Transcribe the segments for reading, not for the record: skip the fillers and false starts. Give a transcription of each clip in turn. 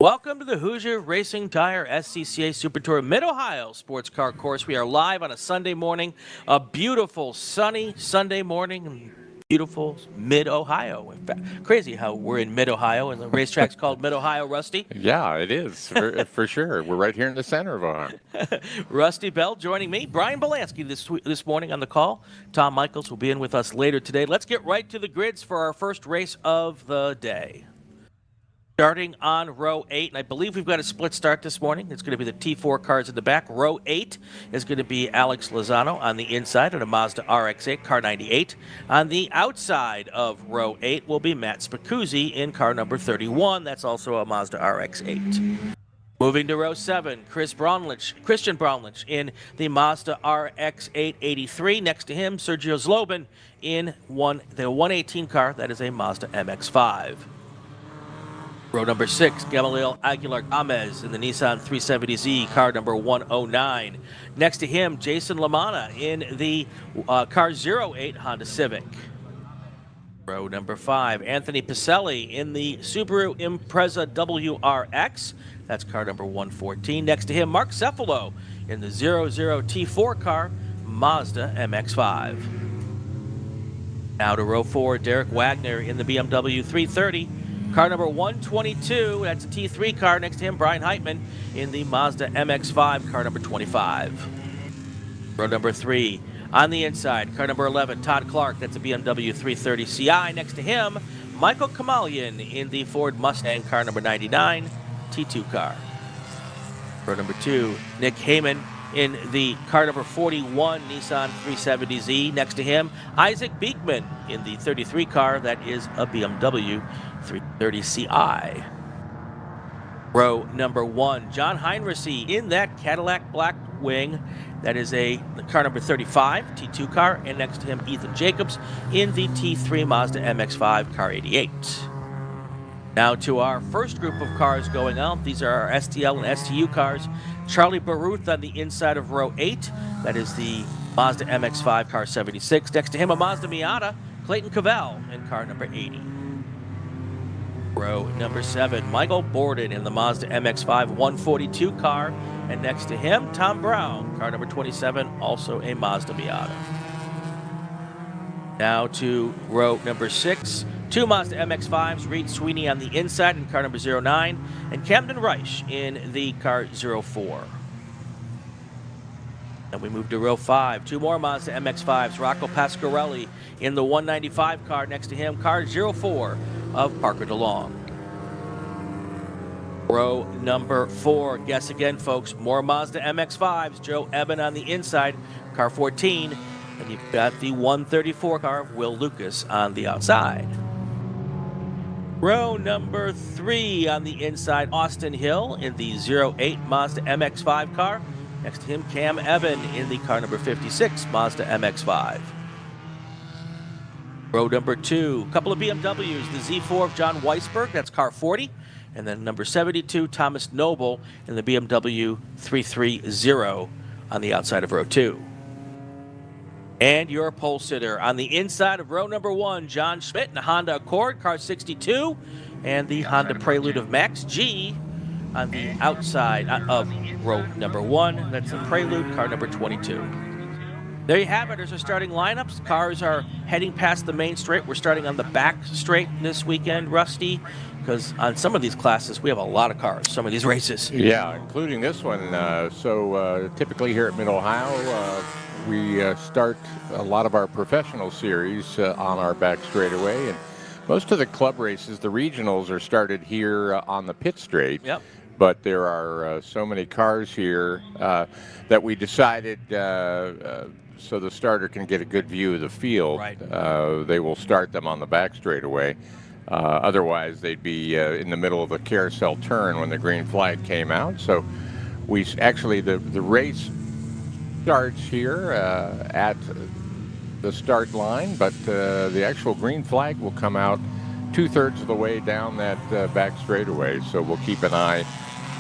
Welcome to the Hoosier Racing Tire SCCA Super Tour Mid-Ohio Sports Car Course. We are live on a Sunday morning, a beautiful sunny Sunday morning in beautiful Mid-Ohio. In fact, crazy how we're in Mid-Ohio and the racetrack's called Mid-Ohio, Rusty. Yeah, it is, for sure. We're right here in the center of Ohio. Rusty Bell joining me. Brian Bielanski this morning on the call. Tom Michaels will be in with us later today. Let's get right to the grids for our first race of the day. Starting on row 8, and I believe we've got a split start this morning. It's going to be the T4 cars in the back. Row 8 is going to be Alex Lozano on the inside of a Mazda RX-8, car 98. On the outside of row 8 will be Matt Spicuzzi in car number 31. That's also a Mazda RX-8. Moving to row 7, Christian Braunlich in the Mazda RX-8 83. Next to him, Sergio Zlobin in the 118 car. That is a Mazda MX-5. Row number 6, Gamaliel Aguilar Gomez in the Nissan 370Z, car number 109. Next to him, Jason LaManna in the car 08 Honda Civic. Row number 5, Anthony Pacelli in the Subaru Impreza WRX. That's car number 114. Next to him, Mark Cefalo in the 00 T4 car, Mazda MX-5. Now to row 4, Derek Wagner in the BMW 330. Car number 122, that's a T3 car. Next to him, Brian Heitman in the Mazda MX-5, car number 25. Row number 3, on the inside, car number 11, Todd Clark, that's a BMW 330 Ci. Next to him, Michael Kamalian in the Ford Mustang, car number 99, T2 car. Row number 2, Nick Heyman in the car number 41 Nissan 370Z. Next to him, Isaac Beekman in the 33 car. That is a BMW 330 Ci. Row number 1, John Heinrichs in that Cadillac Blackwing. That is a car number 35 T2 car. And next to him, Ethan Jacobs in the T3 Mazda MX-5 car 88. Now to our first group of cars going out. These are our STL and STU cars. Charlie Baruth on the inside of row 8. That is the Mazda MX-5 car 76. Next to him, a Mazda Miata, Clayton Cavell in car number 80. Row number 7, Michael Borden in the Mazda MX-5 142 car. And next to him, Tom Brown, car number 27, also a Mazda Miata. Now to row number 6, 2 Mazda MX-5s, Reed Sweeney on the inside in car number 09, and Camden Reich in the car 04. And we move to row 5, 2 more Mazda MX-5s, Rocco Pasquarelli in the 195 car. Next to him, car 04 of Parker DeLong. Row number 4, guess again, folks, more Mazda MX-5s, Joe Eben on the inside, car 14, and you've got the 134 car, Will Lucas on the outside. Row number 3 on the inside, Austin Hill in the 08 Mazda MX-5 car. Next to him, Cam Evan in the car number 56 Mazda MX-5. Row number 2, a couple of BMWs, the Z4 of John Weisberg, that's car 40. And then number 72, Thomas Noble in the BMW 330 on the outside of row 2. And your pole sitter on the inside of row number 1, John Schmidt in the Honda Accord, car 62, and the Honda Prelude of Max G on the outside of row number 1. That's the Prelude, car number 22. There you have it. There's our starting lineups. Cars are heading past the main straight. We're starting on the back straight this weekend, Rusty, because on some of these classes, we have a lot of cars, some of these races. Yeah, including this one. Typically here at Mid-Ohio, we start a lot of our professional series on our back straightaway, and most of the club races, the regionals, are started here on the pit straight. Yep. But there are so many cars here that we decided so the starter can get a good view of the field. Right. They will start them on the back straightaway. Otherwise, they'd be in the middle of a carousel turn when the green flag came out. So we actually, the race starts here at the start line, but the actual green flag will come out 2/3 of the way down that back straightaway. So we'll keep an eye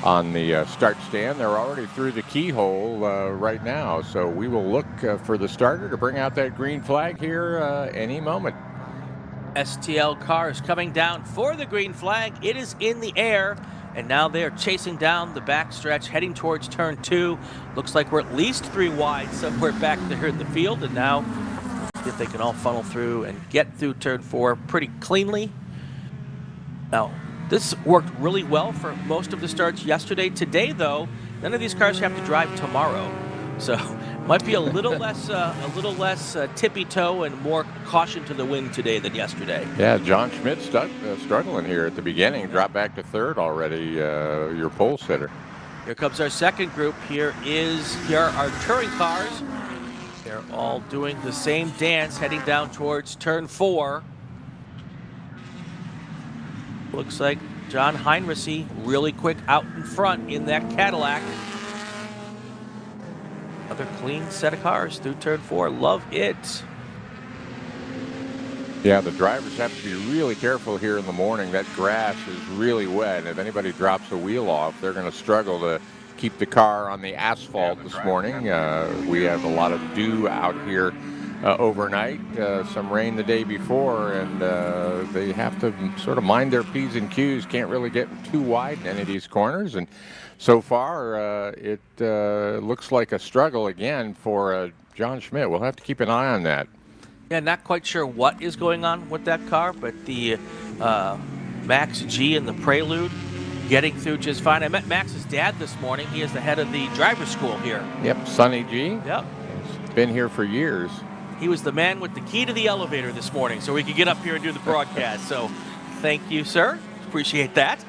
on the start stand. They're already through the keyhole right now, so we will look for the starter to bring out that green flag here any moment. STL cars coming down for the green flag. It is in the air, And now they're chasing down the backstretch, heading towards turn 2. Looks like we're at least 3 wide somewhere back there in the field. And now, if they can all funnel through and get through turn 4 pretty cleanly. Now, this worked really well for most of the starts yesterday. Today, though, none of these cars have to drive tomorrow. So might be a little less tippy toe and more caution to the wind today than yesterday. Yeah, John Schmidt struggling here at the beginning. Dropped back to third already, your pole sitter. Here comes our second group. Here are our touring cars. They're all doing the same dance, heading down towards turn 4. Looks like John Heinrichs really quick out in front in that Cadillac. Another clean set of cars through turn 4. Love it. Yeah, the drivers have to be really careful here in the morning. That grass is really wet. If anybody drops a wheel off, they're going to struggle to keep the car on the asphalt this morning. We have a lot of dew out here overnight, some rain the day before, and they have to sort of mind their P's and Q's. Can't really get too wide in any of these corners. And so far, it looks like a struggle again for John Schmidt. We'll have to keep an eye on that. Yeah, not quite sure what is going on with that car, but the Max G and the Prelude getting through just fine. I met Max's dad this morning. He is the head of the driver's school here. Yep, Sonny G. Yep. He's been here for years. He was the man with the key to the elevator this morning so we could get up here and do the broadcast. So thank you, sir. Appreciate that.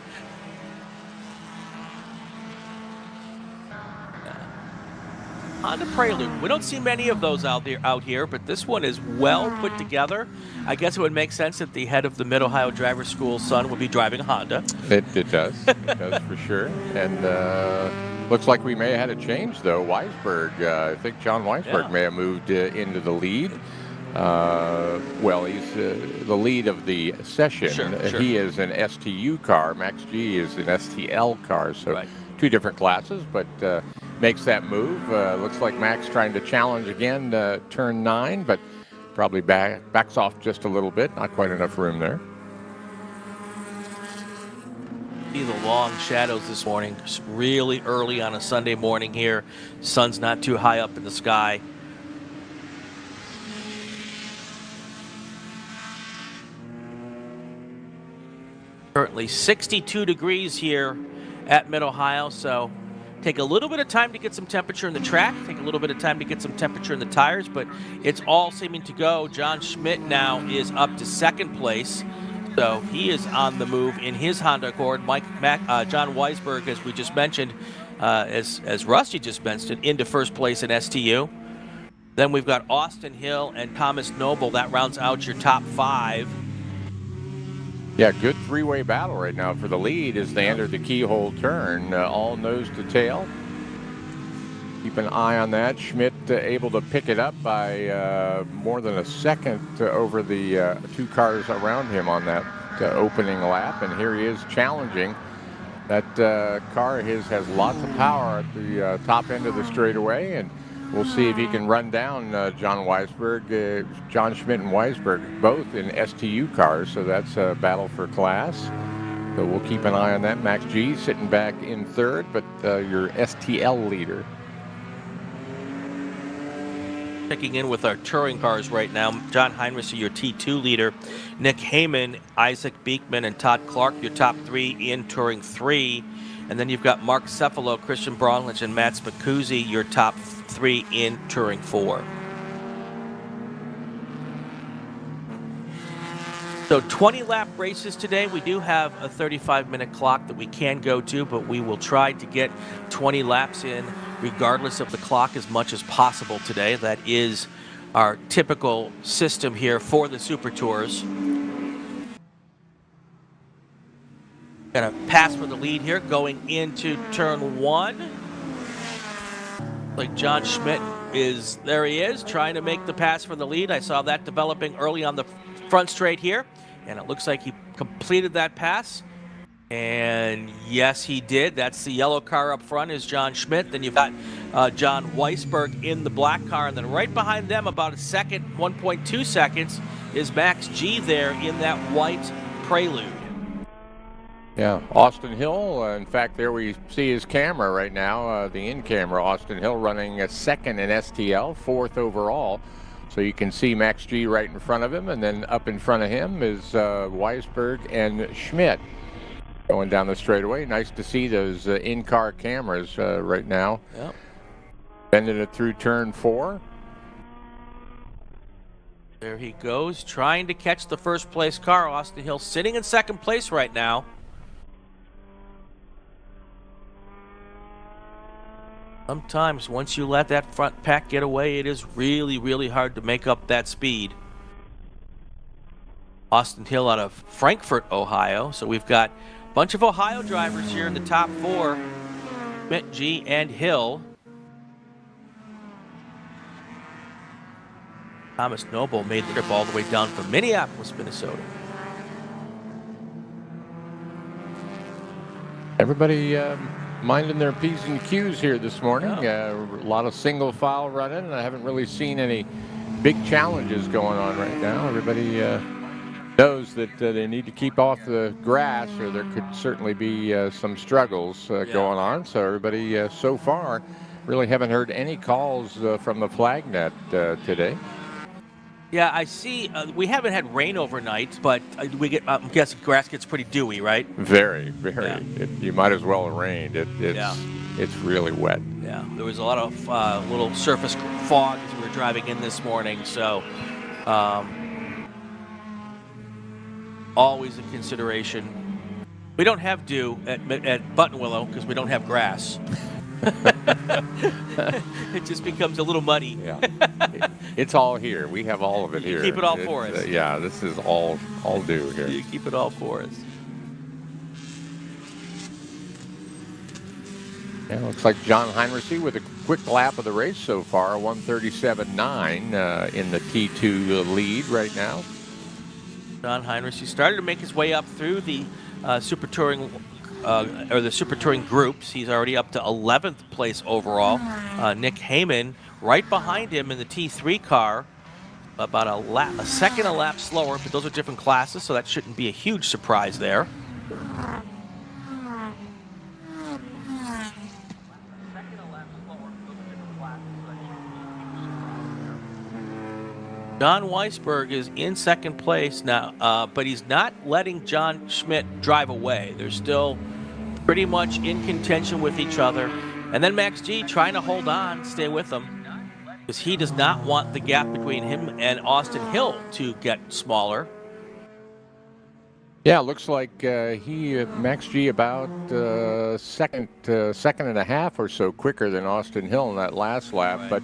Honda Prelude. We don't see many of those out here, but this one is well put together. I guess it would make sense that the head of the Mid-Ohio Driver School son would be driving a Honda. It does. It does for sure. And looks like we may have had a change, though. Weisberg, I think John Weisberg may have moved into the lead. Well, he's the lead of the session. Sure. He is an STU car. Max G is an STL car. So two different classes, but makes that move. Looks like Max trying to challenge again turn 9, but probably backs off just a little bit. Not quite enough room there. See the long shadows this morning. It's really early on a Sunday morning here. Sun's not too high up in the sky. Currently 62 degrees here at Mid-Ohio, so take a little bit of time to get some temperature in the track, take a little bit of time to get some temperature in the tires, but it's all seeming to go. John Schmidt now is up to second place, so he is on the move in his Honda Accord. John Weisberg, as we just mentioned, as Rusty just mentioned, into first place in STU. Then we've got Austin Hill and Thomas Noble. That rounds out your top 5. Yeah, good three-way battle right now for the lead as they enter the keyhole turn, all nose to tail. Keep an eye on that. Schmidt able to pick it up by more than a second over the 2 cars around him on that opening lap. And here he is challenging. That car of his has lots of power at the top end of the straightaway, and we'll see if he can run down John Weisberg, John Schmidt and Weisberg, both in STU cars, so that's a battle for class. So we'll keep an eye on that. Max G sitting back in third, but your STL leader. Checking in with our touring cars right now. John Heinrichs, your T2 leader. Nick Heyman, Isaac Beekman, and Todd Clark, your top 3 in Touring 3. And then you've got Mark Cefalo, Christian Braunlich, and Matt Spicuzzi, your top 3 in Touring 4. So 20-lap races today. We do have a 35-minute clock that we can go to, but we will try to get 20 laps in regardless of the clock as much as possible today. That is our typical system here for the Super Tours. Got a pass for the lead here going into turn 1. Like John Schmidt is, there he is, trying to make the pass for the lead. I saw that developing early on the front straight here, and it looks like he completed that pass. And yes, he did. That's the yellow car up front is John Schmidt. Then you've got John Weisberg in the black car, and then right behind them, about a second, 1.2 seconds, is Max G there in that white Prelude. Yeah, Austin Hill, in fact, there we see his camera right now, the in-camera. Austin Hill running a second in STL, fourth overall. So you can see Max G right in front of him, and then up in front of him is Weisberg and Schmidt going down the straightaway. Nice to see those in-car cameras right now. Yep. Bending it through turn 4. There he goes, trying to catch the first place car. Austin Hill sitting in second place right now. Sometimes once you let that front pack get away, it is really, really hard to make up that speed. Austin Hill out of Frankfort, Ohio. So we've got a bunch of Ohio drivers here in the top 4. Schmidt, G, and Hill. Thomas Noble made the trip all the way down from Minneapolis, Minnesota. Everybody minding their P's and Q's here this morning. A lot of single file running, and I haven't really seen any big challenges going on right now. Everybody knows that they need to keep off the grass, or there could certainly be some struggles going on. So everybody so far really haven't heard any calls from the flag net today. Yeah, I see. We haven't had rain overnight, but I'm guessing grass gets pretty dewy, right? Very, very. Yeah. You might as well have rained. It's really wet. Yeah, there was a lot of little surface fog as we were driving in this morning, so always a consideration. We don't have dew at Buttonwillow because we don't have grass. It just becomes a little muddy. Yeah, it's all here. We have all of it here. Keep it all for us. Yeah, this is all due here. You keep it all for us. Yeah, looks like John Heinrichsey with a quick lap of the race so far, 137.9 in the T2 lead right now. John Heinrichsey started to make his way up through the Super Touring the Super Touring groups. He's already up to 11th place overall. Nick Heyman right behind him in the T3 car, about a second a lap slower, but those are different classes, so that shouldn't be a huge surprise there. John Weisberg is in second place now, but he's not letting John Schmidt drive away. They're still pretty much in contention with each other. And then Max G trying to hold on, stay with him, because he does not want the gap between him and Austin Hill to get smaller. Yeah, looks like Max G about second and a half or so quicker than Austin Hill in that last lap, but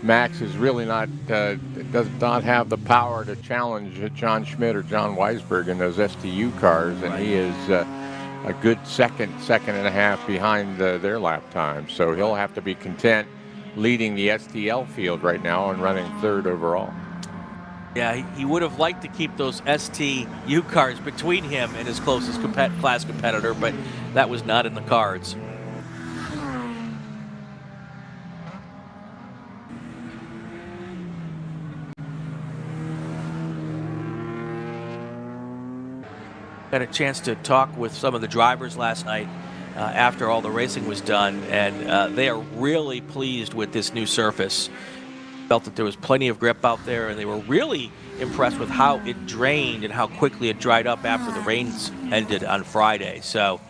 Max is really does not have the power to challenge John Schmidt or John Weisberg in those STU cars, and he is a good second and a half behind their lap time. So he'll have to be content leading the STL field right now and running third overall. Yeah, he would have liked to keep those STU cars between him and his closest class competitor, but that was not in the cards. Had a chance to talk with some of the drivers last night after all the racing was done, and they are really pleased with this new surface. Felt that there was plenty of grip out there, and they were really impressed with how it drained and how quickly it dried up after the rains ended on Friday. So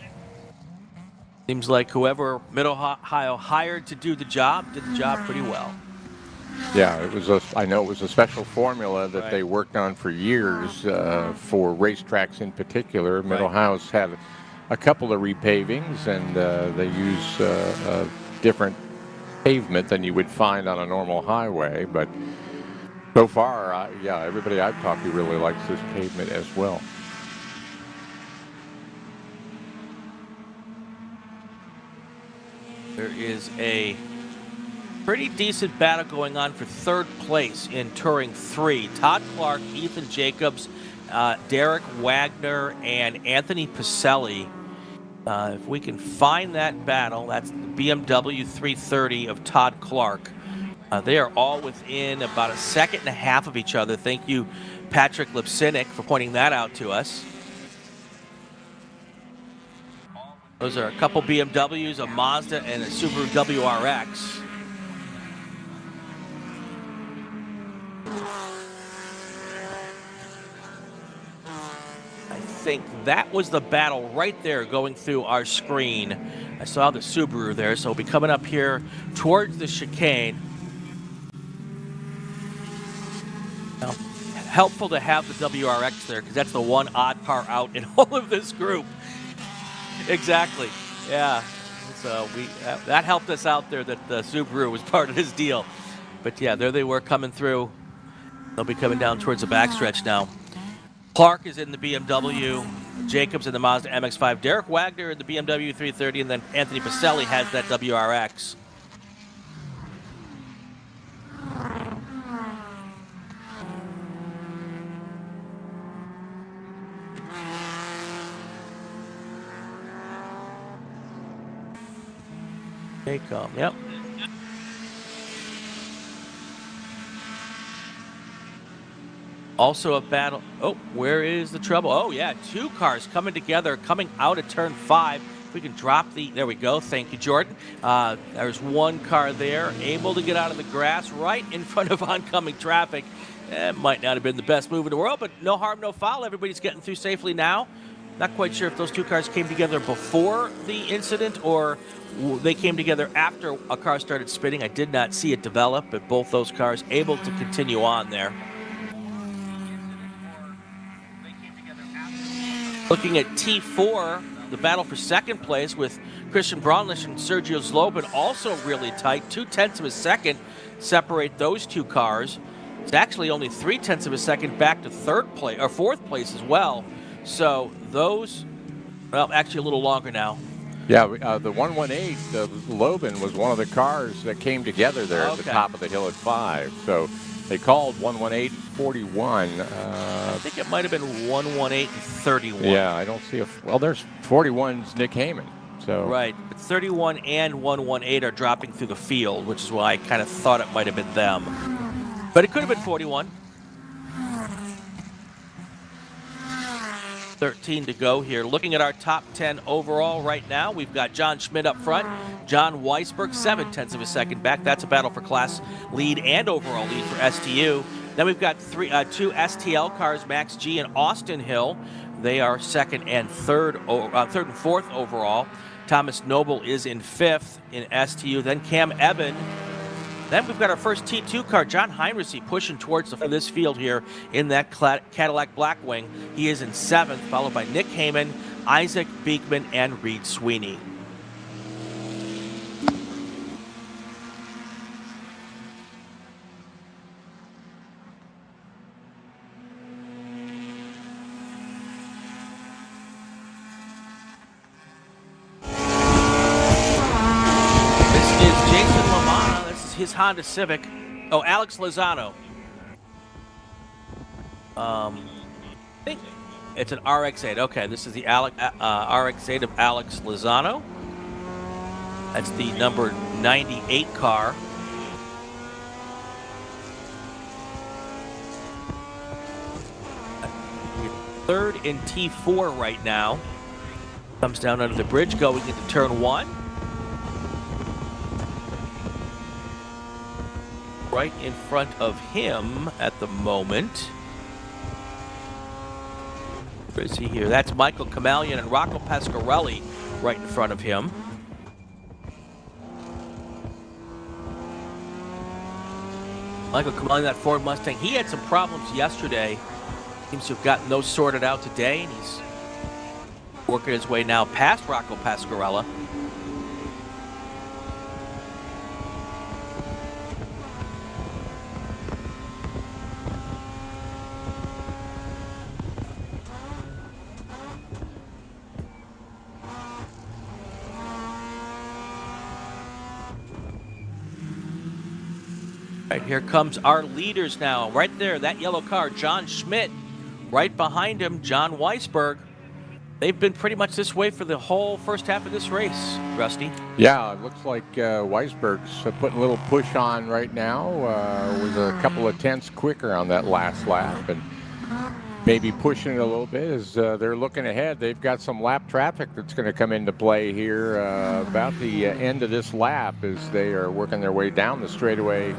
seems like whoever Mid-Ohio hired to do the job did the job pretty well. Yeah, I know it was a special formula that they worked on for years for racetracks in particular. Mid-Ohio's had a couple of repavings, and they use a different pavement than you would find on a normal highway. But so far, everybody I've talked to really likes this pavement as well. There is a pretty decent battle going on for third place in Touring 3. Todd Clark, Ethan Jacobs, Derek Wagner, and Anthony Pacelli. If we can find that battle, that's the BMW 330 of Todd Clark. They are all within about a second and a half of each other. Thank you, Patrick Lipsinick, for pointing that out to us. Those are a couple BMWs, a Mazda, and a Subaru WRX. I think that was the battle right there going through our screen. I saw the Subaru there, so we'll be coming up here towards the chicane. Now, helpful to have the WRX there because that's the one odd car out in all of this group. Exactly. Yeah. So that helped us out there that the Subaru was part of his deal. But yeah, there they were coming through. They'll be coming down towards the backstretch now. Clark is in the BMW. Jacobs in the Mazda MX-5. Derek Wagner in the BMW 330, and then Anthony Pacelli has that WRX. They come, yep. Also a battle. Oh, where is the trouble? Oh, yeah, two cars coming together, coming out of turn 5. If we can drop the, there we go. Thank you, Jordan. There's one car there, able to get out of the grass right in front of oncoming traffic. It might not have been the best move in the world, but no harm, no foul. Everybody's getting through safely now. Not quite sure if those two cars came together before the incident or they came together after a car started spinning. I did not see it develop, but both those cars able to continue on there. Looking at T4, the battle for second place with Christian Braunlich and Sergio Zlobin also really tight. 0.2 of a second separate those two cars. It's actually only 0.3 of a second back to third place or fourth place as well. So those, well, actually a little longer now. Yeah, the 118, the Lobin was one of the cars that came together there at the top of the hill at 5. So they called 118-41. I think it might have been 118 and 31. Yeah, I don't see a. Well, there's 41's Nick Heyman. So right, but 31 and 118 are dropping through the field, which is why I kind of thought it might have been them. But it could have been 41. 13 to go here. Looking at our top 10 overall right now, we've got John Schmidt up front, John Weisberg 0.7 of a second back. That's a battle for class lead and overall lead for STU. Then we've got two STL cars, Max G and Austin Hill. They are second and third and fourth overall. Thomas Noble is in 5th in STU. Then Cam Eben. Then we've got our first T2 car, John Heinrichs, pushing towards this field here in that Cadillac Blackwing. He is in 7th, followed by Nick Heyman, Isaac Beekman, and Reed Sweeney. His Honda Civic. Oh, Alex Lozano. I think it's an RX-8. Okay, this is the RX-8 of Alex Lozano. That's the number 98 car. Third in T4 right now. Comes down under the bridge going into turn 1. Right in front of him at the moment. Where is he here? That's Michael Kamalian and Rocco Pasquarelli right in front of him. Michael Kamalian, that Ford Mustang, he had some problems yesterday. Seems to have gotten those sorted out today, and he's working his way now past Rocco Pasquarella. Right, here comes our leaders now. Right there, that yellow car, John Schmidt. Right behind him, John Weisberg. They've been pretty much this way for the whole first half of this race, Rusty. Yeah, it looks like Weisberg's putting a little push on right now. Was a couple of tenths quicker on that last lap. And maybe pushing it a little bit as they're looking ahead. They've got some lap traffic that's going to come into play here about the end of this lap as they are working their way down the straightaway.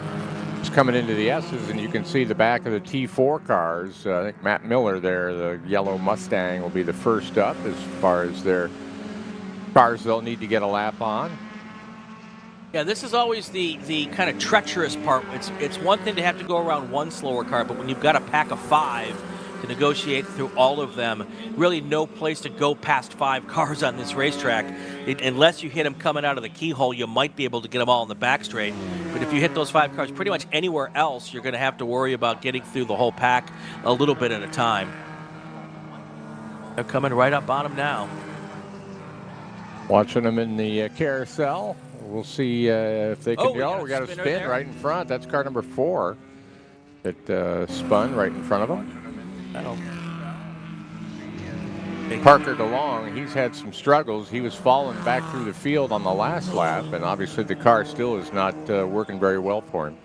It's coming into the S's, and you can see the back of the T4 cars. I think Matt Miller there, the yellow Mustang, will be the first up as far as their cars they'll need to get a lap on. Yeah, this is always the kind of treacherous part. It's one thing to have to go around one slower car, but when you've got a pack of 5 to negotiate through all of them, really no place to go past 5 cars on this racetrack. Unless you hit them coming out of the keyhole, you might be able to get them all in the back straight. But if you hit those 5 cars pretty much anywhere else, you're going to have to worry about getting through the whole pack a little bit at a time. They're coming right up on them now. Watching them in the carousel. We'll see if they can. Oh, we got a spin there. right in front. That's car number 4 that spun right in front of them. Parker DeLong, he's had some struggles. He was falling back through the field on the last lap, and obviously the car still is not working very well for him.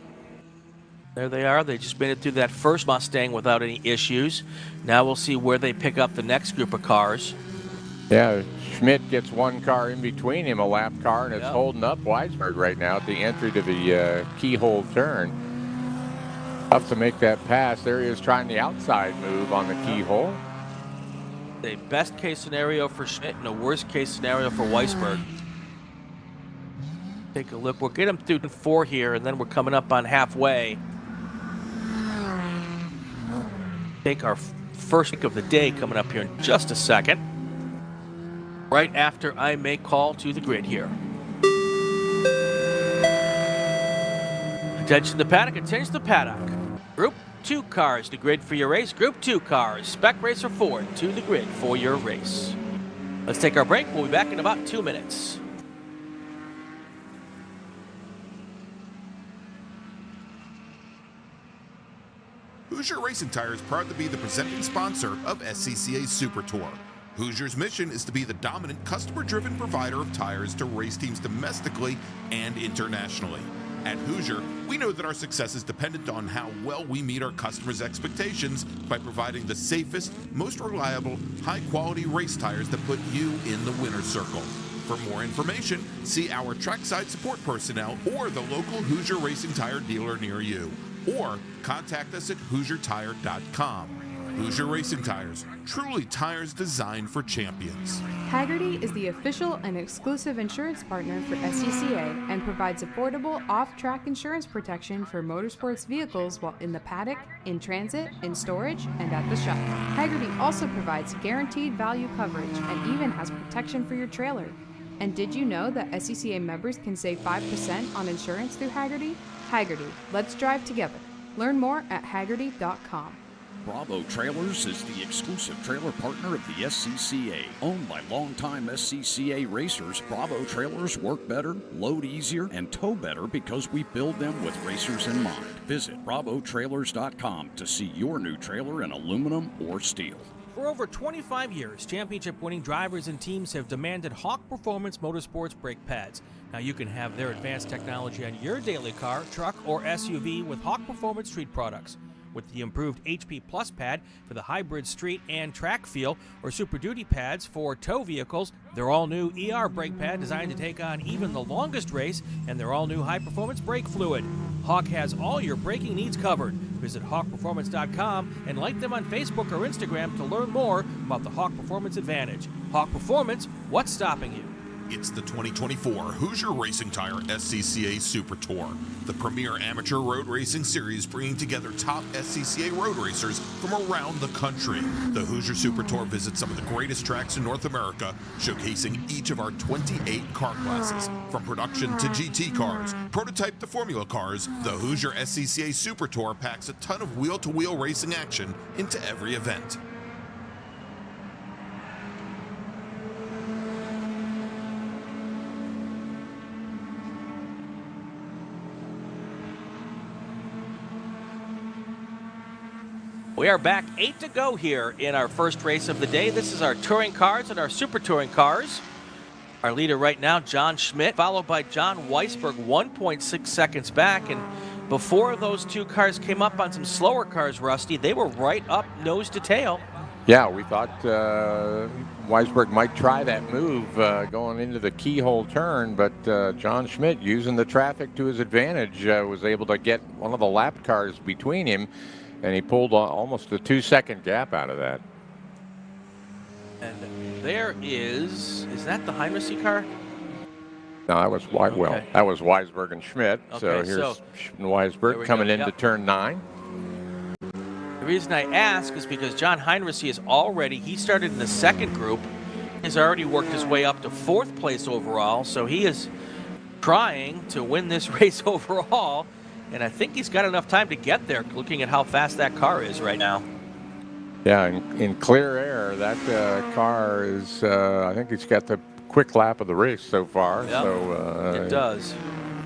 There they are. They just made it through that first Mustang without any issues. Now we'll see where they pick up the next group of cars. Yeah, Schmidt gets one car in between him, a lap car, and it's holding up Weisberg right now at the entry to the keyhole turn. Tough to make that pass. There he is trying the outside move on the keyhole. A best case scenario for Schmidt and a worst case scenario for Weisberg. Take a look. We'll get him through 4 here, and then we're coming up on halfway. Take our first pick of the day coming up here in just a second. Right after I make call to the grid here. Attention to the paddock, attention to the paddock. Group 2 cars to grid for your race. Group 2 cars, Spec Racer Ford to the grid for your race. Let's take our break. We'll be back in about 2 minutes. Hoosier Racing Tire is proud to be the presenting sponsor of SCCA Super Tour. Hoosier's mission is to be the dominant customer-driven provider of tires to race teams domestically and internationally. At Hoosier, we know that our success is dependent on how well we meet our customers' expectations by providing the safest, most reliable, high-quality race tires that put you in the winner's circle. For more information, see our trackside support personnel or the local Hoosier Racing Tire dealer near you, or contact us at HoosierTire.com. Hoosier Racing Tires, truly tires designed for champions. Hagerty is the official and exclusive insurance partner for SCCA and provides affordable off-track insurance protection for motorsports vehicles while in the paddock, in transit, in storage, and at the shop. Hagerty also provides guaranteed value coverage and even has protection for your trailer. And did you know that SCCA members can save 5% on insurance through Hagerty? Hagerty, let's drive together. Learn more at Hagerty.com. Bravo Trailers is the exclusive trailer partner of the SCCA. Owned by longtime SCCA racers, Bravo Trailers work better, load easier, and tow better because we build them with racers in mind. Visit bravotrailers.com to see your new trailer in aluminum or steel. For over 25 years, championship-winning drivers and teams have demanded Hawk Performance Motorsports brake pads. Now you can have their advanced technology on your daily car, truck, or SUV with Hawk Performance Street products. With the improved HP Plus pad for the hybrid street and track feel, or Super Duty pads for tow vehicles, their all-new ER brake pad designed to take on even the longest race, and their all-new high-performance brake fluid. Hawk has all your braking needs covered. Visit HawkPerformance.com and like them on Facebook or Instagram to learn more about the Hawk Performance Advantage. Hawk Performance, what's stopping you? It's the 2024 Hoosier Racing Tire SCCA Super Tour, the premier amateur road racing series bringing together top SCCA road racers from around the country. The Hoosier Super Tour visits some of the greatest tracks in North America, showcasing each of our 28 car classes. From production to GT cars, prototype to formula cars, the Hoosier SCCA Super Tour packs a ton of wheel-to-wheel racing action into every event. We are back, 8 to go here in our first race of the day. This is our touring cars and our super touring cars. Our leader right now, John Schmidt, followed by John Weisberg, 1.6 seconds back. And before those two cars came up on some slower cars, Rusty, they were right up nose to tail. Yeah, we thought Weisberg might try that move going into the keyhole turn, but John Schmidt, using the traffic to his advantage, was able to get one of the lap cars between him, and he pulled almost a 2-second gap out of that. And there is that the Heinrichs car? No, that was Okay. that was Weisberg and Schmidt. Okay, so here's so Weisberg coming go. into Yep. turn 9. The reason I ask is because John Heinrichs he started in the second group. He's already worked his way up to 4th place overall, so he is trying to win this race overall, and I think he's got enough time to get there, looking at how fast that car is right now. Yeah, in clear air, that car is, I think he's got the quick lap of the race so far. Yep, So it does.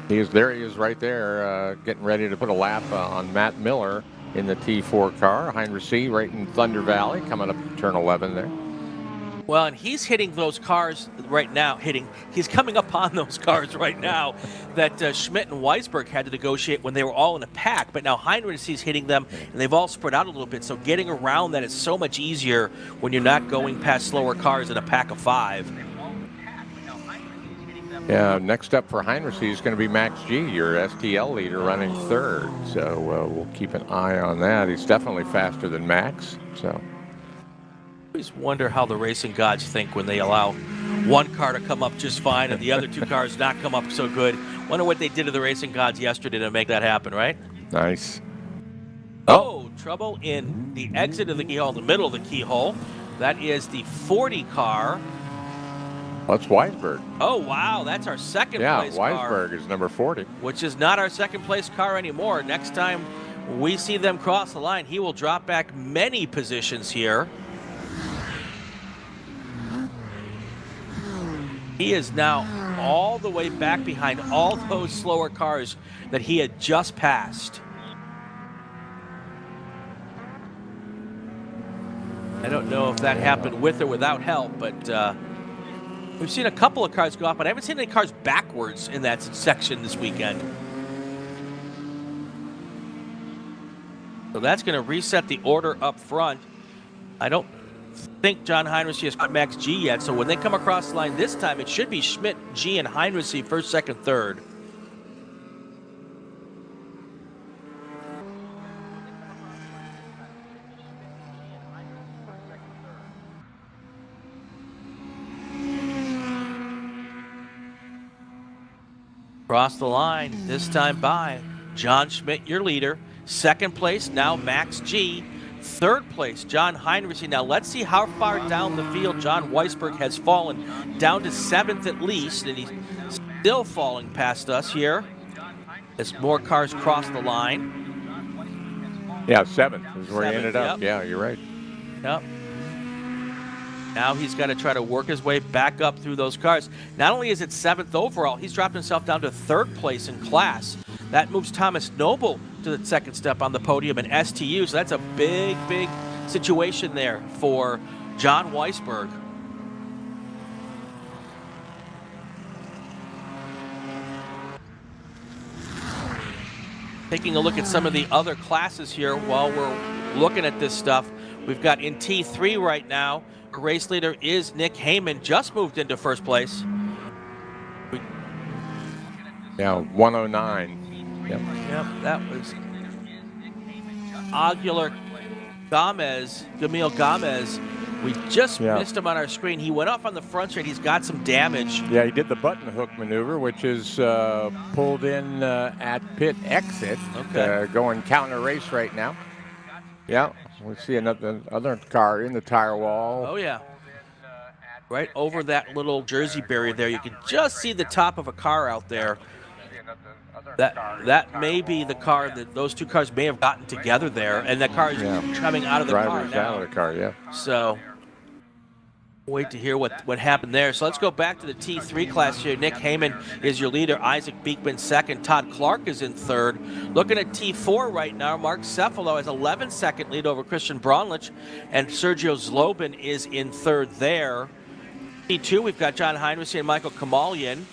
He is right there, getting ready to put a lap on Matt Miller in the T4 car. Heinrichs right in Thunder Valley, coming up to turn 11 there. Well, and he's hitting those cars right now. He's coming up on those cars right now that Schmidt and Weisberg had to negotiate when they were all in a pack. But now Heinrichs is hitting them, and they've all spread out a little bit. So getting around that is so much easier when you're not going past slower cars in a pack of 5. Yeah, next up for Heinrichs is going to be Max G, your STL leader, running 3rd. So we'll keep an eye on that. He's definitely faster than Max. So. I always wonder how the racing gods think when they allow one car to come up just fine and the other two cars not come up so good. Wonder what they did to the racing gods yesterday to make that happen, right? Nice. Oh, trouble in the exit of the keyhole, in the middle of the keyhole. That is the 40 car. That's Weisberg. Oh, wow, that's our second place car. Yeah, Weisberg is number 40. Which is not our second place car anymore. Next time we see them cross the line, he will drop back many positions here. He is now all the way back behind all those slower cars that he had just passed. I don't know if that happened with or without help, but we've seen a couple of cars go off, but I haven't seen any cars backwards in that section this weekend. So that's going to reset the order up front. I don't think John Heinrichs has got Max G yet, so when they come across the line this time, it should be Schmidt, G, and Heinrichs 1st, 2nd, 3rd. Cross the line, this time by John Schmidt, your leader. 2nd place, now Max G. 3rd place, John Heinrichs. Now let's see how far down the field John Weisberg has fallen. Down to 7th at least, and he's still falling past us here as more cars cross the line. Yeah, 7th is where he ended up. Yep. Yeah, you're right. Yep. Now he's got to try to work his way back up through those cars. Not only is it 7th overall, he's dropped himself down to 3rd place in class. That moves Thomas Noble to the 2nd step on the podium in STU. So that's a big, big situation there for John Weisberg. Taking a look at some of the other classes here while we're looking at this stuff. We've got in T3 right now, our race leader is Nick Heyman, just moved into 1st place. Yeah, 109. Yep. Yep, that was Gamil Gomez. We just missed him on our screen. He went off on the front straight. He's got some damage. Yeah, he did the button hook maneuver, which is pulled in at pit exit, going counter race right now. Yeah, we see another car in the tire wall. Oh, yeah. Right over that little jersey barrier there. You can just see the top of a car out there. That may be the car that those two cars may have gotten together there, and that car is coming out of the car now. Out of the car, yeah. So wait to hear what happened there. So let's go back to the T3 class here. Nick Heyman is your leader. Isaac Beekman 2nd. Todd Clark is in 3rd. Looking at T4 right now, Mark Cefalo has 11-second lead over Christian Bronlich, and Sergio Zlobin is in 3rd there. T2, we've got John Heinrichs and Michael Kamalian.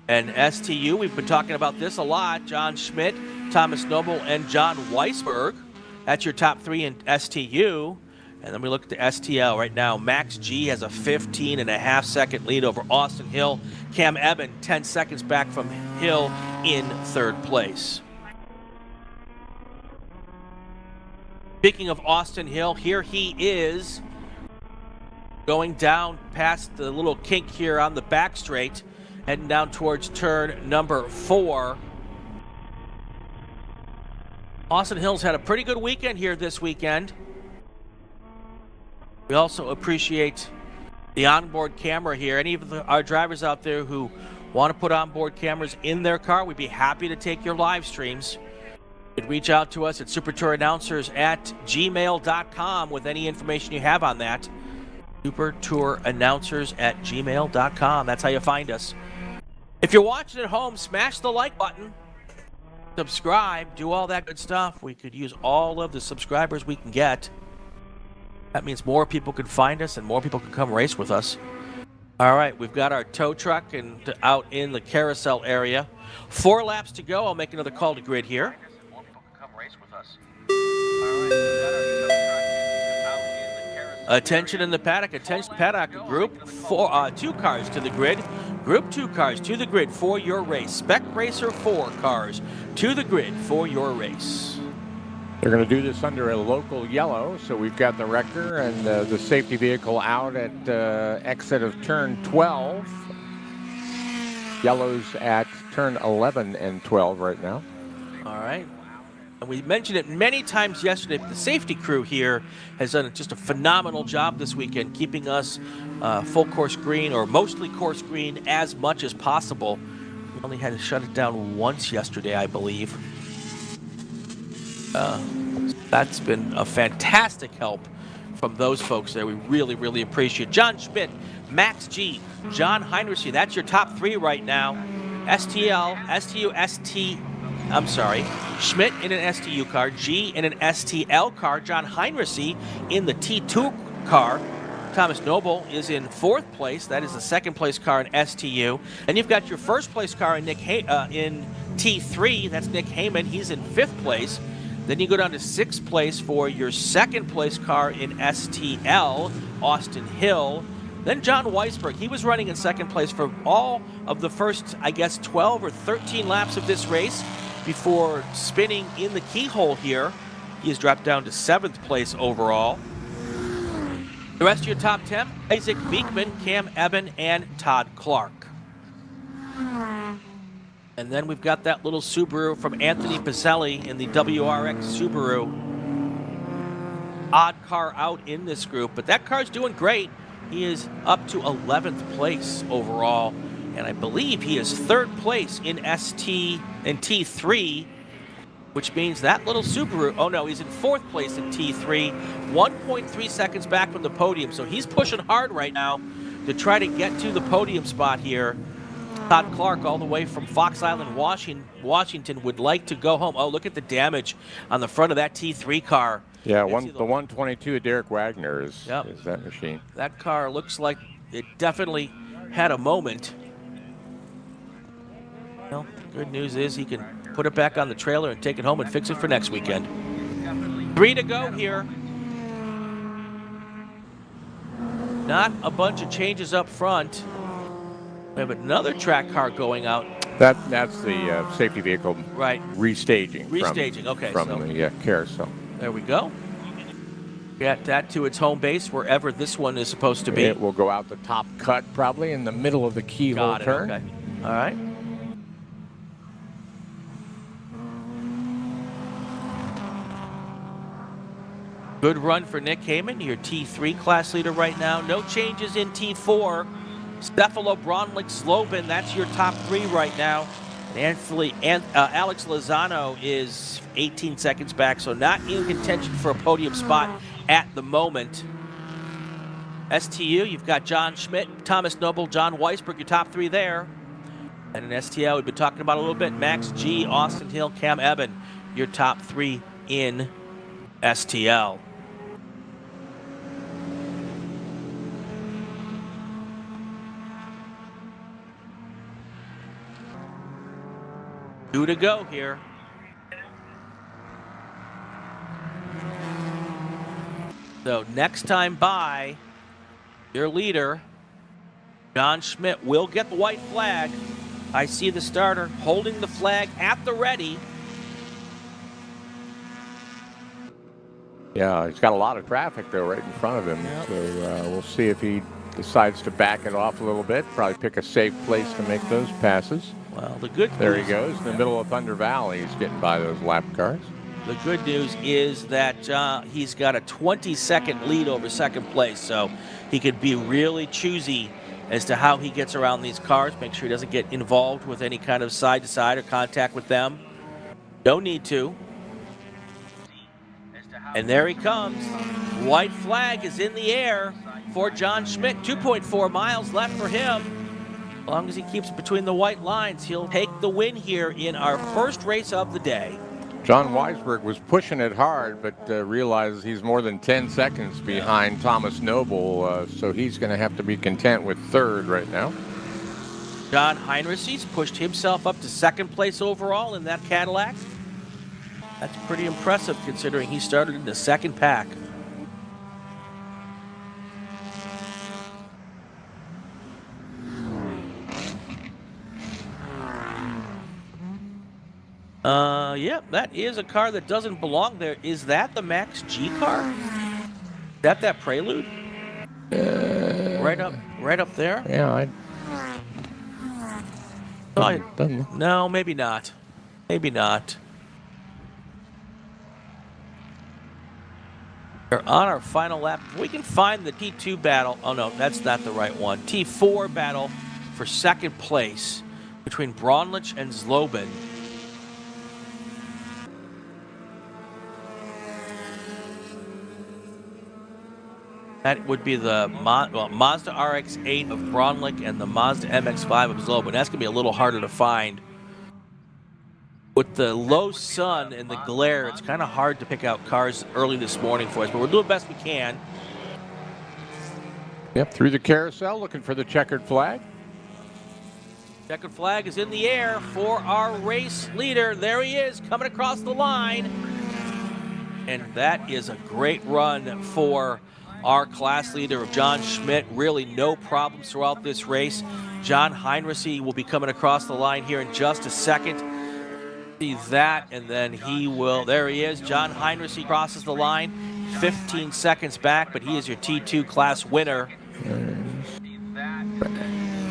And STU, we've been talking about this a lot. John Schmidt, Thomas Noble, and John Weisberg. That's your top 3 in STU. And then we look at the STL right now. Max G has a 15.5-second lead over Austin Hill. Cam Eben, 10 seconds back from Hill in 3rd place. Speaking of Austin Hill, here he is going down past the little kink here on the back straight, heading down towards turn number 4. Austin Hill's had a pretty good weekend here this weekend. We also appreciate the onboard camera here. Any of our drivers out there who want to put onboard cameras in their car, we'd be happy to take your live streams. You can reach out to us at supertourannouncers@gmail.com with any information you have on that. supertourannouncers@gmail.com. That's how you find us. If you're watching at home, smash the like button. Subscribe, do all that good stuff. We could use all of the subscribers we can get. That means more people can find us and more people can come race with us. All right, we've got our tow truck out in the carousel area. 4 laps to go. I'll make another call to grid here. More people can come race with us. All right, we've got our tow truck out in the carousel. Attention in the paddock. Attention paddock group. 2 cars to the grid. Group 2 cars to the grid for your race. Spec Racer 4 cars to the grid for your race. They're going to do this under a local yellow, so we've got the wrecker and the safety vehicle out at exit of turn 12. Yellow's at turn 11 and 12 right now. All right. And we mentioned it many times yesterday, but the safety crew here has done just a phenomenal job this weekend, keeping us full course green or mostly course green as much as possible. We only had to shut it down once yesterday, I believe. That's been a fantastic help from those folks there. We really, really appreciate it. John Schmidt, Max G, John Heinrichs, that's your top 3 right now. Schmidt in an STU car, G in an STL car, John Heinrichs in the T2 car. Thomas Noble is in 4th place. That is the 2nd place car in STU. And you've got your 1st place car in in T3. That's Nick Heyman. He's in 5th place. Then you go down to 6th place for your 2nd place car in STL, Austin Hill. Then John Weisberg, he was running in 2nd place for all of the first, 12 or 13 laps of this race before spinning in the keyhole here. He has dropped down to 7th place overall. The rest of your top 10, Isaac Beekman, Cam Eben, and Todd Clark. And then we've got that little Subaru from Anthony Pizzelli in the WRX Subaru. Odd car out in this group, but that car's doing great. He is up to 11th place overall, and I believe he is 3rd place in T3, which means that little Subaru, oh no, he's in 4th place in T3, 1.3 seconds back from the podium, so he's pushing hard right now to try to get to the podium spot here. Todd Clark, all the way from Fox Island, Washington, would like to go home. Oh, look at the damage on the front of that T3 car. Yeah, the 122 of Derek Wagner is that machine. That car looks like it definitely had a moment. Well, good news is he can put it back on the trailer and take it home and fix it for next weekend. 3 to go here. Not a bunch of changes up front. We have another track car going out. That's the safety vehicle restaging. From the carousel. There we go. Get that to its home base, wherever this one is supposed to be. It will go out the top cut, probably in the middle of the keyhole turn. Okay. All right. Good run for Nick Heyman, your T3 class leader right now. No changes in T4. Stefano Bronlick Slobin, that's your top 3 right now. And Alex Lozano is 18 seconds back, so not in contention for a podium spot at the moment. STU, you've got John Schmidt, Thomas Noble, John Weisberg, your top 3 there. And in STL, we've been talking about a little bit, Max G, Austin Hill, Cam Eben, your top 3 in STL. 2 to go here. So next time by, your leader, John Schmidt, will get the white flag. I see the starter holding the flag at the ready. Yeah, he's got a lot of traffic, though, right in front of him. Yep. So we'll see if he decides to back it off a little bit. Probably pick a safe place to make those passes. Well, the good There news, he goes, in the middle of Thunder Valley. He's getting by those lap cars. the good news is that he's got a 20-second lead over second place, so he could be really choosy as to how he gets around these cars. Make sure he doesn't get involved with any kind of side-to-side or contact with them. No need to. And there he comes. White flag is in the air for John Schmidt. 2.4 miles left for him. As long as he keeps it between the white lines, he'll take the win here in our first race of the day. John Weisberg was pushing it hard, but realizes he's more than 10 seconds behind Thomas Noble, so he's going to have to be content with third right now. John Heinrichs pushed himself up to second place overall in that Cadillac. That's pretty impressive considering he started in the second pack. Yeah, that is a car that doesn't belong there. Is that the Max G car? Is that Prelude? Right up there? Yeah, No, maybe not. Maybe not. We're on our final lap. If we can find the T2 battle. Oh, no, that's not the right one. T4 battle for second place between Braunlich and Zlobin. That would be the Mazda RX-8 of Braunlich and the Mazda MX-5 of Zlobin. That's going to be a little harder to find. With the low sun and the glare, it's kind of hard to pick out cars early this morning for us, but we're doing the best we can. Yep, through the carousel, looking for the checkered flag. Checkered flag is in the air for our race leader. There he is, coming across the line. And that is a great run for our class leader of John Schmidt. Really no problems throughout this race. John Heinrichs will be coming across the line here in just a second. See that, and then he will, there he is. John Heinrichs crosses the line, 15 seconds back, but he is your T2 class winner.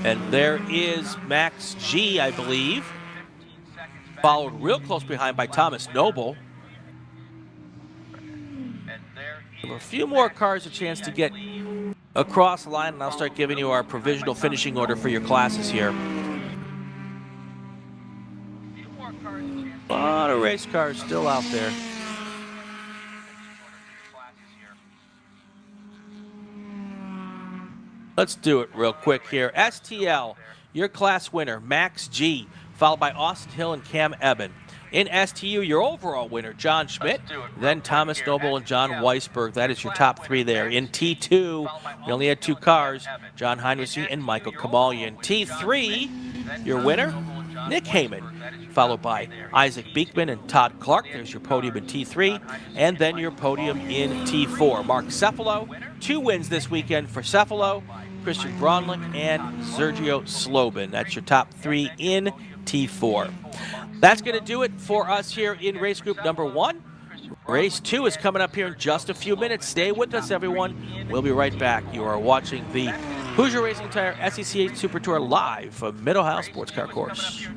And there is Max G, I believe, followed real close behind by Thomas Noble. A few more cars a chance to get across the line, and I'll start giving you our provisional finishing order for your classes here. A lot of race cars still out there. Let's do it real quick here. STL, your class winner, Max G, followed by Austin Hill and Cam Eben. In STU, your overall winner, John Schmidt, then Thomas Noble and John Weisberg. That is your top three there. In T2, we only had two cars, John Heinrichs and Michael Kamalian. T3, your winner, Nick Heyman, followed by Isaac Beekman and Todd Clark. There's your podium in T3, and then your podium in T4. Mark Cefalo, 2 wins this weekend for Cefalo, Christian Braunlich, and Sergio Slobin. That's your top 3 in T4. That's going to do it for us here in race group number 1. Race 2 is coming up here in just a few minutes. Stay with us, everyone. We'll be right back. You are watching the Hoosier Racing Tire SCCA Super Tour live from Mid-Ohio Sports Car Course.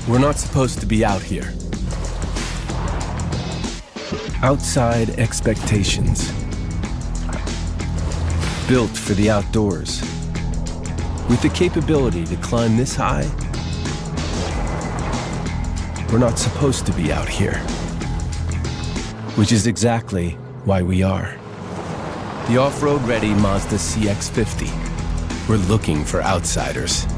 We're not supposed to be out here. Outside expectations. Built for the outdoors. With the capability to climb this high, we're not supposed to be out here. Which is exactly why we are. The off-road ready Mazda CX-50. We're looking for outsiders. –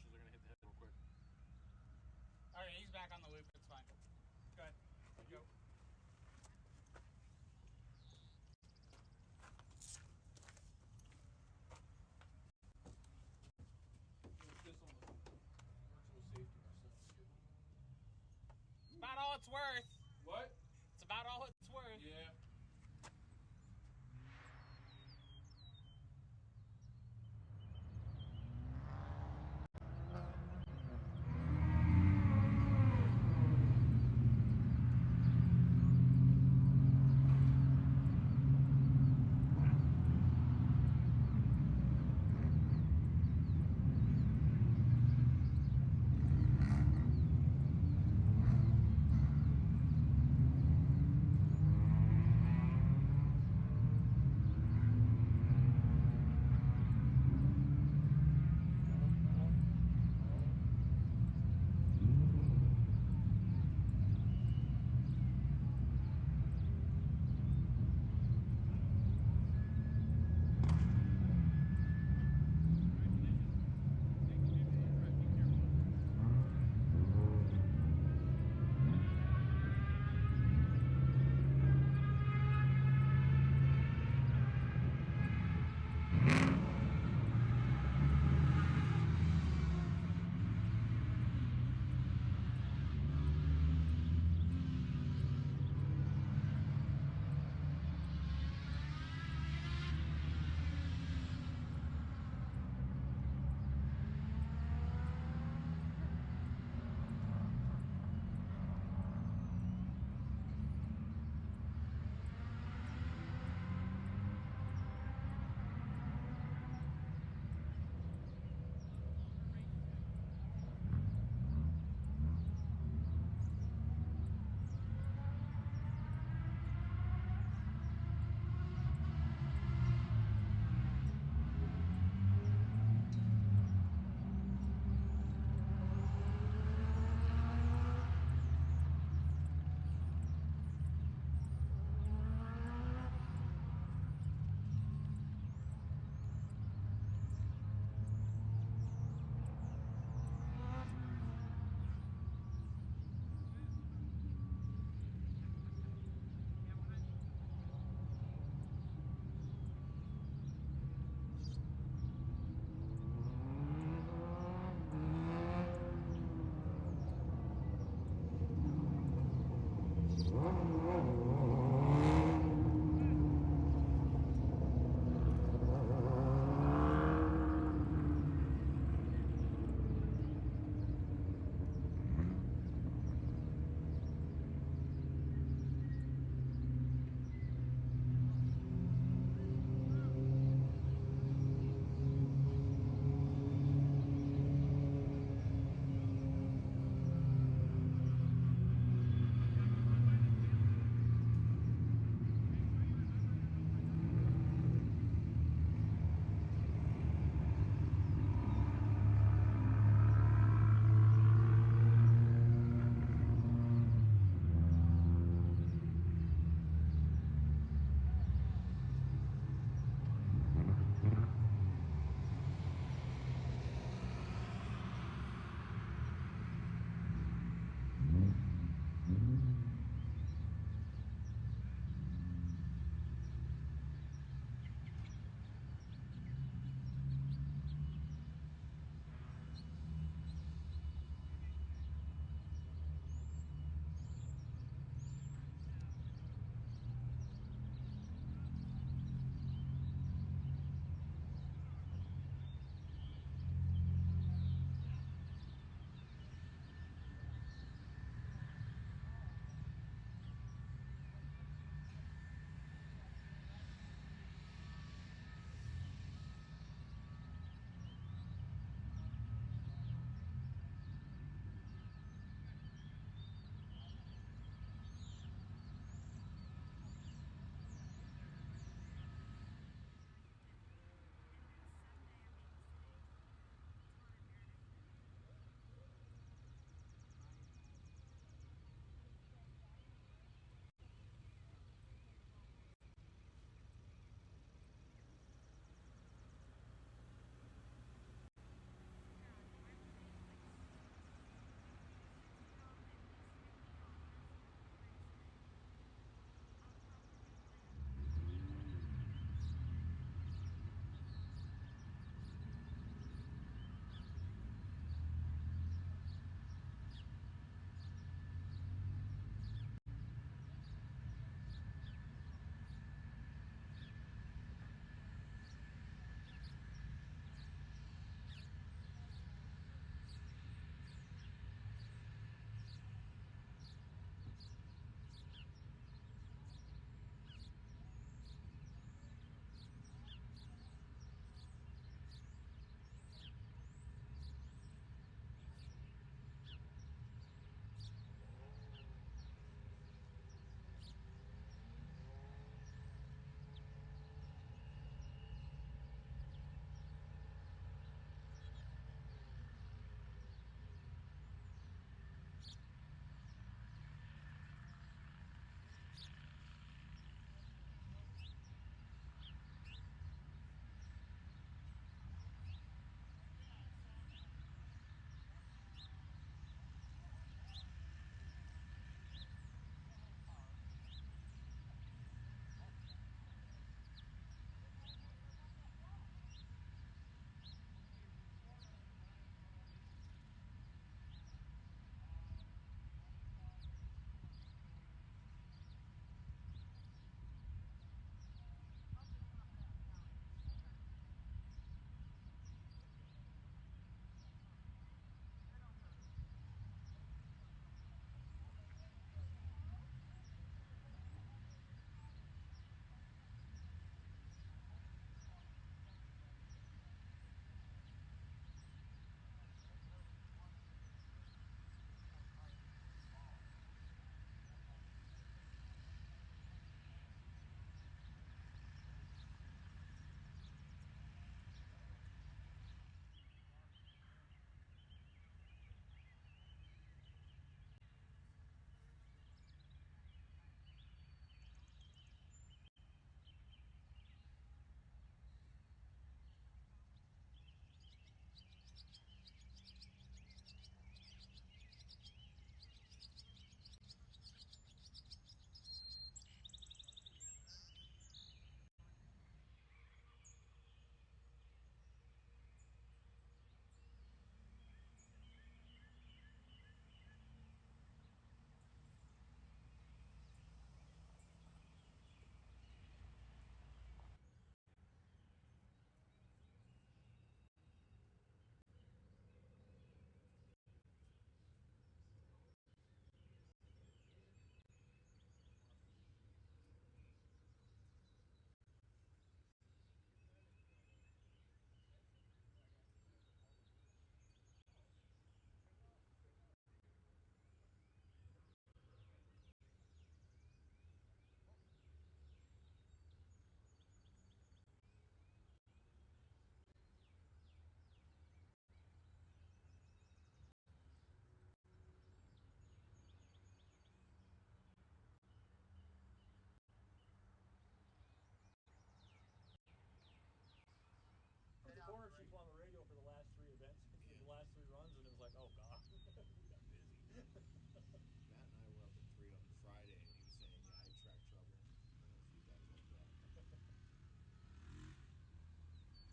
bushels are going to hit the head real quick. All right, he's back on the loop. It's fine. Go ahead. Go. About all it's worth. What? It's about all it's worth. Yeah.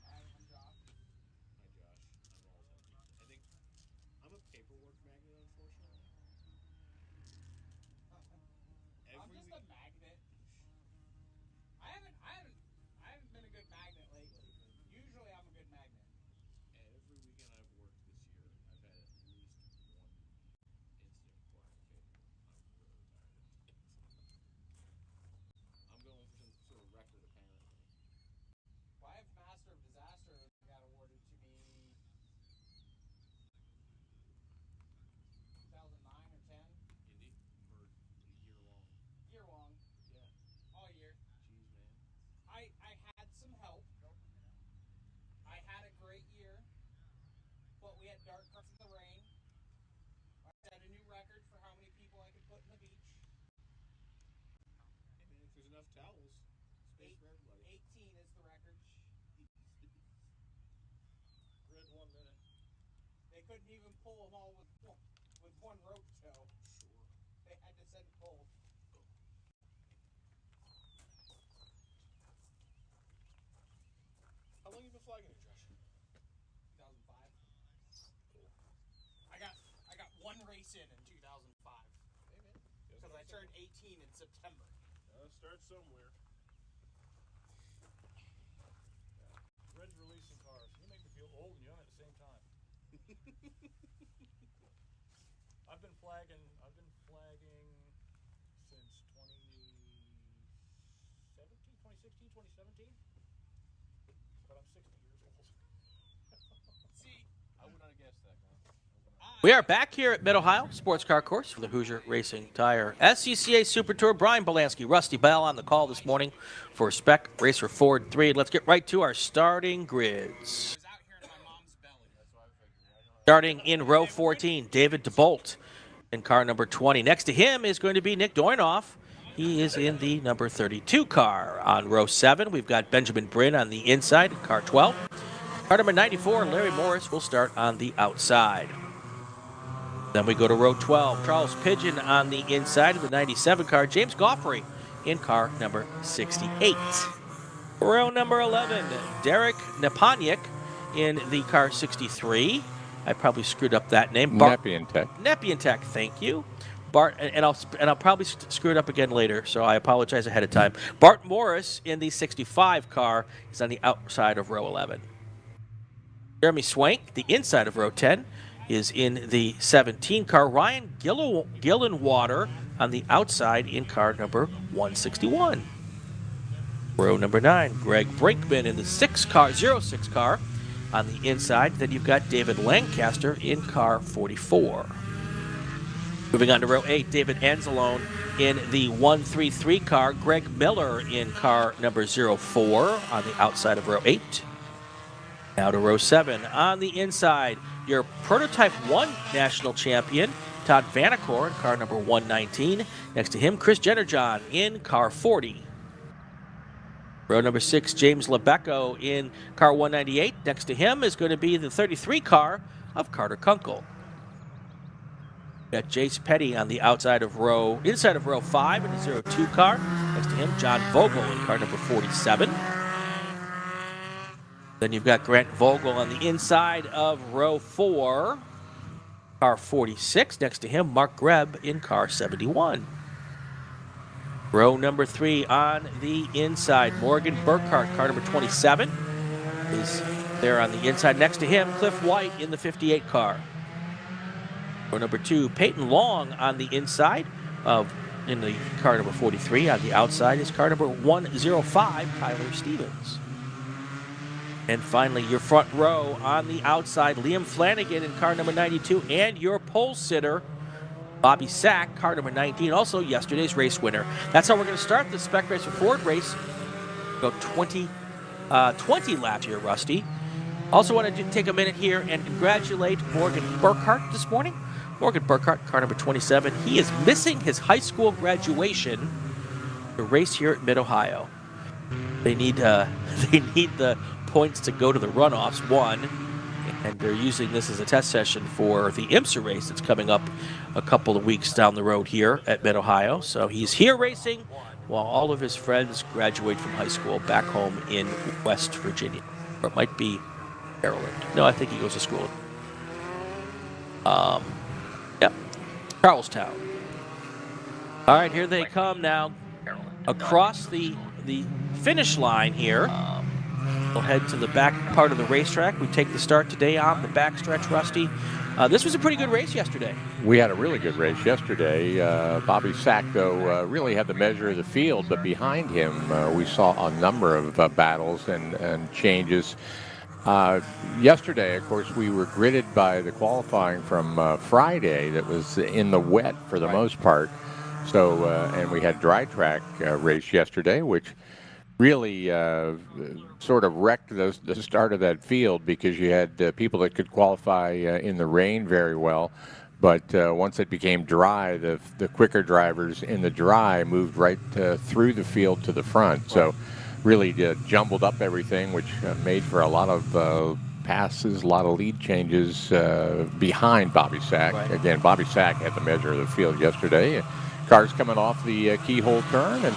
Hi, I'm Josh. I'm just a magnet. I haven't been a good magnet lately. Usually I'm a good magnet. Wife Master of Disaster got awarded to me 2009 or 10. Year long. All year. I had some help. I had a great year, but we had dark carts in the rain. I set a new record for how many people I could put in the beach. If there's enough towels, space for everybody. 18 is the record. Red 1 minute. They couldn't even pull them all with one rope tow. Sure. They had to send both. How long you been flagging here, Josh? 2005. Cool. I got one race in 2005 Hey, man. because I turned 18 in September. Start somewhere. Red's releasing cars. You make me feel old and young at the same time. I've been flagging since 2017. But I'm 60 years old. See, I would not have guessed that, man. We are back here at Mid-Ohio Sports Car Course for the Hoosier Racing Tire SCCA Super Tour. Brian Bielanski, Rusty Bell on the call this morning for Spec Racer Ford 3. Let's get right to our starting grids. I was out here in my mom's belly. That's what I figured. Starting in row 14, David DeBolt in car number 20. Next to him is going to be Nick Doinoff. He is in the number 32 car. On row 7, we've got Benjamin Brin on the inside, car 12. Car number 94, Larry Morris, will start on the outside. Then we go to row 12. Charles Pigeon on the inside of the 97 car. James Goffrey in car number 68. Row number 11. Derek Neponiuk in the car 63. I probably screwed up that name. Nepiantech, thank you. Bart, and I'll probably screw it up again later, so I apologize ahead of time. Bart Morris in the 65 car is on the outside of row 11. Jeremy Swank, the inside of row 10, is in the 17 car. Ryan Gillenwater on the outside in car number 161. Row number 9, Greg Brinkman in the 06 car on the inside. Then you've got David Lancaster in car 44. Moving on to row 8, David Anzalone in the 133 car. Greg Miller in car number 04 on the outside of row 8. Now to row 7. On the inside, your Prototype 1 national champion, Todd Vanacore in car number 119. Next to him, Chris Jennerjohn in car 40. Row number 6, James Lebecco in car 198. Next to him is going to be the 33 car of Carter Kunkel. Got Jace Petty on the inside of row 5 in the 02 car. Next to him, John Vogel in car number 47. Then you've got Grant Vogel on the inside of row 4, car 46. Next to him, Mark Greb in car 71. Row number 3 on the inside, Morgan Burkhart, car number 27, is there on the inside. Next to him, Cliff White in the 58 car. Row number 2, Peyton Long on the inside in the car number 43. On the outside is car number 105, Tyler Stevens. And finally, your front row on the outside, Liam Flanagan in car number 92, and your pole sitter, Bobby Sack, car number 19, also yesterday's race winner. That's how we're going to start the Spec Racer Ford race. Go 20 laps here, Rusty. Also want to take a minute here and congratulate Morgan Burkhart this morning. Morgan Burkhart, car number 27. He is missing his high school graduation to race here at Mid-Ohio. They need the points to go to the runoffs, 1, And they're using this as a test session for the IMSA race that's coming up a couple of weeks down the road here at Mid-Ohio. So he's here racing while all of his friends graduate from high school back home in West Virginia. Or it might be Maryland. No, I think he goes to school. Yep, Charlestown. All right, here they come now across the finish line here. We'll head to the back part of the racetrack. We take the start today on the backstretch, Rusty. This was a pretty good race yesterday. We had a really good race yesterday. Bobby Sack, though, really had the measure of the field, but behind him, we saw a number of battles and changes. Yesterday, of course, we were gridded by the qualifying from Friday that was in the wet for the most part. So, and we had dry track race yesterday, which really sort of wrecked the start of that field because you had people that could qualify in the rain very well. But once it became dry, the quicker drivers in the dry moved right through the field to the front. So really jumbled up everything, which made for a lot of passes, a lot of lead changes behind Bobby Sack. Right. Again, Bobby Sack had the measure of the field yesterday. Cars coming off the keyhole turn and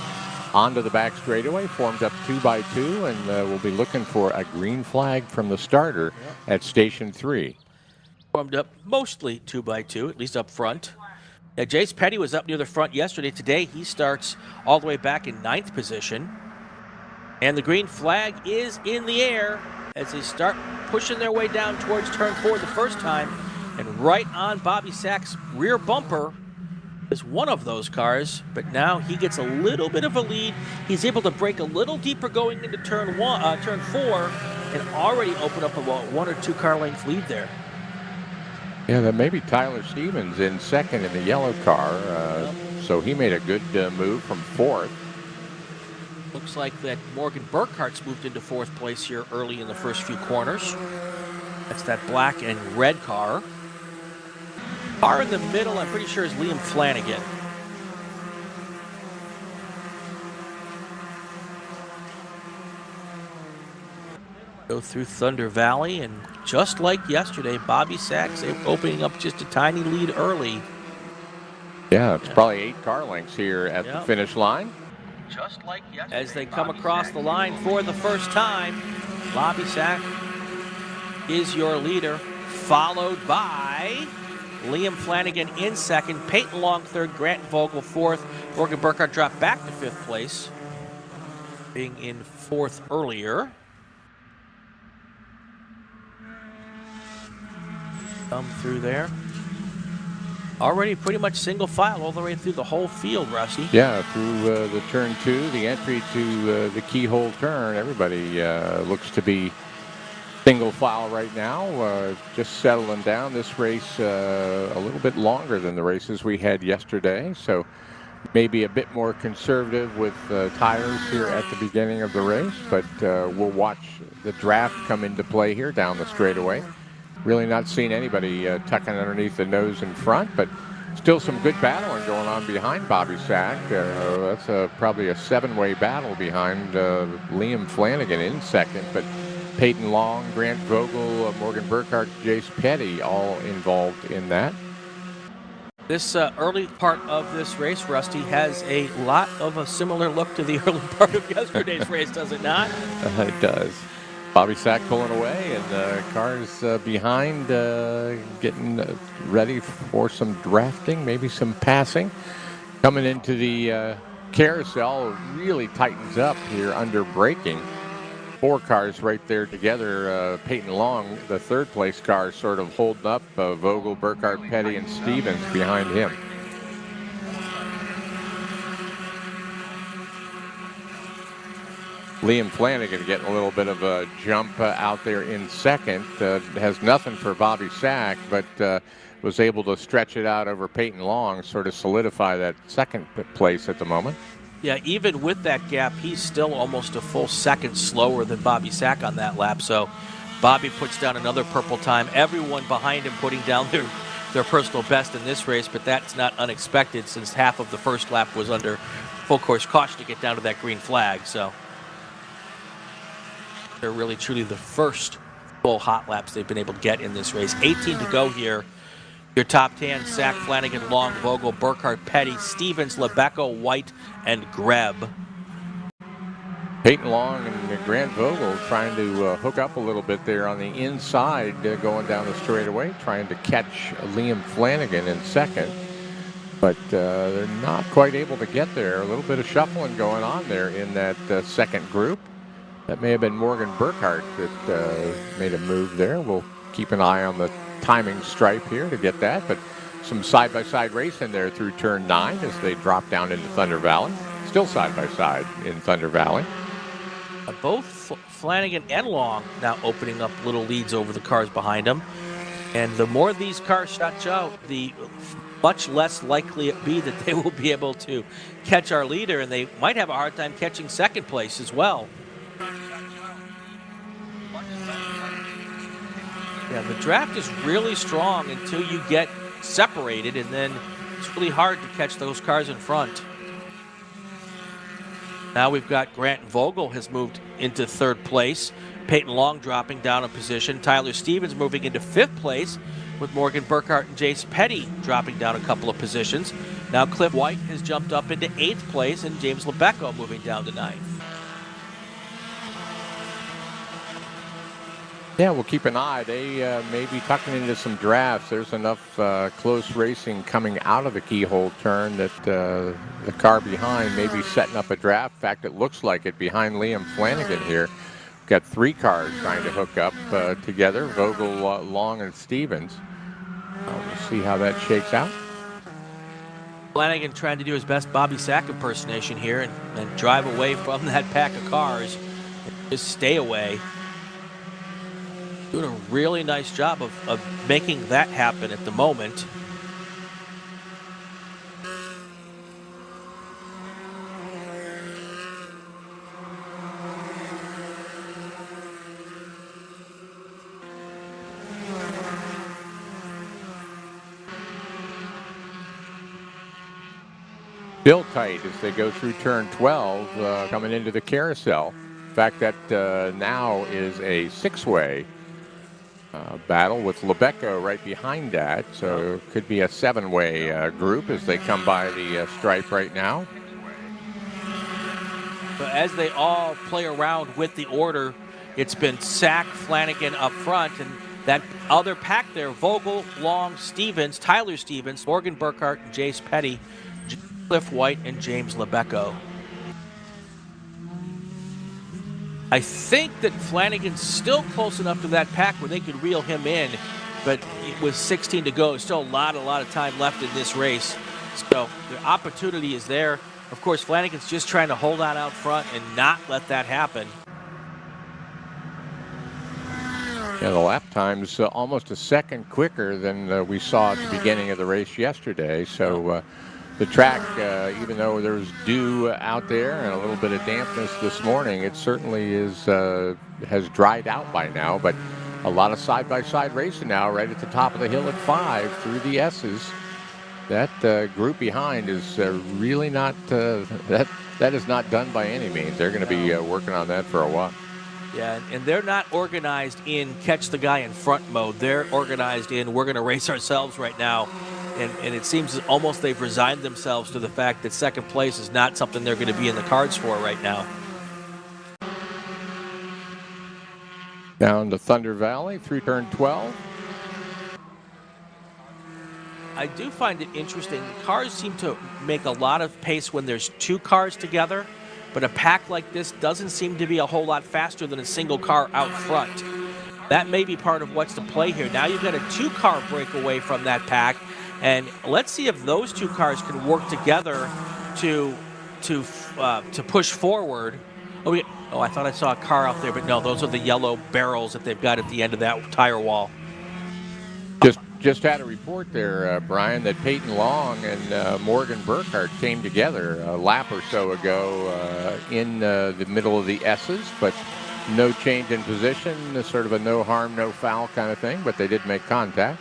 onto the back straightaway, formed up 2 by 2, and we'll be looking for a green flag from the starter at Station 3. Formed up mostly 2 by 2, at least up front. Yeah, Jace Petty was up near the front yesterday. Today he starts all the way back in 9th position. And the green flag is in the air as they start pushing their way down towards turn 4 the first time. And right on Bobby Sack's rear bumper is one of those cars, but now he gets a little bit of a lead. He's able to break a little deeper going into turn 4, and already open up about 1 or 2 car length lead there. Yeah, that may be Tyler Stevens in second in the yellow car, so he made a good move from 4th. Looks like that Morgan Burkhart's moved into 4th place here early in the first few corners. That's that black and red car. Car in the middle, I'm pretty sure, is Liam Flanagan. Go through Thunder Valley, and just like yesterday, Bobby Sacks opening up just a tiny lead early. Yeah, it's probably 8 car lengths here at the finish line. Just like yesterday, as they come across the line for the first time, Bobby Sack is your leader, followed by Liam Flanagan in second, Peyton Long third, Grant Vogel fourth. Morgan Burkhardt dropped back to 5th place, being in 4th earlier. Come through there. Already pretty much single file all the way through the whole field, Rusty. Yeah, through the turn 2, the entry to the keyhole turn, everybody looks to be single file right now, just settling down. This race a little bit longer than the races we had yesterday, so maybe a bit more conservative with tires here at the beginning of the race, but we'll watch the draft come into play here down the straightaway. Really not seeing anybody tucking underneath the nose in front, but still some good battling going on behind Bobby Sack. That's probably a 7-way battle behind Liam Flanagan in second, but Peyton Long, Grant Vogel, Morgan Burkhardt, Jace Petty all involved in that. This early part of this race, Rusty, has a lot of a similar look to the early part of yesterday's race, does it not? It does. Bobby Sack pulling away, and cars behind getting ready for some drafting, maybe some passing. Coming into the carousel, really tightens up here under braking. 4 cars right there together. Peyton Long, the 3rd place car, sort of holding up. Vogel, Burkhardt, Petty, and Stevens behind him. Liam Flanagan getting a little bit of a jump out there in second. Has nothing for Bobby Sack, but was able to stretch it out over Peyton Long, sort of solidify that 2nd place at the moment. Yeah, even with that gap, he's still almost a full second slower than Bobby Sack on that lap. So Bobby puts down another purple time. Everyone behind him putting down their personal best in this race, but that's not unexpected since half of the first lap was under full course caution to get down to that green flag. So they're really truly the first full hot laps they've been able to get in this race. 18 to go here. Your top 10, Sack, Flanagan, Long, Vogel, Burkhart, Petty, Stevens, Lebeco, White, and Greb. Peyton Long and Grant Vogel trying to hook up a little bit there on the inside, going down the straightaway, trying to catch Liam Flanagan in second. But they're not quite able to get there. A little bit of shuffling going on there in that second group. That may have been Morgan Burkhart that made a move there. We'll keep an eye on the timing stripe here to get that. But some side-by-side racing there through turn 9 as they drop down into Thunder Valley. Still side-by-side in Thunder Valley. Both Flanagan and Long now opening up little leads over the cars behind them. And the more these cars stretch out, the much less likely it be that they will be able to catch our leader, and they might have a hard time catching second place as well. Yeah, the draft is really strong until you get separated, and then it's really hard to catch those cars in front. Now we've got Grant Vogel has moved into third place. Peyton Long dropping down a position. Tyler Stevens moving into fifth place, with Morgan Burkhart and Jace Petty dropping down a couple of positions. Now Cliff White has jumped up into 8th place, and James Lebeco moving down to 9th. Yeah, we'll keep an eye. They may be tucking into some drafts. There's enough close racing coming out of the keyhole turn that the car behind may be setting up a draft. In fact, it looks like it behind Liam Flanagan here. We've got 3 cars trying to hook up together, Vogel, Long, and Stevens. We'll see how that shakes out. Flanagan trying to do his best Bobby Sack impersonation here and drive away from that pack of cars. Just stay away. Doing a really nice job of making that happen at the moment. Still tight as they go through turn 12, coming into the carousel. In fact, that now is a 6-way battle with Lebeco right behind that. So it could be a 7-way group as they come by the stripe right now. But as they all play around with the order, it's been Sack, Flanagan up front, and that other pack there, Vogel, Long, Stevens, Tyler Stevens, Morgan Burkhart, and Jace Petty, Cliff White, and James Lebeco. I think that Flanagan's still close enough to that pack where they could reel him in, but with 16 to go, still a lot of time left in this race. So the opportunity is there. Of course, Flanagan's just trying to hold on out front and not let that happen. Yeah, the lap time's almost a second quicker than we saw at the beginning of the race yesterday. So the track, even though there's dew out there and a little bit of dampness this morning, it certainly is has dried out by now. But a lot of side-by-side racing now right at the top of the hill at 5 through the S's. That group behind is really not, that is not done by any means. They're going to be working on that for a while. Yeah, and they're not organized in catch the guy in front mode. They're organized in we're going to race ourselves right now. And it seems almost they've resigned themselves to the fact that second place is not something they're going to be in the cards for right now. Down to Thunder Valley through turn 12. I do find it interesting. Cars seem to make a lot of pace when there's 2 cars together, but a pack like this doesn't seem to be a whole lot faster than a single car out front. That may be part of what's to play here. Now you've got a 2-car breakaway from that pack. And let's see if those 2 cars can work together to push forward. Oh, I thought I saw a car out there, but no, those are the yellow barrels that they've got at the end of that tire wall. Just had a report there, Brian, that Peyton Long and Morgan Burkhart came together a lap or so ago in the middle of the S's, but no change in position, sort of a no harm, no foul kind of thing, but they did make contact.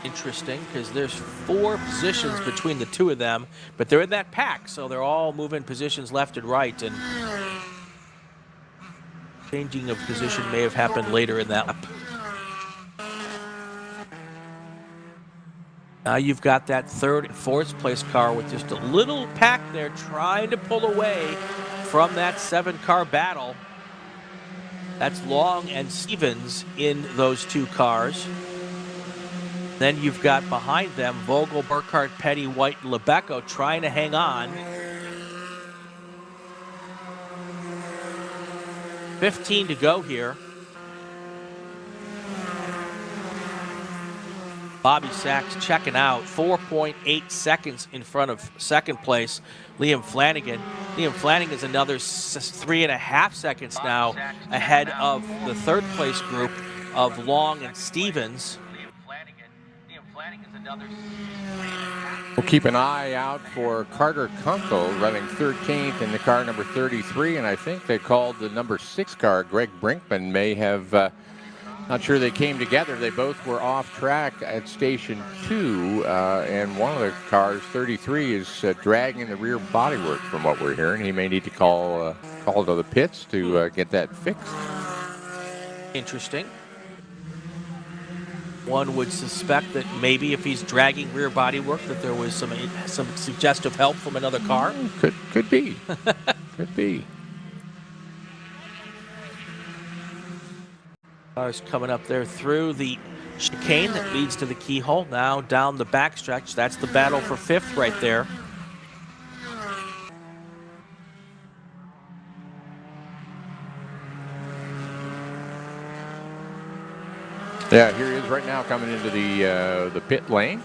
Interesting, because there's 4 positions between the 2 of them, but they're in that pack, so they're all moving positions left and right. And Changing of position may have happened later in that lap. Now you've got that third and fourth place car with just a little pack there trying to pull away from that 7-car battle. That's Long and Stevens in those 2 cars. Then you've got behind them Vogel, Burkhardt, Petty, White, and Lebeco trying to hang on. 15 to go here. Bobby Sachs checking out, 4.8 seconds in front of second place, Liam Flanagan. Liam Flanagan is another 3.5 seconds now ahead of the third place group of Long and Stevens. We'll keep an eye out for Carter Kunkel running 13th in the car number 33, and I think they called the number 6 car. Greg Brinkman may have, not sure they came together. They both were off track at station 2, and one of the cars, 33, is dragging the rear bodywork from what we're hearing. He may need to call to the pits to get that fixed. Interesting. One would suspect that maybe if he's dragging rear bodywork that there was some suggestive help from another car. Could be. Could be. Cars coming up there through the chicane that leads to the keyhole. Now down the backstretch. That's the battle for 5th right there. Yeah, here he is right now coming into the pit lane.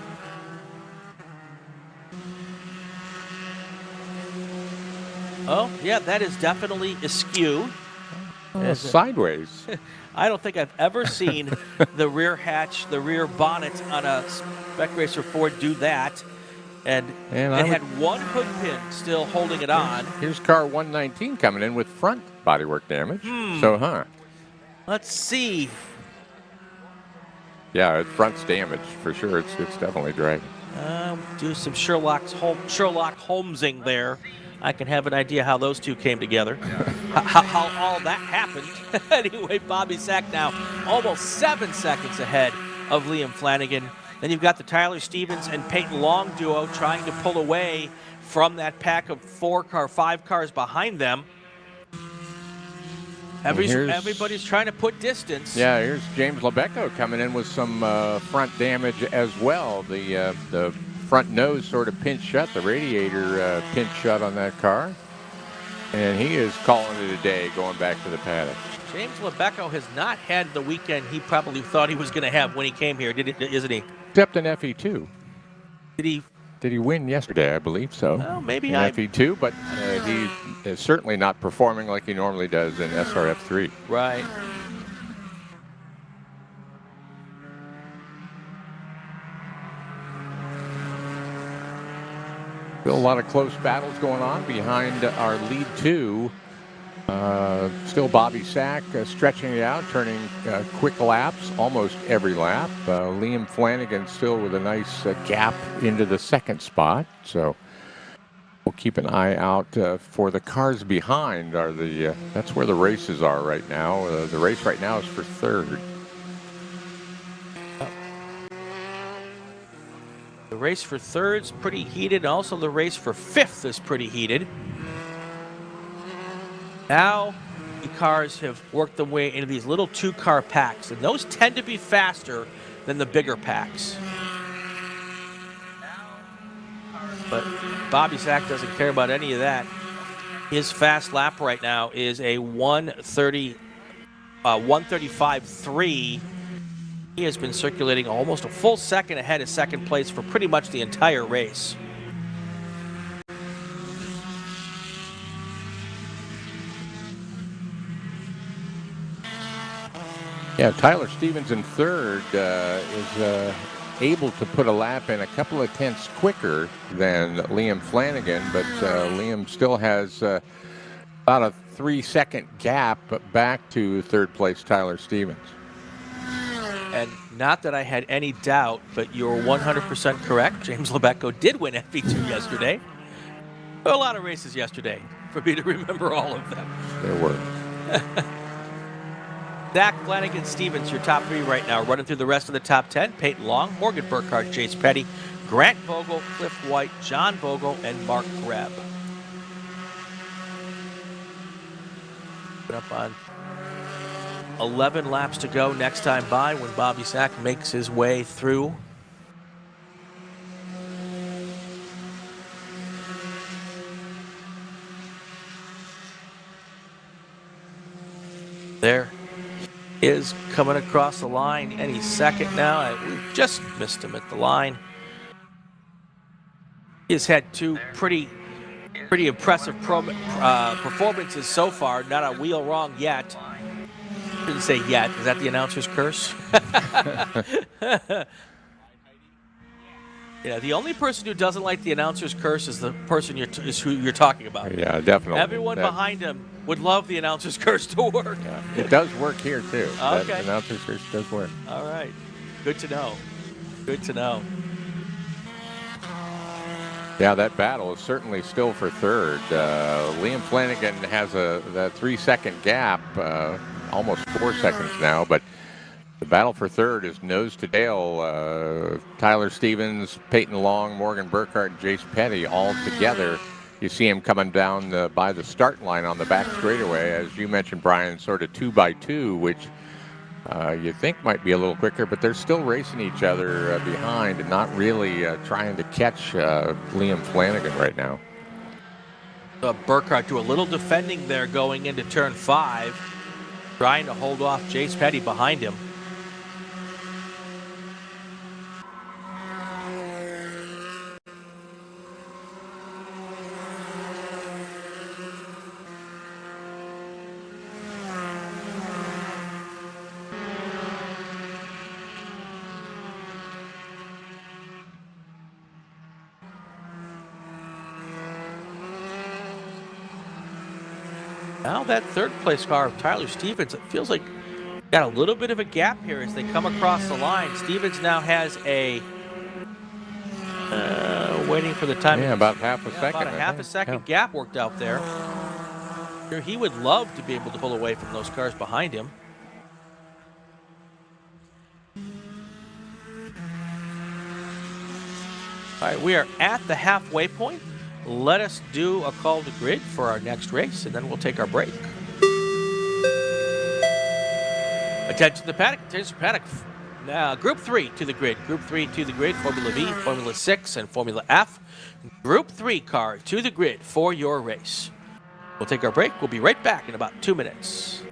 Oh, yeah, that is definitely askew. Sideways. I don't think I've ever seen the rear hatch, the rear bonnet on a Spec Racer Ford do that. And it had one hood pin still holding it on. Here's car 119 coming in with front bodywork damage. So, Let's see. Yeah, front's damaged for sure. It's definitely dragging. Do some Sherlock Holmesing there. I can have an idea how those two came together. how all that happened. Anyway, Bobby Sack now almost 7 seconds ahead of Liam Flanagan. Then you've got the Tyler Stevens and Peyton Long duo trying to pull away from that pack of 5 cars behind them. Everybody's trying to put distance. Yeah, here's James Lebeco coming in with some front damage as well. The front nose sort of pinched shut, the radiator pinched shut on that car. And he is calling it a day going back to the paddock. James Lebeco has not had the weekend he probably thought he was going to have when he came here, isn't he? Except in FE2. Did he win yesterday? I believe so. Well, maybe in FE2, but he is certainly not performing like he normally does in SRF3. Right. Still a lot of close battles going on behind our lead 2. Still Bobby Sack stretching it out, turning quick laps almost every lap. Liam Flanagan still with a nice gap into the second spot. So we'll keep an eye out for the cars behind. That's where the races are right now. The race right now is for 3rd. The race for 3rd's pretty heated. And also the race for 5th is pretty heated. Now the cars have worked their way into these little 2-car packs, and those tend to be faster than the bigger packs. But Bobby Sack doesn't care about any of that. His fast lap right now is a 1:35.3. He has been circulating almost a full second ahead of second place for pretty much the entire race. Yeah, Tyler Stevens in 3rd is able to put a lap in a couple of tenths quicker than Liam Flanagan, but Liam still has about a 3-second gap back to 3rd place Tyler Stevens. And not that I had any doubt, but you're 100% correct. James Lebeco did win FP2 yesterday. A lot of races yesterday for me to remember all of them. There were. Zach, Flanagan, Stevens, your top 3 right now. Running through the rest of the top 10. Peyton Long, Morgan Burkhardt, Jace Petty, Grant Vogel, Cliff White, John Vogel, and Mark Greb. Up on 11 laps to go next time by when Bobby Sack makes his way through. There is coming across the line any second now. We just missed him at the line. He's had 2 pretty impressive performances so far. Not a wheel wrong yet. Didn't say yet. Is that the announcer's curse? Yeah, the only person who doesn't like the announcer's curse is the person is who you're talking about. Yeah, definitely. Everyone behind him would love the announcer's curse to work. Yeah, it does work here too. Okay. That announcer's curse does work. All right. Good to know. Good to know. Yeah, that battle is certainly still for third. Liam Flanagan has that 3-second gap, almost 4 seconds now, but the battle for third is nose to tail. Tyler Stevens, Peyton Long, Morgan Burkhardt, and Jace Petty all together. You see him coming down by the start line on the back straightaway, as you mentioned, Brian, sort of 2 by 2, which you think might be a little quicker, but they're still racing each other behind and not really trying to catch Liam Flanagan right now. Burkhardt do a little defending there going into turn 5, trying to hold off Jace Petty behind him. Now that third place car of Tyler Stevens, it feels like got a little bit of a gap here as they come across the line. Stevens now has a waiting for the time. Yeah, about half a second. About a half a second gap worked out there. He would love to be able to pull away from those cars behind him. All right, we are at the halfway point. Let us do a call to grid for our next race, and then we'll take our break. Attention to the paddock. Attention to the paddock. Now, Group 3 to the grid. Group 3 to the grid. Formula V, Formula 6, and Formula F. Group 3 car to the grid for your race. We'll take our break. We'll be right back in about 2 minutes.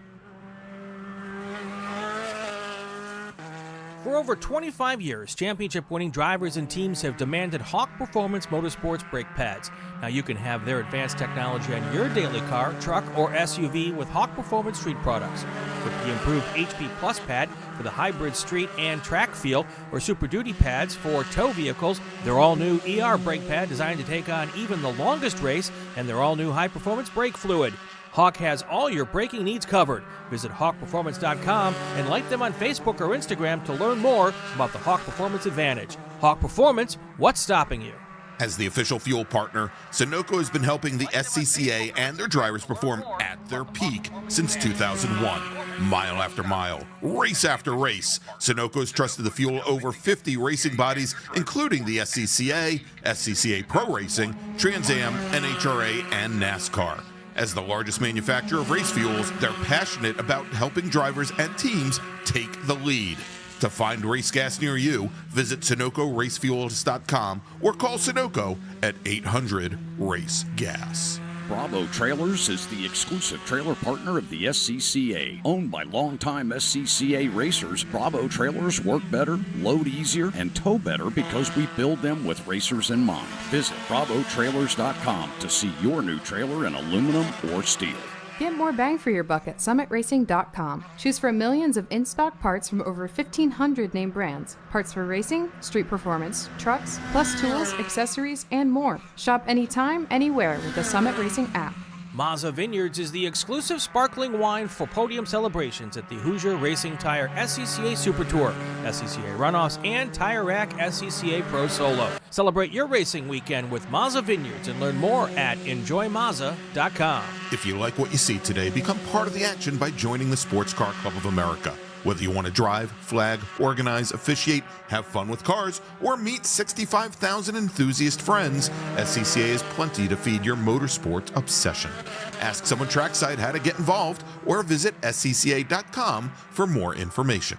For over 25 years, championship-winning drivers and teams have demanded Hawk Performance Motorsports brake pads. Now you can have their advanced technology on your daily car, truck, or SUV with Hawk Performance Street products. With the improved HP Plus pad for the hybrid street and track feel, or Super Duty pads for tow vehicles, their all-new ER brake pad designed to take on even the longest race, and their all-new high-performance brake fluid. Hawk has all your braking needs covered. Visit hawkperformance.com and like them on Facebook or Instagram to learn more about the Hawk Performance Advantage. Hawk Performance, what's stopping you? As the official fuel partner, Sunoco has been helping the SCCA and their drivers perform at their peak since 2001. Mile after mile, race after race, Sunoco has trusted the fuel over 50 racing bodies, including the SCCA, SCCA Pro Racing, Trans Am, NHRA, and NASCAR. As the largest manufacturer of race fuels, they're passionate about helping drivers and teams take the lead. To find race gas near you, visit SunocoRacefuels.com or call Sunoco at 800-RACE-GAS. Bravo Trailers is the exclusive trailer partner of the SCCA. Owned by longtime SCCA racers, Bravo Trailers work better, load easier, and tow better because we build them with racers in mind. Visit BravoTrailers.com to see your new trailer in aluminum or steel. Get more bang for your buck at SummitRacing.com. Choose from millions of in-stock parts from over 1,500 name brands. Parts for racing, street performance, trucks, plus tools, accessories, and more. Shop anytime, anywhere with the Summit Racing app. Mazza Vineyards is the exclusive sparkling wine for podium celebrations at the Hoosier Racing Tire SCCA Super Tour, SCCA Runoffs, and Tire Rack SCCA Pro Solo. Celebrate your racing weekend with Mazza Vineyards and learn more at enjoymazza.com. If you like what you see today, become part of the action by joining the Sports Car Club of America. Whether you want to drive, flag, organize, officiate, have fun with cars, or meet 65,000 enthusiast friends, SCCA has plenty to feed your motorsports obsession. Ask someone trackside how to get involved or visit scca.com for more information.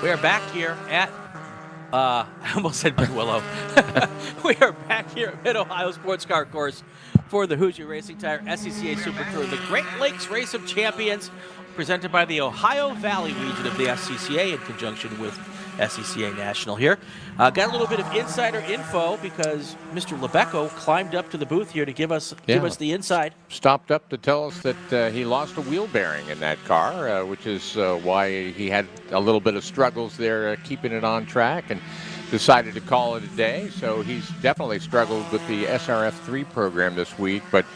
We are back here at, I almost said Big Willow. We are back here at Mid-Ohio Sports Car Course for the Hoosier Racing Tire SCCA Super Tour, the Great Lakes Race of Champions, presented by the Ohio Valley region of the SCCA in conjunction with SCCA National here. Got a little bit of insider info because Mr. Lebecco climbed up to the booth here to give us the inside. Stopped up to tell us that he lost a wheel bearing in that car, which is why he had a little bit of struggles there keeping it on track, and decided to call it a day. So he's definitely struggled with the SRF3 program this week, but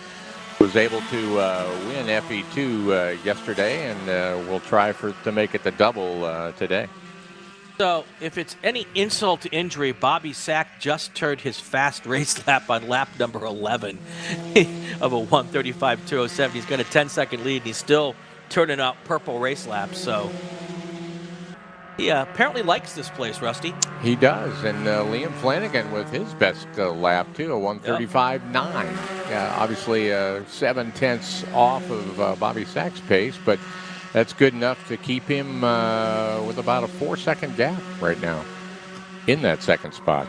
was able to win FE2 yesterday, and will try to make it the double today. So, if it's any insult to injury, Bobby Sack just turned his fast race lap on lap number 11 of a 1:35.207. He's got a 10-second lead, and he's still turning out purple race laps. So, he apparently likes this place, Rusty. He does, and Liam Flanagan with his best lap, too, a 1:35.9. Yeah, obviously 7/10 off of Bobby Sack's pace, but that's good enough to keep him with about a 4-second gap right now in that second spot.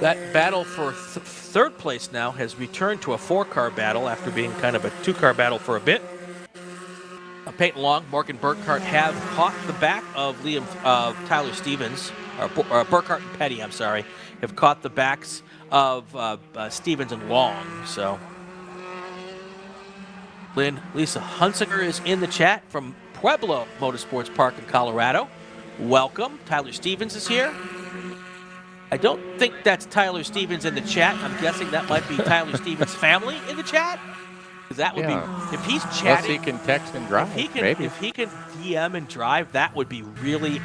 That battle for third place now has returned to a 4-car battle after being kind of a 2-car battle for a bit. Peyton Long, Morgan Burkhart have caught the back of Tyler Stevens, or Burkhart and Petty, I'm sorry, have caught the backs of Stevens and Long. So, Lisa Hunsinger is in the chat from Pueblo Motorsports Park in Colorado. Welcome. Tyler Stevens is here. I don't think that's Tyler Stevens in the chat. I'm guessing that might be Tyler Stevens' family in the chat. That would be, if he's chatting. Unless he can text and drive, maybe. If he can DM and drive, that would be really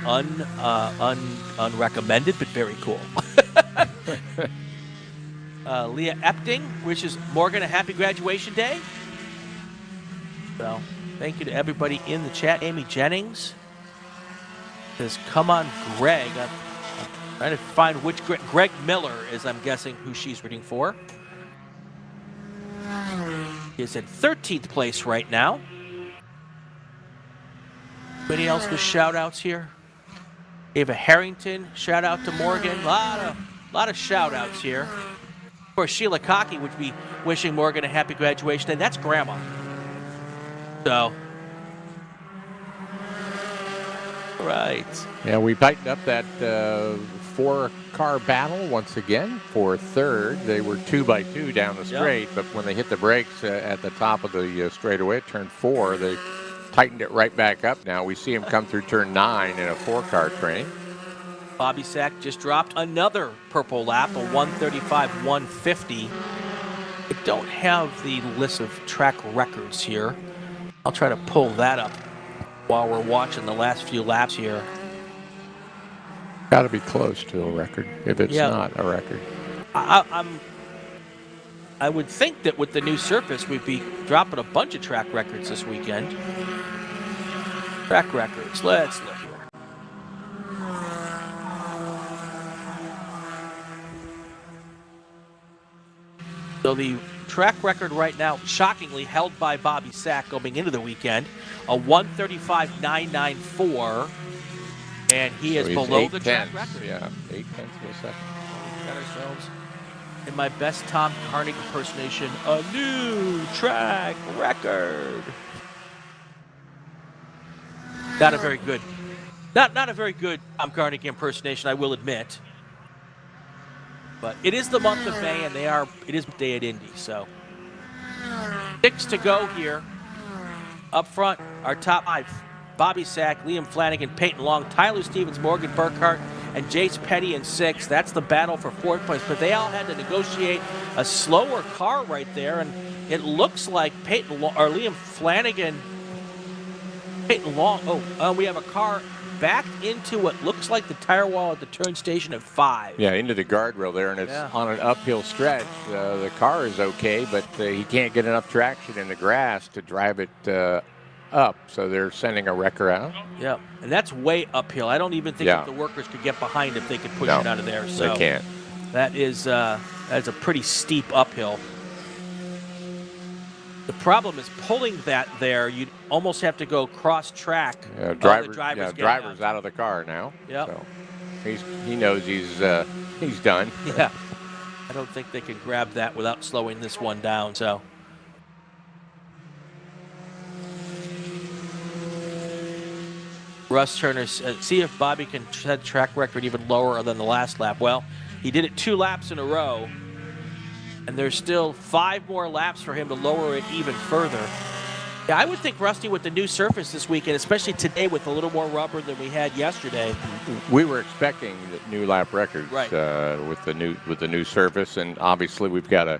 unrecommended, but very cool. Leah Epting wishes Morgan a happy graduation day. So, thank you to everybody in the chat. Amy Jennings says, come on, Greg. I'm trying to find which Greg Miller is, I'm guessing, who she's rooting for. He is in 13th place right now. Anybody else with shout-outs here? Ava Harrington, shout-out to Morgan. A lot of shout-outs here. Of course, Sheila Cockey would be wishing Morgan a happy graduation, and that's Grandma. So, right. Yeah, we tightened up that 4-car battle once again for third. They were 2x2 down the straight, but when they hit the brakes at the top of the straightaway at turn 4, they tightened it right back up now. We see him come through turn 9 in a 4-car train. Bobby Sack just dropped another purple lap, a 1:35.150. I don't have the list of track records here. I'll try to pull that up while we're watching the last few laps here. Got to be close to a record, if it's not a record. I would think that with the new surface, we'd be dropping a bunch of track records this weekend. Track records. Let's look here. So the track record right now, shockingly held by Bobby Sack going into the weekend, a 1:35.994. And he is below the track record. Yeah, 0.8 of a second. Got ourselves in my best Tom Carney impersonation, a new track record. Not a very good, not a very good Tom Carney impersonation, I will admit. But it is the month of May, and it is day at Indy, so 6 to go here. Up front, our top 5. Bobby Sack, Liam Flanagan, Peyton Long, Tyler Stevens, Morgan Burkhart, and Jace Petty in 6th. That's the battle for 4th place, but they all had to negotiate a slower car right there, and it looks like Liam Flanagan, Peyton Long, we have a car backed into what looks like the tire wall at the turn station at 5. Yeah, into the guardrail there, and it's on an uphill stretch. The car is okay, but he can't get enough traction in the grass to drive it up, so they're sending a wrecker out. Yeah, and that's way uphill. I don't even think that the workers could get behind if they could push it out of there. So they can't. That's a pretty steep uphill. The problem is pulling that there. You'd almost have to go cross track. Yeah, driver's out of the car now. Yeah. So he knows he's done. Yeah. I don't think they can grab that without slowing this one down. So. Russ Turner, see if Bobby can set track record even lower than the last lap. Well, he did it 2 laps in a row. And there's still 5 more laps for him to lower it even further. Yeah, I would think, Rusty, with the new surface this weekend, especially today with a little more rubber than we had yesterday. We were expecting the new lap records right. with the new surface, and obviously we've got a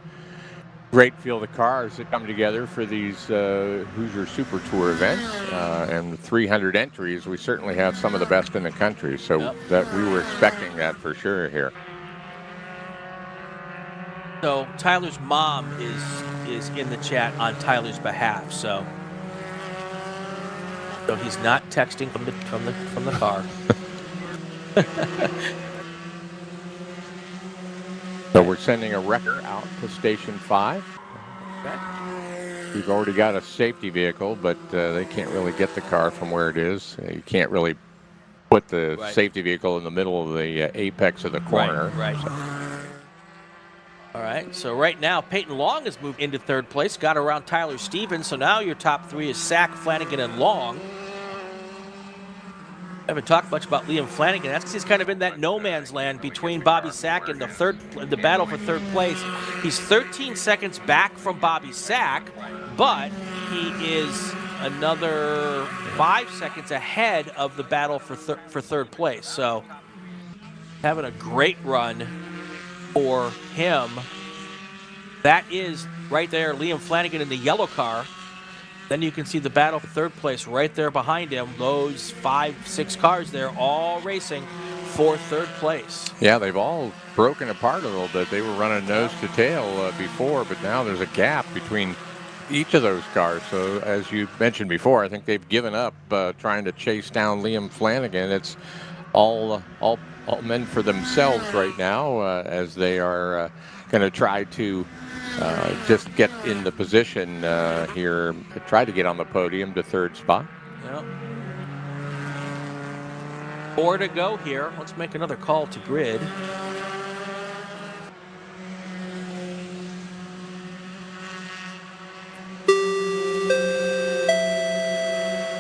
great field of cars that come together for these Hoosier Super Tour events, and 300 entries. We certainly have some of the best in the country, so that we were expecting that for sure here. So Tyler's mom is in the chat on Tyler's behalf. So he's not texting from the car. So we're sending a wrecker out to Station 5. Okay. We've already got a safety vehicle, but they can't really get the car from where it is. You can't really put the safety vehicle in the middle of the apex of the corner. Right. So. All right, so right now, Peyton Long has moved into 3rd place, got around Tyler Stevens, so now your top 3 is Sack, Flanagan, and Long. I haven't talked much about Liam Flanagan. That's because he's kind of in that no man's land between Bobby Sack and the battle for 3rd place. He's 13 seconds back from Bobby Sack, but he is another 5 seconds ahead of the battle for 3rd place. So having a great run for him. That is right there, Liam Flanagan in the yellow car. Then you can see the battle for 3rd place right there behind him. Those 5-6 cars there all racing for 3rd place. Yeah, they've all broken apart a little bit. They were running nose to tail before, but now there's a gap between each of those cars. So as you mentioned before, I think they've given up trying to chase down Liam Flanagan. It's all meant for themselves right now, as they are going to try to just get in the position here, try to get on the podium to 3rd spot. Yep. 4 to go here. Let's make another call to grid.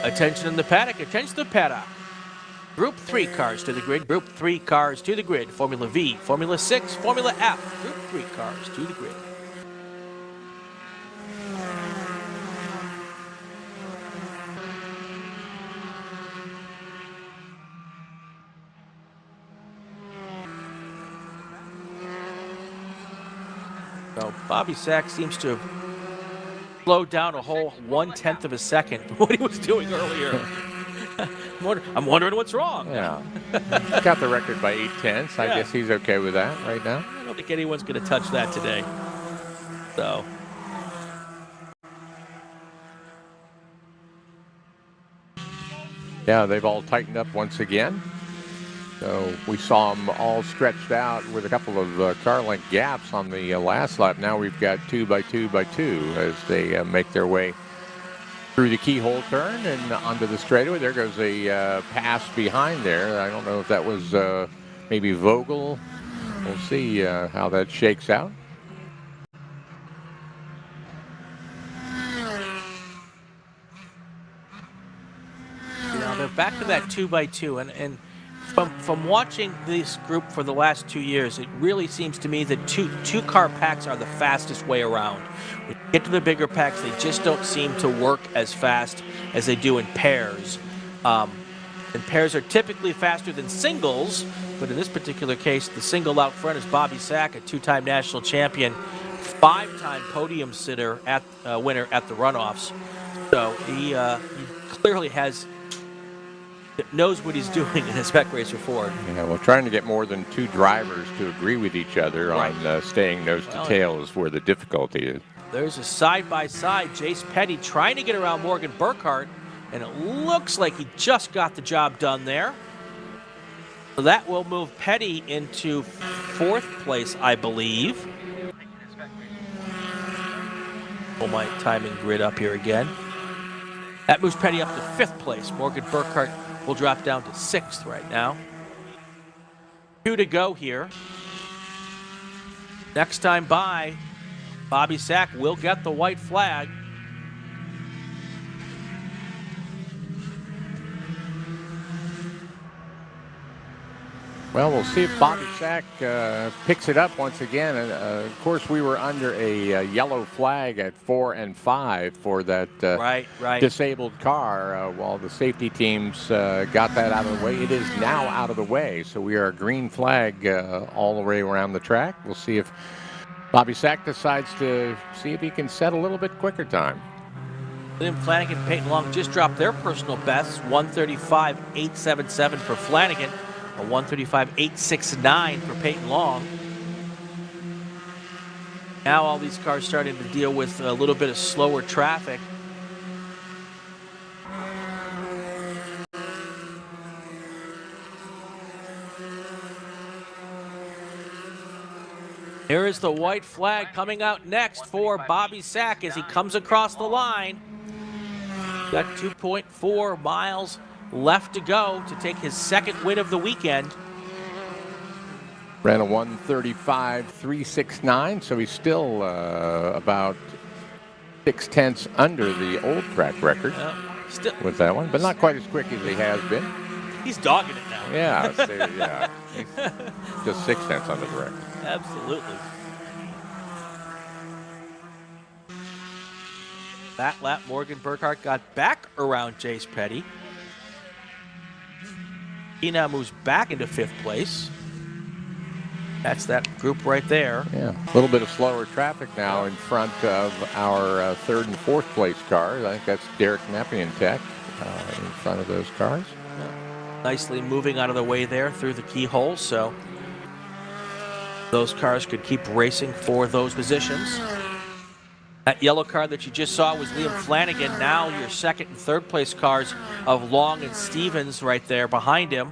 Attention in the paddock. Attention to the paddock. Group 3 cars to the grid. Group 3 cars to the grid. Formula V, Formula 6, Formula F. Group 3 cars to the grid. So Bobby Sack seems to have slowed down a whole 1/10 of a second from what he was doing earlier. I'm wondering what's wrong. Yeah. Got the record by 8/10. I guess he's okay with that right now. I don't think anyone's going to touch that today. So. Yeah, they've all tightened up once again. So we saw them all stretched out with a couple of car length gaps on the last lap. Now we've got 2 by 2 by 2 as they make their way through the keyhole turn and onto the straightaway. There goes a pass behind there. I don't know if that was maybe Vogel. We'll see how that shakes out. You know, they're back to that 2 by 2, and from watching this group for the last 2 years, it really seems to me that two car packs are the fastest way around. When you get to the bigger packs, they just don't seem to work as fast as they do in pairs. And pairs are typically faster than singles, but in this particular case, the single out front is Bobby Sack, a two-time national champion, five-time podium winner at the runoffs. So he clearly knows what he's doing in a Spec Racer Ford. Yeah, well, trying to get more than two drivers to agree with each other on staying nose to tail is where the difficulty is. There's a side-by-side. Jace Petty trying to get around Morgan Burkhart, and it looks like he just got the job done there. So that will move Petty into fourth place, I believe. Pull my timing grid up here again. That moves Petty up to fifth place. Morgan Burkhart will drop down to sixth right now. 2 to go here. Next time by, Bobby Sack will get the white flag. Well, we'll see if Bobby Sack picks it up once again. Of course, we were under a yellow flag at 4 and 5 for that disabled car while the safety teams got that out of the way. It is now out of the way, so we are a green flag all the way around the track. We'll see if Bobby Sack decides to see if he can set a little bit quicker time. Liam Flanagan and Peyton Long just dropped their personal bests, 135.877 for Flanagan, a 135.869 for Peyton Long. Now all these cars starting to deal with a little bit of slower traffic. Here is the white flag coming out next for Bobby Sack as he comes across the line. Got 2.4 miles left to go to take his second win of the weekend. Ran a 135.369, so he's still about 0.6 under the old track record with that one, but not quite as quick as he has been. He's dogging it now. Yeah, yeah. Just 0.6 under the record. Absolutely. That lap, Morgan Burkhart got back around Jace Petty. He now moves back into fifth place. That's that group right there. Yeah, a little bit of slower traffic now in front of our third and fourth place cars. I think that's Derek Nepiantech in front of those cars. Yeah. Nicely moving out of the way there through the keyhole, so those cars could keep racing for those positions. That yellow car that you just saw was Liam Flanagan. Now your second and third place cars of Long and Stevens right there behind him.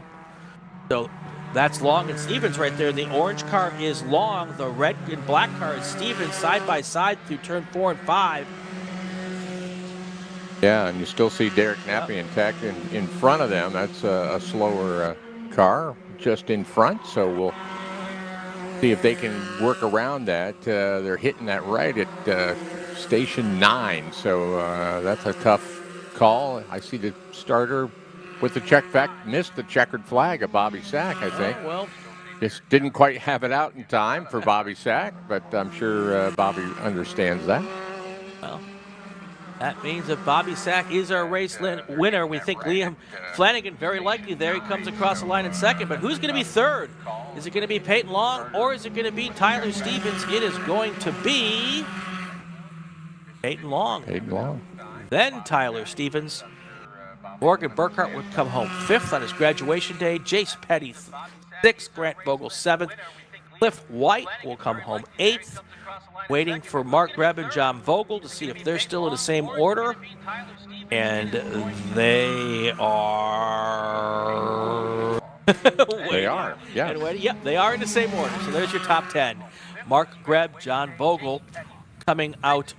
So that's Long and Stevens right there. The orange car is Long. The red and black car is Stevens side by side through turn 4 and 5. Yeah, and you still see Derek Nepiantech in front of them. That's a slower car just in front. So we'll see if they can work around that. They're hitting that right at station 9, so that's a tough call. I see the starter with the check back missed the checkered flag of Bobby Sack, I think. Oh, well, just didn't quite have it out in time for Bobby Sack, but I'm sure Bobby understands that. Well, that means that Bobby Sack is our race winner. We think Liam Flanagan very likely there. He comes across the line in second, but who's going to be third? Is it going to be Peyton Long or is it going to be Tyler Stevens? It is going to be Peyton Long. Peyton Long. Then Tyler Stevens. Morgan Burkhart would come home fifth on his graduation day. Jace Petty sixth. Grant Vogel seventh. Cliff White will come home eighth. Waiting for Mark Greb and John Vogel to see if they're still in the same order. And they are... They are, yeah. Yep, they are in the same order. So there's your top 10. Mark Greb, John Vogel coming out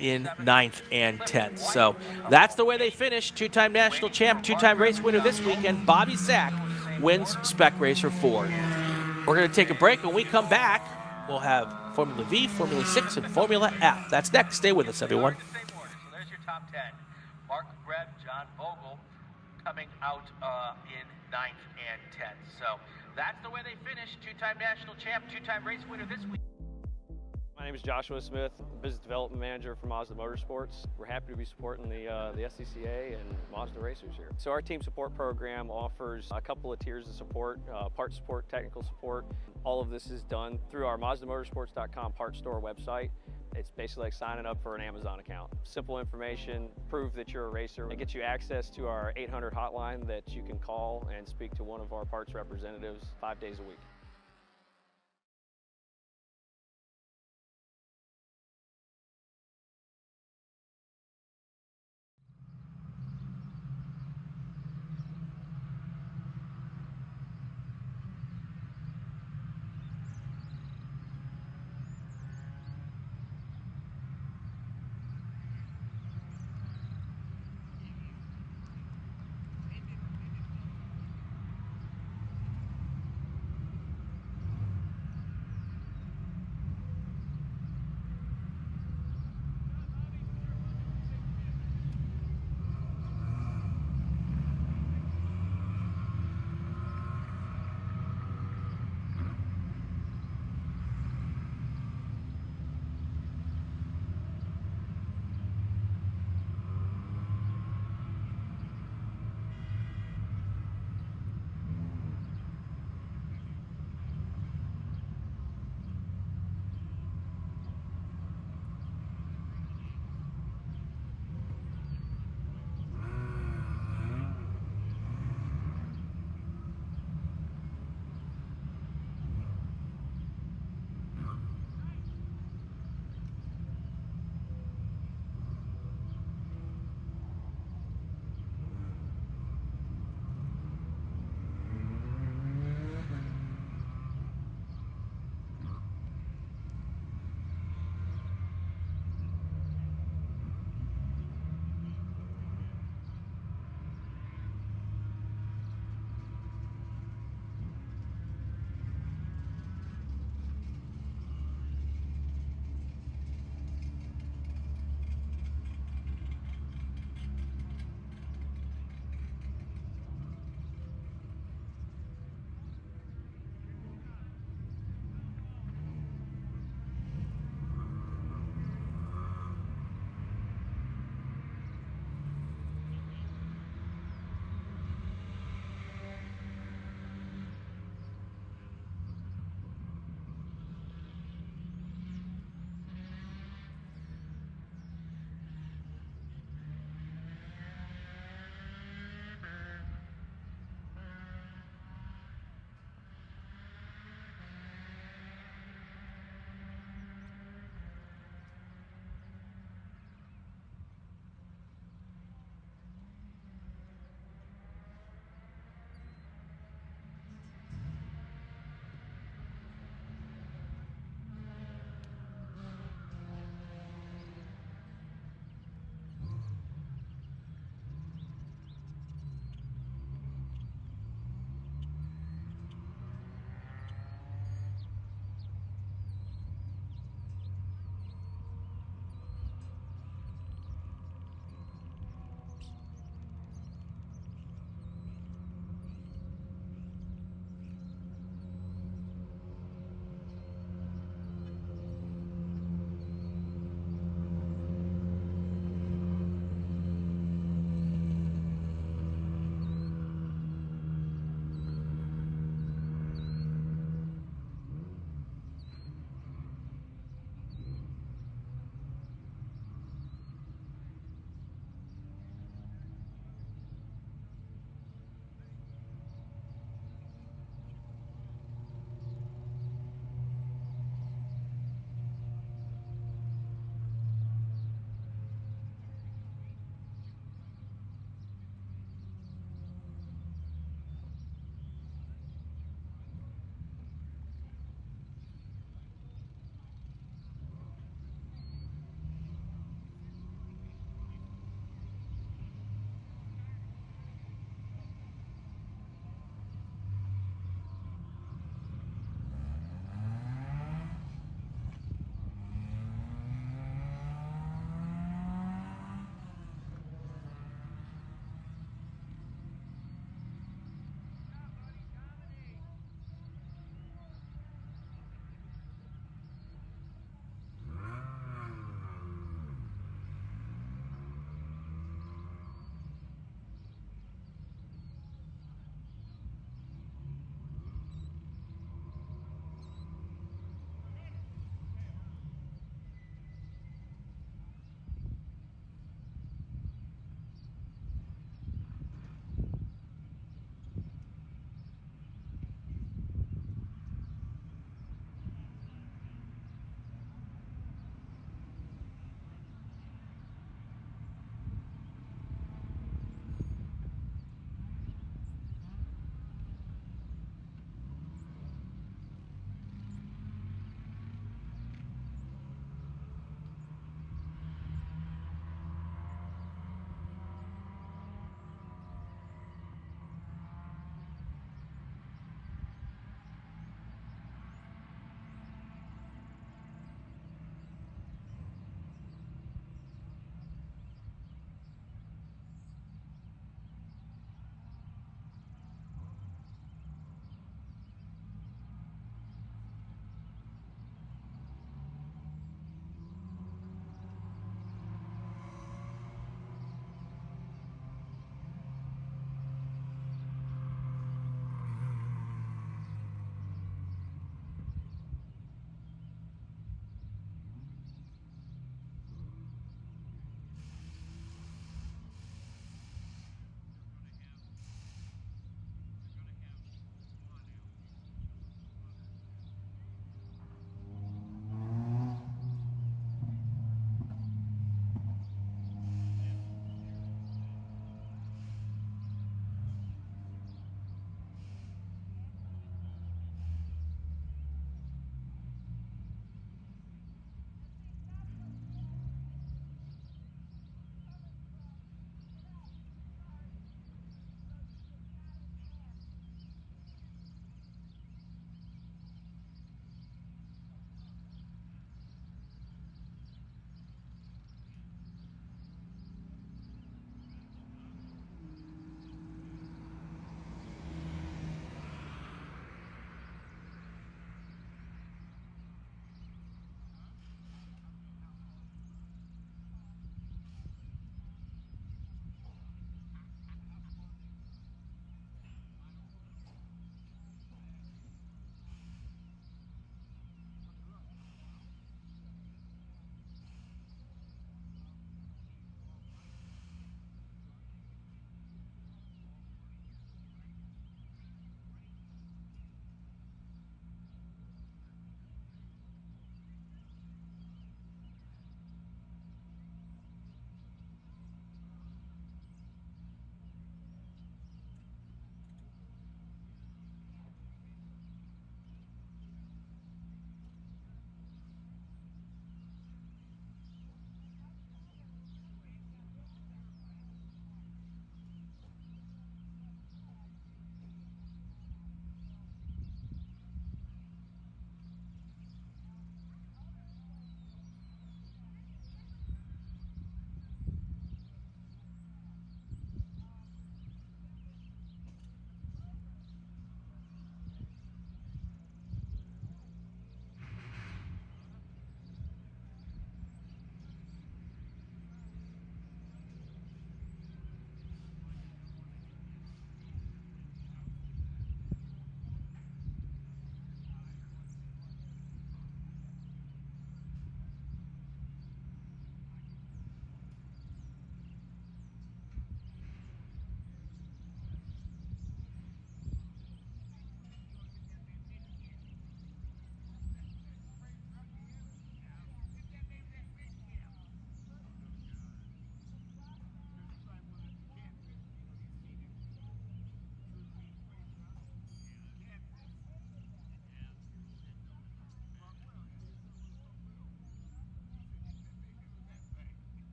in 9th and 10th. So that's the way they finish. Two-time national champ, two-time race winner this weekend. Bobby Sack wins Spec Racer Ford. We're going to take a break. When we come back, we'll have Formula V, Formula 6, and Formula F. That's next. Stay with us, everyone. So there's your top 10. Mark Greb, John Vogel coming out in 9th and 10th. So that's the way they finish. Two-time national champ, two-time race winner this week. My name is Joshua Smith, Business Development Manager for Mazda Motorsports. We're happy to be supporting the SCCA and Mazda racers here. So our team support program offers a couple of tiers of support, part support, technical support. All of this is done through our MazdaMotorsports.com parts store website. It's basically like signing up for an Amazon account. Simple information, prove that you're a racer. It gets you access to our 800 hotline that you can call and speak to one of our parts representatives 5 days a week.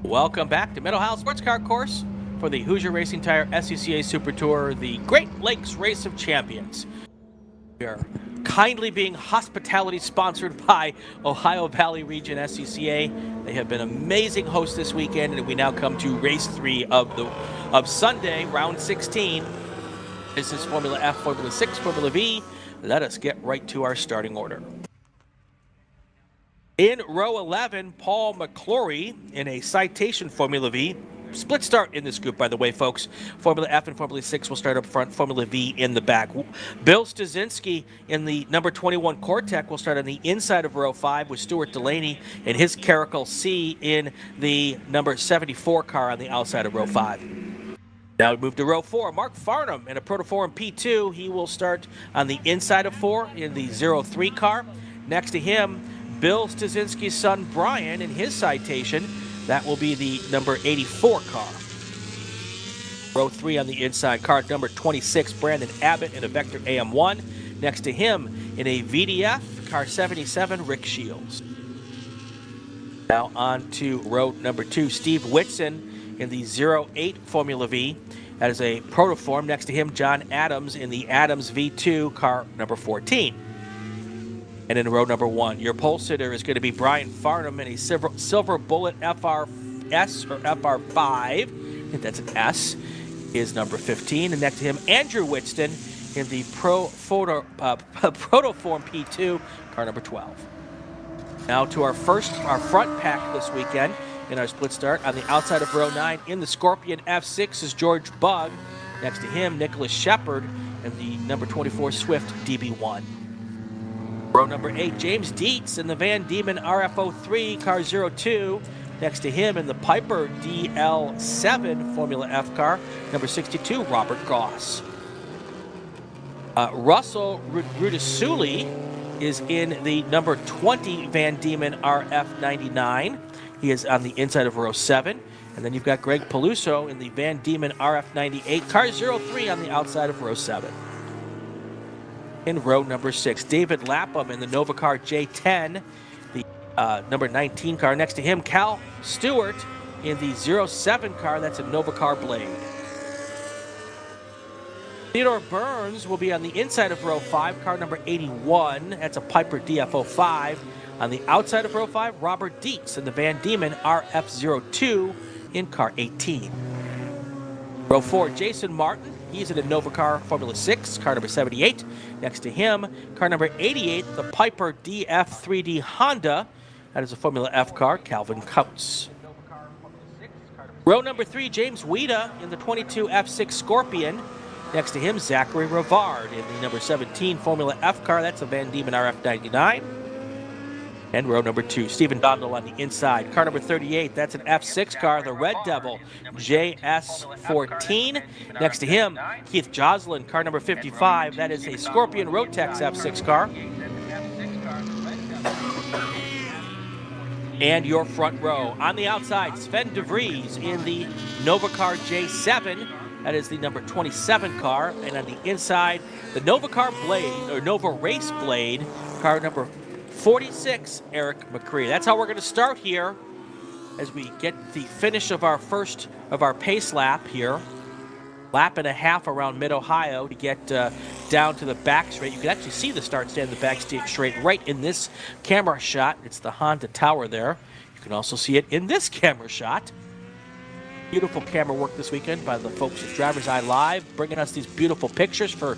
Welcome back to Mid-Ohio Sports Car Course for the Hoosier Racing Tire SCCA Super Tour, the Great Lakes Race of Champions. We are kindly being hospitality sponsored by Ohio Valley Region SCCA. They have been amazing hosts this weekend, and we now come to race 3 of Sunday, round 16. This is Formula F, Formula 6, Formula V. Let us get right to our starting order. In row 11, Paul McClory in a Citation Formula V. Split start in this group, by the way, folks. Formula F and Formula 6 will start up front, Formula V in the back. Bill Stasinski in the number 21 Cortec will start on the inside of row 5 with Stuart Delaney and his Caracal C in the number 74 car on the outside of row 5. Now we move to row 4. Mark Farnham in a Protoforum P2. He will start on the inside of 4 in the 03 car. Next to him, Bill Stasinski's son Brian in his Citation. That will be the number 84 car. Row 3 on the inside, car number 26, Brandon Abbott in a Vector AM1. Next to him in a VDF, car 77, Rick Shields. Now on to row number 2, Steve Whitson in the 08 Formula V. That is a Protoform. Next to him, John Adams in the Adams V2, car number 14. And in row number 1, your pole sitter is going to be Brian Farnham in a Silver Bullet FRS or FR5. I think that's an S. Is number 15. And next to him, Andrew Whitston in the Protoform P2, car number 12. Now to our front pack this weekend in our split start. On the outside of row 9, in the Scorpion F6 is George Bugg. Next to him, Nicholas Shepard in the number 24 Swift DB1. Row number 8, James Dietz in the Van Diemen RFO3, car 02. Next to him in the Piper DL7 Formula F car, number 62, Robert Goss. Russell Rudisuli is in the number 20 Van Diemen RF99. He is on the inside of row 7. And then you've got Greg Peluso in the Van Diemen RF98, car 03 on the outside of row 7. In row number 6, David Lapham in the Novacar J10, the number 19 car. Next to him, Cal Stewart in the 07 car. That's a Novacar Blade. Theodore Burns will be on the inside of row 5, car number 81. That's a Piper DFO5. On the outside of row 5, Robert Dietz in the Van Diemen RF02 in car 18. Row 4, Jason Martin. He's in a Novacar Formula 6, car number 78. Next to him, car number 88, the Piper DF3D Honda. That is a Formula F car, Calvin Coates. Row number 3, James Weida in the 22 F6 Scorpion. Next to him, Zachary Rivard in the number 17 Formula F car. That's a Van Diemen RF99. And row number 2, Stephen Dondal on the inside. Car number 38, that's an F6 car, the Red Devil JS14. Next to him, Keith Joslin, car number 55. That is a Scorpion Rotex F6 car. And your front row. On the outside, Sven de Vries in the Novacar J7. That is the number 27 car. And on the inside, the Novacar Blade, or Nova Race Blade, car number 46, Eric McCree. That's how we're going to start here as we get the finish of our pace lap here. Lap and a half around Mid-Ohio to get down to the back straight. You can actually see the start stand, the back straight right in this camera shot. It's the Honda Tower there. You can also see it in this camera shot. Beautiful camera work this weekend by the folks at DriversEye Live, bringing us these beautiful pictures for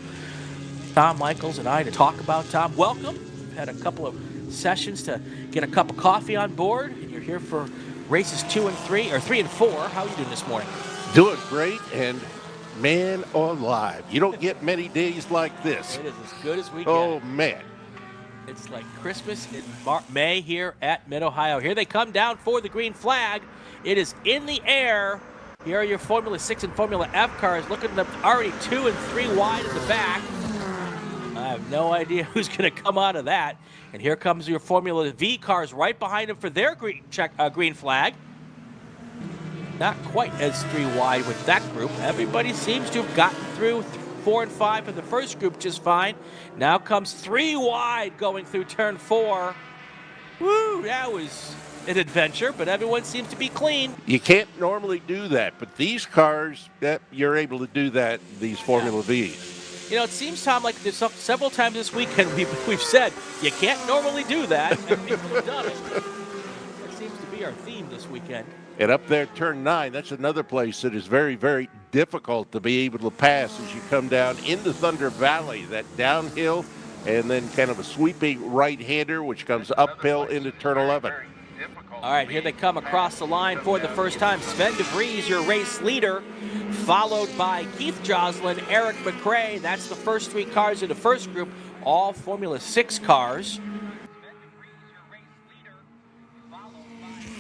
Tom Michaels and I to talk about. Tom, welcome. We've had a couple of sessions to get a cup of coffee on board, and you're here for races 2 and 3, or 3 and 4. How are you doing this morning? Doing great, and man alive, you don't get many days like this. It is as good as we get. Oh, man. It's like Christmas in May here at Mid-Ohio. Here they come down for the green flag. It is in the air. Here are your Formula 6 and Formula F cars. Look at them already 2 and 3 wide in the back. I have no idea who's going to come out of that. And here comes your Formula V cars right behind them for their green flag. Not quite as 3 wide with that group. Everybody seems to have gotten through 4 and 5 in the first group just fine. Now comes 3 wide going through turn 4. Woo, that was an adventure, but everyone seems to be clean. You can't normally do that, but these cars, you're able to do that, these Formula Vs. You know, it seems, Tom, like there's several times this weekend we've said you can't normally do that, and people have done it. That seems to be our theme this weekend. And up there, turn 9, that's another place that is very, very difficult to be able to pass as you come down into Thunder Valley, that downhill, and then kind of a sweeping right-hander, which comes uphill into turn 11. All right, here they come across the line for the first time. Sven DeVries, your race leader, followed by Keith Joslin, Eric McRae. That's the first 3 cars in the first group, all Formula 6 cars.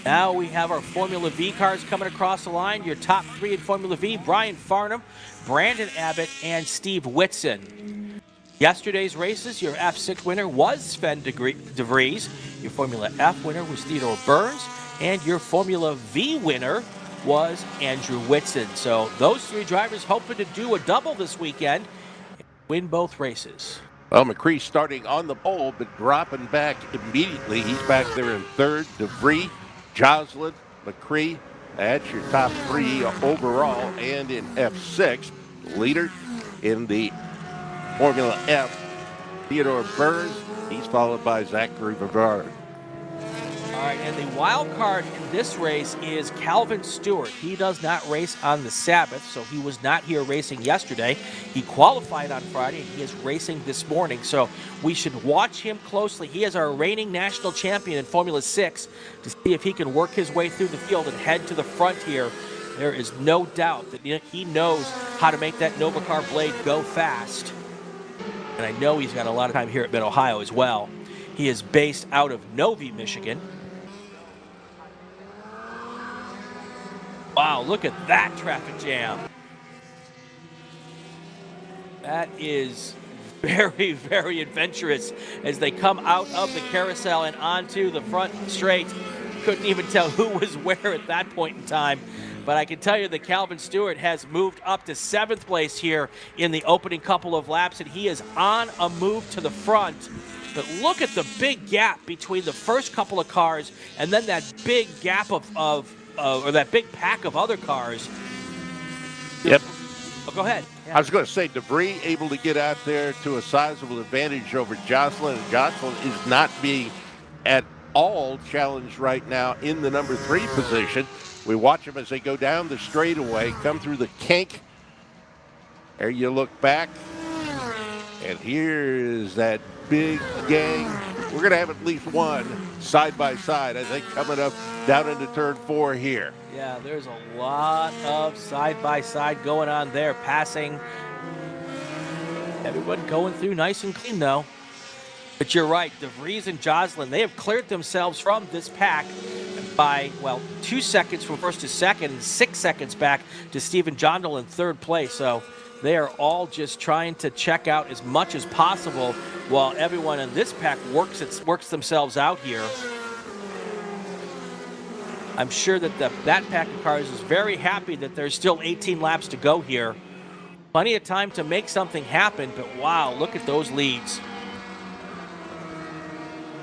Now we have our Formula V cars coming across the line. Your top 3 in Formula V, Brian Farnham, Brandon Abbott, and Steve Whitson. Yesterday's races, your F6 winner was Sven DeVries. Your Formula F winner was Theodore Burns. And your Formula V winner was Andrew Whitson. So those 3 drivers hoping to do a double this weekend and win both races. Well, McCree starting on the pole, but dropping back immediately. He's back there in 3rd. DeVries, Joslin, McCree, that's your top 3 overall, and in F6, leader in the Formula F, Theodore Burns. He's followed by Zachary Brevard. All right, and the wild card in this race is Calvin Stewart. He does not race on the Sabbath, so he was not here racing yesterday. He qualified on Friday, and he is racing this morning, so we should watch him closely. He is our reigning national champion in Formula 6 to see if he can work his way through the field and head to the front here. There is no doubt that he knows how to make that Novacar blade go fast. And I know he's got a lot of time here at Mid-Ohio as well. He is based out of Novi, Michigan. Wow, look at that traffic jam. That is very, very adventurous as they come out of the carousel and onto the front straight. Couldn't even tell who was where at that point in time. But I can tell you that Calvin Stewart has moved up to 7th place here in the opening couple of laps, and he is on a move to the front. But look at the big gap between the first couple of cars and then that big gap or that big pack of other cars. Yep. Oh, go ahead. Yeah. I was going to say, DeVries able to get out there to a sizable advantage over Jocelyn. And Jocelyn is not being at all challenged right now in the number 3 position. We watch them as they go down the straightaway, come through the kink. There you look back, and here is that big gang. We're going to have at least one side by side, I think, coming up down into turn 4 here. Yeah, there's a lot of side by side going on there, passing. Everyone going through nice and clean, though. But you're right, DeVries and Joslin, they have cleared themselves from this pack by, well, 2 seconds from first to second and 6 seconds back to Stephen Jondal in 3rd place. So they are all just trying to check out as much as possible while everyone in this pack works themselves out here. I'm sure that that pack of cars is very happy that there's still 18 laps to go here. Plenty of time to make something happen, but wow, look at those leads.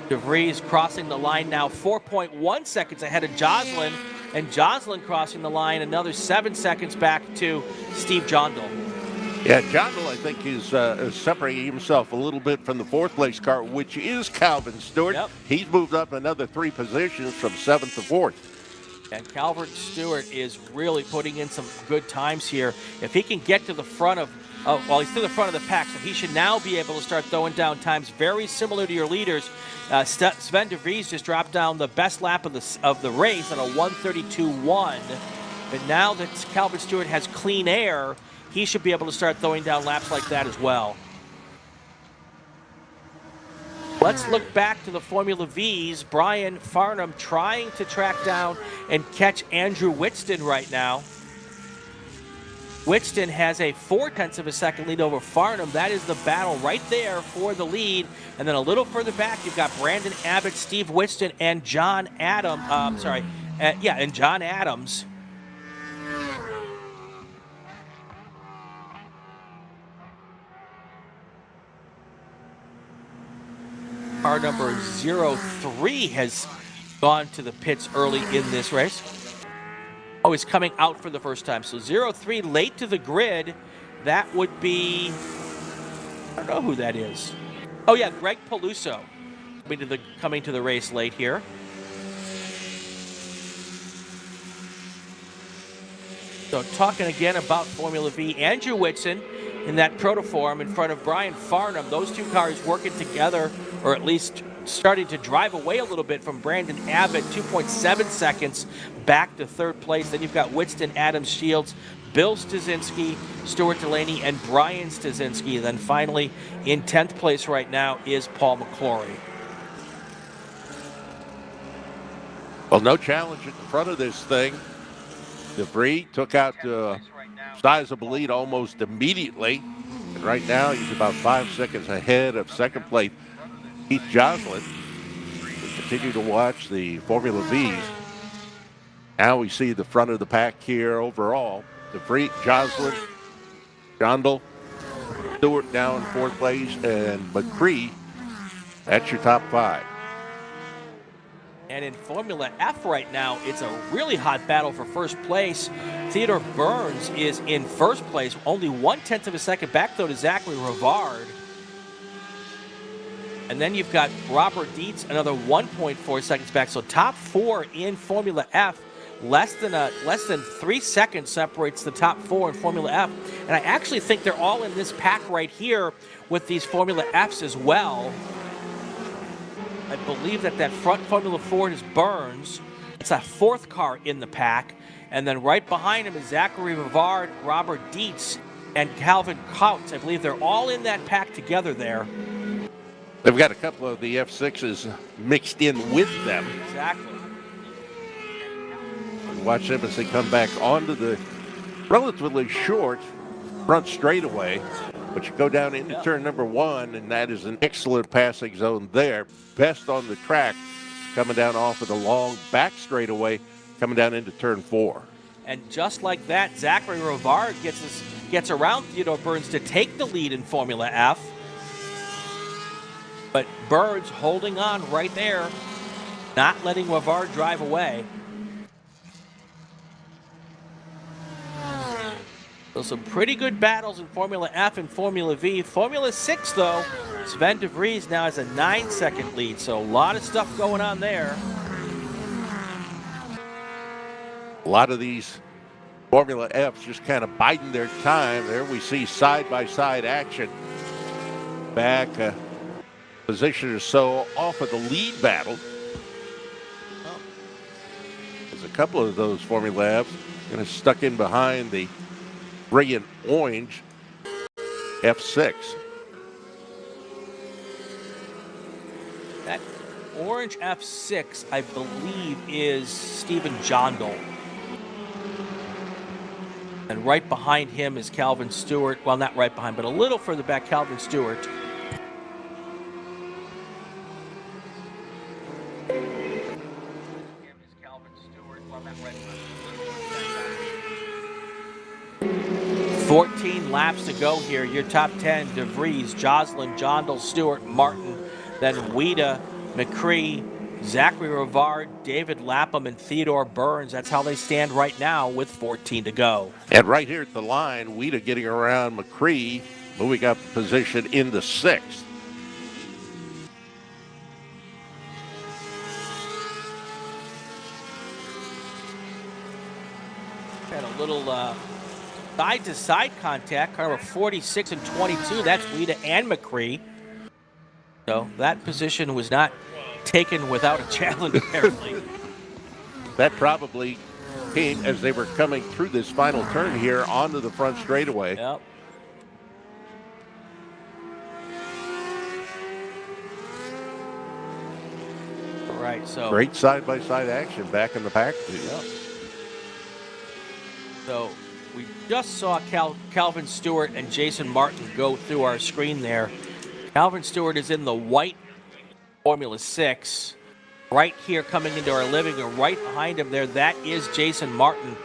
DeVries crossing the line now 4.1 seconds ahead of Joslin, and Joslin crossing the line another 7 seconds back to Steve Jondal. Yeah, Jondal, I think, is separating himself a little bit from the 4th place car, which is Calvin Stewart. Yep. He's moved up another 3 positions from 7th to 4th. And Calvin Stewart is really putting in some good times here. If he can get to the front of, well, he's to the front of the pack, so he should now be able to start throwing down times very similar to your leaders. Sven DeVries just dropped down the best lap of the race at a 1:32.1. But now that Calvin Stewart has clean air, he should be able to start throwing down laps like that as well. Let's look back to the Formula Vs. Brian Farnham trying to track down and catch Andrew Whitson right now. Whitson has a 0.4 of a second lead over Farnham. That is the battle right there for the lead. And then a little further back, you've got Brandon Abbott, Steve Whitson, and John Adams. And John Adams. Car number 03 has gone to the pits early in this race. Oh, he's coming out for the first time. So 0-3 late to the grid. That would be, I don't know who that is. Oh yeah, Greg Peluso coming to the race late here. So talking again about Formula V, Andrew Whitson in that protoform in front of Brian Farnham. Those two cars working together, or at least starting to drive away a little bit from Brandon Abbott, 2.7 seconds back to third place. Then you've got Winston Adams Shields, Bill Stasinski, Stuart Delaney, and Brian Stasinski. Then finally in 10th place right now is Paul McClory. Well, no challenge at the front of this thing. DeVries took out a sizable lead almost immediately. And right now he's about 5 seconds ahead of second place Keith Joslin. We continue to watch the Formula Vs. Now we see the front of the pack here overall. DeVries, Joslin, Jondal, Stewart down in fourth place, and McCree. That's your top five. And in Formula F right now, it's a really hot battle for first place. Theodore Burns is in first place, only 1/10 of a second back, though, to Zachary Rivard. And then you've got Robert Dietz, another 1.4 seconds back. So top four in Formula F. Less than 3 seconds separates the top four in Formula F. And I actually think they're all in this pack right here with these Formula Fs as well. I believe that front Formula Ford is Burns. It's a fourth car in the pack. And then right behind him is Zachary Rivard, Robert Dietz, and Calvin Kautz. I believe they're all in that pack together there. They've got a couple of the F6s mixed in with them. Exactly. Watch them as they come back onto the relatively short front straightaway. But you go down into turn number one, and that is an excellent passing zone there. Best on the track, coming down off of the long back straightaway, coming down into turn four. And just like that, Zachary Rivard gets around Theodore Burns to take the lead in Formula F. But Burns holding on right there, not letting Rivard drive away. So some pretty good battles in Formula F and Formula V. Formula 6, though, Sven de Vries now has a 9-second lead, so a lot of stuff going on there. A lot of these Formula Fs just kind of biding their time. There we see side-by-side action. Back a position or so off of the lead battle. There's a couple of those Formula Fs kind of stuck in behind the brilliant orange F6. That orange F6, I believe, is Stephen Jondal. And right behind him is Calvin Stewart. Well, not right behind, but a little further back, Calvin Stewart. $14 laps to go here. Your top 10, De Vries, Joslin, Jondal, Stewart, Martin, then Weida, McCree, Zachary Rivard, David Lapham, and Theodore Burns. That's how they stand right now with 14 to go. And right here at the line, Weida getting around McCree, moving up position into sixth. Had a little side-to-side contact, kind of a 46 and 22. That's Weida and McCree. So that position was not taken without a challenge, apparently. That probably came as they were coming through this final turn here onto the front straightaway. Yep. All right, so great side-by-side action back in the pack. Yep. So we just saw Calvin Stewart and Jason Martin go through our screen there. Calvin Stewart is in the white Formula 6. Right here coming into our living room, right behind him there, that is Jason Martin.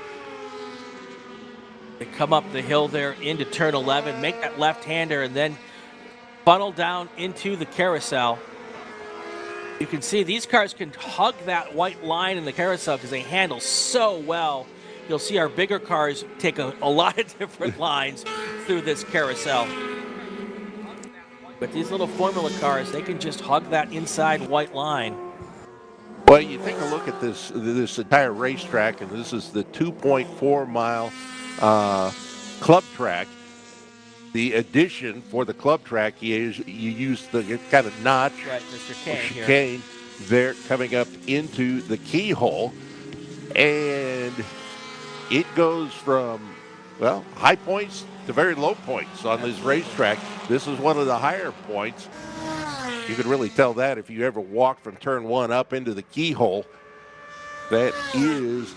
They come up the hill there into turn 11, make that left-hander, and then funnel down into the carousel. You can see these cars can hug that white line in the carousel because they handle so well. You'll see our bigger cars take a lot of different lines through this carousel. But these little Formula cars, they can just hug that inside white line. Well, you take a look at this entire racetrack, and this is the 2.4 mile club track. The addition for the club track is you use the kind of notch, right, Mr. chicane there coming up into the keyhole, and it goes from, well, high points to very low points on this racetrack. This is one of the higher points. You could really tell that if you ever walk from turn 1 up into the keyhole. That is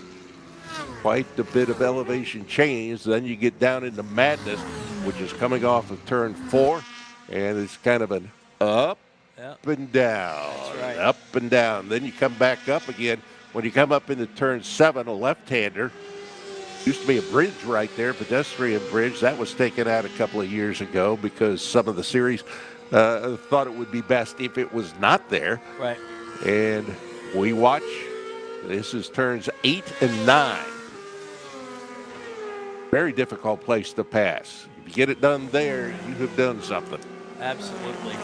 quite a bit of elevation change. Then you get down into Madness, which is coming off of turn 4, and it's kind of an up and down, right. up and down. Then you come back up again. When you come up into turn 7, a left-hander. Used to be a bridge right there, pedestrian bridge. That was taken out a couple of years ago because some of the series thought it would be best if it was not there. Right. And we watch. This is turns 8 and 9. Very difficult place to pass. If you get it done there, you have done something. Absolutely.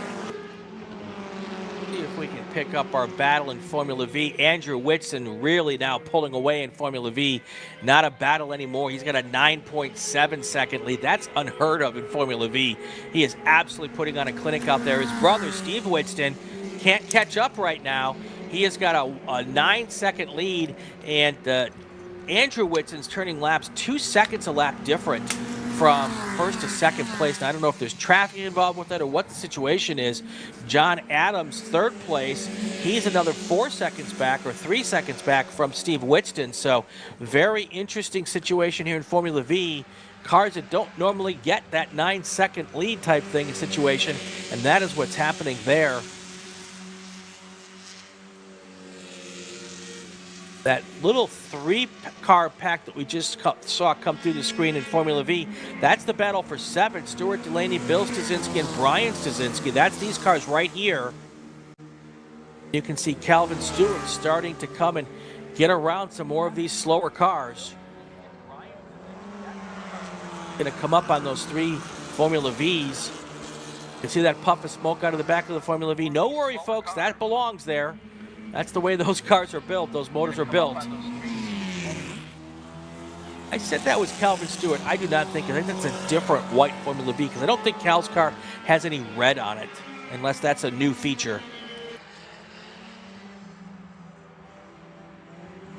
See if we can pick up our battle in Formula V. Andrew Whitson really now pulling away in Formula V. Not a battle anymore. He's got a 9.7 second lead. That's unheard of in Formula V. He is absolutely putting on a clinic out there. His brother, Steve Whitson, can't catch up right now. He has got a 9-second lead, and Andrew Whitson's turning laps 2 seconds a lap different from first to second place. Now, I don't know if there's traffic involved with that or what the situation is. John Adams, third place. He's another 4 seconds back or 3 seconds back from Steve Whitson. So very interesting situation here in Formula V. Cars that don't normally get that 9-second lead type thing situation, and that is what's happening there. That little 3-car pack that we just saw come through the screen in Formula V, that's the battle for 7. Stuart Delaney, Bill Stasinski, and Brian Stasinski. That's these cars right here. You can see Calvin Stewart starting to come and get around some more of these slower cars. Going to come up on those 3 Formula Vs. You can see that puff of smoke out of the back of the Formula V. No worry, folks, that belongs there. That's the way those cars are built, those motors are built. I said that was Calvin Stewart. I do not think, I think that's a different white Formula V because I don't think Cal's car has any red on it, unless that's a new feature.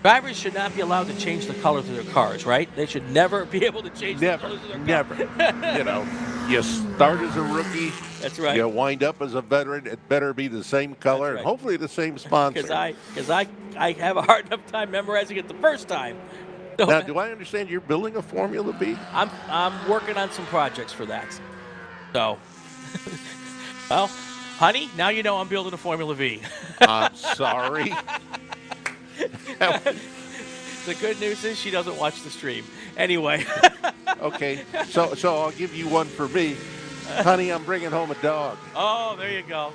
Drivers should not be allowed to change the color of their cars, right? They should never be able to change the colors of their cars. Never. You know, you start as a rookie. That's right. You wind up as a veteran. It better be the same color Right. and hopefully the same sponsor. Because I have a hard enough time memorizing it the first time. So, now, do I understand you're building a Formula V? I'm working on some projects for that. So, well, honey, now you know I'm building a Formula V. I'm sorry. The good news is she doesn't watch the stream. Anyway. Okay, so I'll give you one for me. Honey, I'm bringing home a dog. Oh, there you go.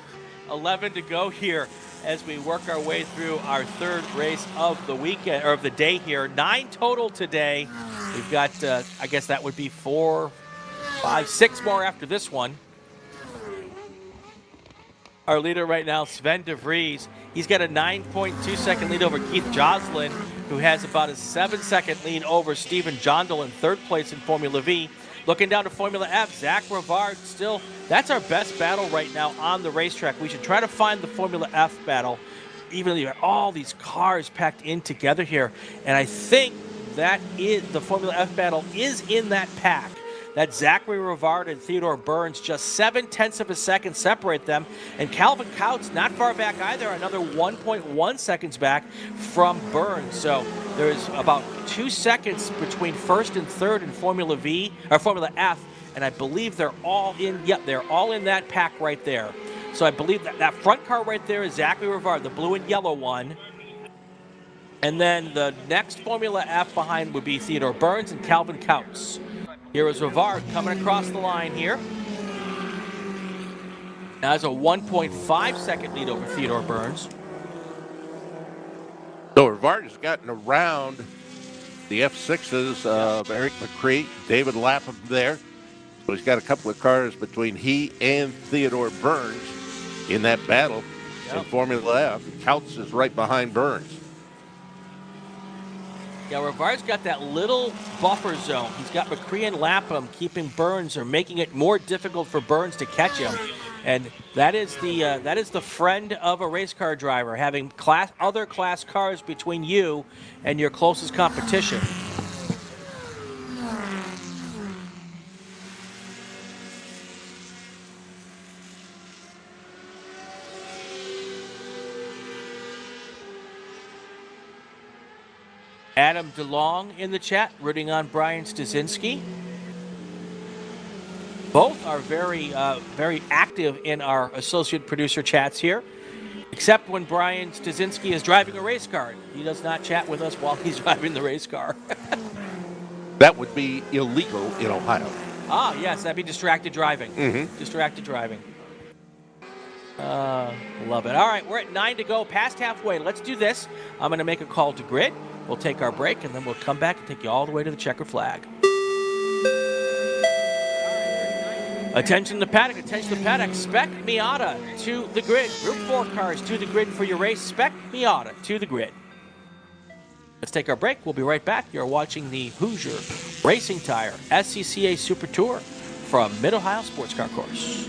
11 to go here as we work our way through our third race of the weekend, or of the day here. 9 total today. We've got, I guess that would be 4, 5, 6 more after this one. Our leader right now, Sven de Vries. He's got a 9.2 second lead over Keith Joslin, who has about a 7-second lead over Stephen Jondal in third place in Formula V. Looking down to Formula F, Zach Rivard still, that's our best battle right now on the racetrack. We should try to find the Formula F battle, even though you have all these cars packed in together here. And I think that is the Formula F battle is in that pack. That Zachary Rivard and Theodore Burns, just 0.7 of a second separate them. And Calvin Couts, not far back either, another 1.1 seconds back from Burns. So there's about 2 seconds between first and third in Formula V, or Formula F, and I believe they're all in, they're all in that pack right there. So I believe that front car right there is Zachary Rivard, the blue and yellow one. And then the next Formula F behind would be Theodore Burns and Calvin Couts. Here is Rivard coming across the line here. Now has a 1.5 second lead over Theodore Burns. Rivard has gotten around the F6s of Eric McCree, David Lapham there. So he's got a couple of cars between he and Theodore Burns in that battle in Formula F. Counts is right behind Burns. Yeah, Rivard's got that little buffer zone. He's got McCree and Lapham keeping Burns, or making it more difficult for Burns to catch him. And that is the friend of a race car driver, having other class cars between you and your closest competition. Adam DeLong in the chat, rooting on Brian Stasinski. Both are very active in our associate producer chats here, except when Brian Stasinski is driving a race car. He does not chat with us while he's driving the race car. That would be illegal in Ohio. Ah, yes, that'd be distracted driving. Mm-hmm. Distracted driving. Love it. All right, we're at 9 to go, past halfway. Let's do this. I'm going to make a call to grid. We'll take our break, and then we'll come back and take you all the way to the checkered flag. Attention to paddock, attention to paddock. Spec Miata to the grid. Group 4 cars to the grid for your race. Spec Miata to the grid. Let's take our break. We'll be right back. You're watching the Hoosier Racing Tire SCCA Super Tour from Mid-Ohio Sports Car Course.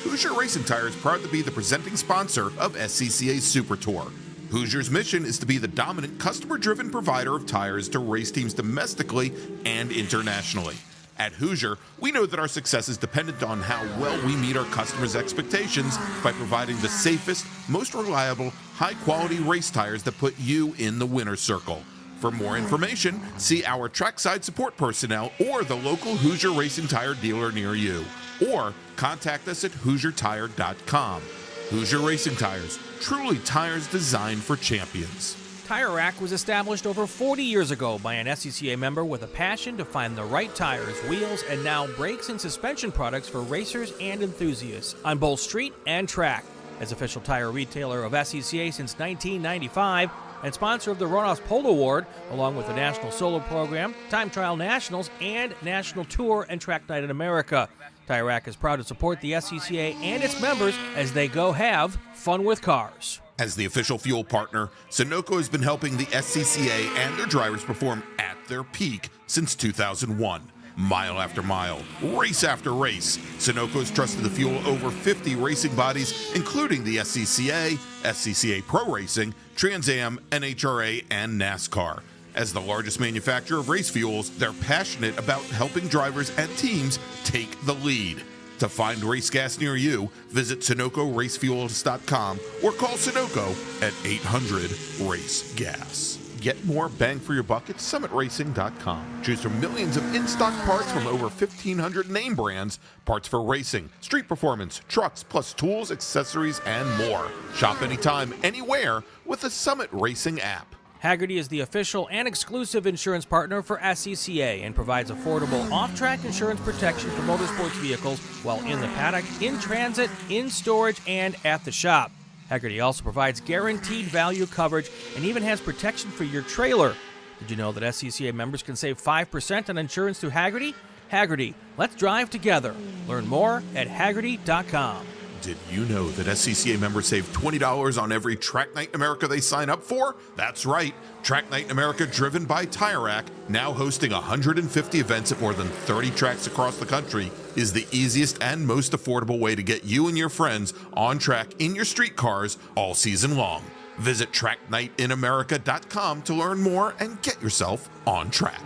Hoosier Racing Tire is proud to be the presenting sponsor of SCCA Super Tour. Hoosier's mission is to be the dominant customer-driven provider of tires to race teams domestically and internationally. At Hoosier, we know that our success is dependent on how well we meet our customers' expectations by providing the safest, most reliable, high-quality race tires that put you in the winner's circle. For more information, see our trackside support personnel or the local Hoosier Racing Tire dealer near you. Or contact us at HoosierTire.com. Hoosier Racing Tires, truly tires designed for champions. Tire Rack was established over 40 years ago by an SCCA member with a passion to find the right tires, wheels, and now brakes and suspension products for racers and enthusiasts on both street and track. As official tire retailer of SCCA since 1995 and sponsor of the Ronos Polo Award, along with the National Solo Program, Time Trial Nationals, and National Tour and Track Night in America. Tire Rack is proud to support the SCCA and its members as they go have fun with cars. As the official fuel partner, Sunoco has been helping the SCCA and their drivers perform at their peak since 2001. Mile after mile, race after race, Sunoco has trusted the fuel over 50 racing bodies, including the SCCA, SCCA Pro Racing, Trans Am, NHRA, and NASCAR. As the largest manufacturer of race fuels, they're passionate about helping drivers and teams take the lead. To find race gas near you, visit SunocoRacefuels.com or call Sunoco at 800-RACE-GAS. Get more bang for your buck at SummitRacing.com. Choose from millions of in-stock parts from over 1,500 name brands, parts for racing, street performance, trucks, plus tools, accessories, and more. Shop anytime, anywhere with the Summit Racing app. Hagerty is the official and exclusive insurance partner for SCCA and provides affordable off-track insurance protection for motorsports vehicles while in the paddock, in transit, in storage, and at the shop. Hagerty also provides guaranteed value coverage and even has protection for your trailer. Did you know that SCCA members can save 5% on insurance through Hagerty? Hagerty, let's drive together. Learn more at Hagerty.com. Did you know that SCCA members save $20 on every Track Night in America they sign up for? That's right. Track Night in America, driven by Tire Rack, now hosting 150 events at more than 30 tracks across the country, is the easiest and most affordable way to get you and your friends on track in your street cars all season long. Visit TrackNightInAmerica.com to learn more and get yourself on track.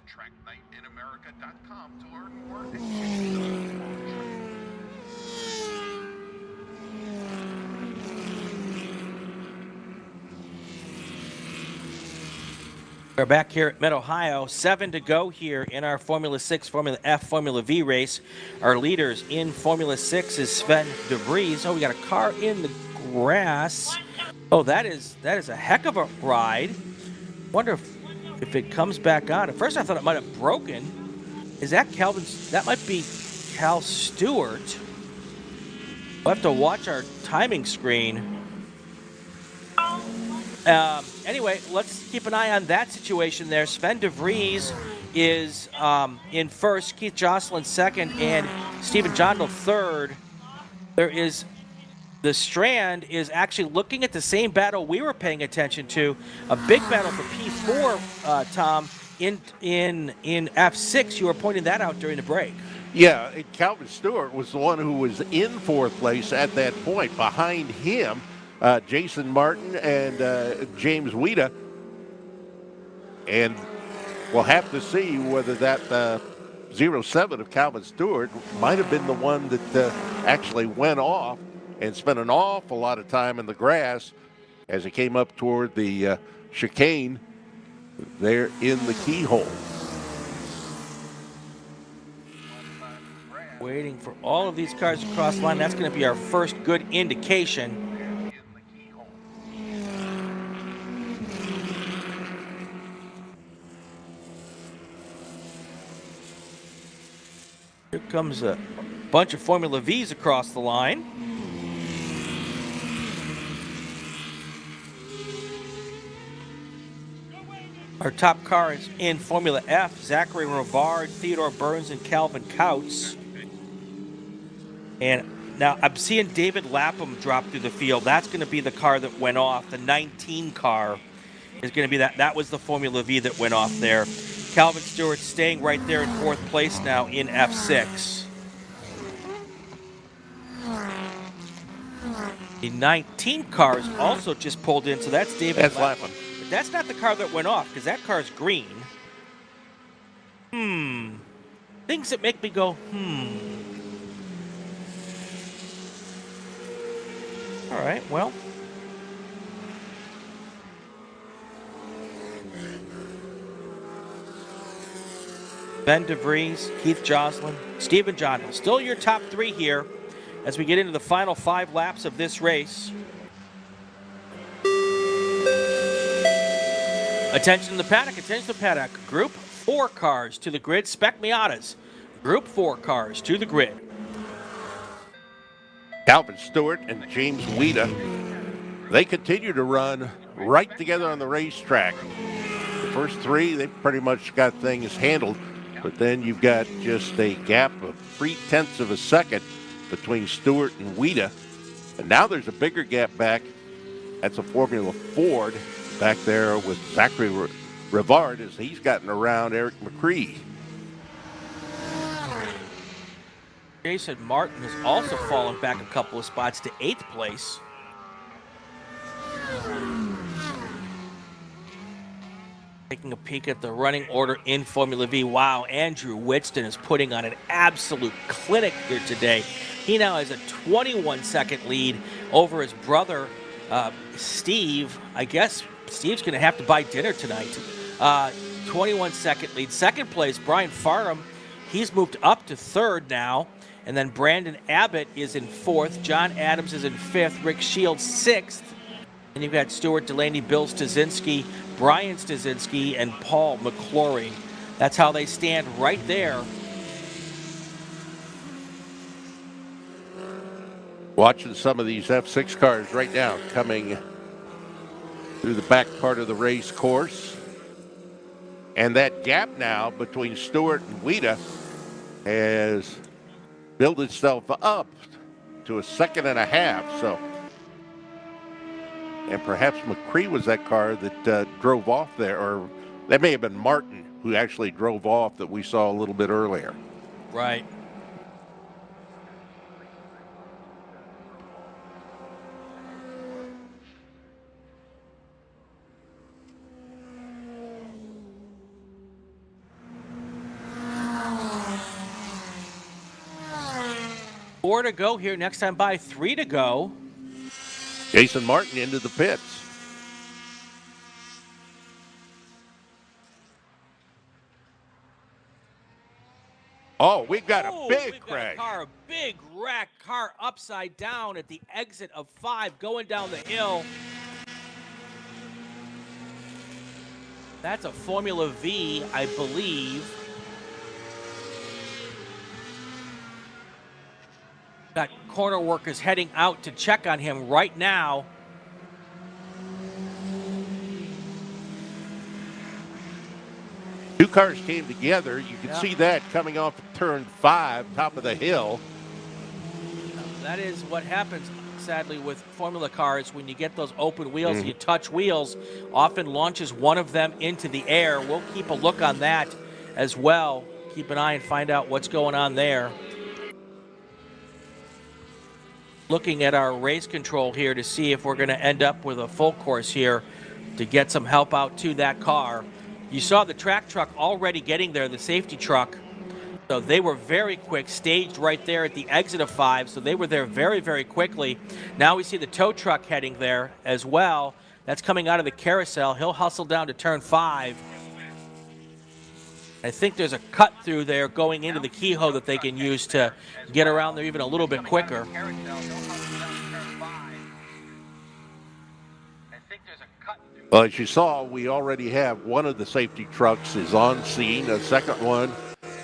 TrackNightInAmerica.com to learn more and get yourself on We're back here at Mid-Ohio, 7 to go here in our Formula 6, Formula F, Formula V race. Our leaders in Formula 6 is Sven DeVries. Oh, we got a car in the grass. Oh, that is a heck of a ride. Wonder if it comes back on. At first I thought it might have broken. Is that Calvin? That might be Cal Stewart. We'll have to watch our timing screen. Anyway, let's keep an eye on that situation there. Sven DeVries is in first, Keith Jocelyn second, and Stephen Jondal third. The Strand is actually looking at the same battle we were paying attention to, a big battle for P4, Tom, in F6. You were pointing that out during the break. Yeah, and Calvin Stewart was the one who was in fourth place at that point. Behind him, Jason Martin and James Wida. And we'll have to see whether that 07 of Calvin Stewart might have been the one that actually went off and spent an awful lot of time in the grass as he came up toward the chicane there in the keyhole. Waiting for all of these cars to cross the line. That's going to be our first good indication. Here comes a bunch of Formula Vs across the line. Our top car is in Formula F, Zachary Rivard, Theodore Burns, and Calvin Couts. And now I'm seeing David Lapham drop through the field. That's going to be the car that went off. The 19 car is going to be that. That was the Formula V that went off there. Calvin Stewart staying right there in fourth place now in F6. The 19 car is also just pulled in, so that's David Lapham. But that's not the car that went off, because that car's green. Things that make me go, All right, well. Ben DeVries, Keith Jocelyn, Stephen Jondal. Still your top three here as we get into the final 5 laps of this race. Attention to the paddock, attention to the paddock. Group 4 cars to the grid, Spec Miatas. Group 4 cars to the grid. Calvin Stewart and James Wida, they continue to run right together on the racetrack. The first 3, they pretty much got things handled, but then you've got just a gap of 0.3 of a second between Stewart and Wida. And now there's a bigger gap back. That's a Formula Ford back there with Zachary Rivard as he's gotten around Eric McCree. Jason Martin has also fallen back a couple of spots to 8th place. Taking a peek at the running order in Formula V. Wow, Andrew Whitston is putting on an absolute clinic here today. He now has a 21-second lead over his brother, Steve. I guess Steve's going to have to buy dinner tonight. 21-second lead. Second place, Brian Farnham. He's moved up to 3rd now. And then Brandon Abbott is in 4th. John Adams is in 5th. Rick Shields 6th. And you've got Stuart Delaney, Bill Stasinski, Brian Stasinski, and Paul McClory. That's how they stand right there. Watching some of these F6 cars right now coming through the back part of the race course. And that gap now between Stewart and Wida has built itself up to 1.5 seconds. So, and perhaps McCree was that car that drove off there, or that may have been Martin who actually drove off that we saw a little bit earlier. Right. Four to go here. Next time by 3 to go. Jason Martin into the pits. Oh, we've got a big crash. A big wreck. Car upside down at the exit of 5 going down the hill. That's a Formula V, I believe. corner workers heading out to check on him right now. Two cars came together. You can see that coming off of turn 5, top of the hill. That is what happens, sadly, with Formula cars. When you get those open wheels and you touch wheels, often launches one of them into the air. We'll keep a look on that as well. Keep an eye and find out what's going on there. Looking at our race control here to see if we're going to end up with a full course here to get some help out to that car. You saw the track truck already getting there, the safety truck. So they were very quick, staged right there at the exit of 5. So they were there very, very quickly. Now we see the tow truck heading there as well. That's coming out of the carousel. He'll hustle down to turn 5. I think there's a cut through there going into the keyhole that they can use to get around there even a little bit quicker. Well, as you saw, we already have one of the safety trucks is on scene. A second one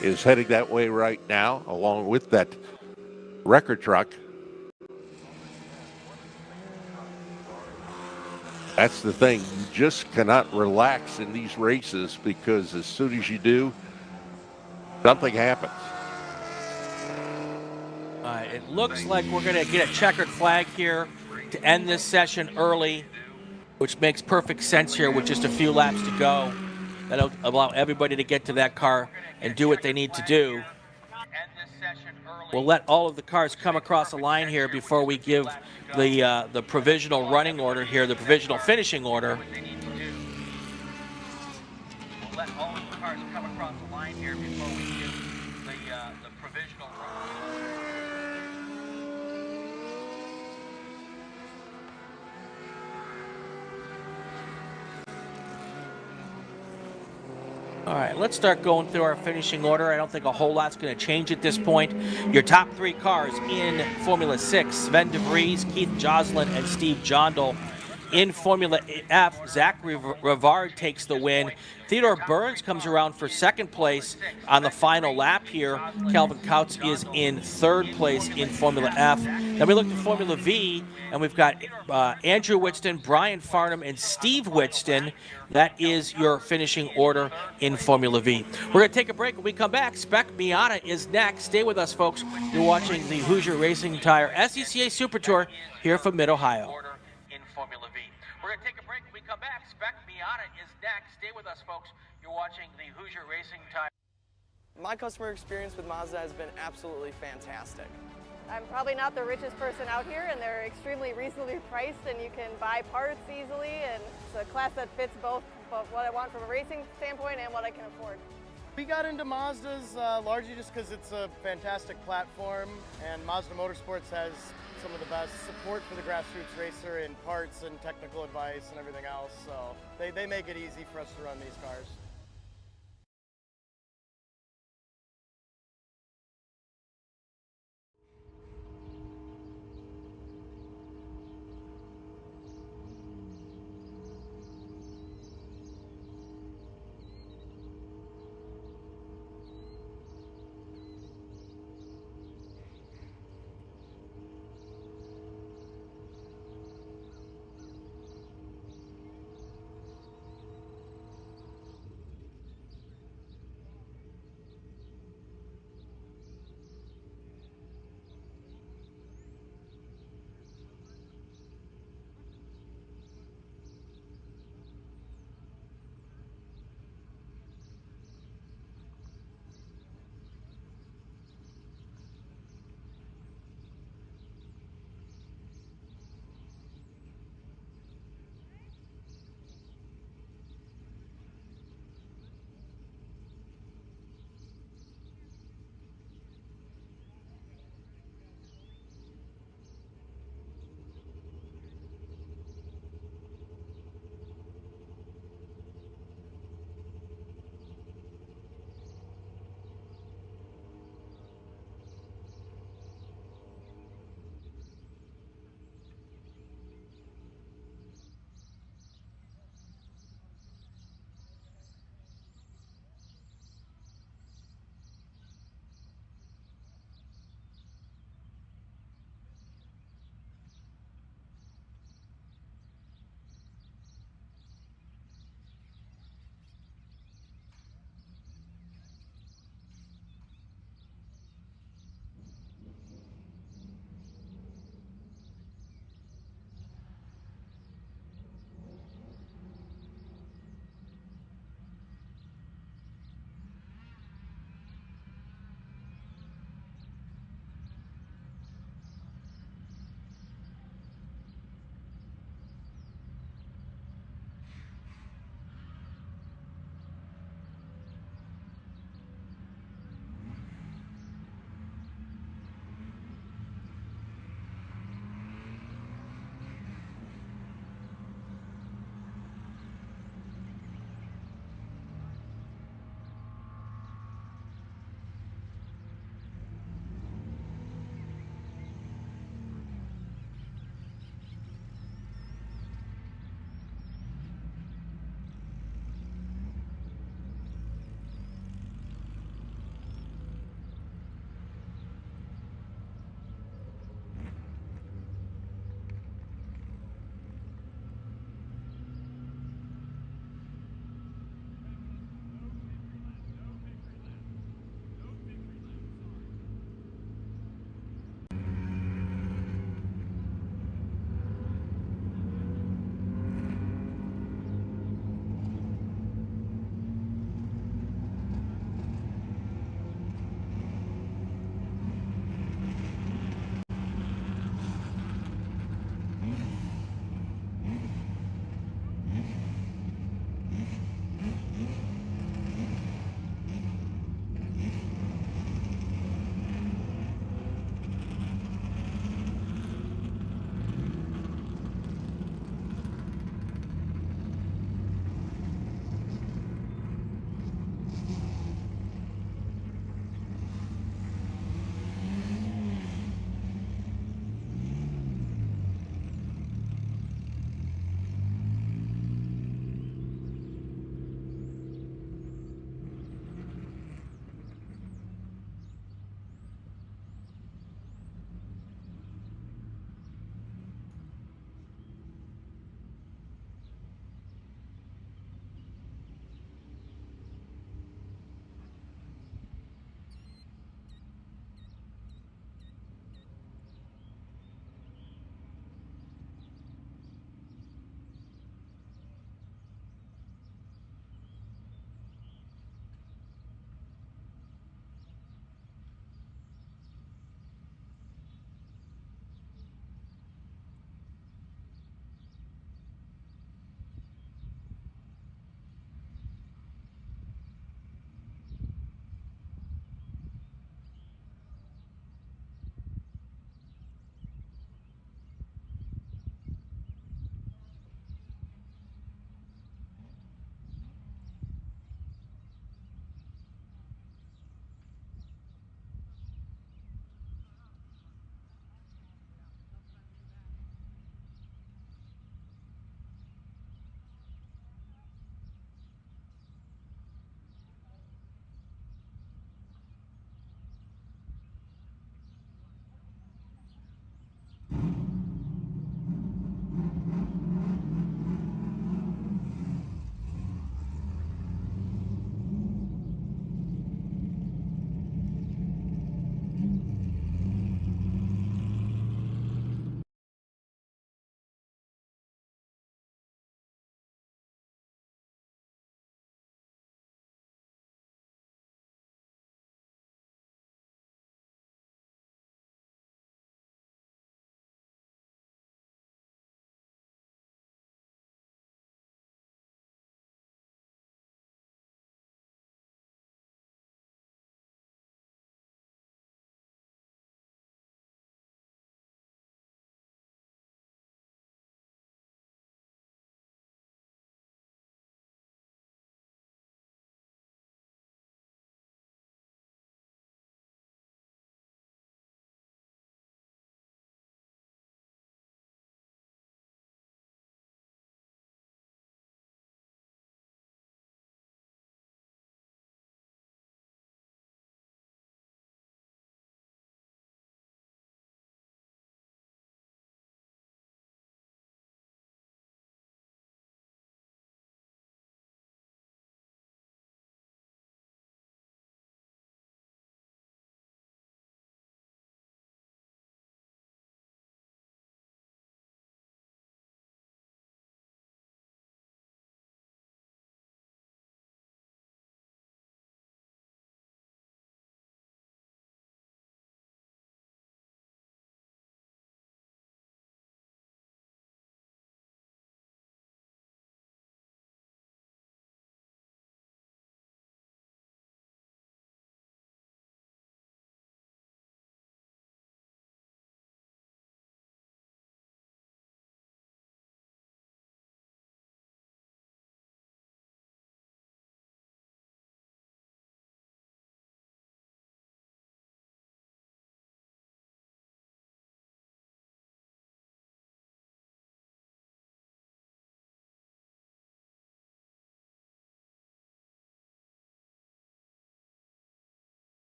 is heading that way right now, along with that wrecker truck. That's the thing. You just cannot relax in these races because as soon as you do, something happens. It looks like we're going to get a checkered flag here to end this session early, which makes perfect sense here with just a few laps to go. That'll allow everybody to get to that car and do what they need to do. We'll let all of the cars come across the line here before we give the provisional running order here, the provisional finishing order. We'll let all of the cars come across the line here before we give the provisional running order. All right, let's start going through our finishing order. I don't think a whole lot's going to change at this point. Your top 3 cars in Formula 6, Sven de Vries, Keith Joslin, and Steve Jondal. In Formula F, Zach Rivard takes the win. Theodore Burns comes around for second place on the final lap here. Calvin Kautz is in third place in Formula F. Then we look at Formula V, and we've got Andrew Whitston, Brian Farnham, and Steve Whitston. That is your finishing order in Formula V. We're going to take a break. When we come back, Spec Miata is next. Stay with us, folks. You're watching the Hoosier Racing Tire SCCA Super Tour here from Mid-Ohio. Formula V. We're going to take a break. When we come back, Spec Miata is next. Stay with us, folks. You're watching the Hoosier Racing Tire. My customer experience with Mazda has been absolutely fantastic. I'm probably not the richest person out here, and they're extremely reasonably priced, and you can buy parts easily, and it's a class that fits both what I want from a racing standpoint and what I can afford. We got into Mazdas largely just because it's a fantastic platform, and Mazda Motorsports has some of the best support for the grassroots racer in parts and technical advice and everything else, so they make it easy for us to run these cars.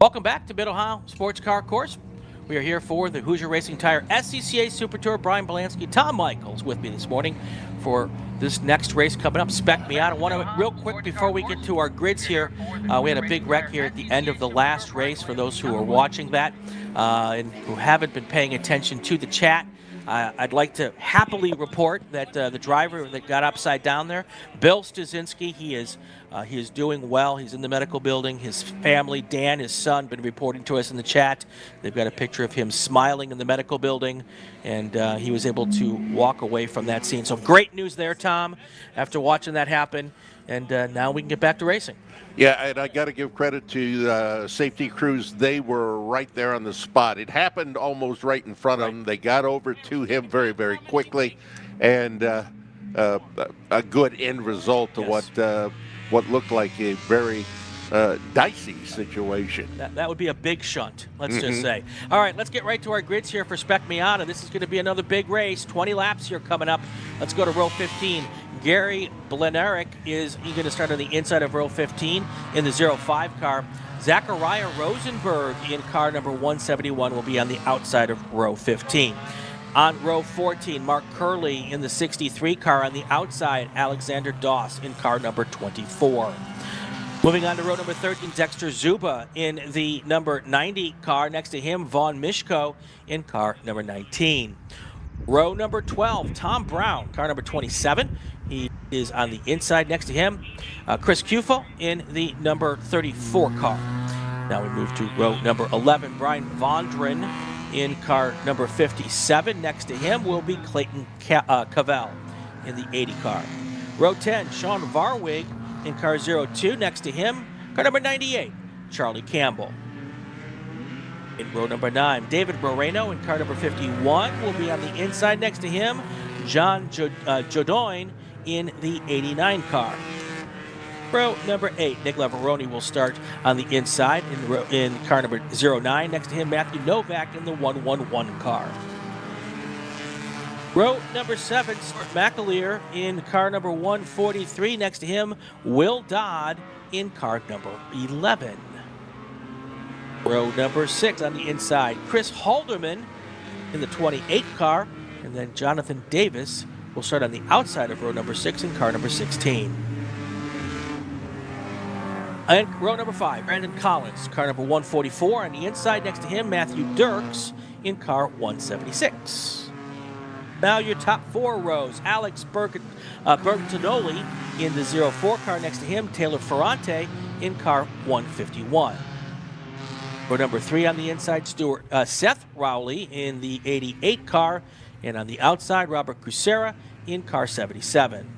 Welcome back to Mid-Ohio Sports Car Course. We are here for the Hoosier Racing Tire SCCA Super Tour. Brian Bielanski, Tom Michaels with me this morning for this next race coming up, Spec Miata. Real quick before we get to our grids here, we had a big wreck here at the end of the last race for those who are watching that and who haven't been paying attention to the chat. I'd like to happily report that the driver that got upside down there, Bill Stasinski, he is doing well. He's in the medical building. His family, Dan, his son, been reporting to us in the chat. They've got a picture of him smiling in the medical building, and he was able to walk away from that scene. So great news there, Tom, after watching that happen. And now we can get back to racing. Yeah, and I got to give credit to safety crews. They were right there on the spot. It happened almost right in front of them. They got over to him very, very quickly, and a good end result to what looked like a very dicey situation. That would be a big shunt, let's just say. All right, let's get right to our grids here for Spec Miata. This is going to be another big race. 20 laps here coming up. Let's go to row 15. Gary Blenerick is going to start on the inside of row 15 in the 05 car. Zachariah Rosenberg in car number 171 will be on the outside of row 15. On row 14, Mark Curley in the 63 car. On the outside, Alexander Doss in car number 24. Moving on to row number 13, Dexter Zuba in the number 90 car. Next to him, Vaughn Mishko in car number 19. Row number 12, Tom Brown, car number 27. He is on the inside. Next to him, Chris Cufo in the number 34 car. Now we move to row number 11, Brian Vondren in car number 57. Next to him will be Clayton Cavell in the 80 car. Row 10, Sean Varwig in car 02. Next to him, car number 98, Charlie Campbell. In row number 9, David Moreno in car number 51 will be on the inside. Next to him, John Jodoin in the 89 car. Row number 8, Nick Lavaroni will start on the inside in car number 09. Next to him, Matthew Novak in the 111 car. Row number 7, Stuart McAleer in car number 143. Next to him, Will Dodd in car number 11. Row number 6 on the inside, Chris Halderman in the 28 car. And then Jonathan Davis will start on the outside of row number 6 in car number 16. And row number 5, Brandon Collins, car number 144. On the inside, next to him, Matthew Dirks in car 176. Now your top 4 rows, Alex Bergantinoli in the 04 car. Next to him, Taylor Ferrante in car 151. Row number 3 on the inside, Seth Rowley in the 88 car. And on the outside, Robert Crucera in car 77.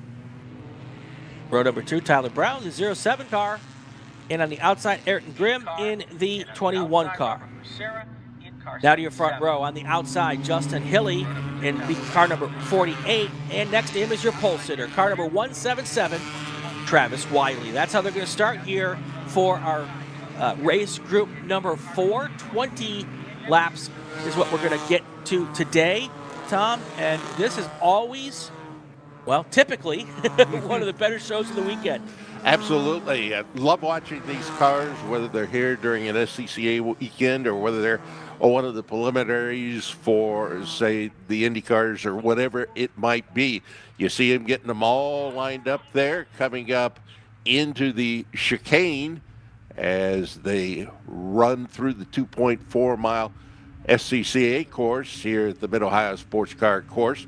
Row number 2, Tyler Brown, the 07 car. And on the outside, Ayrton Grimm in the 21 car. Now to your front row. On the outside, Justin Hilly in the car number 48. And next to him is your pole sitter, car number 177, Travis Wiley. That's how they're going to start here for our race group number 4. 20 laps is what we're going to get to today, Tom. And this is always, well, typically one of the better shows of the weekend. Absolutely. I love watching these cars, whether they're here during an SCCA weekend or whether they're one of the preliminaries for, say, the Indy cars or whatever it might be. You see them getting them all lined up there, coming up into the chicane as they run through the 2.4-mile SCCA course here at the Mid-Ohio Sports Car Course.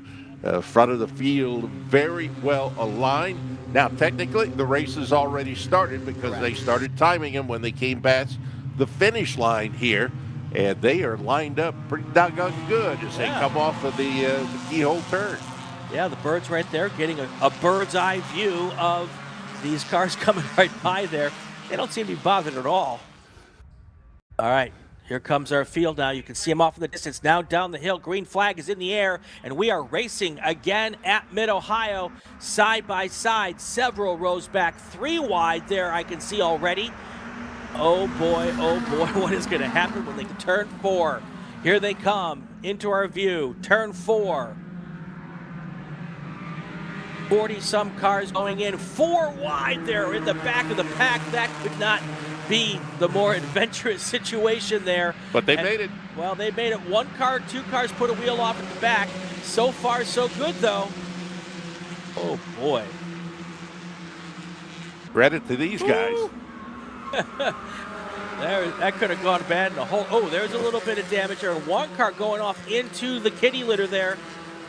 Front of the field very well aligned. Now, technically, the race has already started because they started timing them when they came past the finish line here, and they are lined up pretty doggone good as they come off of the keyhole turn. Yeah, the bird's right there, getting a bird's eye view of these cars coming right by there. They don't seem to be bothered at all. All right. Here comes our field now. You can see them off in the distance. Now down the hill, green flag is in the air, and we are racing again at Mid-Ohio, side by side, several rows back, 3 wide there I can see already. Oh boy, what is going to happen when they turn 4? Here they come into our view, turn 4. 40-some cars going in, 4 wide there in the back of the pack. That could not be the more adventurous situation there. But they made it. Well, they made it. One car, two cars put a wheel off at the back. So far, so good, though. Oh, boy. Credit to these guys. That could have gone bad in the whole. Oh, there's a little bit of damage there. One car going off into the kitty litter there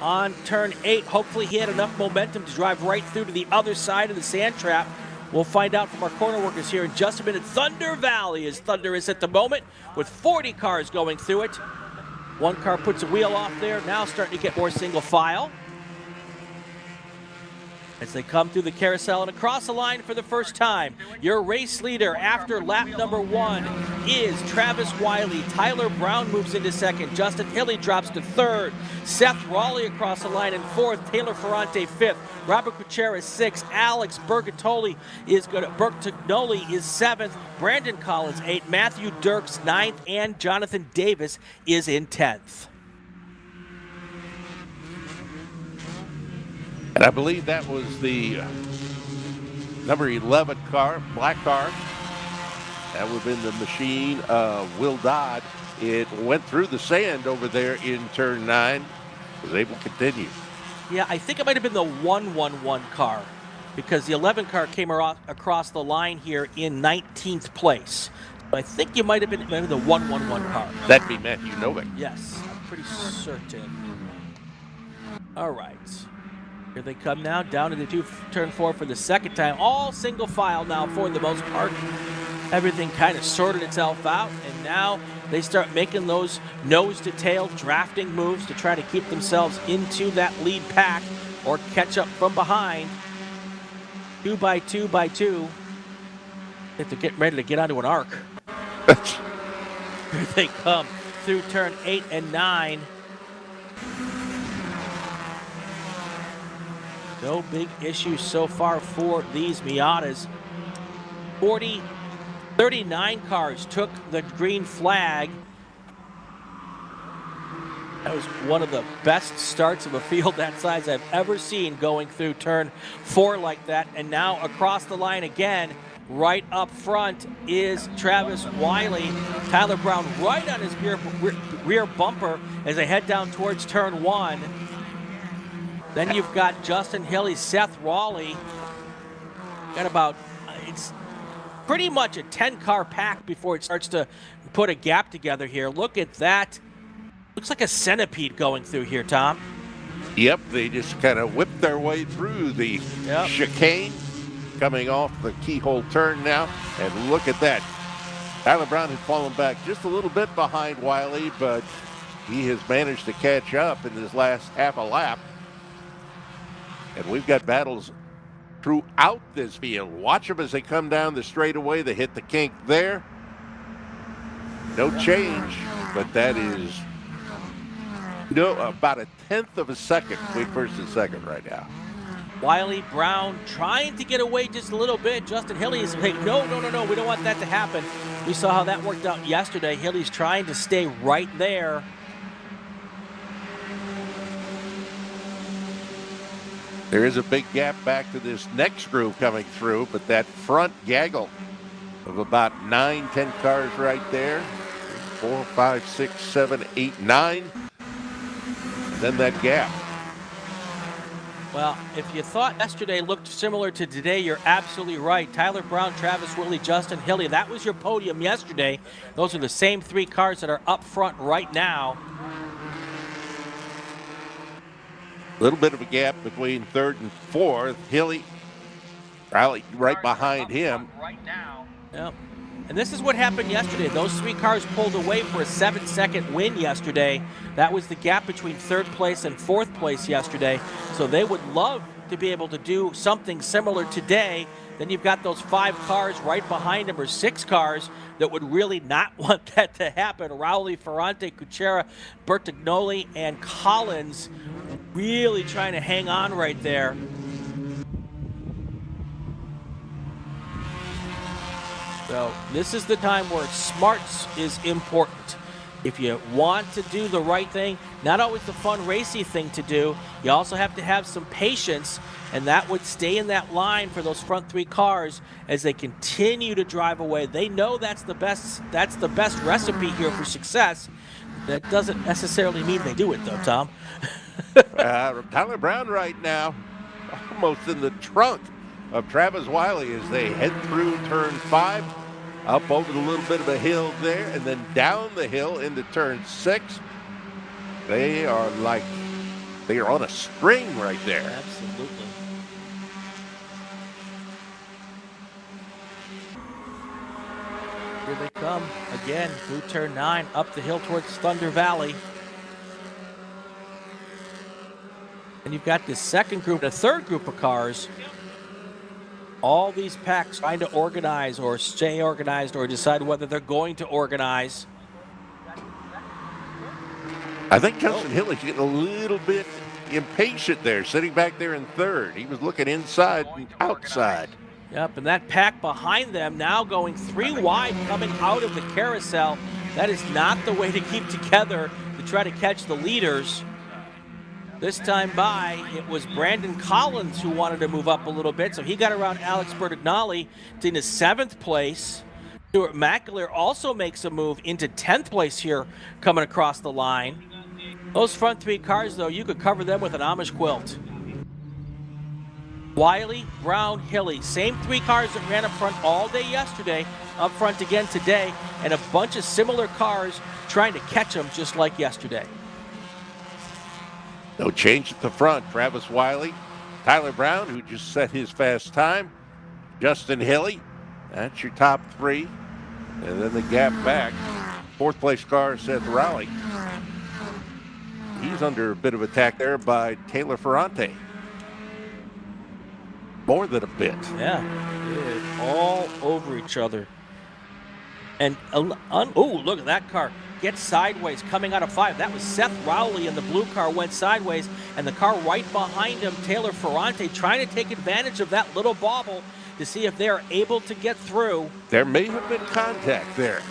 on turn 8. Hopefully he had enough momentum to drive right through to the other side of the sand trap. We'll find out from our corner workers here in just a minute. Thunder Valley is thunderous at the moment with 40 cars going through it. One car puts a wheel off there, now starting to get more single file. As they come through the carousel and across the line for the first time. Your race leader after lap number 1 is Travis Wiley. Tyler Brown moves into second. Justin Hilly drops to third. Seth Raleigh across the line in fourth. Taylor Ferrante fifth. Robert Gutierrez sixth. Alex Bertagnoli is seventh. Brandon Collins eighth. Matthew Dirks ninth. And Jonathan Davis is in 10th. And I believe that was the number 11 car, black car. That would have been the machine of Will Dodd. It went through the sand over there in turn 9. Was able to continue. Yeah, I think it might have been the 111 car because the 11 car came across the line here in 19th place. So I think you might have been the 111 car. That'd be Matthew Novak. Yes, I'm pretty certain. All right. Here they come now, down into turn 4 for the second time. All single file now for the most part. Everything kind of sorted itself out, and now they start making those nose-to-tail drafting moves to try to keep themselves into that lead pack or catch up from behind. 2 by 2 by 2. They have to get ready to get onto an arc. Here they come through turn 8 and 9. No big issues so far for these Miatas. 39 cars took the green flag. That was one of the best starts of a field that size I've ever seen going through turn 4 like that. And now across the line again, right up front is Travis Wiley. Tyler Brown right on his rear bumper as they head down towards turn 1. Then you've got Justin Hilly, Seth Raleigh. Got about, it's pretty much a 10-car pack before it starts to put a gap together here. Look at that. Looks like a centipede going through here, Tom. Yep, they just kind of whipped their way through the chicane, coming off the keyhole turn now. And look at that. Tyler Brown had fallen back just a little bit behind Wiley, but he has managed to catch up in his last half a lap. And we've got battles throughout this field. Watch them as they come down the straightaway. They hit the kink there. No change, but that is about a 1/10 of a second between first and second right now. Wiley, Brown trying to get away just a little bit. Justin Hilly is saying, no, we don't want that to happen. We saw how that worked out yesterday. Hilly's trying to stay right there. There is a big gap back to this next group coming through, but that front gaggle of about 9-10 cars right there. 4, 5, 6, 7, 8, 9. Then that gap. Well, if you thought yesterday looked similar to today, you're absolutely right. Tyler Brown, Travis Willie, Justin Hilly, that was your podium yesterday. Those are the same 3 cars that are up front right now. A little bit of a gap between third and fourth. Hilly right behind him. Yep. And this is what happened yesterday. Those 3 cars pulled away for a 7-second win yesterday. That was the gap between third place and fourth place yesterday. So they would love to be able to do something similar today. Then you've got those 5 cars right behind them, or 6 cars, that would really not want that to happen. Rowley, Ferrante, Kuchera, Bertagnoli, and Collins really trying to hang on right there. So this is the time where smarts is important. If you want to do the right thing, not always the fun racy thing to do, you also have to have some patience, and that would stay in that line for those front 3 cars as they continue to drive away. They know that's the best recipe here for success. That doesn't necessarily mean they do it, though, Tom. Tyler Brown right now, almost in the trunk of Travis Wiley as they head through turn 5, up over the little bit of a hill there, and then down the hill into turn 6. They are on a string right there. Absolutely. Here they come again through turn 9, up the hill towards Thunder Valley. And you've got this second group, a third group of cars. All these packs trying to organize or stay organized or decide whether they're going to organize. I think Justin Hillick's getting a little bit impatient there, sitting back there in third. He was looking inside and outside. Yep, and that pack behind them now going 3 wide coming out of the carousel. That is not the way to keep together to try to catch the leaders. This time by, it was Brandon Collins who wanted to move up a little bit, so he got around Alex Bertagnoli into 7th place. Stuart McAleer also makes a move into 10th place here coming across the line. Those front 3 cars, though, you could cover them with an Amish quilt. Wiley, Brown, Hilly, same 3 cars that ran up front all day yesterday, up front again today, and a bunch of similar cars trying to catch them just like yesterday. No change at the front. Travis Wiley, Tyler Brown, who just set his fast time, Justin Hilly. That's your top 3. And then the gap back. 4th place car, Seth Rowley. He's under a bit of attack there by Taylor Ferrante. More than a bit. Yeah, they're all over each other. And, oh, look at that car. Gets sideways coming out of 5. That was Seth Rowley, and the blue car went sideways. And the car right behind him, Taylor Ferrante, trying to take advantage of that little bobble to see if they're able to get through. There may have been contact there.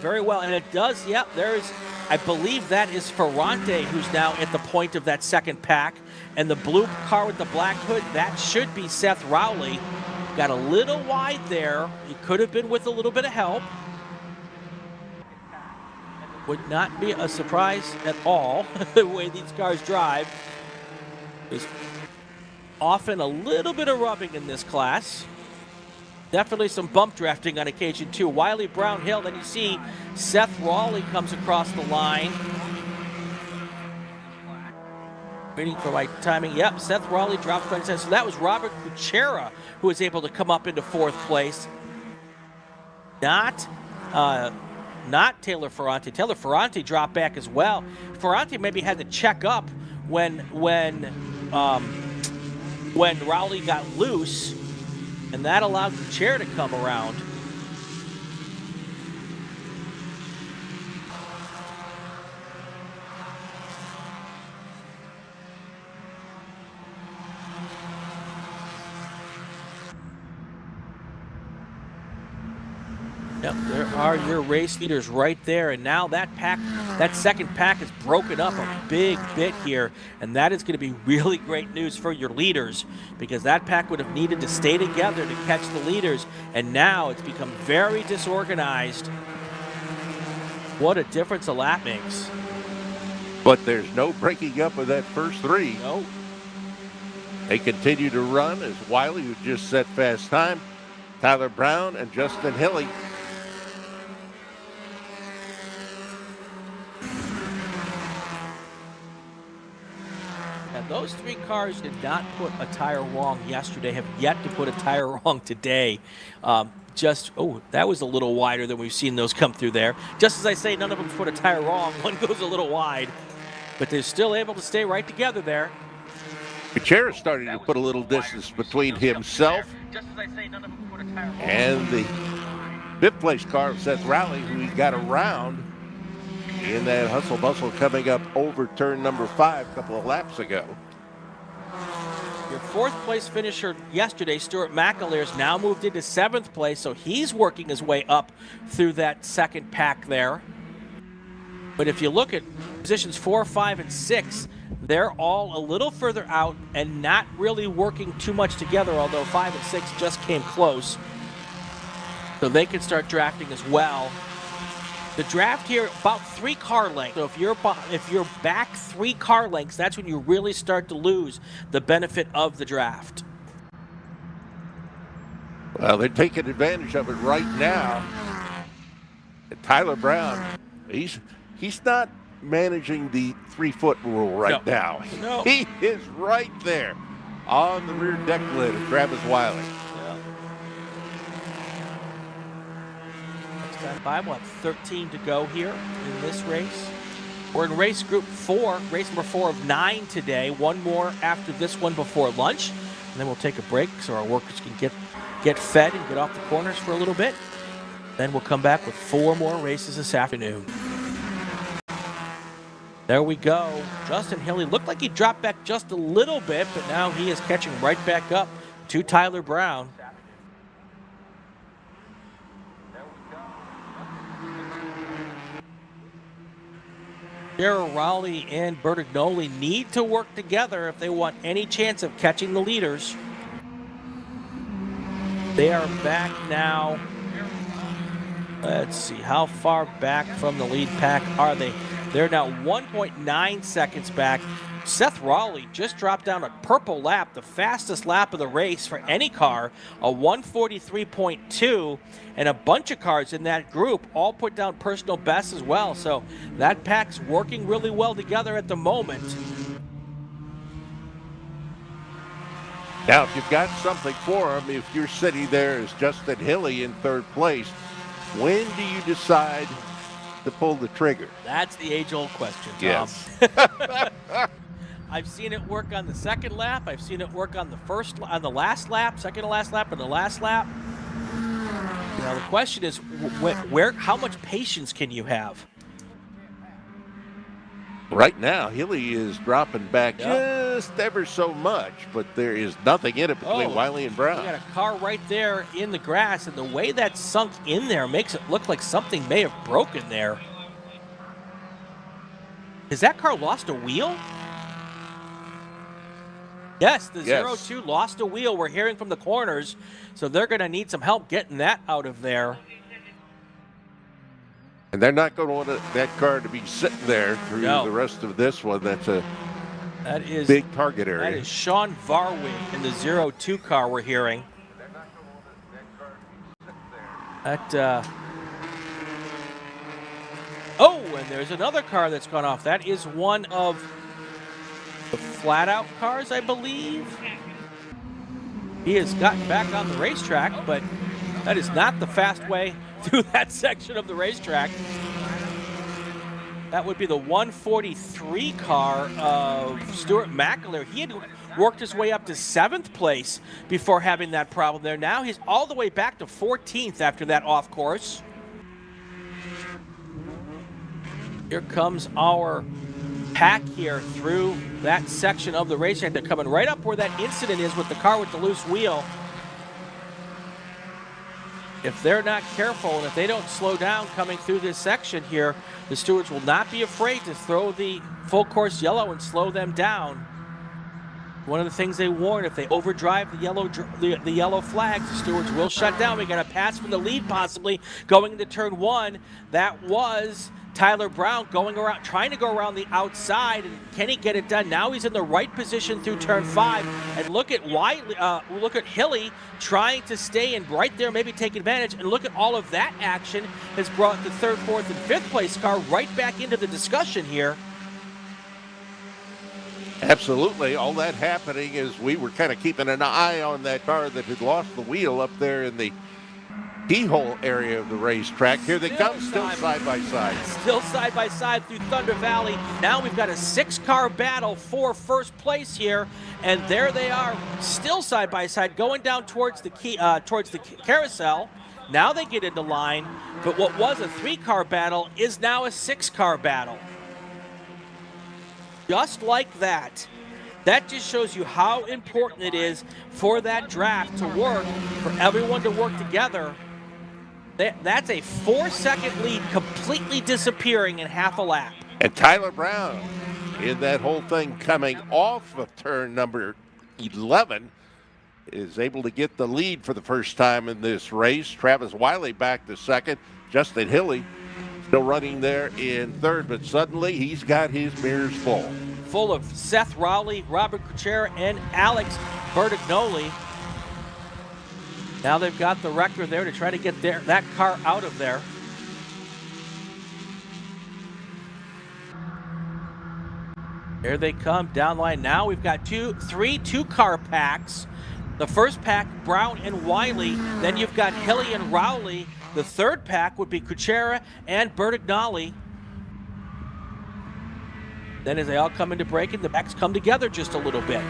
Very well, and it does, yep, there's, I believe that is Ferrante who's now at the point of that second pack. And the blue car with the black hood, that should be Seth Rowley. Got a little wide there. He could have been with a little bit of help. Would not be a surprise at all the way these cars drive. There's often a little bit of rubbing in this class. Definitely some bump drafting on occasion too. Wiley, Brown, Hill, then you see Seth Rowley comes across the line. Waiting for right timing. Yep, Seth Rowley drops front center. So that was Robert Kuchera who was able to come up into 4th place. Not Taylor Ferrante. Taylor Ferrante dropped back as well. Ferrante maybe had to check up when Rowley got loose, and that allowed the chair to come around. Yep, there are your race leaders right there, and now that pack, that second pack is broken up a big bit here, and that is going to be really great news for your leaders because that pack would have needed to stay together to catch the leaders, and now it's become very disorganized. What a difference a lap makes. But there's no breaking up of that first 3. No. They continue to run as Wiley, who just set fast time, Tyler Brown, and Justin Hilly. And those 3 cars did not put a tire wrong yesterday, have yet to put a tire wrong today. That was a little wider than we've seen those come through there. Just as I say, none of them put a tire wrong. One goes a little wide, but they're still able to stay right together there. Kuchera starting to put a little distance between himself and the 5th place car of Seth Rowley, who he got around in that hustle bustle coming up over turn number 5 a couple of laps ago. Your 4th place finisher yesterday, Stuart McAleer, has now moved into 7th place, so he's working his way up through that second pack there. But if you look at positions 4, 5, and 6, they're all a little further out and not really working too much together, although 5 and 6 just came close. So they can start drafting as well. The draft here, about 3 car lengths. So if you're back 3 car lengths, that's when you really start to lose the benefit of the draft. Well, they're taking advantage of it right now. And Tyler Brown, he's not managing the 3-foot rule right now. No. He is right there on the rear deck lid of Travis Wiley. By we'll have 13 to go here in this race. We're in race group 4, race number 4 of 9 today. One more after this one before lunch, and then we'll take a break so our workers can get fed and get off the corners for a little bit. Then we'll come back with 4 more races this afternoon. There we go. Justin Hilly looked like he dropped back just a little bit, but now he is catching right back up to Tyler Brown. Darryl Rowley and Bertignoli need to work together if they want any chance of catching the leaders. They are back now. Let's see, how far back from the lead pack are they? They're now 1.9 seconds back. Seth Rowley just dropped down a purple lap, the fastest lap of the race for any car, a 143.2, and a bunch of cars in that group all put down personal bests as well. So that pack's working really well together at the moment. Now, if you've got something for him, if you're sitting there as Justin Hilly in 3rd place, when do you decide to pull the trigger? That's the age-old question, Tom. Yes. I've seen it work on the 2nd lap. I've seen it work on the last lap, second to last lap, and the last lap. Now the question is, how much patience can you have? Right now, Hilly is dropping back just ever so much, but there is nothing in it between Wiley and Brown. We got a car right there in the grass, and the way that's sunk in there makes it look like something may have broken there. Has that car lost a wheel? Yes, the 02 lost a wheel. We're hearing from the corners, so they're going to need some help getting that out of there. And they're not going to want that car to be sitting there through the rest of this one. That's a big target area. That is Sean Varwig in the 02 car we're hearing. Oh, and there's another car that's gone off. That is one of the flat-out cars, I believe. He has gotten back on the racetrack, but that is not the fast way through that section of the racetrack. That would be the 143 car of Stuart McAleer. He had worked his way up to 7th place before having that problem there. Now he's all the way back to 14th after that off course. Here comes our pack here through that section of the racetrack. They're coming right up where that incident is with the car with the loose wheel. If they're not careful and if they don't slow down coming through this section here, the stewards will not be afraid to throw the full course yellow and slow them down. One of the things they warn, if they overdrive the yellow flags, the stewards will shut down. We got a pass from the lead possibly going into turn 1. That was Tyler Brown going around, trying to go around the outside, and can he get it done? Now he's in the right position through turn 5, and look at look at Hilly trying to stay in right there, maybe take advantage, and look at all of that action has brought the 3rd, 4th, and 5th place car right back into the discussion here. Absolutely. All that happening is we were kind of keeping an eye on that car that had lost the wheel up there in the keyhole area of the racetrack. Here they come, still side by side. Still side by side through Thunder Valley. Now we've got a 6-car battle for 1st place here, and there they are, still side by side, going down towards the carousel. Now they get into line, but what was a 3-car battle is now a 6-car battle. Just like that. That just shows you how important it is for that draft to work, for everyone to work together. That's a 4-second lead completely disappearing in half a lap. And Tyler Brown in that whole thing coming off of turn number 11 is able to get the lead for the first time in this race. Travis Wiley back to second. Justin Hilly still running there in third, but suddenly he's got his mirrors full. Full of Seth Rowley, Robert Kuchera, and Alex Bertignoli. Now they've got the wrecker there to try to get that car out of there. Here they come down line now. We've got three two-car packs. The first pack, Brown and Wiley. Then you've got Hilly and Rowley. The third pack would be Kuchera and Bertignoli. Then as they all come into braking, the backs come together just a little bit.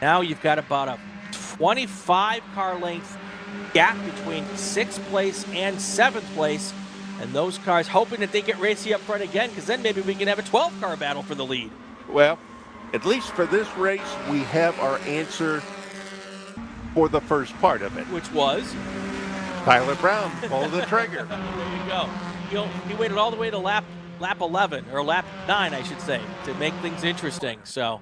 Now you've got about a 25 car length gap between 6th place and 7th place. And those cars hoping that they get racy up front again, because then maybe we can have a 12-car battle for the lead. Well, at least for this race, we have our answer for the first part of it. Which was? Tyler Brown pulled the trigger. There you go. He waited all the way to lap 11, or lap 9, I should say, to make things interesting. So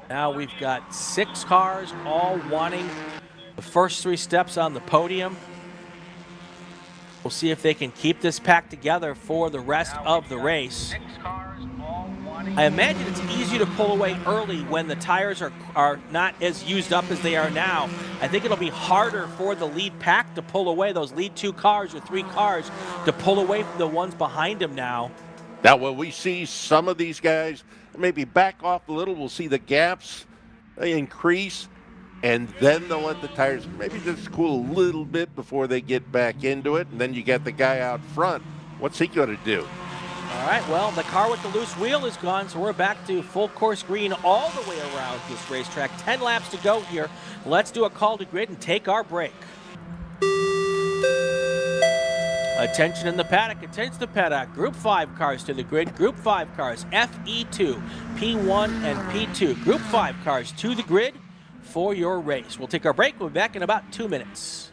now we've got 6 cars all wanting the first 3 steps on the podium. We'll see if they can keep this pack together for the rest of the race. I imagine it's easy to pull away early when the tires are not as used up as they are now. I think it'll be harder for the lead pack to pull away, those lead 2 cars or 3 cars, to pull away from the ones behind them now. Now, will we see some of these guys maybe back off a little? We'll see the gaps increase, and then they'll let the tires maybe just cool a little bit before they get back into it. And then you got the guy out front. What's he going to do? All right, well, the car with the loose wheel is gone, so we're back to full course green all the way around this racetrack. 10 laps to go here. Let's do a call to grid and take our break. Attention in the paddock, attention the paddock. Group 5 cars to the grid. Group 5 cars, FE2, P1, and P2. Group 5 cars to the grid for your race. We'll take our break. We'll be back in about 2 minutes.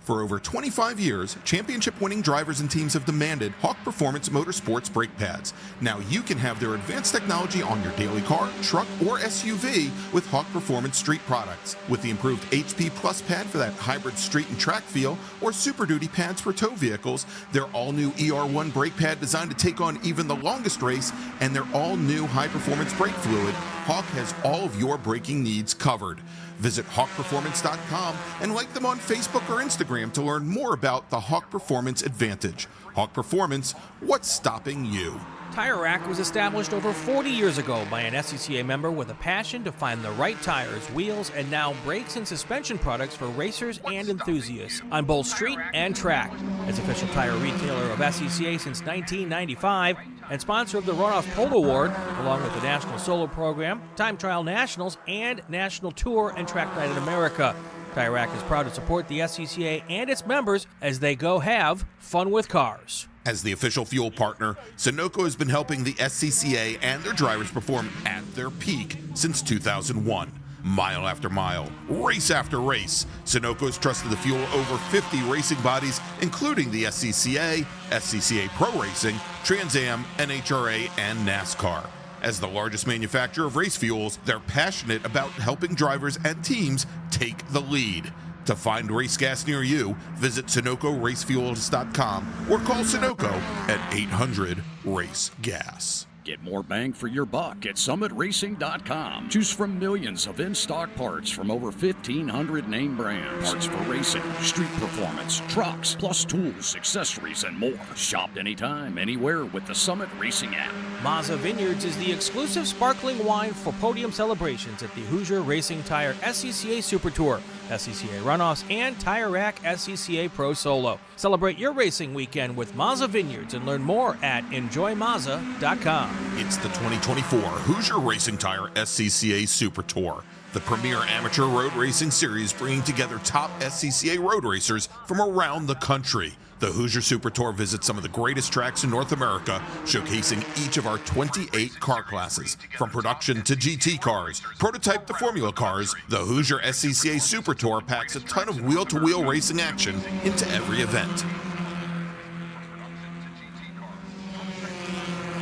For over 25 years, championship-winning drivers and teams have demanded Hawk Performance Motorsports brake pads. Now you can have their advanced technology on your daily car, truck, or SUV with Hawk Performance Street products. With the improved HP Plus pad for that hybrid street and track feel, or Super Duty pads for tow vehicles, their all-new ER1 brake pad designed to take on even the longest race, and their all-new high-performance brake fluid, Hawk has all of your braking needs covered. Visit hawkperformance.com and like them on Facebook or Instagram to learn more about the Hawk Performance Advantage. Hawk Performance, what's stopping you? Tire Rack was established over 40 years ago by an SCCA member with a passion to find the right tires, wheels, and now brakes and suspension products for racers and enthusiasts on both street and track. As official tire retailer of SCCA since 1995 and sponsor of the Runoff Pole Award, along with the National Solo Program, Time Trial Nationals, and National Tour and Track Night in America. Tire Rack is proud to support the SCCA and its members as they go have fun with cars. As the official fuel partner, Sunoco has been helping the SCCA and their drivers perform at their peak since 2001. Mile after mile, race after race, Sunoco has trusted the fuel over 50 racing bodies, including the SCCA, SCCA Pro Racing, Trans Am, NHRA, and NASCAR. As the largest manufacturer of race fuels, they're passionate about helping drivers and teams take the lead. To find race gas near you, visit SunocoRacefuels.com or call Sunoco at 800-RACE-GAS. Get more bang for your buck at SummitRacing.com. Choose from millions of in-stock parts from over 1,500 name brands. Parts for racing, street performance, trucks, plus tools, accessories, and more. Shop anytime, anywhere with the Summit Racing app. Mazza Vineyards is the exclusive sparkling wine for podium celebrations at the Hoosier Racing Tire SCCA Super Tour, SCCA Runoffs, and Tire Rack SCCA Pro Solo. Celebrate your racing weekend with Mazza Vineyards and learn more at enjoymazza.com. It's the 2024 Hoosier Racing Tire SCCA Super Tour, the premier amateur road racing series bringing together top SCCA road racers from around the country. The Hoosier Super Tour visits some of the greatest tracks in North America, showcasing each of our 28 car classes. From production to GT cars, prototype to Formula cars, the Hoosier SCCA Super Tour packs a ton of wheel-to-wheel racing action into every event.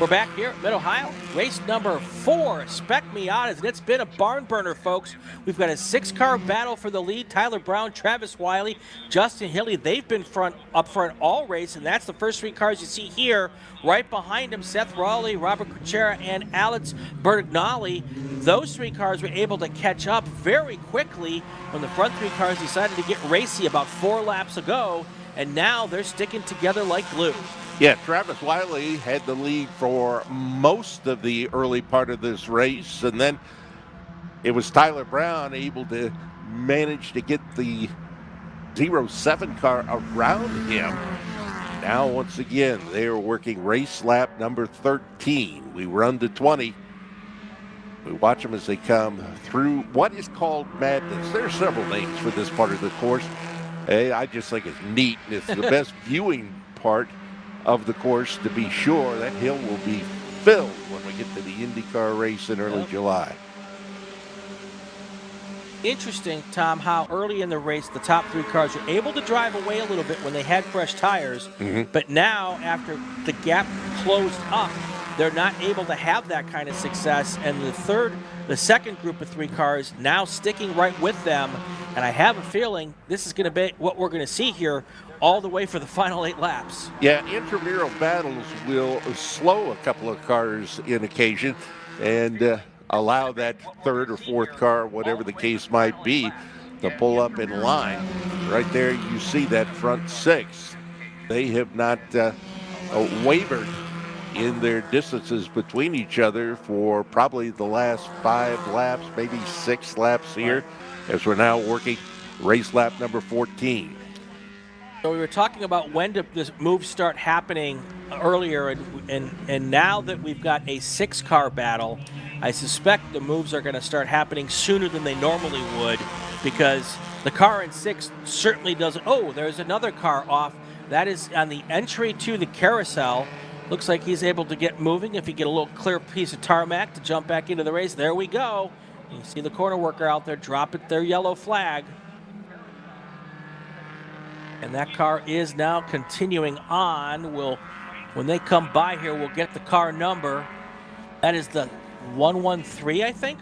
We're back here at Mid-Ohio, race number 4, Spec Miatas, and it's been a barn burner, folks. We've got a 6-car battle for the lead. Tyler Brown, Travis Wiley, Justin Hilly, they've been up front all race, and that's the first 3 cars you see here. Right behind them, Seth Rowley, Robert Kuchera, and Alex Bertagnolli. Those 3 cars were able to catch up very quickly when the front 3 cars decided to get racy about 4 laps ago, and now they're sticking together like glue. Yeah, Travis Wiley had the lead for most of the early part of this race, and then it was Tyler Brown able to manage to get the 07 car around him. Now, once again, they are working race lap number 13. We run to 20. We watch them as they come through what is called madness. There are several names for this part of the course. Hey, I just think it's neat, and it's the best viewing part of the course, to be sure. That hill will be filled when we get to the IndyCar race in early July. Interesting, Tom, how early in the race the top 3 cars were able to drive away a little bit when they had fresh tires, but now after the gap closed up, they're not able to have that kind of success, and the second group of 3 cars now sticking right with them, and I have a feeling this is going to be what we're going to see here all the way for the final 8 laps. Yeah, intramural battles will slow a couple of cars in occasion and allow that 3rd or 4th car, whatever the case might be, to pull up in line. Right there you see that front 6. They have not wavered in their distances between each other for probably the last 5 laps, maybe 6 laps here, as we're now working race lap number 14. So we were talking about when did this moves start happening earlier, and now that we've got a 6-car battle, I suspect the moves are going to start happening sooner than they normally would, because the car in 6 certainly doesn't. Oh, there's another car off. That is on the entry to the carousel. Looks like he's able to get moving if he get a little clear piece of tarmac to jump back into the race. There we go. You see the corner worker out there drop it their yellow flag. And that car is now continuing on. When they come by here, we'll get the car number. That is the 113, I think.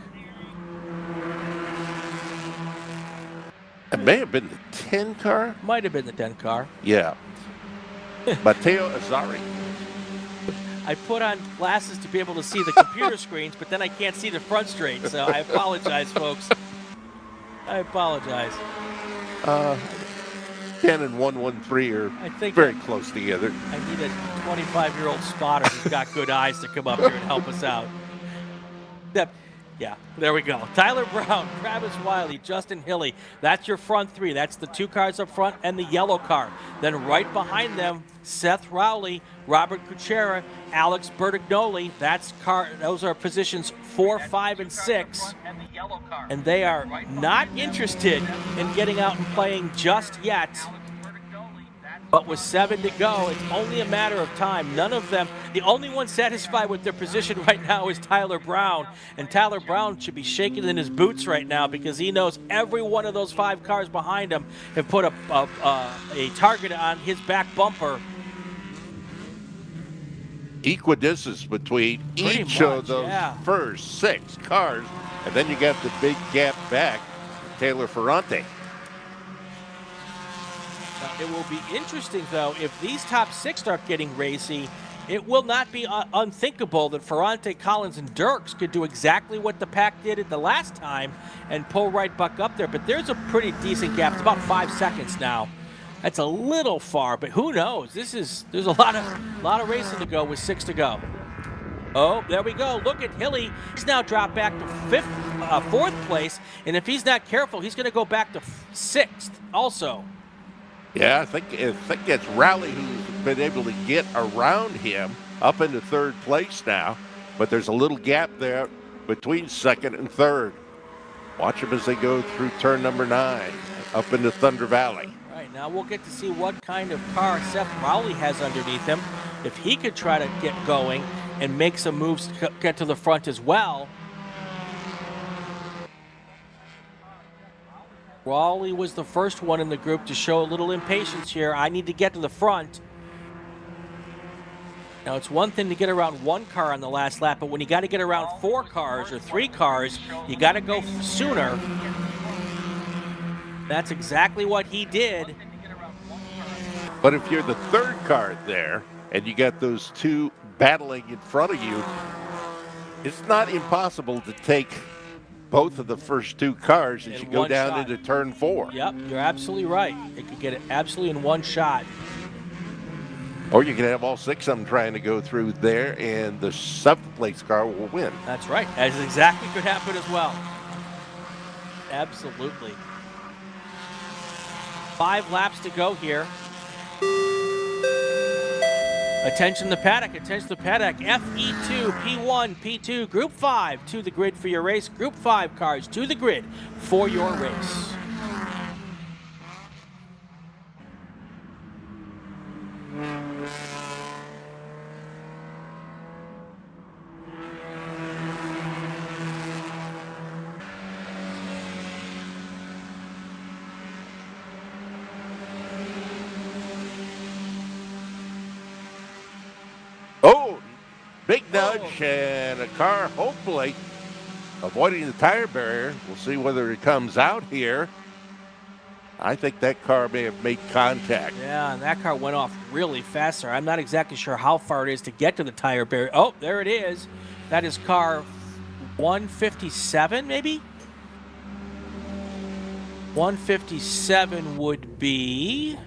It may have been the 10 car. Might have been the 10 car. Yeah. Matteo Azzari. I put on glasses to be able to see the computer screens, but then I can't see the front straight, so I apologize, folks. I apologize. 10 and 113 are very close together. I need a 25-year-old spotter who's got good eyes to come up here and help us out. Yeah, there we go. Tyler Brown, Travis Wiley, Justin Hilly. That's your front 3. That's the 2 cars up front and the yellow car. Then right behind them, Seth Rowley, Robert Kuchera, Alex Bertagnolli. Those are positions 4, 5, and 6. And they are not interested in getting out and playing just yet. But with 7 to go, it's only a matter of time. None of them, the only one satisfied with their position right now is Tyler Brown. And Tyler Brown should be shaking in his boots right now because he knows every one of those 5 cars behind him have put a target on his back bumper. Equidistance between each of those first 6 cars. And then you got the big gap back, Taylor Ferrante. It will be interesting, though, if these top 6 start getting racy. It will not be unthinkable that Ferrante, Collins, and Dirks could do exactly what the pack did at the last time and pull right back up there. But there's a pretty decent gap. It's about 5 seconds now. That's a little far, but who knows? There's a lot of racing to go with 6 to go. Oh, there we go. Look at Hilly. He's now dropped back to 4th place, and if he's not careful, he's going to go back to 6th also. Yeah, I think it's Rowley who's been able to get around him up into 3rd place now, but there's a little gap there between 2nd and 3rd. Watch them as they go through turn number 9 up into Thunder Valley. Right Now we'll get to see what kind of car Seth Rowley has underneath him. If he could try to get going and make some moves to get to the front as well. Rowley was the first one in the group to show a little impatience here. I need to get to the front. Now, it's one thing to get around one car on the last lap, but when you got to get around 4 cars or 3 cars, you got to go sooner. That's exactly what he did. But if you're the third car there and you got those 2 battling in front of you, it's not impossible to take both of the first 2 cars as you go down into turn 4. Yep, you're absolutely right. You could get it absolutely in one shot. Or you could have all 6 of them trying to go through there, and the 7th place car will win. That's right. That is exactly could happen as well. Absolutely. 5 laps to go here. Attention the paddock, attention the paddock. FE2, P1, P2, Group 5 to the grid for your race. Group 5 cars to the grid for your race. Oh, big nudge and a car hopefully avoiding the tire barrier. We'll see whether it comes out here. I think that car may have made contact. Yeah, and that car went off really fast, sir. I'm not exactly sure how far it is to get to the tire barrier. Oh, there it is. That is car 157, maybe? 157 would be...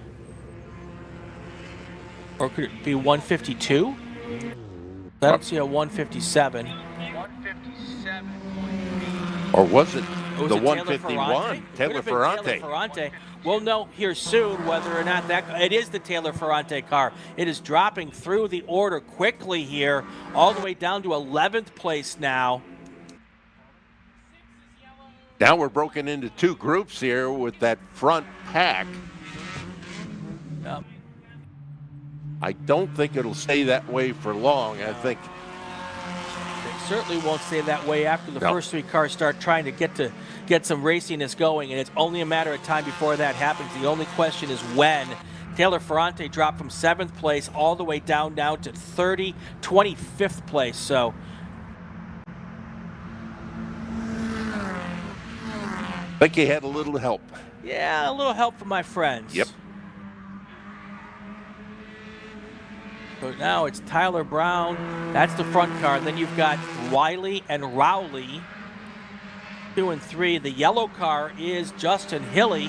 Or could it be 152? I don't see a 157. Or was it Was the it 151? Taylor Ferrante. Taylor Ferrante. We'll know here soon whether or not that it is the Taylor Ferrante car. It is dropping through the order quickly here, all the way down to 11th place now. Now we're broken into 2 groups here with that front pack. Yep. I don't think it'll stay that way for long. I think it certainly won't stay that way after the first 3 cars start trying to get some raciness going, and it's only a matter of time before that happens. The only question is when. Taylor Ferrante dropped from 7th place all the way down now to 25th place. So I think he had a little help. yeah, a little help from my friends. Yep. So now it's Tyler Brown. That's the front car. Then you've got Wiley and Rowley, 2 and 3. The yellow car is Justin Hilly.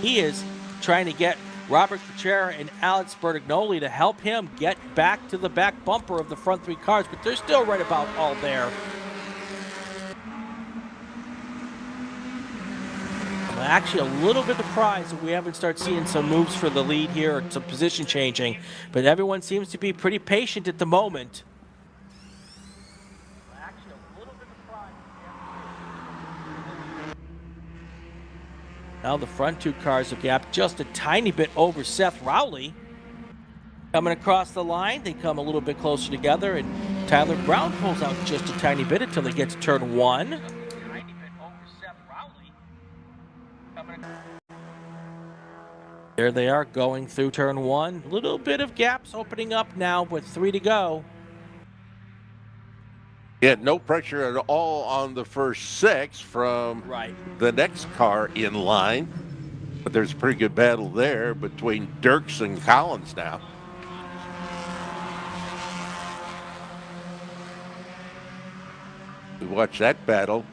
He is trying to get Robert Kuchera and Alex Bertignoli to help him get back to the back bumper of the front 3 cars, but they're still right about all there. I'm actually a little bit surprised that we haven't started seeing some moves for the lead here or some position changing, but everyone seems to be pretty patient at the moment. Actually a little bit surprised. Now the front 2 cars have gapped just a tiny bit over Seth Rowley. Coming across the line, they come a little bit closer together, and Tyler Brown pulls out just a tiny bit until they get to turn 1. There they are going through turn 1. Little bit of gaps opening up now with 3 to go. Yeah, no pressure at all on the first 6 from the next car in line. But there's a pretty good battle there between Dirks and Collins now. We watch that battle.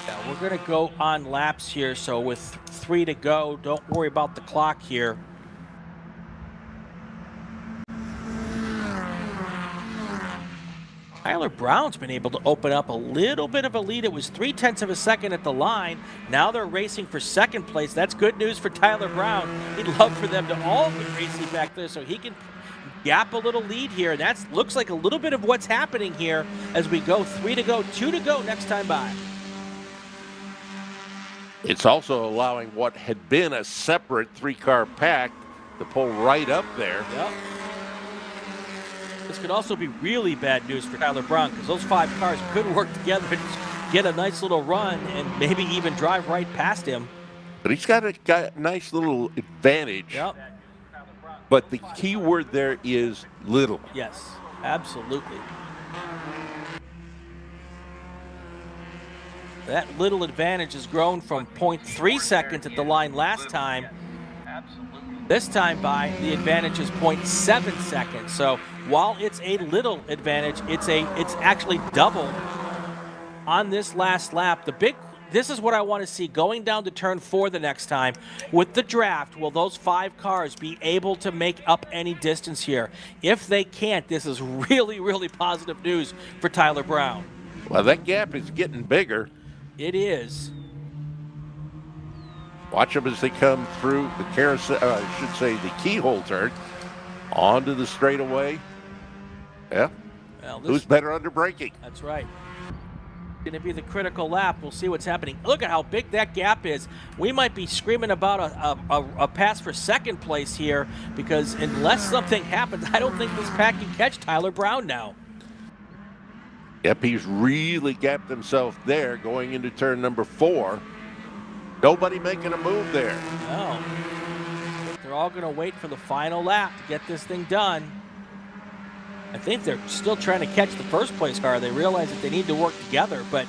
Yeah, we're going to go on laps here, so with 3 to go, don't worry about the clock here. Tyler Brown's been able to open up a little bit of a lead. It was 0.3 of a second at the line. Now they're racing for 2nd place. That's good news for Tyler Brown. He'd love for them to all be racing back there so he can gap a little lead here. And that looks like a little bit of what's happening here as we go 3 to go, 2 to go next time by. It's also allowing what had been a separate 3-car pack to pull right up there. Yep. This could also be really bad news for Tyler Brown because those 5 cars could work together and get a nice little run and maybe even drive right past him. But he's got a nice little advantage. Yep. But the key word there is little. Yes, absolutely. That little advantage has grown from 0.3 seconds at the line last time. This time by the advantage is 0.7 seconds. So while it's a little advantage, it's actually double on this last lap. This is what I want to see going down to turn 4 the next time. With the draft, will those 5 cars be able to make up any distance here? If they can't, this is really, really positive news for Tyler Brown. Well, that gap is getting bigger. It is. Watch them as they come through the carousel, I should say the keyhole turn, onto the straightaway. Yeah. Well, who's better under braking? That's right. Going to be the critical lap. We'll see what's happening. Look at how big that gap is. We might be screaming about a pass for second place here because unless something happens, I don't think this pack can catch Tyler Brown now. Yep, he's really gapped himself there going into turn number 4. Nobody making a move there. No. They're all going to wait for the final lap to get this thing done. I think they're still trying to catch the first place car. They realize that they need to work together, but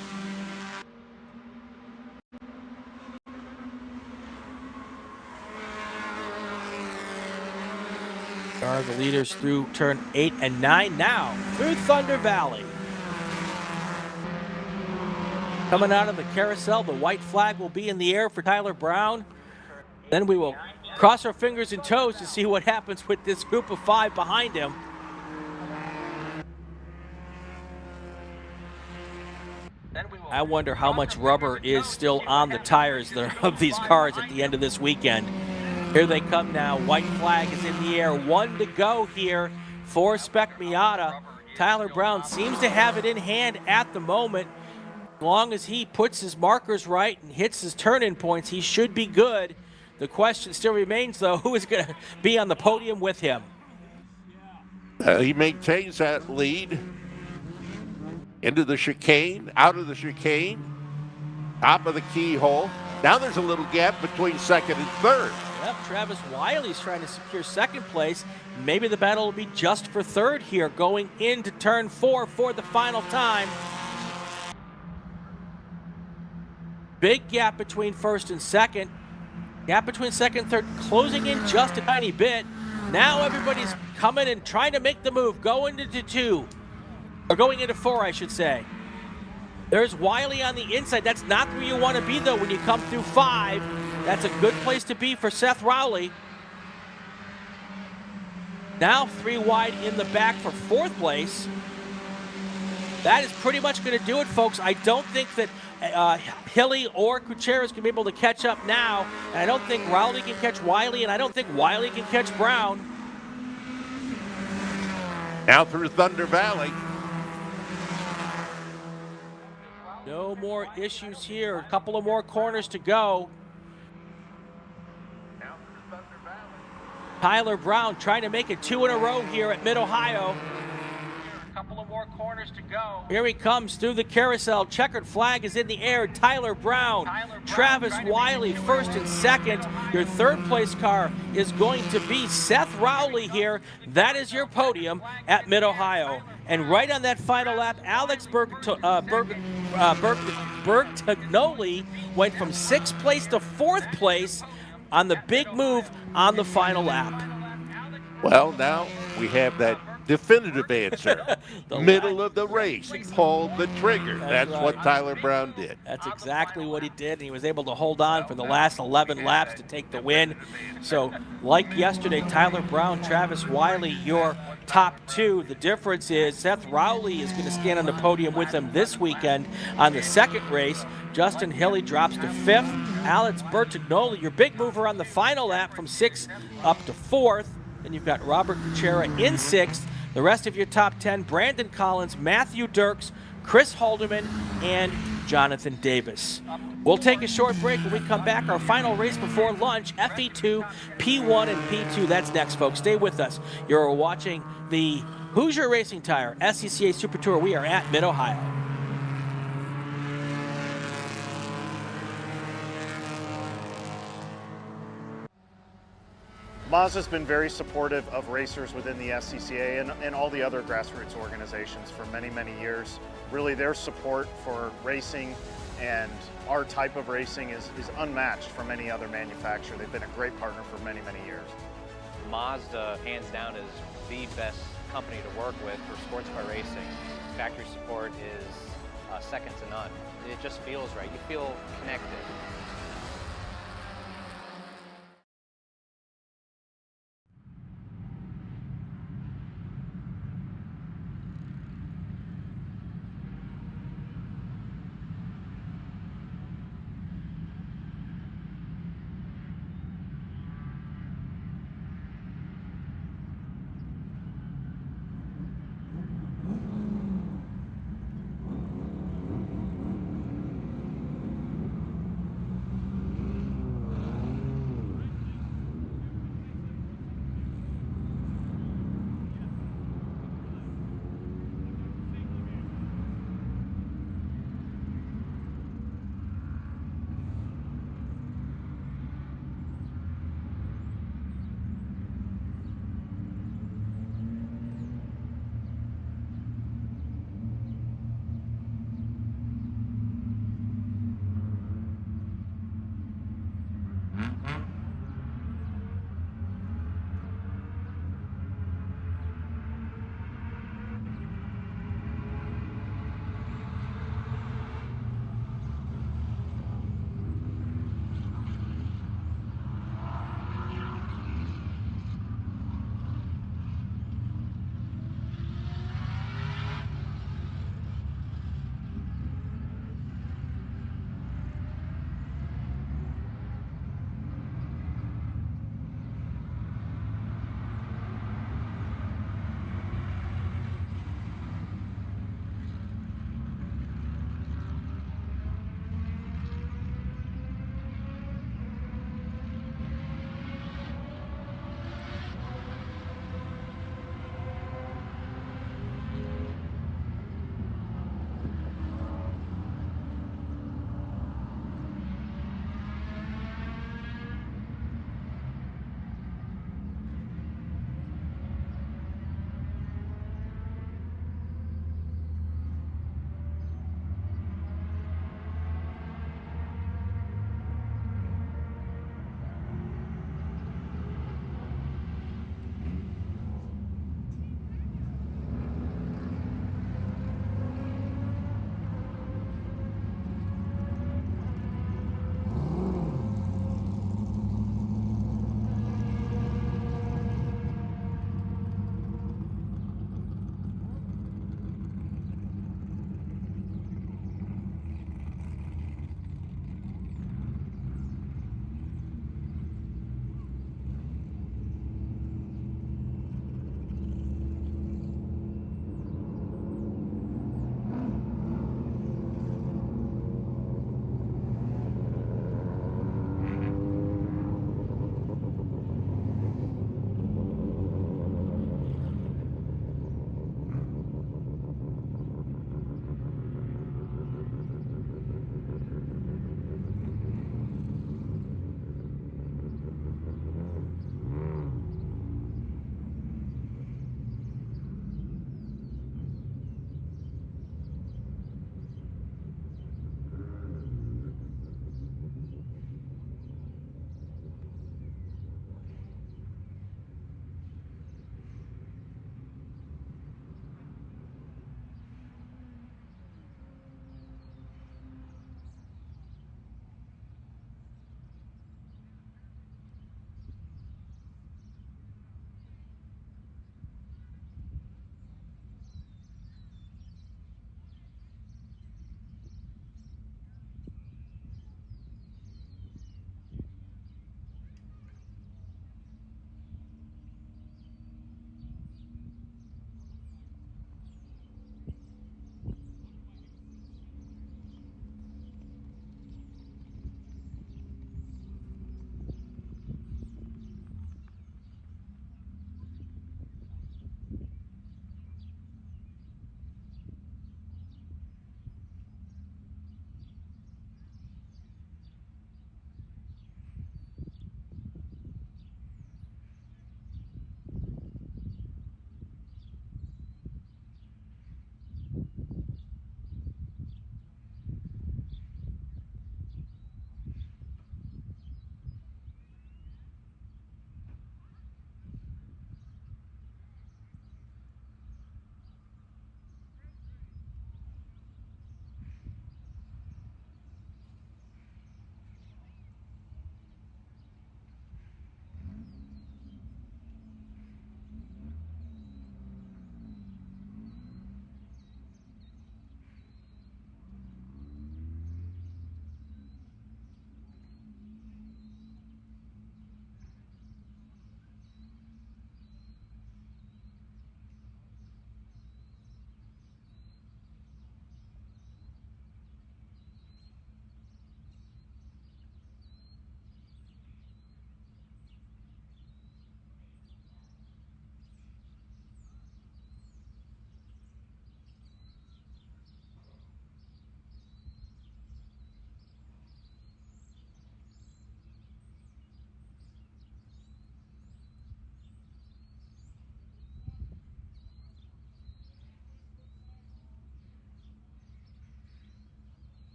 are the leaders through turn 8 and 9 now through Thunder Valley. Coming out of the carousel, the white flag will be in the air for Tyler Brown. Then we will cross our fingers and toes to see what happens with this group of 5 behind him. I wonder how much rubber is still on the tires of these cars at the end of this weekend. Here they come now. White flag is in the air. 1 to go here for Spec Miata. Tyler Brown seems to have it in hand at the moment. As long as he puts his markers right and hits his turn-in points, he should be good. The question still remains, though, who is going to be on the podium with him? He maintains that lead. Into the chicane, out of the chicane, top of the keyhole. Now there's a little gap between second and third. Yep, Travis Wiley's trying to secure second place. Maybe the battle will be just for third here going into turn 4 for the final time. Big gap between first and second. Gap between second and third closing in just a tiny bit. Now everybody's coming and trying to make the move, going into 2. Or going into 4, I should say. There's Wiley on the inside. That's not where you want to be, though, when you come through 5. That's a good place to be for Seth Rowley. Now 3 wide in the back for 4th place. That is pretty much going to do it, folks. I don't think that Hilly or Gutierrez can be able to catch up now. And I don't think Rowley can catch Wiley, and I don't think Wiley can catch Brown. Now through Thunder Valley. No more issues here. A couple of more corners to go. Tyler Brown trying to make it 2 in a row here at Mid-Ohio. A couple of more corners to go. Here he comes through the carousel. Checkered flag is in the air. Tyler Brown, Travis Wiley, first and second. Your third place car is going to be Seth Rowley here. That is your podium at Mid-Ohio. And right on that final lap, Alex Bertagnoli went from 6th place to 4th place on the big move on the final lap. Well, now we have that definitive answer. Middle of the race, pulled the trigger. That's right. what Tyler Brown did. That's exactly what he did, and he was able to hold on for the last 11 laps to take the win. So, like yesterday, Tyler Brown, Travis Wiley, your top 2. The difference is Seth Rowley is going to stand on the podium with him this weekend on the second race. Justin Hilly drops to 5th. Alex Bertagnoli, your big mover on the final lap, from 6th up to 4th. Then you've got Robert Kuchera in 6th. The rest of your top 10, Brandon Collins, Matthew Dirks, Chris Haldeman, and Jonathan Davis. We'll take a short break. When we come back, our final race before lunch, FE2, P1, and P2. That's next, folks. Stay with us. You're watching the Hoosier Racing Tire SCCA Super Tour. We are at Mid-Ohio. Mazda's been very supportive of racers within the SCCA and all the other grassroots organizations for many, many years. Really, their support for racing and our type of racing is unmatched from any other manufacturer. They've been a great partner for many, many years. Mazda, hands down, is the best company to work with for sports car racing. Factory support is second to none. It just feels right. You feel connected.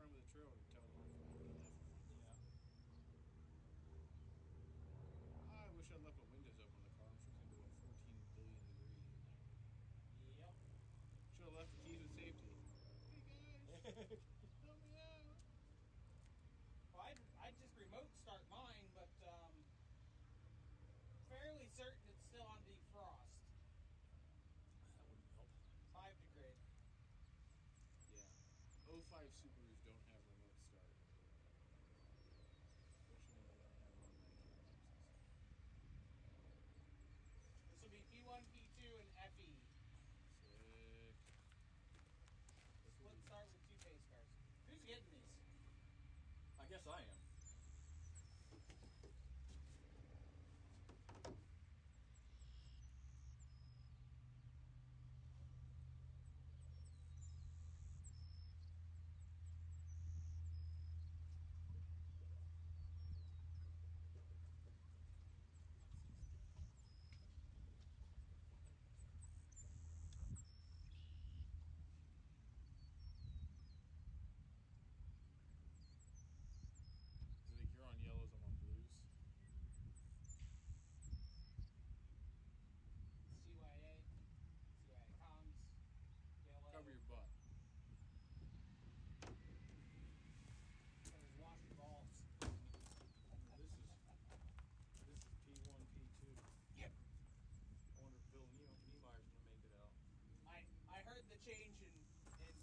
front of the trailer to tell them if we left. Yeah. I wish I'd left my windows open on the car. I'm sure it's gonna be about 14 billion degrees in there. Yep. Should have left the keys with safety. Hey guys, help me out. Well, I'd just remote start mine, but fairly certain it's still on defrost. That wouldn't help. 5 degree. Yeah. 05 Subarus don't have remote start. Especially when they don't have automatic gearboxes. This will be P1, P2, and FE. Sick. Split start with 2 pace cars. Who's getting these? I guess I am. So like you're on yellows, I'm on blues. CYA comms, yellow. Cover your butt. There's washing balls. This is P1, P2. Yep. I wonder if Bill Niemeyer's gonna make it out. I heard the change in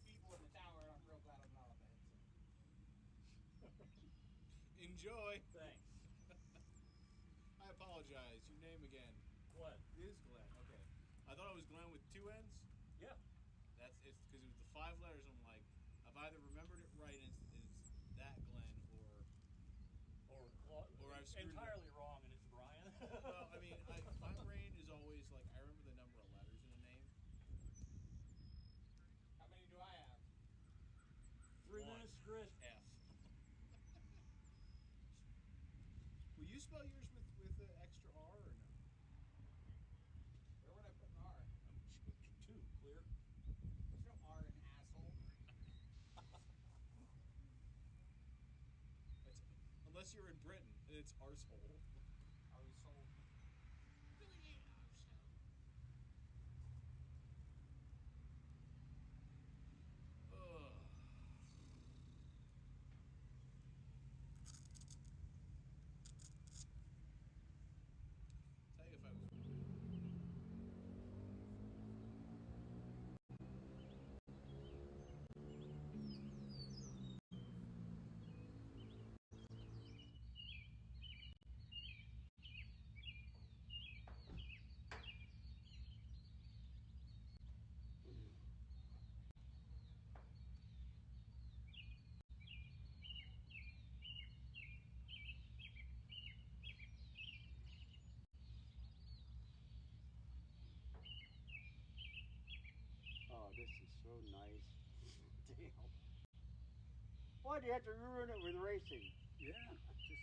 people in the tower, and I'm real glad I'm not on that. Enjoy. Thanks. I apologize. Your name again? Glenn. It is Glenn. Okay. I thought it was Glenn with 2 N's. Yeah. It's because it was the 5 letters. I'm like, I've either remembered it right and it's that Glenn or I've screwed entirely wrong and it's Brian. Well, I mean, my brain is always like, I remember the number of letters in a name. How many do I have? 3 minutes, Chris. F. Will you spell yours with an extra R or no? Where would I put an R? 2, clear. There's no R in asshole. Unless you're in Britain and it's arsehole. Arsehole. Really ain't arsehole. Ugh. Tell you if I was. Oh, this is so nice. Damn. Why'd you have to ruin it with racing? Yeah, just...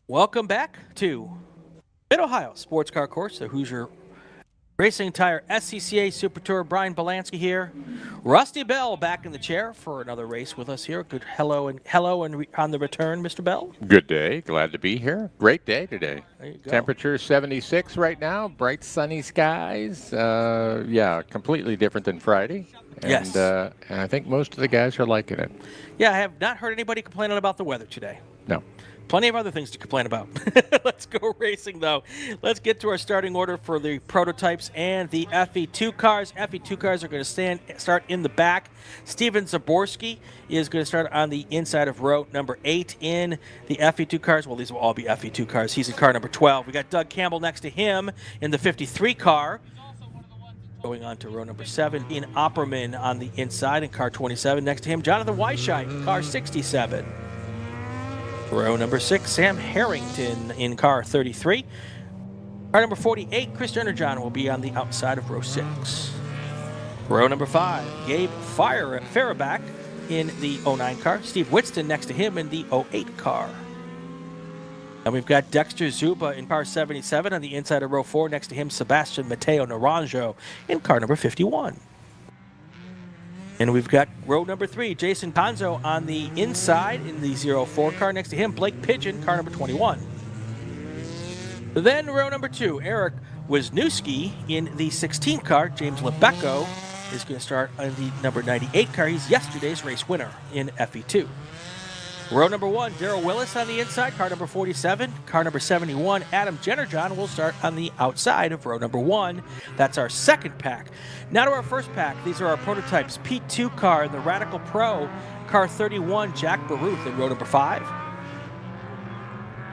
Welcome back to Mid-Ohio Sports Car Course, the Hoosier Racing Tire SCCA Super Tour. Brian Bielanski here. Rusty Bell back in the chair for another race with us here. Good hello and on the return, Mr. Bell. Good day. Glad to be here. Great day today. There you go. Temperature 76 right now. Bright sunny skies. Yeah, completely different than Friday. And, Yes. And I think most of the guys are liking it. Yeah, I have not heard anybody complaining about the weather today. No. Plenty of other things to complain about. Let's go racing, though. Let's get to our starting order for the prototypes and the FE2 cars. FE2 cars are going to start in the back. Steven Zaborski is going to start on the inside of row number 8 in the FE2 cars. Well, these will all be FE2 cars. He's in car number 12. We got Doug Campbell next to him in the 53 car. Going on to row number 7, Ian Opperman on the inside in car 27. Next to him, Jonathan Weisheit, car 67. Row number 6, Sam Harrington in car 33. Car number 48, Chris Enerjon will be on the outside of row 6. Row number 5, Gabe Faraback in the 09 car. Steve Whitston next to him in the 08 car. And we've got Dexter Zuba in car 77 on the inside of row 4. Next to him, Sebastian Mateo Naranjo in car number 51. And we've got row number 3, Jason Conzo on the inside in the 04 car. Next to him, Blake Pigeon, car number 21. Then row number 2, Eric Wisniewski in the 16 car. James Lebecco is going to start on the number 98 car. He's yesterday's race winner in FE2. Row number 1, Daryl Willis on the inside, car number 47. Car number 71, Adam Jennerjohn will start on the outside of row number 1. That's our second pack. Now to our first pack. These are our prototypes. P2 car in the Radical Pro, car 31, Jack Baruth in row number 5.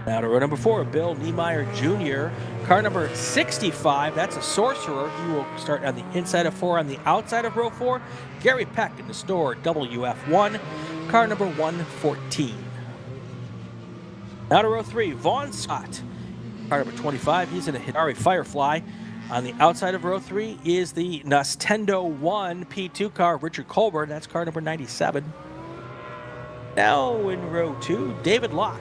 Now to row number 4, Bill Niemeyer Jr., car number 65. That's a Sorcerer. He will start on the inside of 4. On the outside of row 4, Gary Peck in the store WF1. Car number 114. Now to row 3, Vaughn Scott. Car number 25, he's in a Hidari Firefly. On the outside of row 3 is the Nastendo 1 P2 car, Richard Colburn. That's car number 97. Now in row 2, David Locke.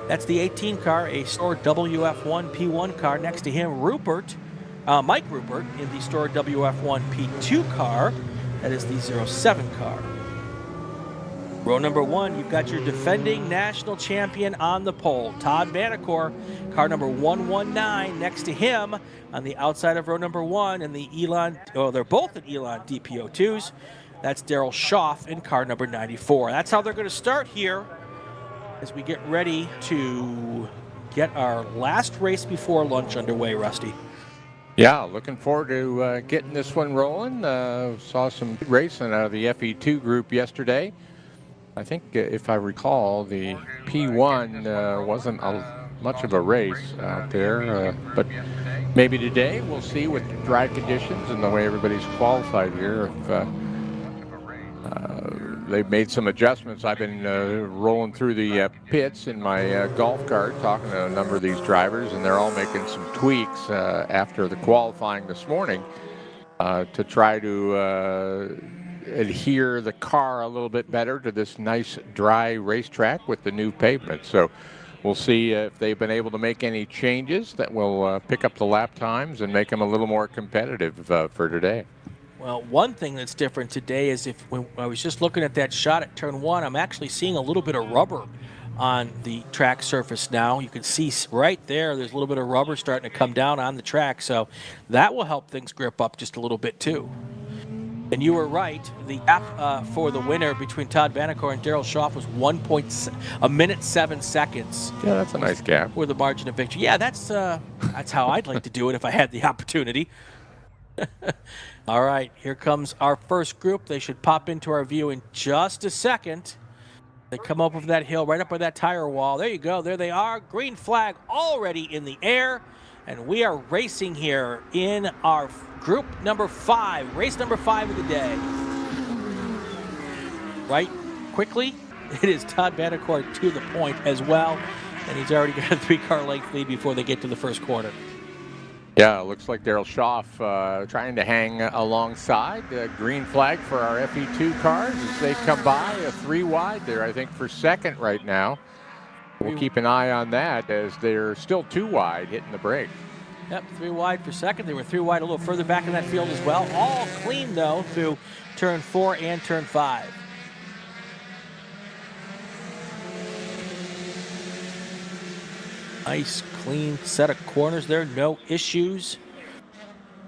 That's the 18 car, a store WF1 P1 car. Next to him, Mike Rupert in the store WF1 P2 car. That is the 07 car. Row number 1, you've got your defending national champion on the pole, Todd Vanacore, car number 119. Next to him on the outside of row number 1 in the Elon, they're both in Elon DPO2s. That's Daryl Schaff in car number 94. That's how they're going to start here as we get ready to get our last race before lunch underway, Rusty. Yeah, looking forward to getting this one rolling. Saw some good racing out of the FE2 group yesterday. I think, if I recall, the P1 wasn't much of a race out there, but maybe today we'll see with the dry conditions and the way everybody's qualified here. If they've made some adjustments. I've been rolling through the pits in my golf cart, talking to a number of these drivers, and they're all making some tweaks after the qualifying this morning to try to adhere the car a little bit better to this nice dry racetrack with the new pavement. So we'll see if they've been able to make any changes that will pick up the lap times and make them a little more competitive for today. Well, one thing that's different today is when I was just looking at that shot at turn 1, I'm actually seeing a little bit of rubber on the track surface now. You can see right there's a little bit of rubber starting to come down on the track, so that will help things grip up just a little bit too. And you were right. The gap for the winner between Todd Vanacore and Daryl Schaff was 1 minute 7 seconds. Yeah, that's a nice gap. For the margin of victory. Yeah, that's how I'd like to do it if I had the opportunity. All right, here comes our first group. They should pop into our view in just a second. They come up over that hill, right up by that tire wall. There you go. There they are. Green flag already in the air. And we are racing here in our group number 5, race number 5 of the day. Right, quickly, it is Todd Vanacore to the point as well, and he's already got a 3-car length lead before they get to the first quarter. Yeah, looks like Daryl Schaff trying to hang alongside. Green flag for our FE2 cars as they come by, a 3 wide there, I think, for second right now. We'll keep an eye on that as they're still 2 wide hitting the brake. Yep, 3 wide for second. They were 3 wide a little further back in that field as well. All clean, though, through turn 4 and turn 5. Nice, clean set of corners there. No issues.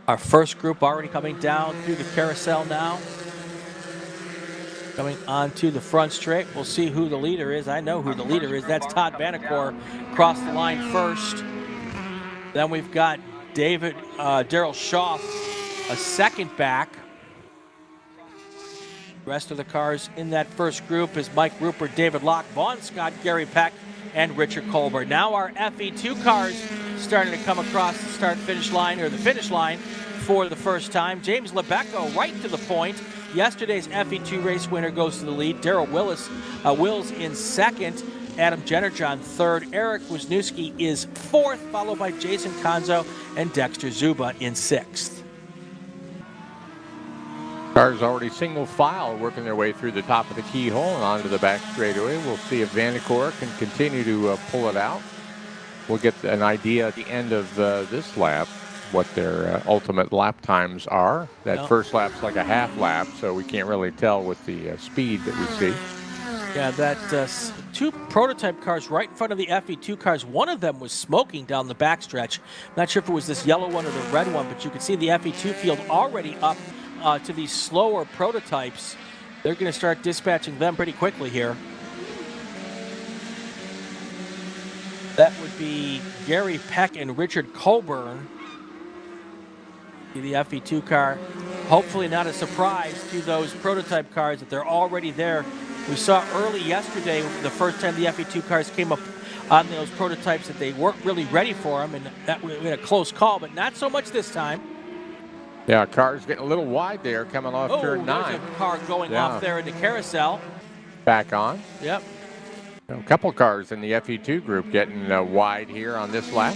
Our first group already coming down through the carousel now. Coming onto the front straight. We'll see who the leader is. I know who the leader is. That's Todd Vanacore. Crossed the line first. Then we've got Daryl Shaw, a second back. The rest of the cars in that first group is Mike Rupert, David Locke, Vaughn Scott, Gary Peck, and Richard Colbert. Now our FE2 cars starting to come across the start-finish line, or the finish line, for the first time. James Lebeco right to the point. Yesterday's FE2 race winner goes to the lead. Darrell Wills in second. Adam Jennerjohn third. Eric Wisniewski is fourth, followed by Jason Conzo and Dexter Zuba in sixth. Cars already single file working their way through the top of the keyhole and onto the back straightaway. We'll see if Vanacore can continue to pull it out. We'll get an idea at the end of this lap what their ultimate lap times are. That first lap's like a half lap, so we can't really tell with the speed that we see. Yeah, that 2 prototype cars right in front of the FE2 cars. One of them was smoking down the backstretch. Not sure if it was this yellow one or the red one, but you can see the FE2 field already up to these slower prototypes. They're going to start dispatching them pretty quickly here. That would be Gary Peck and Richard Colburn. The FE2 car. Hopefully not a surprise to those prototype cars that they're already there. We saw early yesterday, the first time the FE2 cars came up on those prototypes, that they weren't really ready for them, and that we had a close call, but not so much this time. Yeah, car's getting a little wide there, coming off turn 9. There's a car going off there in the carousel. Back on. Yep. A couple cars in the FE2 group getting wide here on this lap.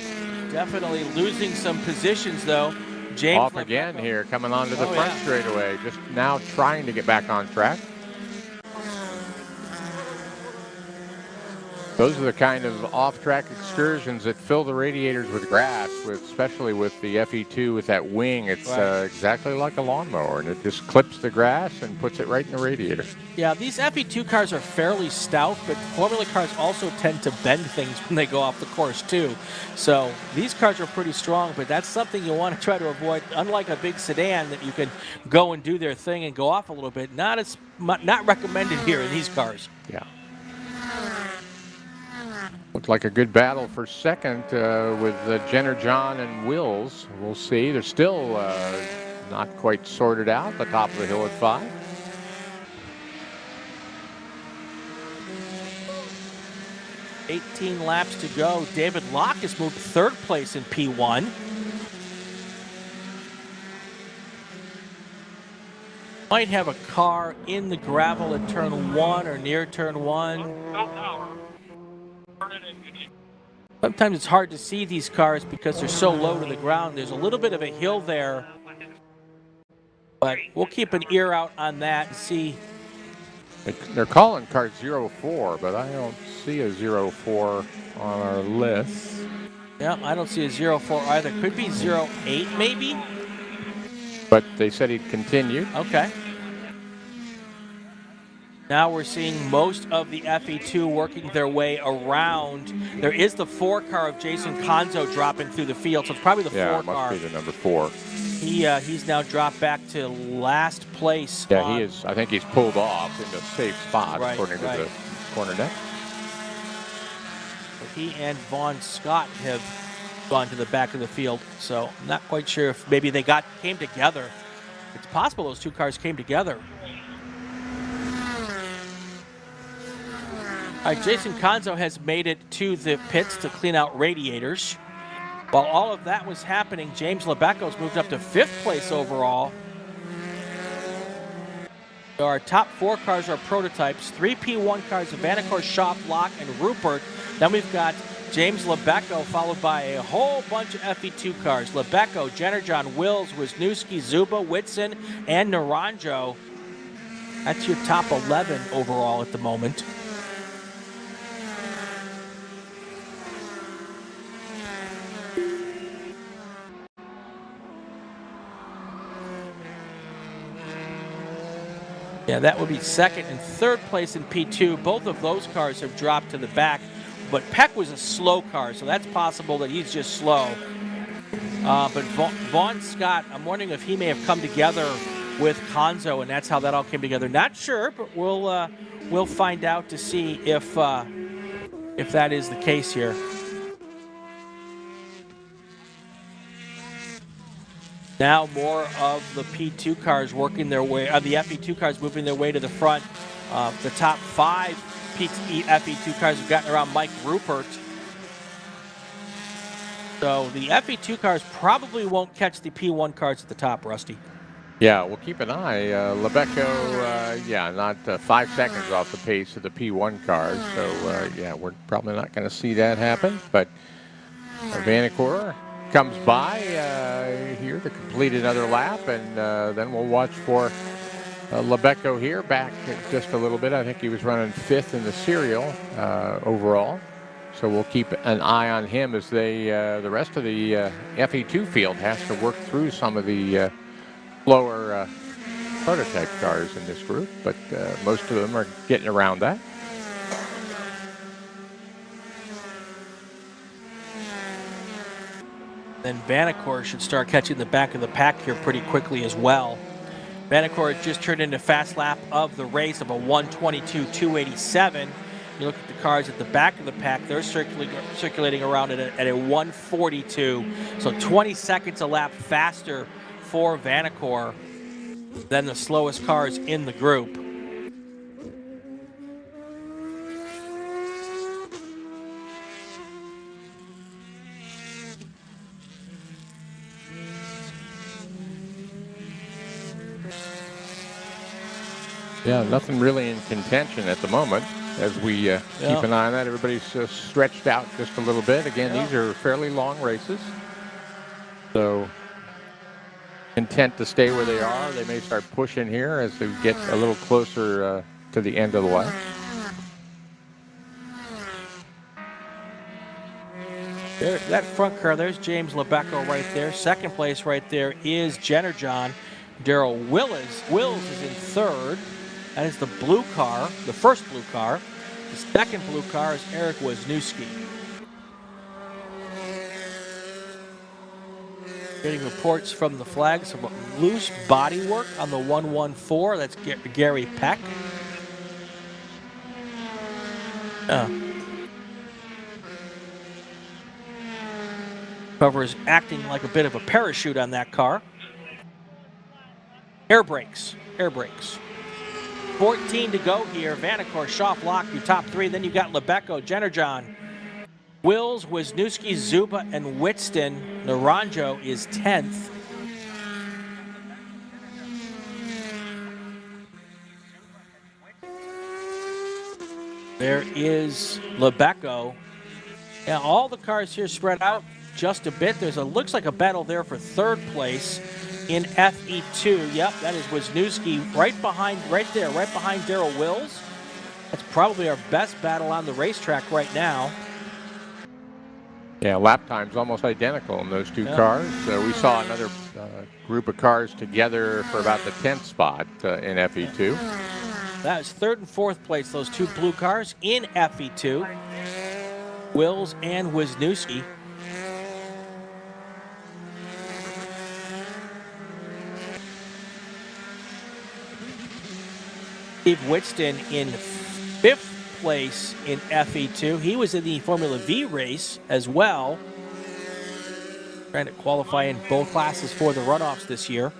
Definitely losing some positions, though. James off again here, coming onto the front straightaway. Just now trying to get back on track. Those are the kind of off-track excursions that fill the radiators with grass, especially with the FE2 with that wing. It's exactly like a lawnmower, and it just clips the grass and puts it right in the radiator. Yeah, these FE2 cars are fairly stout, but Formula cars also tend to bend things when they go off the course, too. So these cars are pretty strong, but that's something you want to try to avoid. Unlike a big sedan that you can go and do their thing and go off a little bit, not recommended here in these cars. Yeah. Looked like a good battle for second with Jenner, John, and Wills. We'll see. They're still not quite sorted out. The top of the hill at 5. $18 laps to go. David Locke has moved third place in P1. Might have a car in the gravel at turn 1 or near turn 1. Sometimes it's hard to see these cars because they're so low to the ground. There's a little bit of a hill there, but we'll keep an ear out on that and see. They're calling car 04, but I don't see a 04 on our list. Yeah, I don't see a 04 either. Could be 08 maybe. But they said he'd continued. Okay. Now we're seeing most of the FE2 working their way around. There is the 4 car of Jason Conzo dropping through the field, so it's probably the 4 car. Yeah, it must be the number 4. He's now dropped back to last place. Yeah, he is. I think he's pulled off into a safe spot, according to the corner net. He and Vaughn Scott have gone to the back of the field, so I'm not quite sure if maybe they came together. It's possible those 2 cars came together. All right, Jason Conzo has made it to the pits to clean out radiators. While all of that was happening, James Lebeco's moved up to 5th place overall. So our top 4 cars are prototypes. 3 P1 cars, Vanacore, Schaff, Locke, and Rupert. Then we've got James Lebeco, followed by a whole bunch of FE2 cars. Lebeco, Jennerjohn, Wills, Wisniewski, Zuba, Whitson, and Naranjo. That's your top 11 overall at the moment. Yeah, that would be second and third place in P2. Both of those cars have dropped to the back, but Peck was a slow car, so that's possible that he's just slow. But Vaughn Scott, I'm wondering if he may have come together with Conzo, and that's how that all came together. Not sure, but we'll find out to see if that is the case here. Now more of the P2 cars working their way, the FE2 cars moving their way to the front. The top 5 FE2 cars have gotten around Mike Rupert. So the FE2 cars probably won't catch the P1 cars at the top, Rusty. Yeah, we'll keep an eye. Lebeco, not 5 seconds off the pace of the P1 cars. So, yeah, we're probably not going to see that happen. But Vanacore comes by here to complete another lap, and then we'll watch for Lebeco here back just a little bit. I think he was running 5th in the serial overall. So we'll keep an eye on him as the rest of the FE2 field has to work through some of the slower prototype cars in this group, but most of them are getting around that. Then Vanacore should start catching the back of the pack here pretty quickly as well. Vanacore just turned into fast lap of the race of a 1:22.287. You look at the cars at the back of the pack, they're circulating around at a 1:42. So 20 seconds a lap faster for Vanacore than the slowest cars in the group. Yeah, nothing really in contention at the moment as we keep an eye on that. Everybody's stretched out just a little bit. Again, these are fairly long races. So content to stay where they are. They may start pushing here as they get a little closer to the end of the lap. There, that front car, there's James Lebeco right there. Second place right there is Jenner John. Darrell Wills is in third. That is the blue car, the first blue car. The second blue car is Eric Wisniewski. Getting reports from the flags about loose bodywork on the 114. That's Gary Peck. Cover is acting like a bit of a parachute on that car. Air brakes. 14 to go here. Vanacore, Schaff, Locke, your top 3. Then you've got Lebeco, Jennerjohn, Wills, Wisniewski, Zuba, and Whitston. Naranjo is 10th. There is Lebeco. Yeah, all the cars here spread out just a bit. Looks like a battle there for third place in FE2. Yep, that is Wisniewski right behind Darrell Wills. That's probably our best battle on the racetrack right now. Yeah, lap time's almost identical in those two cars. We saw another group of cars together for about the 10th spot in FE2. That is third and fourth place, those two blue cars in FE2. Wills and Wisniewski. Steve Whitston in 5th place in FE2. He was in the Formula V race as well. Trying to qualify in both classes for the runoffs this year.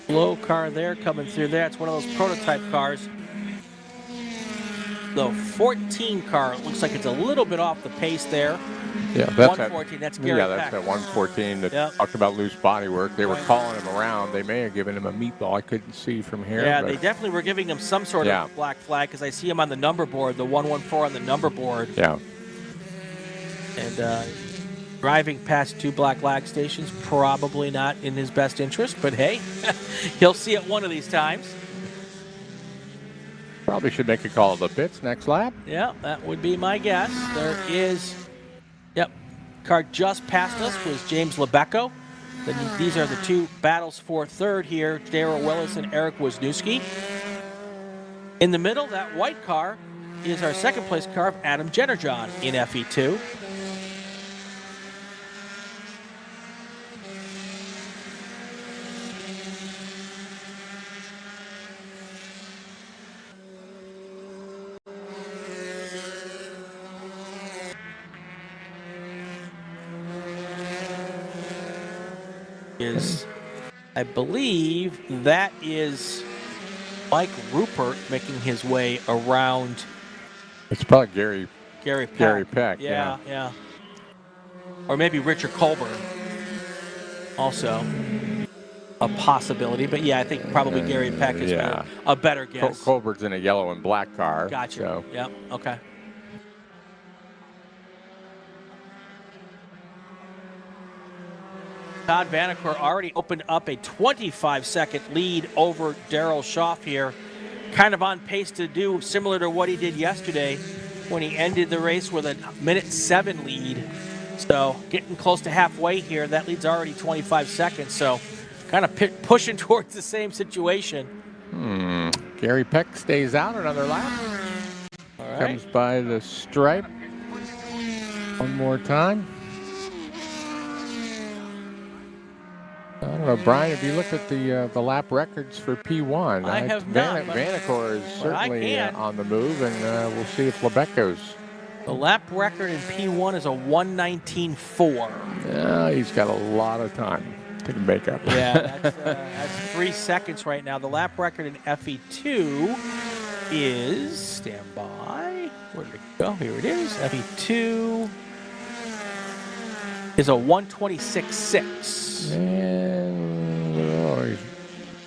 Low car there coming through there. It's one of those prototype cars. The 14 car, it looks like it's a little bit off the pace there. Yeah, that's 114, that's Gary Peck. Peck. That 114 that talked about loose bodywork. They were calling him around. They may have given him a meatball. I couldn't see from here. Yeah, they definitely were giving him some sort of black flag because I see him on the number board, the 114 on the number board. Yeah. And Driving past 2 black lag stations, probably not in his best interest, but hey, he'll see it one of these times. Probably should make a call to the pits next lap. Yeah, that would be my guess. There is, yep, car just past us was James Lebecco. These are the 2 battles for third here, Darrell Willis and Eric Wisniewski. In the middle, that white car is our second place car of Adam Jennerjohn in FE2. I believe that is Mike Rupert making his way around. It's probably Gary Peck. Gary Peck. Yeah. Or maybe Richard Colburn. Also a possibility, but yeah, I think probably Gary Peck is a better guess. Colburn's in a yellow and black car. Gotcha. So. Yep. Okay. Todd Vanacore already opened up a 25-second lead over Darrell Schaff here. Kind of on pace to do similar to what he did yesterday when he ended the race with a 1:07 lead. So getting close to halfway here. That lead's already 25 seconds. So kind of pushing towards the same situation. Gary Peck stays out another lap. All right. Comes by the stripe one more time. I don't know, Brian, if you look at the lap records for P1, I have not. Vanacore is certainly on the move, and we'll see if Lebecco's. The lap record in P1 is a 1:19.4. Yeah, he's got a lot of time to make up. Yeah, that's 3 seconds right now. The lap record in FE2 is, stand by, where did it go? Here it is. FE2 is a 1:26.6. And he's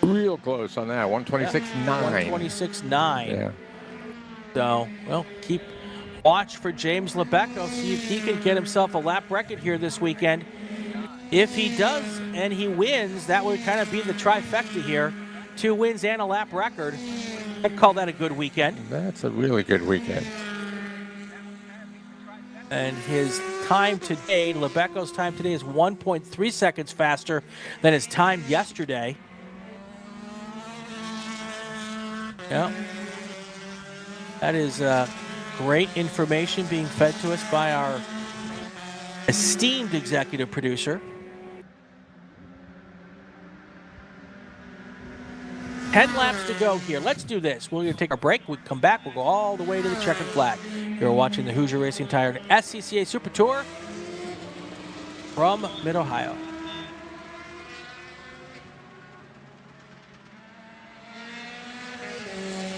real close on that. 1:26.9. 1:26.9. Yeah. So, well, watch for James Lebecco. See if he can get himself a lap record here this weekend. If he does and he wins, that would kind of be the trifecta here. 2 wins and a lap record. I'd call that a good weekend. That's a really good weekend. And his time today, Lebecco's time today is 1.3 seconds faster than his time yesterday. Yeah. That is great information being fed to us by our esteemed executive producer. 10 laps to go here. Let's do this. We're going to take our break. We come back. We'll go all the way to the checkered flag. You're watching the Hoosier Racing Tire SCCA Super Tour from Mid-Ohio.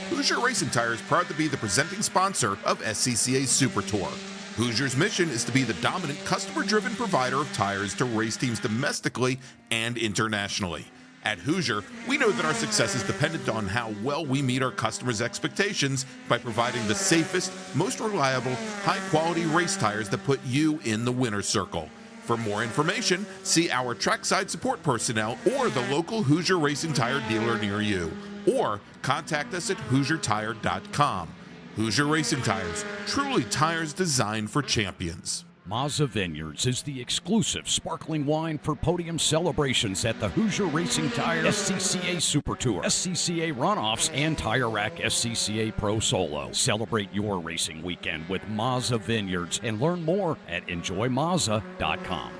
Hoosier Racing Tire is proud to be the presenting sponsor of SCCA Super Tour. Hoosier's mission is to be the dominant customer-driven provider of tires to race teams domestically and internationally. At Hoosier, we know that our success is dependent on how well we meet our customers' expectations by providing the safest, most reliable, high-quality race tires that put you in the winner's circle. For more information, see our trackside support personnel or the local Hoosier Racing Tire dealer near you. Or contact us at HoosierTire.com. Hoosier Racing Tires, truly tires designed for champions. Mazza Vineyards is the exclusive sparkling wine for podium celebrations at the Hoosier Racing Tire SCCA Super Tour, SCCA Runoffs, and Tire Rack SCCA Pro Solo. Celebrate your racing weekend with Mazza Vineyards and learn more at enjoymazza.com.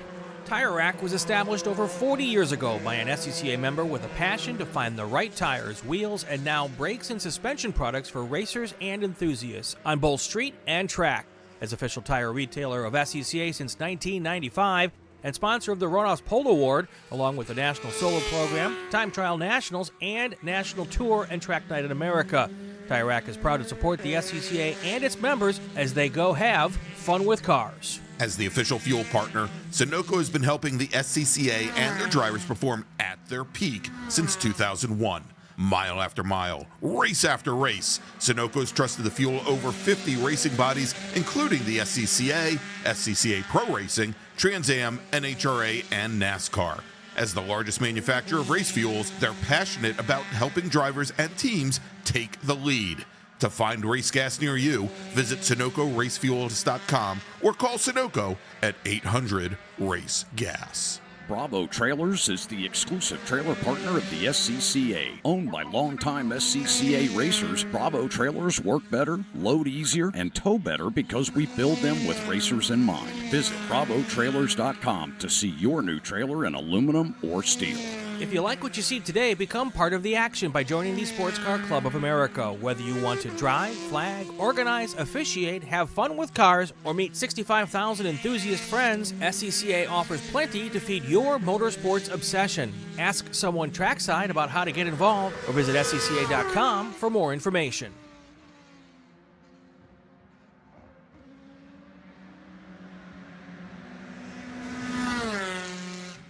Tire Rack was established over 40 years ago by an SCCA member with a passion to find the right tires, wheels, and now brakes and suspension products for racers and enthusiasts on both street and track. As official tire retailer of SCCA since 1995 and sponsor of the Runoffs Pole Award, along with the National Solar Program, Time Trial Nationals, and National Tour and Track Night in America. Tire Rack is proud to support the SCCA and its members as they go have fun with cars. As the official fuel partner, Sunoco has been helping the SCCA and their drivers perform at their peak since 2001. Mile after mile, race after race, Sunoco's trusted the fuel over 50 racing bodies, including the SCCA, SCCA Pro Racing, Trans Am, NHRA, and NASCAR. As the largest manufacturer of race fuels, they're passionate about helping drivers and teams take the lead. To find race gas near you, visit SunocoRaceFuels.com or call Sunoco at 800-RACE-GAS. Bravo Trailers is the exclusive trailer partner of the SCCA. Owned by longtime SCCA racers, Bravo Trailers work better, load easier, and tow better because we build them with racers in mind. Visit BravoTrailers.com to see your new trailer in aluminum or steel. If you like what you see today, become part of the action by joining the Sports Car Club of America. Whether you want to drive, flag, organize, officiate, have fun with cars, or meet 65,000 enthusiast friends, SCCA offers plenty to feed your motorsports obsession. Ask someone trackside about how to get involved or visit SCCA.com for more information.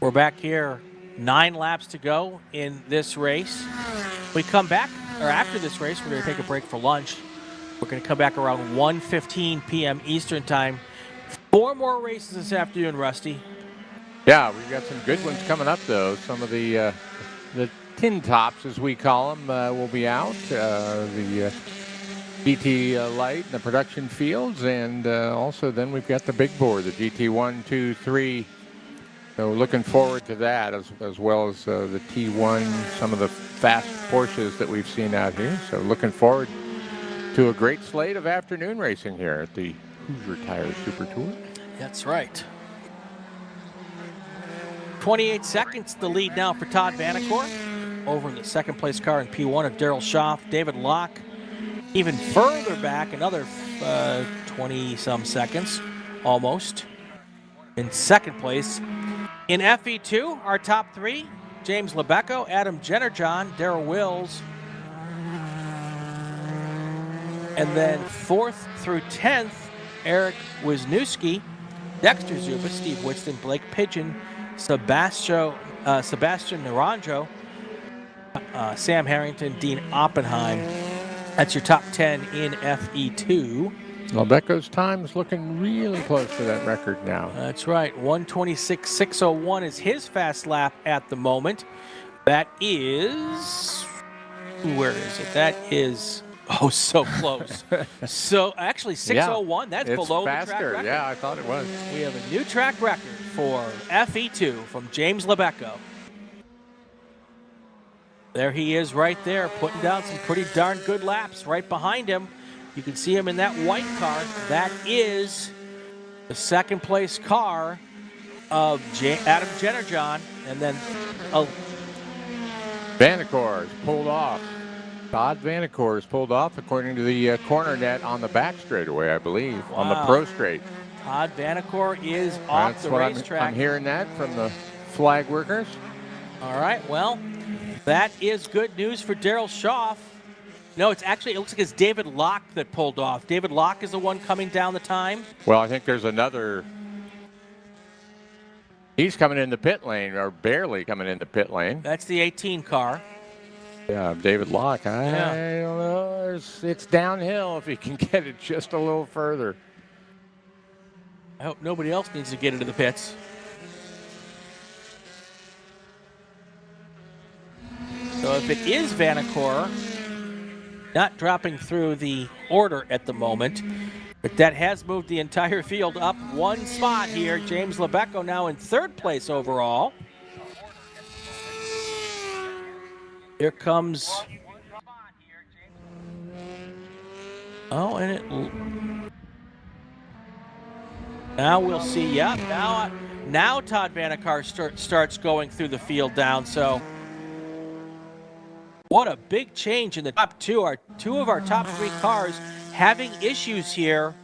We're back here. 9 laps to go in this race. We come back, or after this race, we're going to take a break for lunch. We're going to come back around 1:15 p.m. Eastern Time. 4 more races this afternoon, Rusty. Yeah, we've got some good ones coming up, though. Some of the tin tops, as we call them, will be out. The GT Light and the production fields, and also then we've got the big board, the GT 1, 2, 3. So looking forward to that, as well as the T1, some of the fast Porsches that we've seen out here. So looking forward to a great slate of afternoon racing here at the Hoosier Tires Super Tour. That's right. 28 seconds, the lead now for Todd Vanacore over the second place car in P1 of Daryl Schaff. David Locke even further back, another 20-some seconds, almost, in second place. In FE2, our top 3, James Lebecco, Adam Jennerjohn, Darrell Wills, and then 4th through 10th, Eric Wisniewski, Dexter Zuba, Steve Winston, Blake Pigeon, Sebastian Naranjo, Sam Harrington, Dean Oppenheim. That's your top 10 in FE2. Lebecco's time is looking really close to that record now. That's right. 1:26.601 is his fast lap at the moment. That is... Where is it? That is... Oh, so close. So, actually, 6:01. That's below faster. The track record. Yeah, I thought it was. We have a new track record for FE2 from James Lebecco. There he is right there, putting down some pretty darn good laps right behind him. You can see him in that white car. That is the second place car of Adam Jennerjohn. And then Vanacore is pulled off. Todd Vanacore is pulled off according to the corner net on the back straightaway, I believe, on the pro straight. Todd Vanacore is off the racetrack. I'm hearing that from the flag workers. All right, well, that is good news for Daryl Schaff. No, it looks like it's David Locke that pulled off. David Locke is the one coming down the time. Well, I think there's another. He's coming in the pit lane, or barely coming in the pit lane. That's the 18 car. Yeah, David Locke. I don't know. It's downhill if he can get it just a little further. I hope nobody else needs to get into the pits. So if it is Vanacore, not dropping through the order at the moment, but that has moved the entire field up one spot here. James Lebecco now in 3rd place overall. Here comes... Oh, and it... Now we'll see. Yeah, now Todd Vanacore starts going through the field down, so... What a big change in the top 2. Two of our top 3 cars having issues here.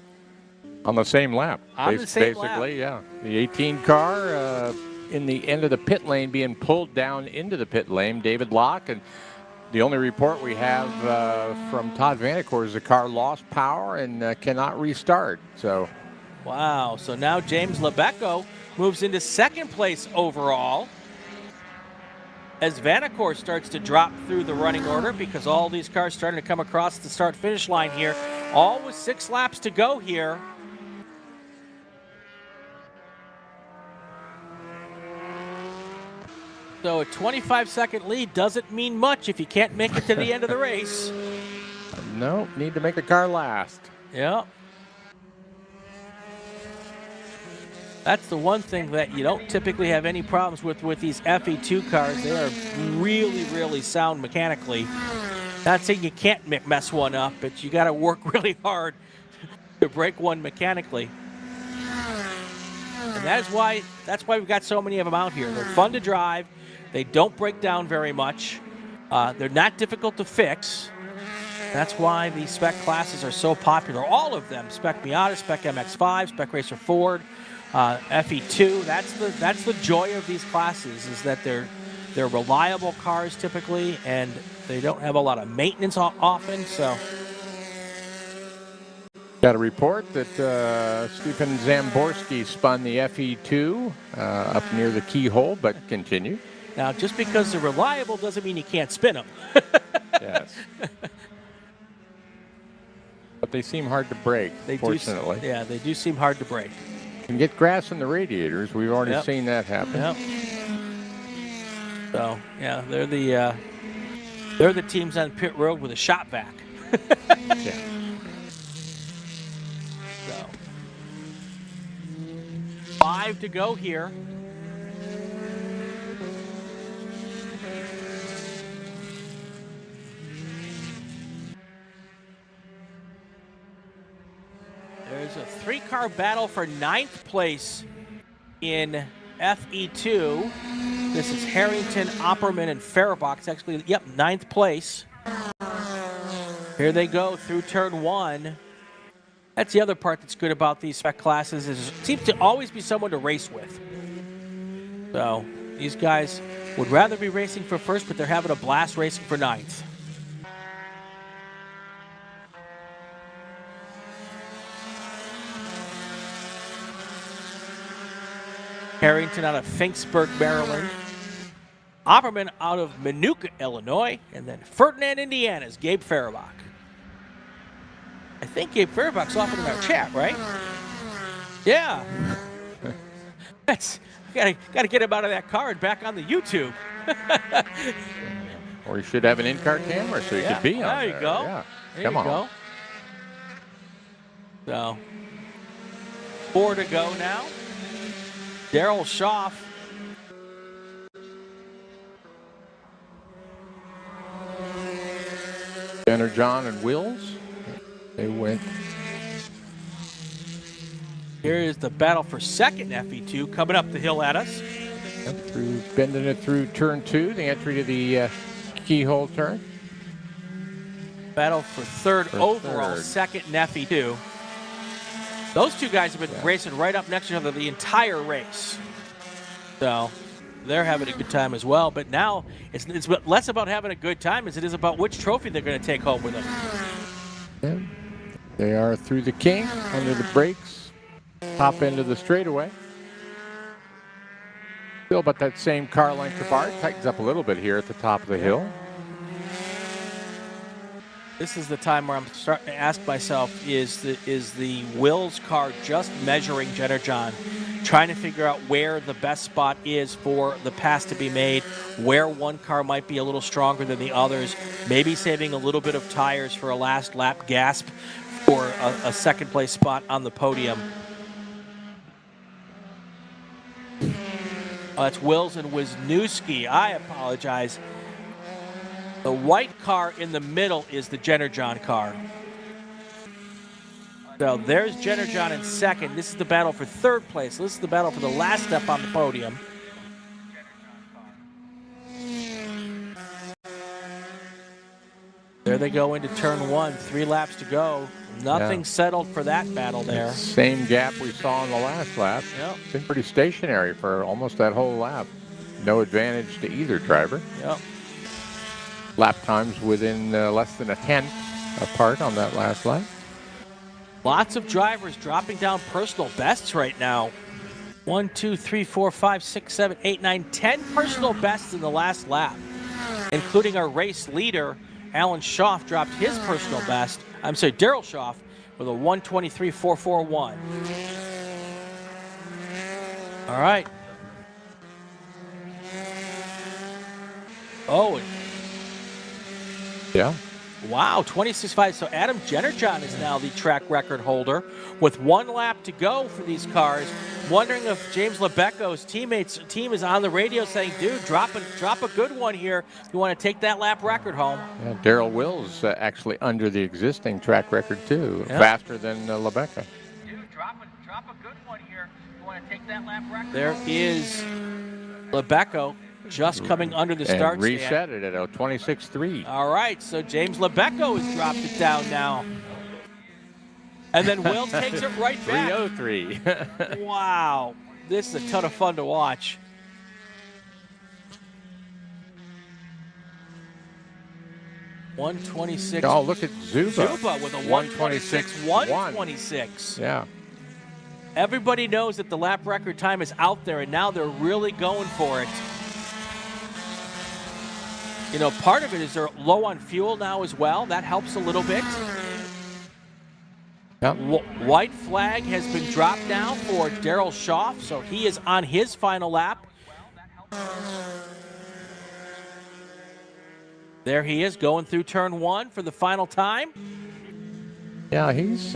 On the same lap. On the same lap. Basically, yeah. The 18 car in the end of the pit lane being pulled down into the pit lane. David Locke, and the only report we have from Todd Vanacore is the car lost power and cannot restart. So, wow. So now James Lebecco moves into 2nd place overall. as Vanacore starts to drop through the running order because all these cars starting to come across the start-finish line here. All with 6 laps to go here. So a 25-second lead doesn't mean much if you can't make it to the end of the race. No, need to make the car last. Yeah. That's the one thing that you don't typically have any problems with these FE2 cars. They are really, really sound mechanically. Not saying you can't mess one up, but you got to work really hard to break one mechanically. And that's why we've got so many of them out here. They're fun to drive. They don't break down very much. They're not difficult to fix. That's why these spec classes are so popular. All of them: Spec Miata, Spec MX-5, Spec Racer Ford, FE2. That's the joy of these classes, is that they're reliable cars typically, and they don't have a lot of maintenance often. So, got a report that Stephen Zamborski spun the FE2 up near the keyhole, but continue. Now, just because they're reliable doesn't mean you can't spin them. Yes. But they seem hard to break, fortunately. They do seem hard to break. Can get grass in the radiators. We've already seen that happen. Yep. So, yeah, they're the teams on pit road with a shop vac. Yeah. So, 5 to go here. There's a 3-car battle for 9th place in FE2. This is Harrington, Opperman, and Faribax. Actually, 9th place. Here they go through turn 1. That's the other part that's good about these spec classes, is it seems to always be someone to race with. So these guys would rather be racing for first, but they're having a blast racing for 9th. Harrington out of Finksburg, Maryland. Opperman out of Minooka, Illinois. And then Ferdinand, Indiana's Gabe Farabach. I think Gabe Farabach's often in our chat, right? Yeah. Gotta get him out of that car and back on the YouTube. Or you should have an in-car camera so you could be on there. There you go. Yeah. There Come you on. go. So, 4 to go now. Daryl Schaff. Jenner, John, and Wills. They went. Here is the battle for second FE2 coming up the hill at us. Through bending it through turn 2, the entry to the keyhole turn. Battle for third overall, second in FE2. Those two guys have been racing right up next to each other the entire race. So they're having a good time as well. But now it's less about having a good time as it is about which trophy they're going to take home with them. Yeah. They are through the king, under the brakes, top end of the straightaway. Still about that same car length apart. Tightens up a little bit here at the top of the hill. This is the time where I'm starting to ask myself, is the Wills car just measuring Jenner John, trying to figure out where the best spot is for the pass to be made, where one car might be a little stronger than the others, maybe saving a little bit of tires for a last lap gasp for a second place spot on the podium. That's Wills and Wisniewski. I apologize. The white car in the middle is the Jenner John car. So there's Jenner John in second. This is the battle for third place. This is the battle for the last step on the podium. There they go into turn 1. 3 laps to go. Nothing settled for that battle there. Same gap we saw in the last lap. Yep. It's been pretty stationary for almost that whole lap. No advantage to either driver. Yep. Lap times within less than a tenth apart on that last lap. Lots of drivers dropping down personal bests right now. 1, 2, 3, 4, 5, 6, 7, 8, 9, 10 personal bests in the last lap, including our race leader, Alan Schaff, dropped his personal best. I'm sorry, Daryl Schaff, with a 1:23.441. All right. Oh. Yeah. Wow, 26.5. So Adam Jennerjohn is now the track record holder with 1 lap to go for these cars. Wondering if James Lebecco's team is on the radio saying, dude, drop a good one here if you want to take that lap record home. Yeah, Darrell Wills actually under the existing track record, too. Yep. Faster than Lebecco. Dude, drop a good one here if you want to take that lap record. There is Lebecco just coming under the start and reset it at a 26.3. All right, so James Lebecco has dropped it down now. And then Will takes it right back. 3:03. Wow, this is a ton of fun to watch. $126. Oh, look at Zuba. Zuba with a 126. 126. Yeah. Everybody knows that the lap record time is out there, and now they're really going for it. You know, part of it is they're low on fuel now as well. That helps a little bit. Yep. White flag has been dropped now for Daryl Schaff, so he is on his final lap. There he is going through turn 1 for the final time. Yeah, he's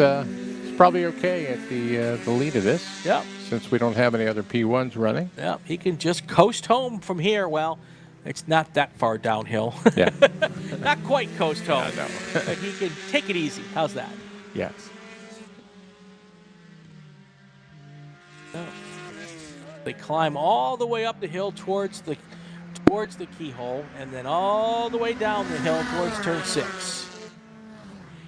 probably okay at the lead of this. Yep. Since we don't have any other P1s running. Yep, he can just coast home from here. Well, it's not that far downhill. Yeah. Not quite coast home. No. But he can take it easy. How's that? Yes. No. They climb all the way up the hill towards the keyhole, and then all the way down the hill towards turn 6.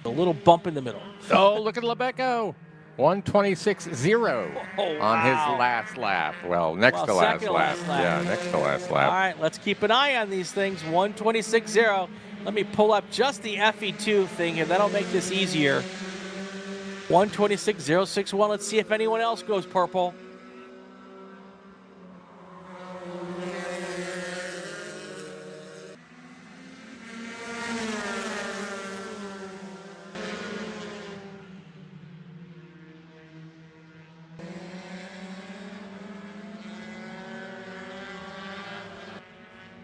A little bump in the middle. Oh, look at Lebecco. 126.0 on his last lap. Well, next to last lap. Yeah, next to last lap. All right, let's keep an eye on these things. 126.0. Let me pull up just the FE2 thing here. That'll make this easier. 126.061. Let's see if anyone else goes purple.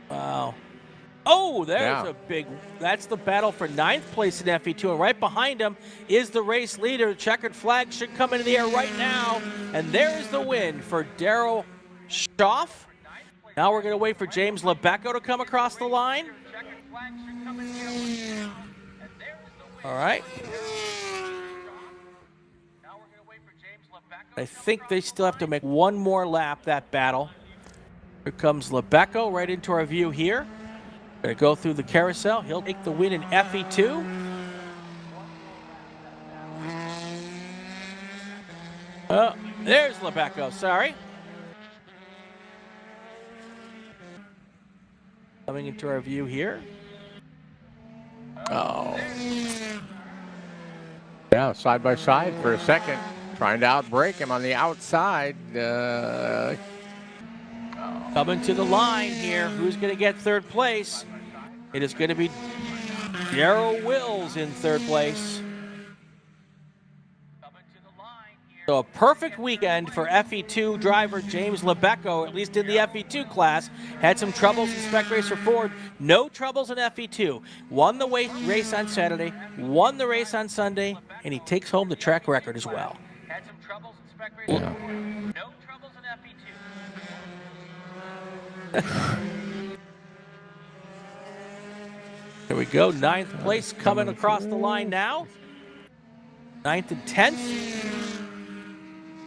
Wow. Oh, there's a big, that's the battle for 9th place in FE2. And right behind him is the race leader. The checkered flag should come into the air right now. And there's the win for Daryl Schaff. Now we're going to wait for James Lebecco to come across the line. All right. I think they still have to make one more lap, that battle. Here comes Lebecco right into our view here. Going to go through the carousel. He'll take the win in FE2. Oh, there's Lebecco, sorry. Coming into our view here. Oh. Yeah, side by side for a second. Trying to outbrake him on the outside. Coming to the line here. Who's going to get 3rd place? It is going to be Darrell Wills in 3rd place. So a perfect weekend for FE2 driver James Lebecco, at least in the FE2 class. Had some troubles in Spec Racer Ford. No troubles in FE2. Won the race on Saturday, won the race on Sunday, and he takes home the track record as well. Had some troubles in Spec Racer Ford. No troubles in FE2. There we go, 9th place coming across the line now. 9th and 10th.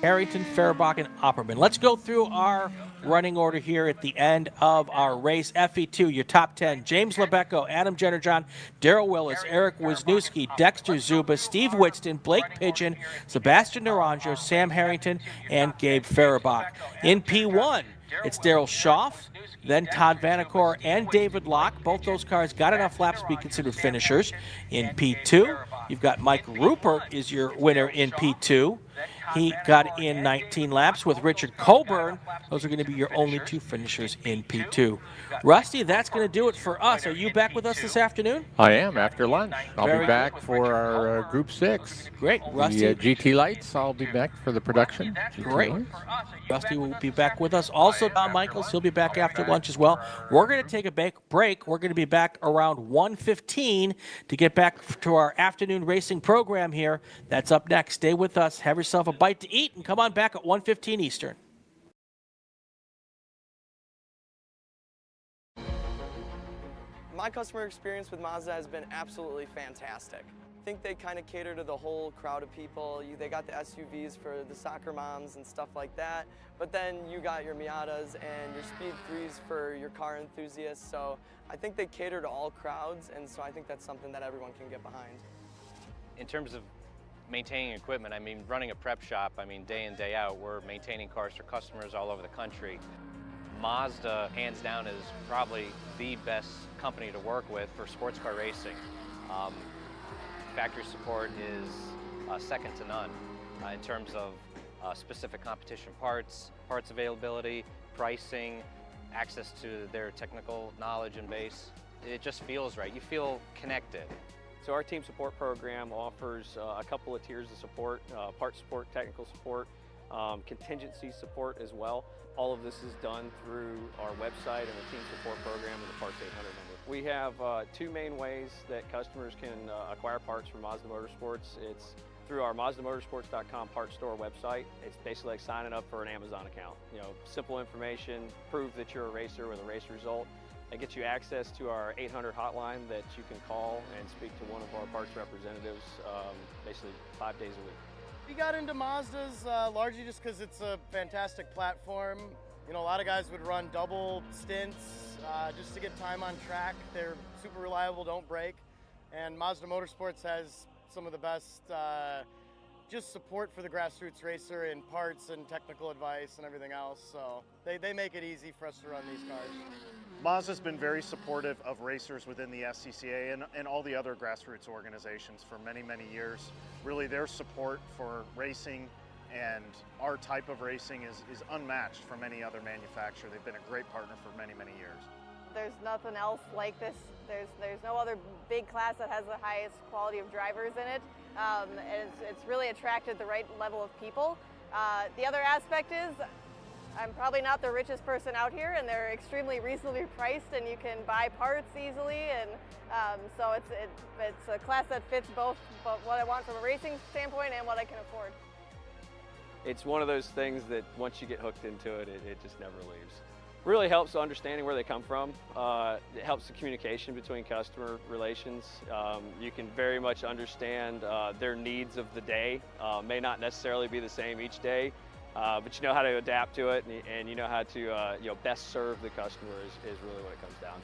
Harrington, Faribault, and Opperman. Let's go through our running order here at the end of our race. FE2, your top 10. James Lebecco, Adam Jennerjohn, Daryl Willis, Eric Wisniewski, Dexter Zuba, Steve Whitston, Blake Pigeon, Sebastian Naranjo, Sam Harrington, and Gabe Faribault. In P1, it's Daryl Schaff, then Todd Vanacore and David Locke. Both those cars got enough laps to be considered finishers. In P2, you've got Mike Rupert is your winner in P2. He got in 19 laps with Richard Coburn. Those are going to be your only two finishers in P2. Rusty, that's going to do it for us. Are you back with us this afternoon? I am after lunch. I'll Very be back for our Group 6. Great. Rusty. The GT Lights, I'll be back for the production. GT Great. Lights. Rusty will be back with us. Also, Tom Michaels, he'll be back after lunch as well. We're going to take a break. We're going to be back around 1:15 to get back to our afternoon racing program here. That's up next. Stay with us. Have yourself a bite to eat and come on back at 1:15 Eastern. My customer experience with Mazda has been absolutely fantastic. I think they kind of cater to the whole crowd of people. They got the SUVs for the soccer moms and stuff like that, but then you got your Miatas and your Speed 3s for your car enthusiasts. So I think they cater to all crowds, and so I think that's something that everyone can get behind. In terms of maintaining equipment, I mean, running a prep shop, I mean, day in, day out, we're maintaining cars for customers all over the country. Mazda, hands down, is probably the best company to work with for sports car racing. Factory support is second to none in terms of specific competition parts availability, pricing, access to their technical knowledge and base. It just feels right. You feel connected. So our team support program offers a couple of tiers of support, part support, technical support, contingency support as well. All of this is done through our website and the team support program and the Parts 800 number. We have two main ways that customers can acquire parts from Mazda Motorsports. It's through our MazdaMotorsports.com parts store website. It's basically like signing up for an Amazon account. You know, simple information, prove that you're a racer with a race result. It gets you access to our 800 hotline that you can call and speak to one of our parts representatives basically 5 days a week. We got into Mazdas largely just because it's a fantastic platform. You know, a lot of guys would run double stints just to get time on track. They're super reliable, don't break. And Mazda Motorsports has some of the best just support for the grassroots racer in parts and technical advice and everything else. So they make it easy for us to run these cars. Mazda's been very supportive of racers within the SCCA and all the other grassroots organizations for many, many years. Really, their support for racing and our type of racing is unmatched from any other manufacturer. They've been a great partner for many, many years. There's nothing else like this. There's no other big class that has the highest quality of drivers in it. And it's really attracted the right level of people. The other aspect is I'm probably not the richest person out here, and they're extremely reasonably priced, and you can buy parts easily, and so it's a class that fits both what I want from a racing standpoint and what I can afford. It's one of those things that once you get hooked into it, it just never leaves. Really helps understanding where they come from. It helps the communication between customer relations. You can very much understand their needs of the day. May not necessarily be the same each day, but you know how to adapt to it, and you know how to best serve the customer is really what it comes down to.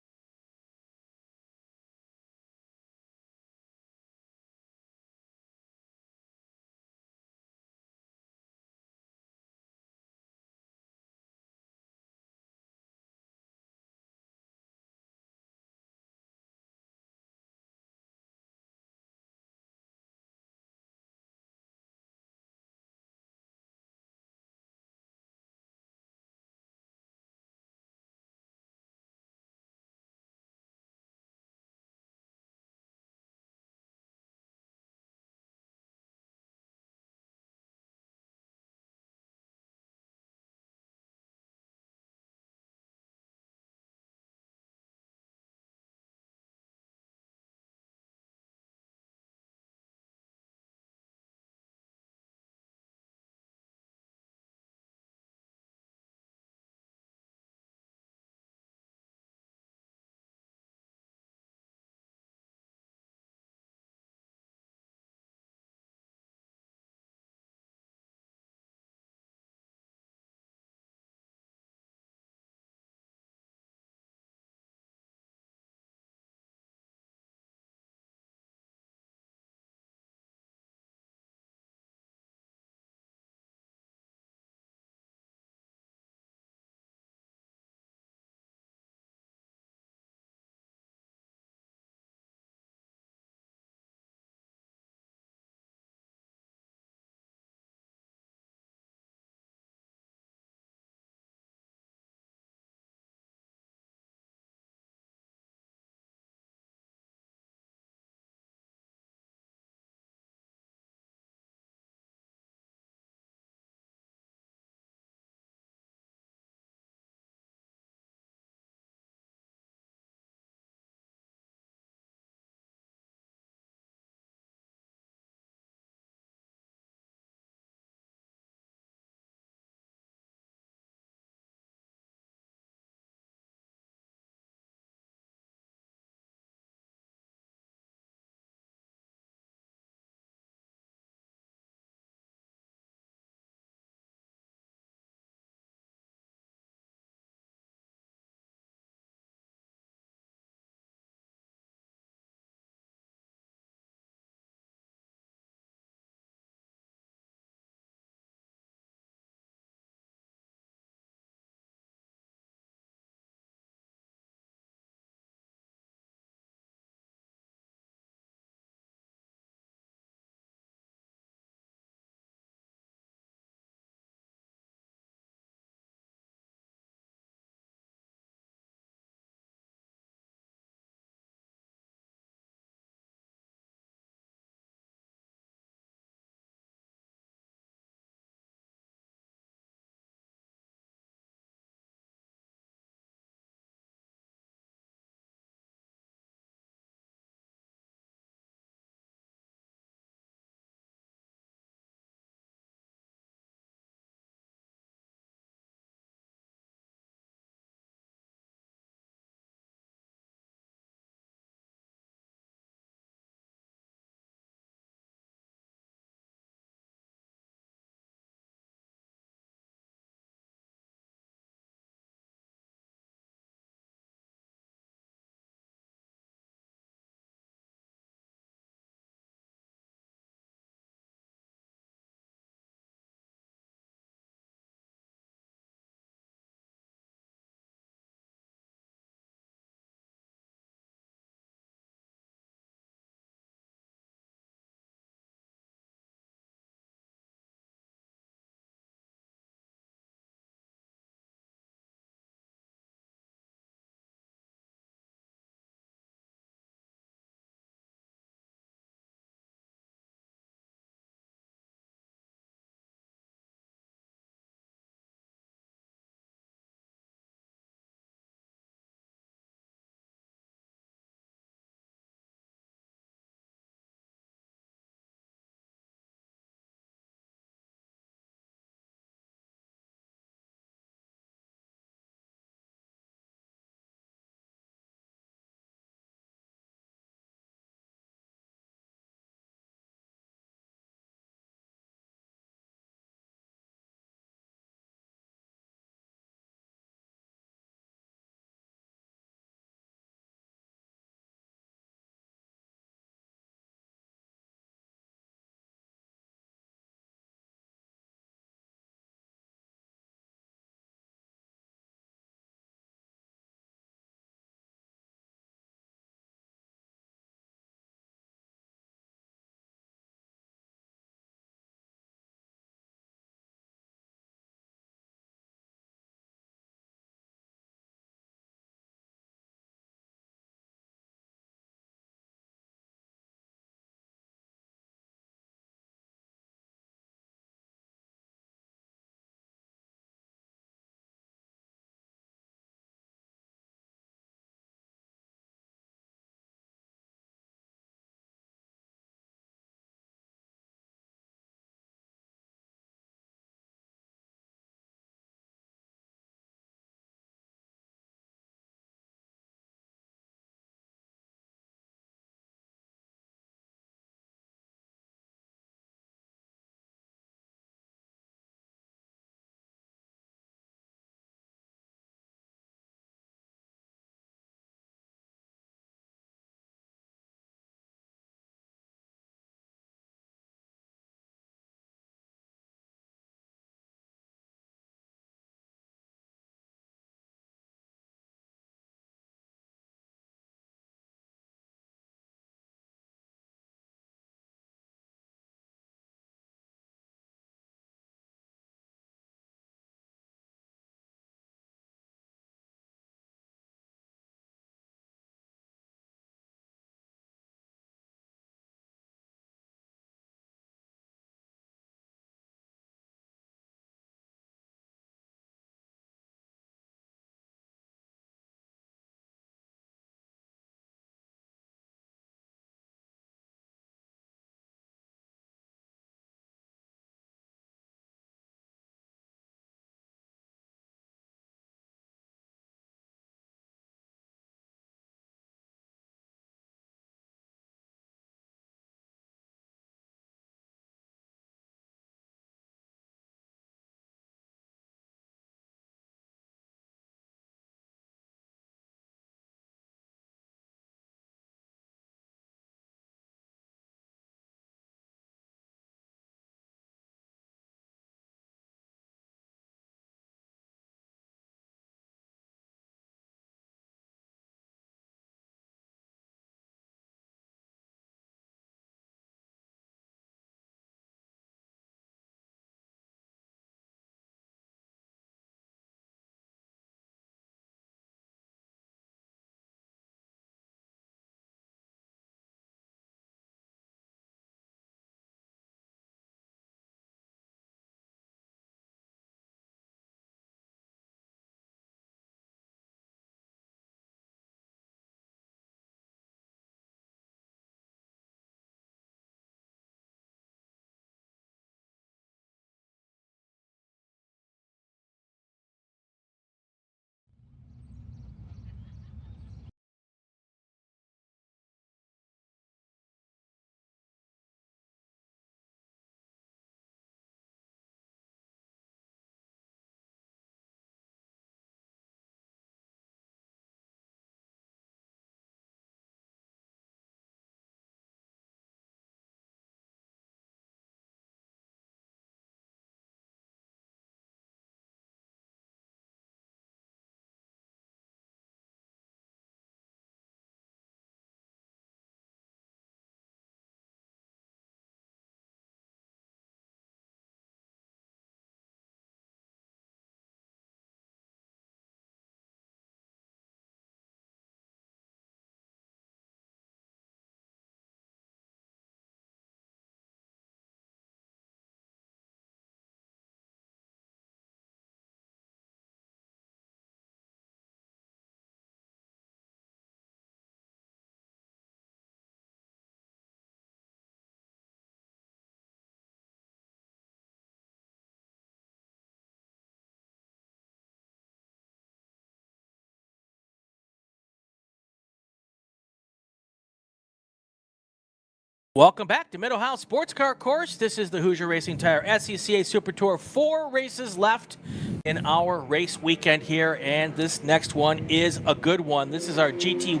Welcome back to Mid-Ohio Sports Car Course. This is the Hoosier Racing Tire SCCA Super Tour. 4 races left in our race weekend here, and this next one is a good one. This is our GT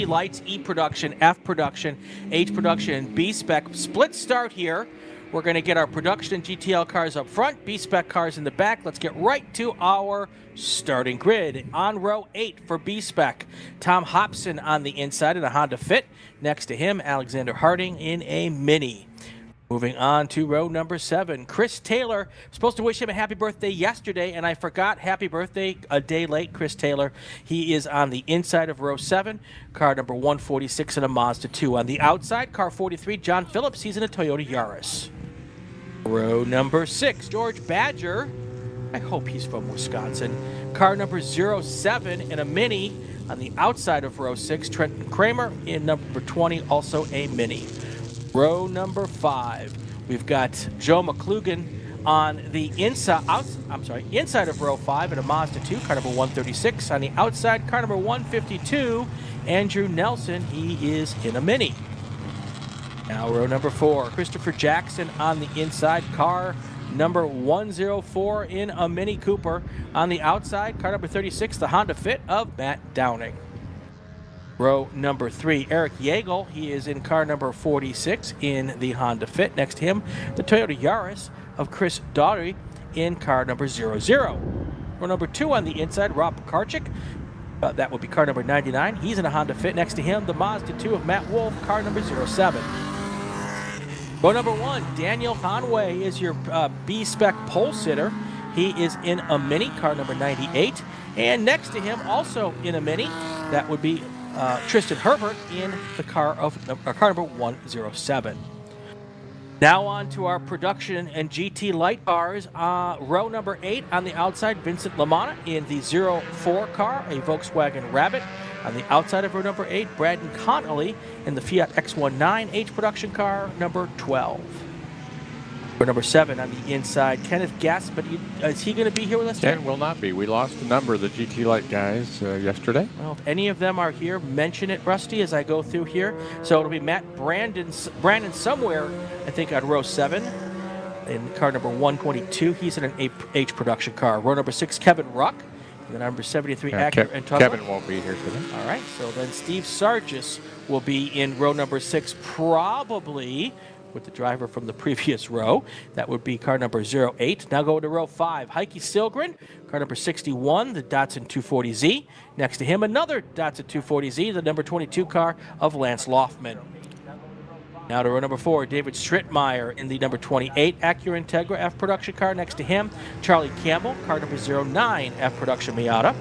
Lights, E Production, F Production, H Production, and B-Spec split start here. We're going to get our production and GTL cars up front, B-Spec cars in the back. Let's get right to our starting grid. On row 8 for B-Spec, Tom Hobson on the inside in a Honda Fit. Next to him, Alexander Harding in a Mini. Moving on to row number 7, Chris Taylor. Supposed to wish him a happy birthday yesterday, and I forgot. Happy birthday a day late, Chris Taylor. He is on the inside of row 7, car number 146 in a Mazda 2. On the outside, car 43, John Phillips. He's in a Toyota Yaris. Row number 6, George Badger. I hope he's from Wisconsin. Car number 07 in a Mini. On the outside of row 6, Trenton Kramer in number 20, also a Mini. Row number 5, we've got Joe McClugan on the inside of row 5 in a Mazda 2, car number 136. On the outside, car number 152, Andrew Nelson. He is in a Mini. Now row number 4, Christopher Jackson on the inside, car number 104 in a Mini Cooper. On the outside, car number 36, the Honda Fit of Matt Downing. Row number 3, Eric Yeagle. He is in car number 46 in the Honda Fit. Next to him, the Toyota Yaris of Chris Daugherty in car number 00. Row number 2 on the inside, Rob Karchik. That would be car number 99. He's in a Honda Fit. Next to him, the Mazda 2 of Matt Wolf, car number 07. Row number 1, Daniel Conway is your B-Spec pole sitter. He is in a Mini, car number 98. And next to him, also in a Mini, that would be Tristan Herbert in the car number 107. Now on to our production and GT light cars. Row number 8 on the outside, Vincent LaManna in the 04 car, a Volkswagen Rabbit. On the outside of row number 8, Braden Connolly in the Fiat X19 H production car number 12. Row number 7 on the inside, Kenneth Gaspard. Is he going to be here with us today? Ken will not be. We lost a number of the GT Light guys yesterday. Well, if any of them are here, mention it, Rusty, as I go through here. So it'll be Brandon somewhere, I think, on row 7. In car number 122, he's in an H production car. Row number 6, Kevin Ruck. The number 73, Acura and Tundra. Kevin won't be here today. All right, so then Steve Sargis will be in row number 6, probably with the driver from the previous row. That would be car number 08. Now go to row 5, Heike Silgren, car number 61, the Datsun 240Z. Next to him, another Datsun 240Z, the number 22 car of Lance Loftman. Now to row number 4, David Strittmeyer in the number 28 Acura Integra F production car. Next to him, Charlie Campbell, car number 09 F production Miata.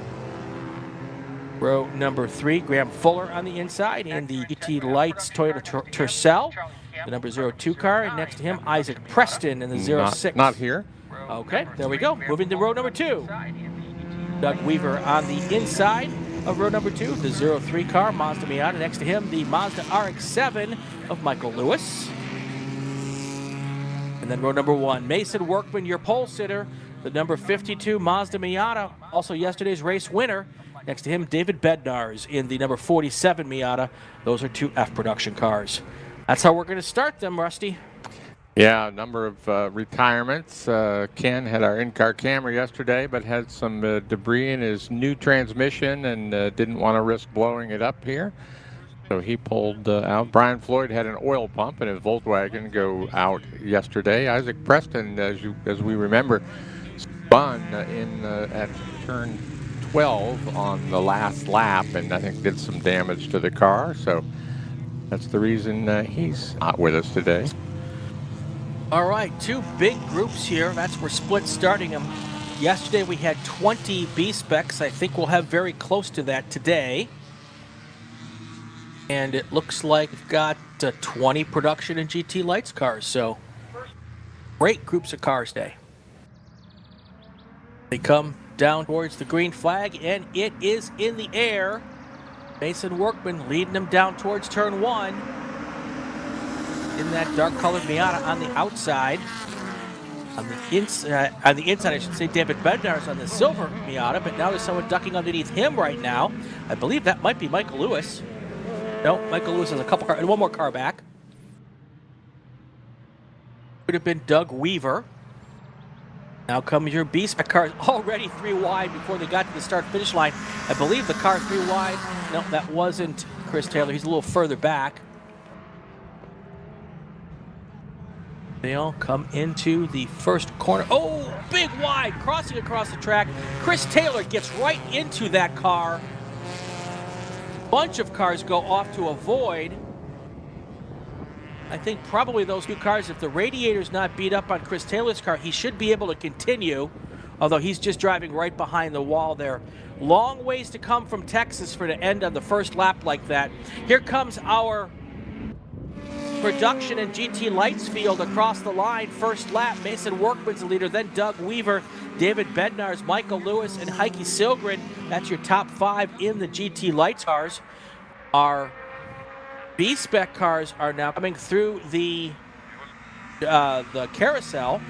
Row number 3, Graham Fuller on the inside in the GT Lights Toyota Tercel, the number 02 car. And next to him, Isaac Preston in the 06. Not here. Okay, there we go. Moving to row number 2. Doug Weaver on the inside of row number 2, the 03 car, Mazda Miata. Next to him, the Mazda RX-7 of Michael Lewis. And then row number 1, Mason Workman, your pole sitter, the number 52 Mazda Miata, also yesterday's race winner. Next to him, David Bednars in the number 47 Miata. Those are 2 F production cars. That's how we're going to start them, Rusty. Yeah, a number of retirements. Ken had our in-car camera yesterday, but had some debris in his new transmission and didn't want to risk blowing it up here. So he pulled out. Brian Floyd had an oil pump in his Volkswagen go out yesterday. Isaac Preston, as we remember, spun in at turn 12 on the last lap and I think did some damage to the car. So that's the reason he's not with us today. All right, 2 big groups here. We're split starting them. Yesterday we had 20 B-Specs. I think we'll have very close to that today. And it looks like we've got 20 production and GT Lights cars. So great groups of cars today. They come down towards the green flag, and it is in the air. Mason Workman leading them down towards turn 1. In that dark-colored Miata on the outside. On the inside, I should say, David Bednar's on the silver Miata, but now there's someone ducking underneath him right now. I believe that might be Michael Lewis. No, Michael Lewis has a couple cars, and one more car back. Would have been Doug Weaver. Now comes your B-Spec cars, already 3 wide before they got to the start-finish line. I believe the car 3 wide. No, that wasn't Chris Taylor. He's a little further back. They all come into the first corner. Oh, big wide, crossing across the track. Chris Taylor gets right into that car. Bunch of cars go off to avoid. I think probably those 2 cars, if the radiator's not beat up on Chris Taylor's car, he should be able to continue, although he's just driving right behind the wall there. Long ways to come from Texas for the end on the first lap like that. Here comes our production and GT Lights field across the line. First lap, Mason Workman's the leader, then Doug Weaver, David Bednarz, Michael Lewis, and Heike Silgren. That's your top 5 in the GT Lights cars. Our B-Spec cars are now coming through the carousel.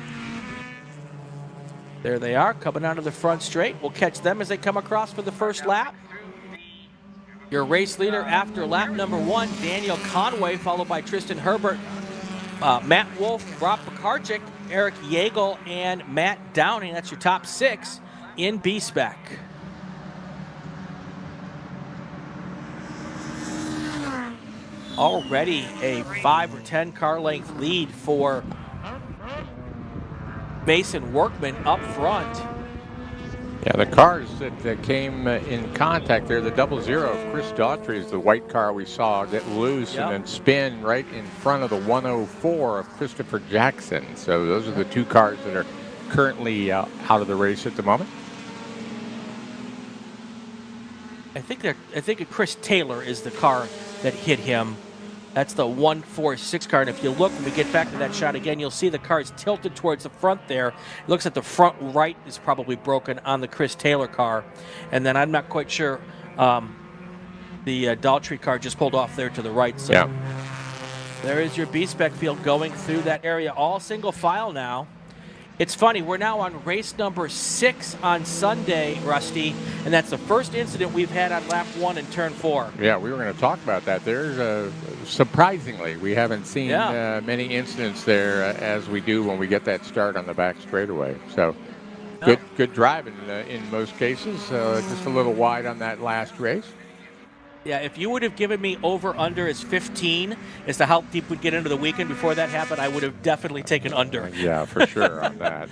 There they are, coming out of the front straight. We'll catch them as they come across for the first lap. Your race leader after lap number 1, Daniel Conway, followed by Tristan Herbert, Matt Wolf, Rob Pekarczyk, Eric Yeagle, and Matt Downing. That's your top 6 in B-Spec. Already a 5 or 10 car length lead for Mason Workman up front. Yeah, the cars that came in contact there, the 00, Chris Daughtry is the white car we saw get loose and then spin right in front of the 104 of Christopher Jackson. So those are the 2 cars that are currently out of the race at the moment. I think Chris Taylor is the car that hit him. That's the 146 car, and if you look, when we get back to that shot again, you'll see the car is tilted towards the front there. It looks like the front right is probably broken on the Chris Taylor car. And then I'm not quite sure, the Daughtry car just pulled off there to the right. So there is your B-Spec field going through that area, all single file now. It's funny, we're now on race number 6 on Sunday, Rusty, and that's the first incident we've had on lap 1 in turn 4. Yeah, we were going to talk about that. There's surprisingly, we haven't seen many incidents there as we do when we get that start on the back straightaway. So good driving in most cases, just a little wide on that last race. Yeah, if you would have given me over-under as 15 as to how deep we'd get into the weekend before that happened, I would have definitely taken under. Yeah, for sure on that.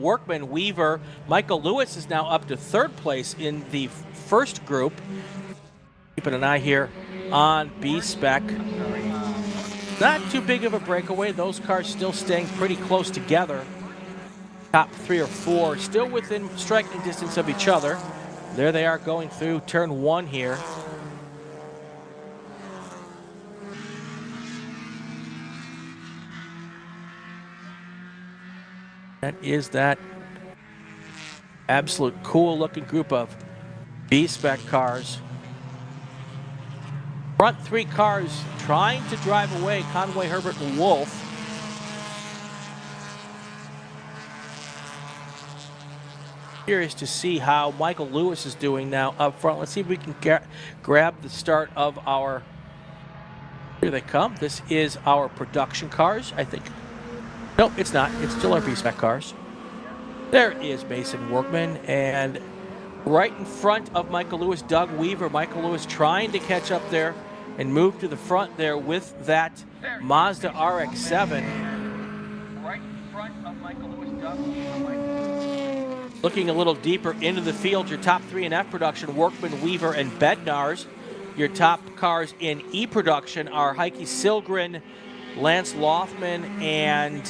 Workman, Weaver, Michael Lewis is now up to 3rd place in the first group. Keeping an eye here on B-Spec. Not too big of a breakaway. Those cars still staying pretty close together. Top 3 or 4 still within striking distance of each other. There they are going through turn 1 here. That is that absolute cool looking group of B-Spec cars. Front 3 cars trying to drive away Conway, Herbert, and Wolf. Curious to see how Michael Lewis is doing now up front. Let's see if we can grab the start of our... Here they come. This is our production cars, I think. No, it's not. It's still our B-Spec cars. There is Mason Workman, and right in front of Michael Lewis, Doug Weaver. Michael Lewis trying to catch up there and move to the front there with that Mazda RX-7. Right in front of Michael Lewis, Doug Weaver. Looking a little deeper into the field, your top 3 in F production, Workman, Weaver, and Bednarz. Your top cars in E production are Heike Silgren, Lance Lothman, and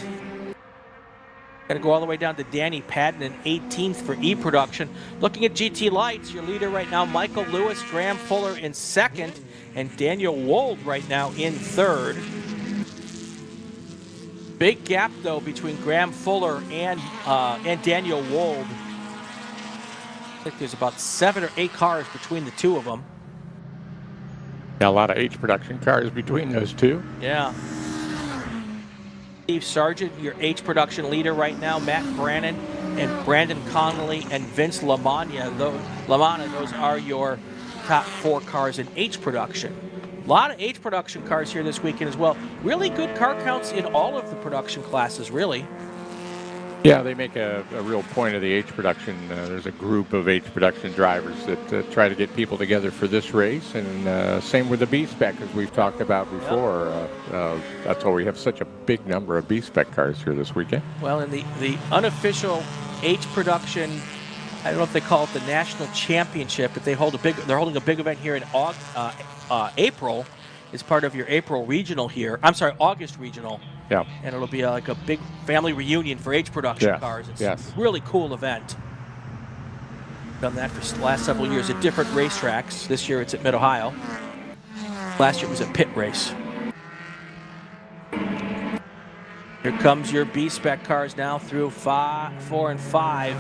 got to go all the way down to Danny Patton in 18th for E production. Looking at GT Lights, your leader right now, Michael Lewis, Graham Fuller in 2nd, and Daniel Wold right now in 3rd. Big gap, though, between Graham Fuller and Daniel Wold. I think there's about 7 or 8 cars between the 2 of them. Yeah, a lot of H production cars between those 2. Yeah. Steve Sargent, your H production leader right now, Matt Brannon and Brandon Connolly and Vince LaManna. Those are your top 4 cars in H production. lot of H production cars here this weekend as well. Really good car counts in all of the production classes, really. Yeah, they make a real point of the H production. There's a group of H production drivers that try to get people together for this race, and same with the B-Spec, as we've talked about before. That's why we have such a big number of B-Spec cars here this weekend. Well, in the unofficial H production, I don't know if they call it the National Championship, but they're holding a big event here in April. Is part of your April regional here. I'm sorry, August regional. Yeah. And it'll be like a big family reunion for H production cars. It's a really cool event. Done that for the last several years at different racetracks. This year it's at Mid-Ohio. Last year it was at Pit Race. Here comes your B-Spec cars now through 4 and 5.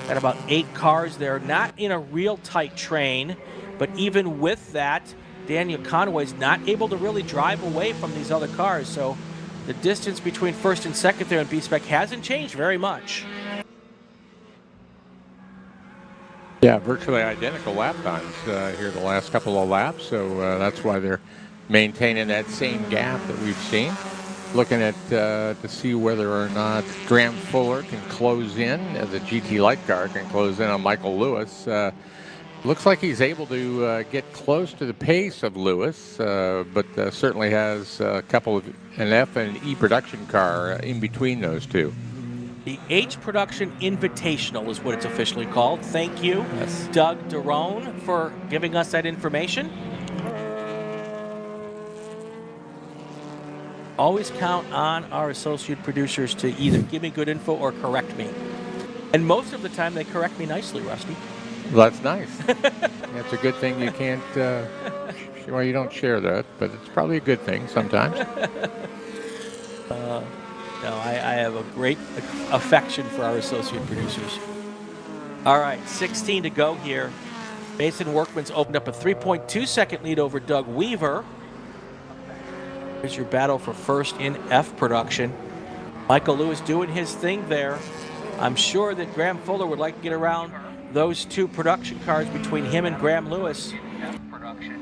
Got about 8 cars there, not in a real tight train, but even with that, Daniel Conway's not able to really drive away from these other cars, so the distance between first and second there in B-Spec hasn't changed very much. Yeah, virtually identical lap times here the last couple of laps, so that's why they're maintaining that same gap that we've seen. Looking at to see whether or not Graham Fuller can close in, the GT Light car can close in on Michael Lewis. Looks like he's able to get close to the pace of Lewis, but certainly has a couple of an F and an E production car in between those two. The H Production Invitational is what it's officially called. Thank you, Doug Derone, for giving us that information. Always count on our associate producers to either give me good info or correct me. And most of the time they correct me nicely, Rusty. Well, that's nice. That's a good thing you can't, well, you don't share that, but it's probably a good thing sometimes. No, I have a great affection for our associate producers. All right, 16 to go here. Mason Workman's opened up a 3.2-second lead over Doug Weaver. Here's your battle for first in F production. Michael Lewis doing his thing there. I'm sure that Graham Fuller would like to get around those two production cars between him and Graham Lewis.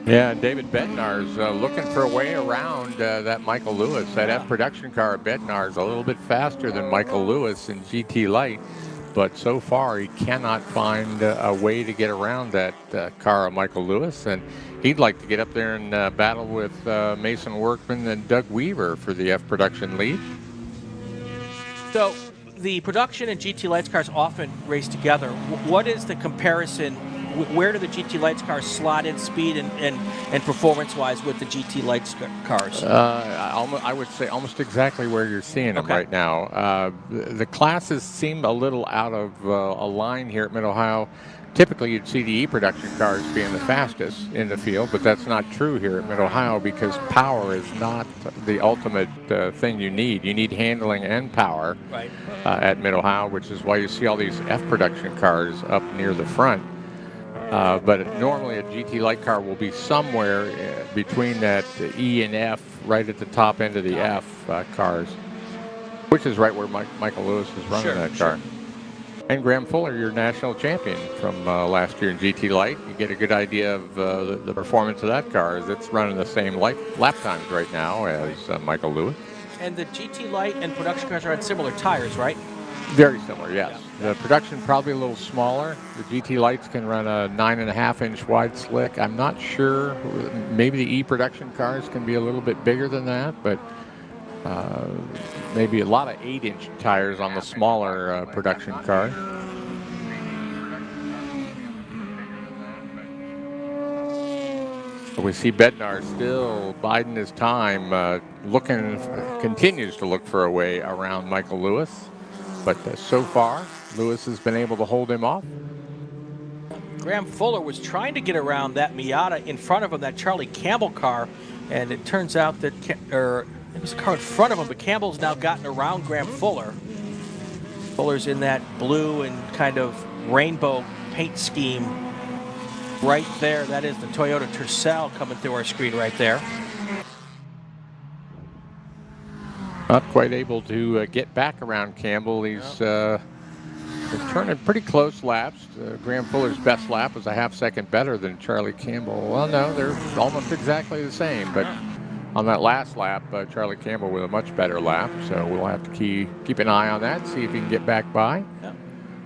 Yeah, David Bednar's looking for a way around that Michael Lewis. That F production car of Bednar's a little bit faster than Michael Lewis in GT Light, but so far he cannot find a way to get around that car of Michael Lewis, and he'd like to get up there and battle with Mason Workman and Doug Weaver for the F production lead. So the production and GT Lights cars often race together. What is the comparison? Where do the GT Lights cars slot in speed and performance-wise with the GT Lights cars? I would say almost exactly where you're seeing them right now. The classes seem a little out of a line here at Mid-Ohio. Typically, you'd see the E production cars being the fastest in the field, but that's not true here at Mid-Ohio because power is not the ultimate thing you need. You need handling and power at Mid-Ohio, which is why you see all these F production cars up near the front. But normally a GT Light car will be somewhere between that E and F, right at the top end of the F cars, which is right where Michael Lewis is running that car. And Graham Fuller, your national champion from last year in GT Light. You get a good idea of the performance of that car as it's running the same lap times right now as Michael Lewis. And the GT Light and production cars are on similar tires, right? Very similar, yes. The production probably a little smaller. The GT Lights can run a 9.5-inch wide slick. I'm not sure. Maybe the E production cars can be a little bit bigger than that, but maybe a lot of 8-inch tires on the smaller production car. We see Bednar still biding his time, continues to look for a way around Michael Lewis. But so far, Lewis has been able to hold him off. Graham Fuller was trying to get around that Miata in front of him, that Charlie Campbell car, and it turns out that it was a car in front of him, but Campbell's now gotten around Graham Fuller. Fuller's in that blue and kind of rainbow paint scheme right there. That is the Toyota Tercel coming through our screen right there. Not quite able to get back around Campbell. He's They're turning pretty close laps. Graham Fuller's best lap was a half second better than Charlie Campbell. Well, no, they're almost exactly the same, but on that last lap, Charlie Campbell with a much better lap, so we'll have to keep an eye on that, see if he can get back by. Yep.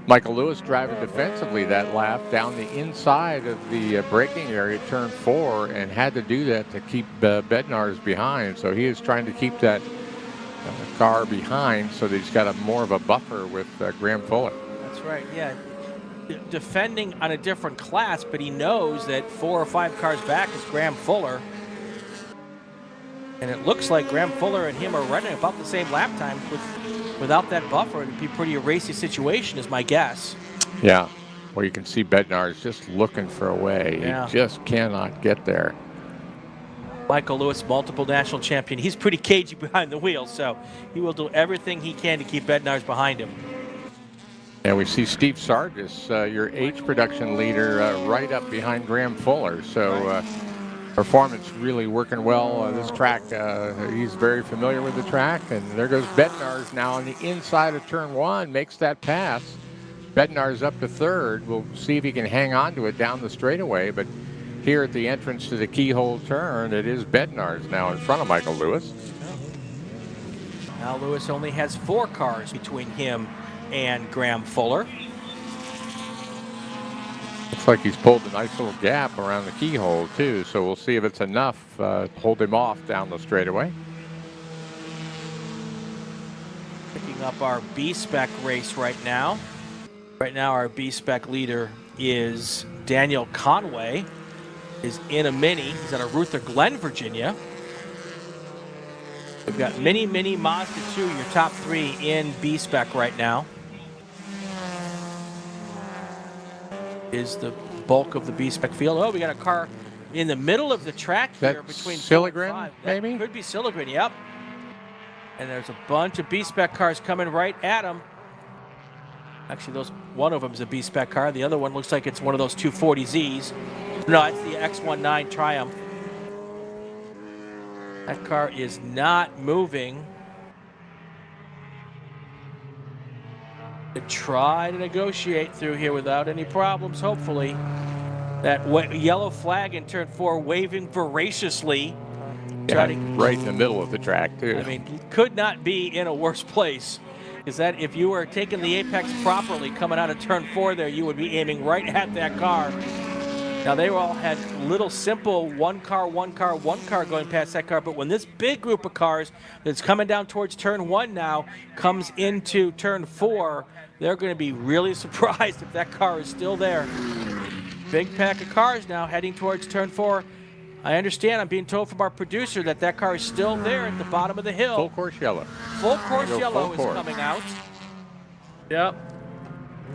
Michael Lewis driving defensively that lap down the inside of the braking area, turn 4, and had to do that to keep Bednar's behind. So he is trying to keep that car behind so that he's got more of a buffer with Graham Fuller. That's right, yeah. Defending on a different class, but he knows that 4 or 5 cars back is Graham Fuller. And it looks like Graham Fuller and him are running about the same lap time. Without that buffer, it'd be pretty a racy situation, is my guess. Yeah. Well, you can see Bednar's just looking for a way. Yeah. He just cannot get there. Michael Lewis, multiple national champion. He's pretty cagey behind the wheel, so he will do everything he can to keep Bednar's behind him. And we see Steve Sargis, your H production leader, right up behind Graham Fuller. So performance really working well. This track, he's very familiar with the track. And there goes Bednar's now on the inside of turn 1, makes that pass. Bednar's up to 3rd. We'll see if he can hang on to it down the straightaway. But here at the entrance to the keyhole turn, it is Bednar's now in front of Michael Lewis. Now Lewis only has 4 cars between him and Graham Fuller. Looks like he's pulled a nice little gap around the keyhole, too. So we'll see if it's enough to hold him off down the straightaway. Picking up our B-Spec race right now. Right now, our B-Spec leader is Daniel Conway. Is in a Mini. He's out of Ruther Glen, Virginia. We've got Mini, Mazda 2, your top 3 in B-Spec right now. Is the bulk of the B-Spec field. Oh, we got a car in the middle of the track here between Silligren, maybe? Could be Silligren, yep. And there's a bunch of B-Spec cars coming right at him. Actually, one of them is a B-Spec car. The other one looks like it's one of those 240Zs. No, it's the X19 Triumph. That car is not moving. To try to negotiate through here without any problems, hopefully. That yellow flag in turn 4 waving voraciously. Yeah, right in the middle of the track, too. I mean, could not be in a worse place. Is that if you were taking the apex properly coming out of turn 4 there, you would be aiming right at that car. Now, they all had little simple one car going past that car, but when this big group of cars that's coming down towards turn 1 now comes into turn 4, they're going to be really surprised if that car is still there. Big pack of cars now heading towards turn 4. I understand, I'm being told from our producer that car is still there at the bottom of the hill. Full course yellow. Full course yellow is coming out. Yep.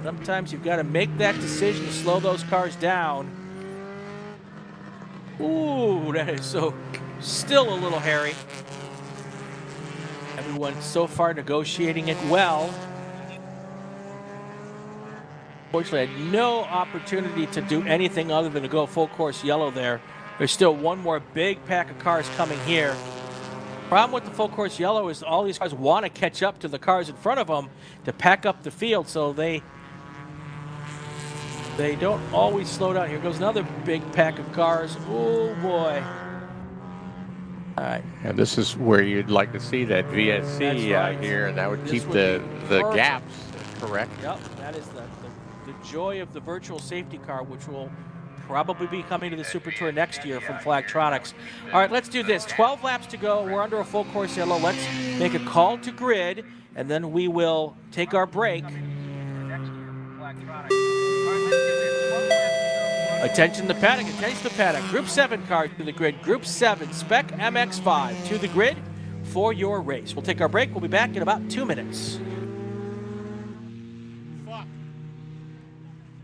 Sometimes you've got to make that decision to slow those cars down. Ooh, that is still a little hairy. Everyone so far negotiating it well. Fortunately, I had no opportunity to do anything other than to go full course yellow there. There's still one more big pack of cars coming here. Problem with the full course yellow is all these cars want to catch up to the cars in front of them to pack up the field, so they don't always slow down. Here goes another big pack of cars. Oh, boy. All right. And this is where you'd like to see that VSC right. here, and that would This keep would the perfect. gaps correct. Yep, that is the joy of the virtual safety car, which will probably be coming to the Super Tour next year from Flagtronics. All right, let's do this. 12 laps to go. We're under a full course yellow. Let's make a call to grid, and then we will take our break. Attention the paddock, attention the paddock. Group 7 car to the grid. Group 7 Spec MX-5 to the grid for your race. We'll take our break. We'll be back in about 2 minutes.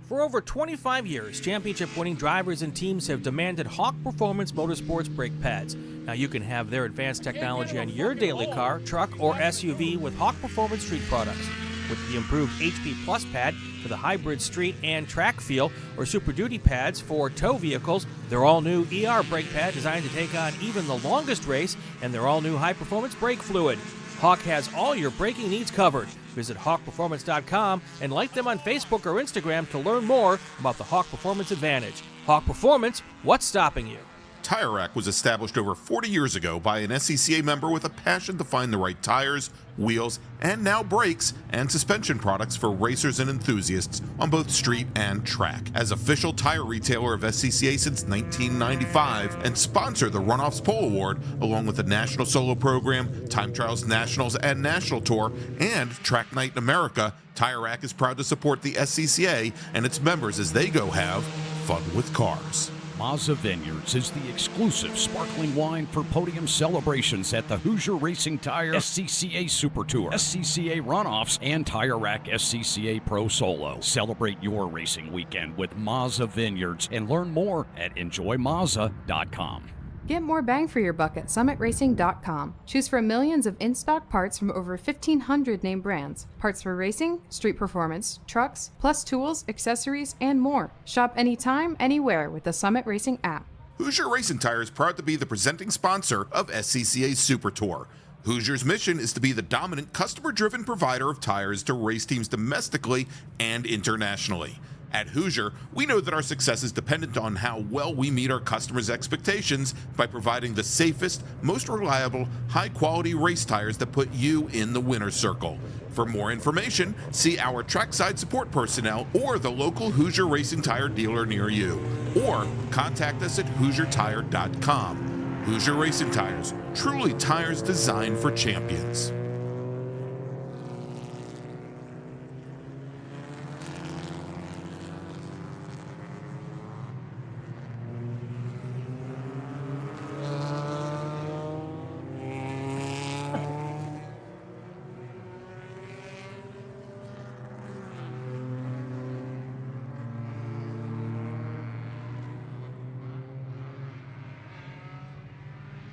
For over 25 years, championship-winning drivers and teams have demanded Hawk Performance Motorsports brake pads. Now you can have their advanced technology on your daily car, truck, or SUV with Hawk Performance Street products. With the improved HP Plus pad for the hybrid street and track feel, or Super Duty pads for tow vehicles, their all-new ER brake pad designed to take on even the longest race, and their all-new high-performance brake fluid. Hawk has all your braking needs covered. Visit hawkperformance.com and like them on Facebook or Instagram to learn more about the Hawk Performance Advantage. Hawk Performance, what's stopping you? Tire Rack was established over 40 years ago by an SCCA member with a passion to find the right tires, wheels, and now brakes and suspension products for racers and enthusiasts on both street and track. As official tire retailer of SCCA since 1995 and sponsor the Runoffs Pole Award, along with the National Solo Program, Time Trials Nationals and National Tour, and Track Night in America, Tire Rack is proud to support the SCCA and its members as they go have fun with cars. Mazda Vineyards is the exclusive sparkling wine for podium celebrations at the Hoosier Racing Tire SCCA Super Tour, SCCA Runoffs, and Tire Rack SCCA Pro Solo. Celebrate your racing weekend with Mazda Vineyards and learn more at enjoymazda.com. Get more bang for your buck at summitracing.com. Choose from millions of in-stock parts from over 1,500 name brands. Parts for racing, street performance, trucks, plus tools, accessories, and more. Shop anytime, anywhere with the Summit Racing app. Hoosier Racing Tire is proud to be the presenting sponsor of SCCA Super Tour. Hoosier's mission is to be the dominant customer-driven provider of tires to race teams domestically and internationally. At Hoosier, we know that our success is dependent on how well we meet our customers' expectations by providing the safest, most reliable, high-quality race tires that put you in the winner's circle. For more information, see our trackside support personnel or the local Hoosier Racing Tire dealer near you, or contact us at HoosierTire.com. Hoosier Racing Tires, truly tires designed for champions.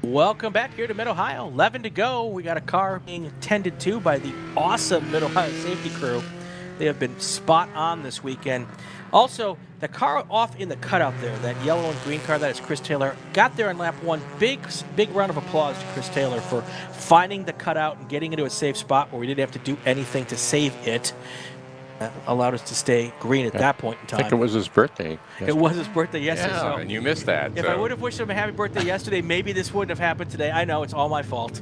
Welcome back here to Mid-Ohio. 11 to go. We got a car being attended to by the awesome Mid-Ohio safety crew. They have been spot on this weekend. Also, the car off in the cutout there, that yellow and green car, that is Chris Taylor, got there in lap one. Big round of applause to Chris Taylor for finding the cutout and getting into a safe spot where we didn't have to do anything to save it. That allowed us to stay green at that point in time. I think it was his birthday. It was his birthday yesterday. Yeah, so and you missed that. If I would have wished him a happy birthday yesterday, maybe this wouldn't have happened today. I know, it's all my fault.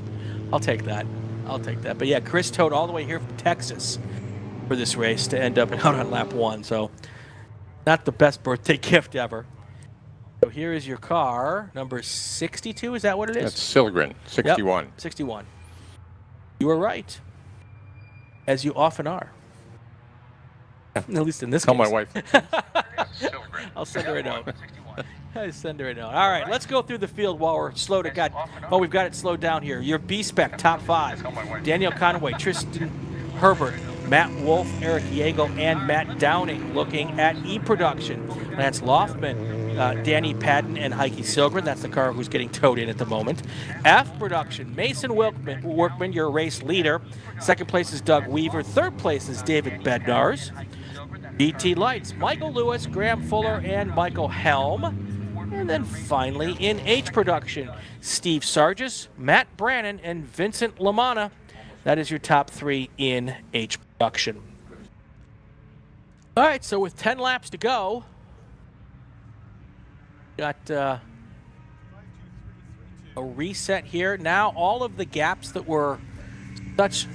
I'll take that. But yeah, Chris towed all the way here from Texas for this race to end up out on lap one. So not the best birthday gift ever. So here is your car, number 62. Is that what it is? That's Silgren, 61. Yep, 61. You were right, as you often are. At least in this Tell case. my wife. I'll send her a note. I send her a note. All right, let's go through the field while we're slow to we've got it slowed down here. Your B-Spec top five: Daniel Conway, Tristan Herbert, Matt Wolf, Eric Yeagle, and Matt Downing. Looking at E-Production, Lance Loftman, Danny Padden, and Heike Silgren. That's the car who's getting towed in at the moment. F-Production, Mason Workman, your race leader. Second place is Doug Weaver. Third place is David Bednars. BT Lights, Michael Lewis, Graham Fuller, and Michael Helm. And then finally in H Production, Steve Sargis, Matt Brannon, and Vincent Lamanna. That is your top three in H Production. All right, so with 10 laps to go, got a reset here. Now all of the gaps that were such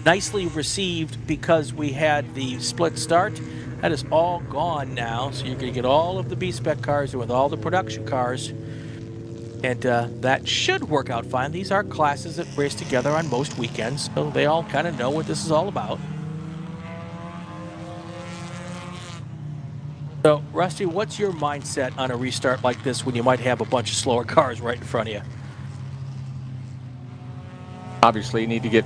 nicely received because we had the split start, that is all gone now. So you're going to get all of the B-Spec cars with all the production cars. And that should work out fine. These are classes that race together on most weekends, so they all kind of know what this is all about. So, Rusty, what's your mindset on a restart like this when you might have a bunch of slower cars right in front of you? Obviously, you need to get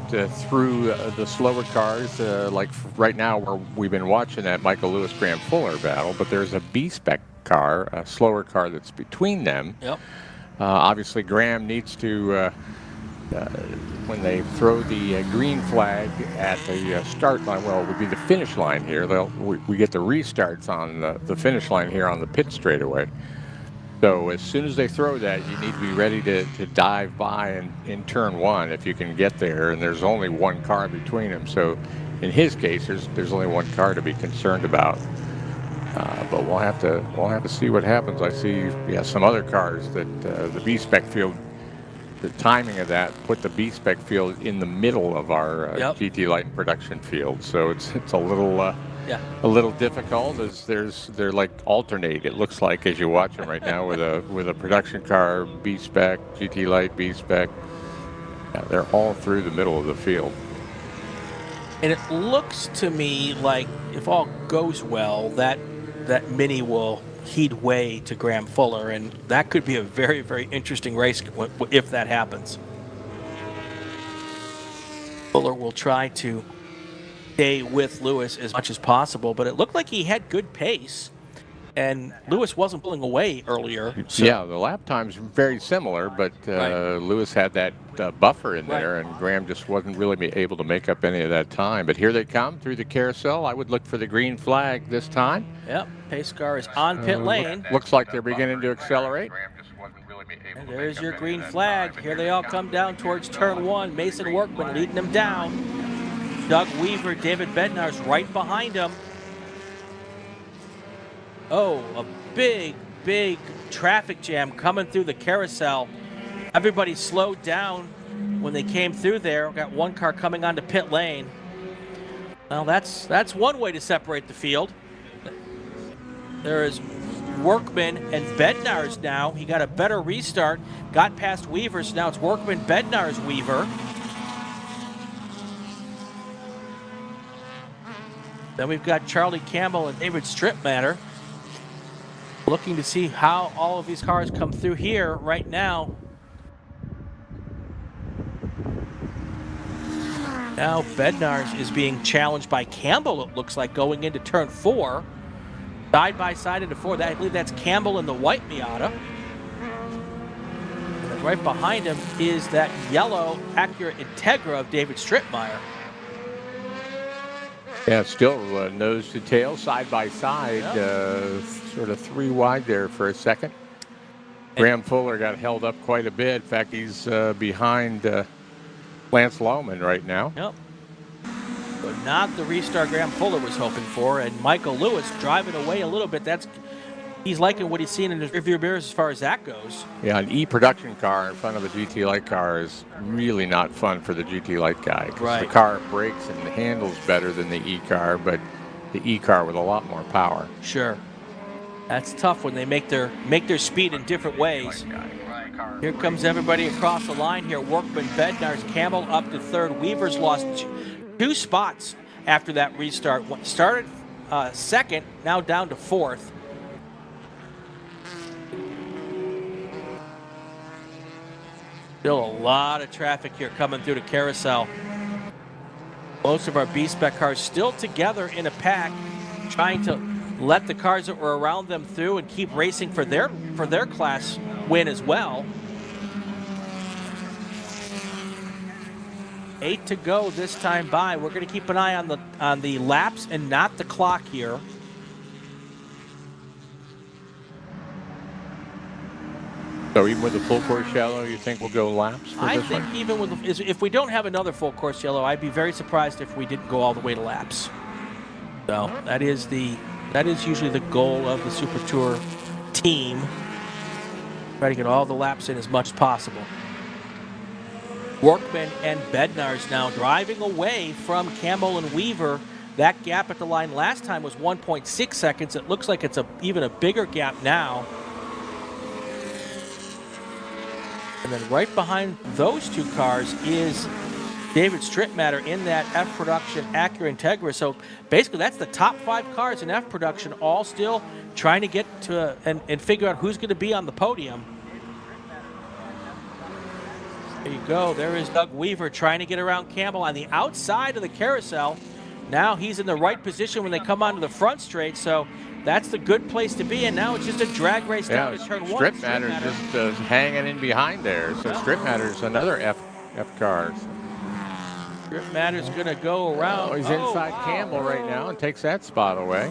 through the slower cars, like right now where we've been watching that Michael Lewis Graham Fuller battle, but there's a B-Spec car, a slower car that's between them. Yep. Obviously, Graham needs to, when they throw the green flag at the start line, well, it would be the finish line here. We get the restarts on the finish line here on the pit straightaway. So as soon as they throw that, you need to be ready to dive by in turn one if you can get there. And there's only one car between them. So in his case, there's only one car to be concerned about. But we'll have to see what happens. I see some other cars that the B-Spec field. The timing of that put the B-Spec field in the middle of our GT Light production field. So it's a little difficult as they're like alternate. It looks like as you watch them right now with a production car, B-Spec, GT Light, B-Spec. Yeah, they're all through the middle of the field. And it looks to me like if all goes well, that Mini will heed way to Graham Fuller, and that could be a very, very interesting race if that happens. Fuller will try to stay with Lewis as much as possible, but it looked like he had good pace, and Lewis wasn't pulling away earlier. So. Yeah, the lap times were very similar, but Lewis had that buffer in there, and Graham just wasn't really able to make up any of that time. But here they come through the carousel. I would look for the green flag this time. Yep, pace car is on pit lane. Looks like they're beginning to accelerate. And there's your green flag. Here they all come down towards turn one. Mason Workman leading them down. Doug Weaver, David Bednar's right behind him. Oh, a big, big traffic jam coming through the carousel. Everybody slowed down when they came through there. Got one car coming onto pit lane. Well, that's one way to separate the field. There is Workman and Bednar's now. He got a better restart. Got past Weaver, so now it's Workman, Bednar's Weaver. Then we've got Charlie Campbell and David Stripmatter. Looking to see how all of these cars come through here right now. Now Bednar's is being challenged by Campbell, it looks like, going into turn 4. Side by side into 4. I believe that's Campbell in the white Miata. And right behind him is that yellow Acura Integra of David Stripmeyer. Yeah, still nose to tail, side by side, sort of 3 wide there for a second. Graham Fuller got held up quite a bit. In fact, he's behind Lance Lohman right now. Yep. But not the restart Graham Fuller was hoping for. And Michael Lewis driving away a little bit. He's liking what he's seen in his rearview mirrors as far as that goes. Yeah, an E-production car in front of a GT Light car is really not fun for the GT Light guy. Because the car brakes and handles better than the E-car, but the E-car with a lot more power. Sure. That's tough when they make their speed in different ways. Here comes everybody across the line here. Workman, Bednar's, Campbell up to third. Weaver's lost 2 spots after that restart. Started second, now down to 4th. Still a lot of traffic here coming through the carousel. Most of our B-Spec cars still together in a pack, trying to let the cars that were around them through and keep racing for their class win as well. 8 to go this time by. We're going to keep an eye on the laps and not the clock here. So even with the full course yellow, you think we'll go laps for I this think one? even with if we don't have another full course yellow, I'd be very surprised if we didn't go all the way to laps. So that is usually the goal of the Super Tour team. Try to get all the laps in as much as possible. Workman and Bednar's now driving away from Campbell and Weaver. That gap at the line last time was 1.6 seconds. It looks like it's even a bigger gap now. And then right behind those 2 cars is David Stripmatter in that F Production Acura Integra. So basically that's the top 5 cars in F Production, all still trying to get to and figure out who's going to be on the podium. There you go. There is Doug Weaver trying to get around Campbell on the outside of the carousel. Now he's in the right position when they come onto the front straight. So that's the good place to be, and now it's just a drag race down to turn 1. Stripmatter's just hanging in behind there. So Stripmatter's another F car. Stripmatter's going to go around. Oh, he's inside Campbell right now and takes that spot away.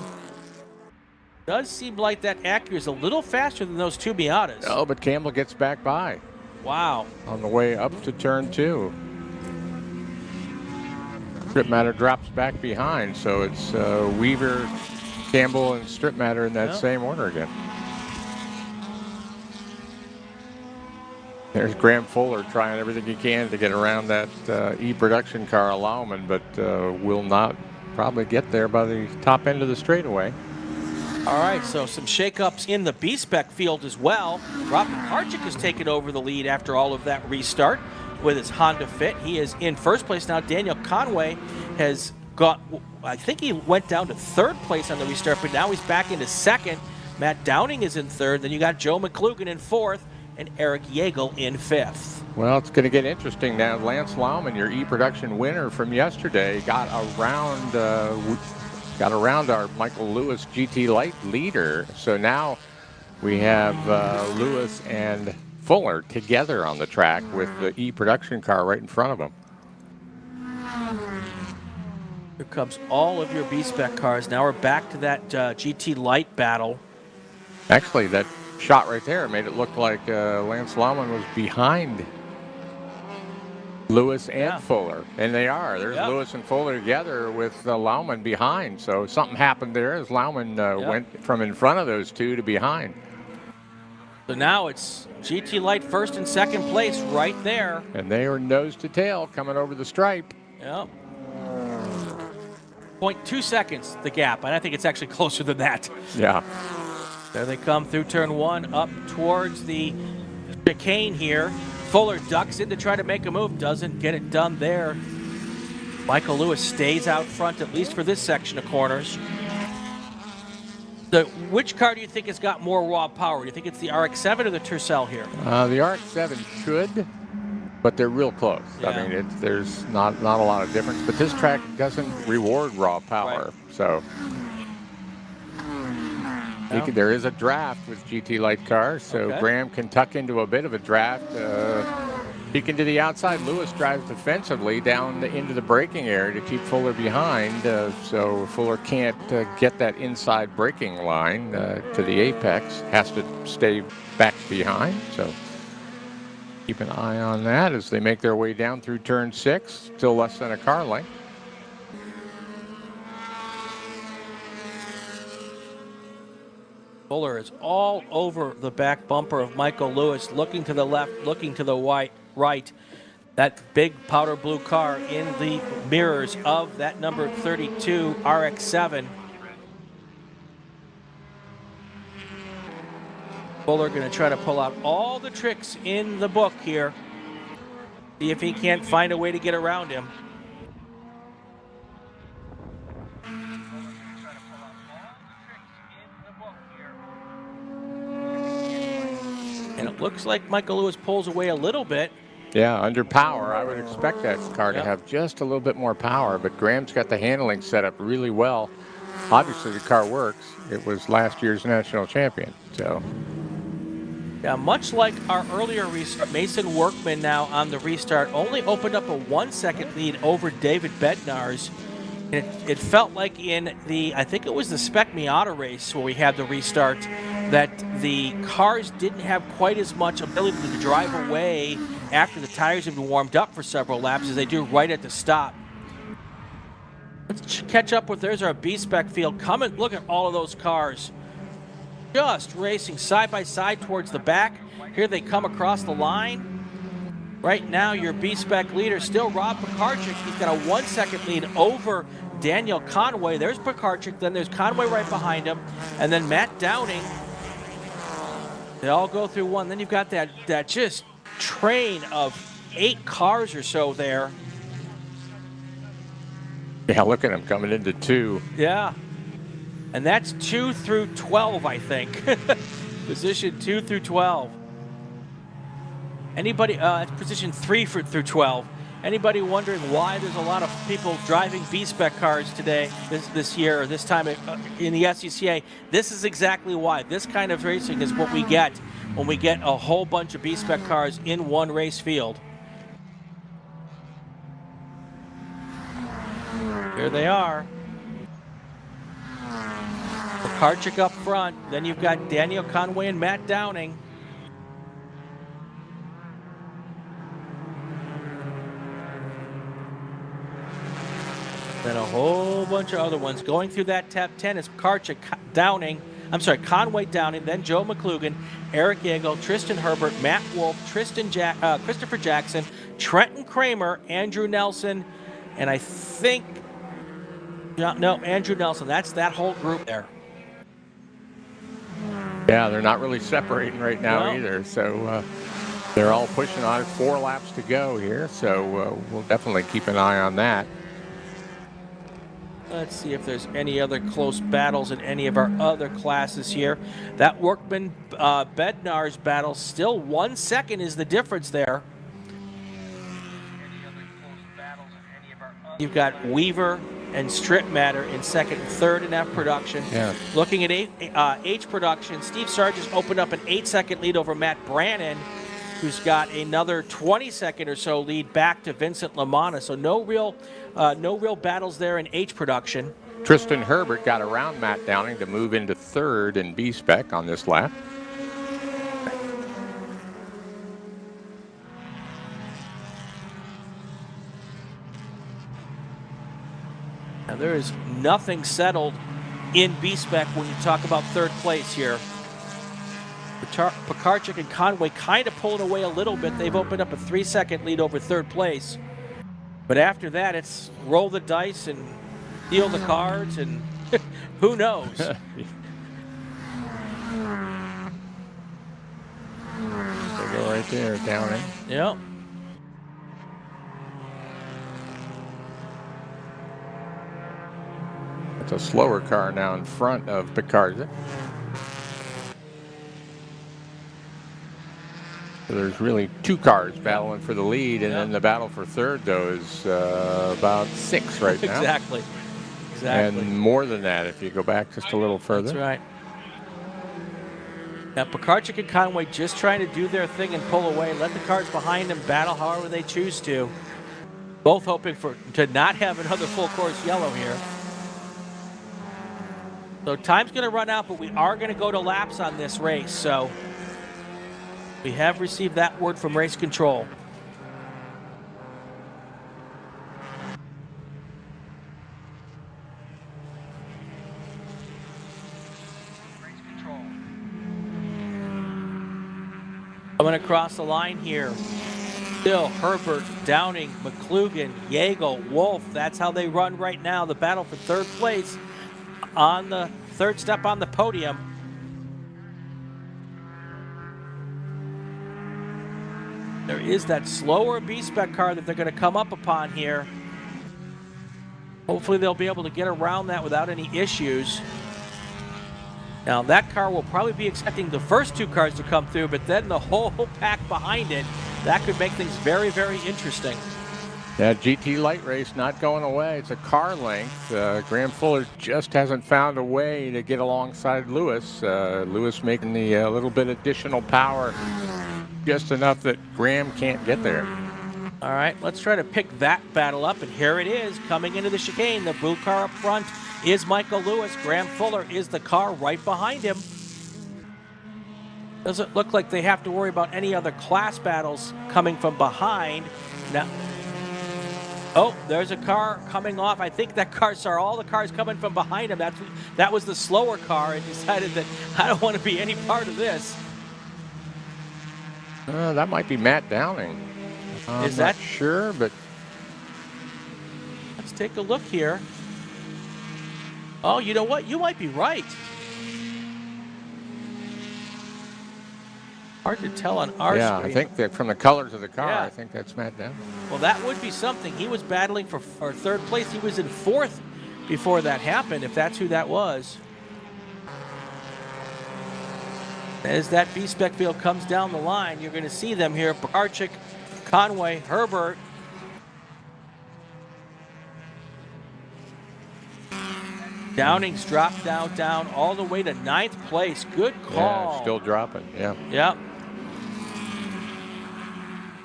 does seem like that Acura is a little faster than those two Miatas. Oh, but Campbell gets back by. Wow. On the way up to turn 2. Strip Matter drops back behind, so it's Weaver, Campbell, and Strip Matter in that same order again. There's Graham Fuller trying everything he can to get around that E-production car Laumann, but will not probably get there by the top end of the straightaway. All right, so some shakeups in the B-Spec field as well. Rob Pekarczyk has taken over the lead after all of that restart with his Honda Fit. He is in first place now. Daniel Conway has got, I think he went down to third place on the restart, but now he's back into second. Matt Downing is in third. Then you got Joe McClugan in fourth and Eric Yeagle in fifth. Well, it's going to get interesting now. Lance Laumann, your E-production winner from yesterday, got around our Michael Lewis GT Light leader. So now we have Lewis and Fuller together on the track with the E-production car right in front of them. Here comes all of your B-Spec cars. Now we're back to that GT Light battle. Actually, that shot right there made it look like Lance Laumann was behind Lewis and Fuller, and they are. There's Lewis and Fuller together with Laumann behind. So something happened there as Laumann went from in front of those two to behind. So now it's GT Light first and second place right there. And they are nose to tail coming over the stripe. Yep. 0.2 seconds the gap, and I think it's actually closer than that. Yeah. There they come through turn 1 up towards the chicane here. Fuller ducks in to try to make a move, doesn't get it done there. Michael Lewis stays out front, at least for this section of corners. So which car do you think has got more raw power? Do you think it's the RX-7 or the Tercel here? The RX-7 should, but they're real close. Yeah. I mean, there's not a lot of difference, but this track doesn't reward raw power, so. There is a draft with GT Light cars, so Graham can tuck into a bit of a draft. He can to the outside. Lewis drives defensively down into the braking area to keep Fuller behind, so Fuller can't get that inside braking line to the apex. Has to stay back behind, so keep an eye on that as they make their way down through turn 6. Still less than a car length. Fuller is all over the back bumper of Michael Lewis, looking to the left, looking to the right. That big powder blue car in the mirrors of that number 32 RX-7. Fuller going to try to pull out all the tricks in the book here. See if he can't find a way to get around him. And it looks like Michael Lewis pulls away a little bit. Yeah, under power. I would expect that car to have just a little bit more power, but Graham's got the handling set up really well. Obviously, the car works. It was last year's national champion, so. Yeah, much like our earlier restart, Mason Workman now on the restart only opened up a 1-second lead over David Bednar's. And it felt like in the, I think it was the Spec Miata race where we had the restart, that the cars didn't have quite as much ability to drive away after the tires have been warmed up for several laps as they do right at the stop. Let's catch up with, there's our B-Spec field. Come and look at all of those cars. Just racing side by side towards the back. Here they come across the line. Right now, your B-Spec leader still Rob Pekarczyk. He's got a 1-second lead over Daniel Conway. There's Pekarczyk, then there's Conway right behind him, and then Matt Downing. They all go through one. Then you've got that just train of 8 cars or so there. Yeah, look at him coming into 2. Yeah. And that's 2 through 12, I think. Position 2 through 12. Anybody, it's position 3 through 12. Anybody wondering why there's a lot of people driving B-Spec cars today, this year, or this time in the SCCA? This is exactly why. This kind of racing is what we get when we get a whole bunch of B-Spec cars in one race field. Here they are. Pekarchik up front. Then you've got Daniel Conway and Matt Downing. Then a whole bunch of other ones. Going through that top 10 is Pekarchik, Conway, Downing, then Joe McClugan, Eric Yeagle, Tristan Herbert, Matt Wolf, Christopher Jackson, Trenton Kramer, Andrew Nelson, and I think, no, Andrew Nelson. That's that whole group there. Yeah, they're not really separating right now either. So they're all pushing on it. 4 laps to go here. So we'll definitely keep an eye on that. Let's see if there's any other close battles in any of our other classes here. That Workman Bednar's battle, still 1 second is the difference there. You've got Weaver and Strip Matter in second and third in F production. Yeah. Looking at H production, Steve Sargent's opened up an 8-second lead over Matt Brannon, who's got another 20-second or so lead back to Vincent LaManna. So no real battles there in H production. Tristan Herbert got around Matt Downing to move into third in B-Spec on this lap. Now there is nothing settled in B-Spec when you talk about third place here. Pekarchik and Conway kind of pulling away a little bit. They've opened up a 3-second lead over third place. But after that, it's roll the dice and deal the cards, and who knows? They go right there, Downing. Yep. It's a slower car now in front of Pekarchik. So there's really 2 cars battling for the lead, and then the battle for third, though, is about 6 right now. Exactly. And more than that if you go back just a little further. That's right. Now, Pekarchik and Conway just trying to do their thing and pull away. Let the cars behind them battle however they choose to. Both hoping to not have another full course yellow here. So time's going to run out, but we are going to go to laps on this race. So we have received that word from race control. Coming across the line here. Still Herbert, Downing, McClugan, Yeagle, Wolf. That's how they run right now. The battle for third place on the third step on the podium. There is that slower B-Spec car that they're going to come up upon here. Hopefully they'll be able to get around that without any issues. Now that car will probably be expecting the first 2 cars to come through, but then the whole pack behind it. That could make things very, very interesting. That GT light race not going away. It's a car length. Graham Fuller just hasn't found a way to get alongside Lewis. Lewis making the little bit additional power, just enough that Graham can't get there. All right, let's try to pick that battle up, and here it is coming into the chicane. The blue car up front is Michael Lewis. Graham Fuller is the car right behind him. Doesn't look like they have to worry about any other class battles coming from behind. Now, oh, there's a car coming off. I think that car saw all the cars coming from behind him. That was the slower car, and decided that I don't want to be any part of this. That might be Matt Downing. Is I'm that not sure? But let's take a look here. Oh, you know what? You might be right. Hard to tell on our yeah, screen. I think that from the colors of the car, Yeah. I think that's Matt Downing. Well, that would be something. He was battling for third place. He was in fourth before that happened, if that's who that was. As that B-Spec field comes down the line, you're going to see them here. Pekarchik, Conway, Herbert. Downing's dropped down all the way to 9th place. Good call. Yeah, still dropping, yeah. Yep.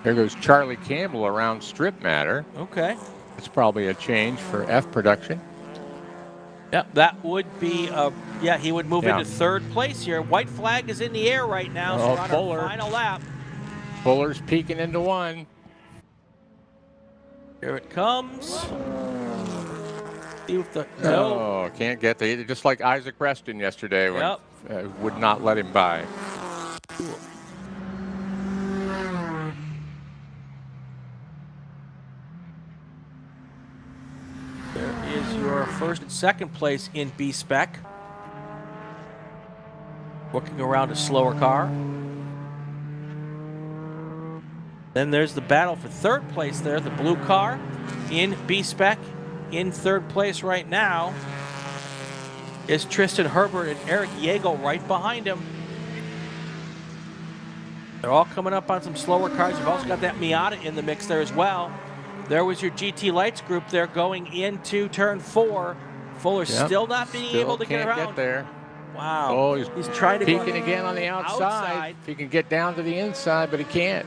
There goes Charlie Campbell around Strip Matter. Okay. It's probably a change for F production. Yep, that would be, yeah, he would move Yeah. into third place here. White flag is in the air right now, so Oh, we're on Fuller. our final lap. Fuller's peeking into one. Here it comes. See if the, No, can't get there. Just like Isaac Preston yesterday when would not let him by. There is your first and second place in B-Spec. Working around a slower car. Then there's the battle for third place there. The blue car in B-Spec in third place right now is Tristan Herbert and Eric Yeagle right behind him. They're all coming up on some slower cars. You've also got that Miata in the mix there as well. There was your GT Lights group there going into turn 4. Fuller still not being able to get around. Get there. Wow. Oh, he's trying to peeking go again on the outside. If he can get down to the inside, but he can't.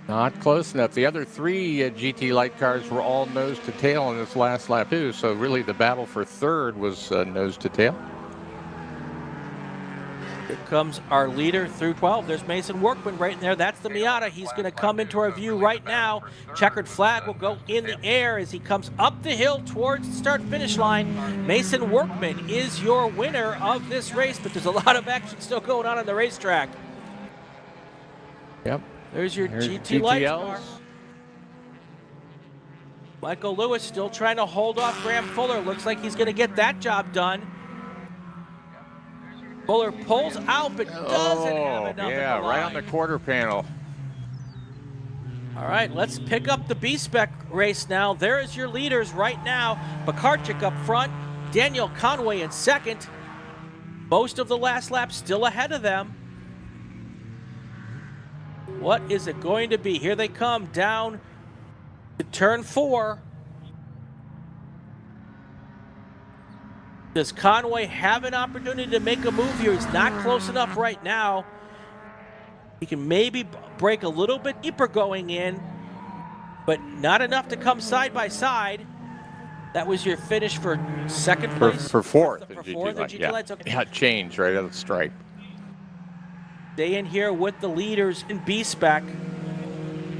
Not close enough. The other 3 GT Light cars were all nose to tail in this last lap too. So really, the battle for third was nose to tail. Here comes our leader through 12. There's Mason Workman right in there. That's the Miata. He's going to come into our view right now. Checkered flag will go in the air as he comes up the hill towards the start-finish line. Mason Workman is your winner of this race, but there's a lot of action still going on the racetrack. Yep. There's your GT Lights car. Michael Lewis still trying to hold off Graham Fuller. Looks like he's going to get that job done. Fuller pulls out, but doesn't have enough. Yeah, right on the quarter panel. All right, let's pick up the B-Spec race now. There is your leaders right now. Bakarczyk up front, Daniel Conway in second. Most of the last lap still ahead of them. What is it going to be? Here they come down to turn 4. Does Conway have an opportunity to make a move here? He's not close enough right now. He can maybe break a little bit deeper going in, but not enough to come side by side. That was your finish for second place? For fourth. For fourth in GT Lights. Okay. Yeah, changed right at the stripe. Stay in here with the leaders in B-Spec.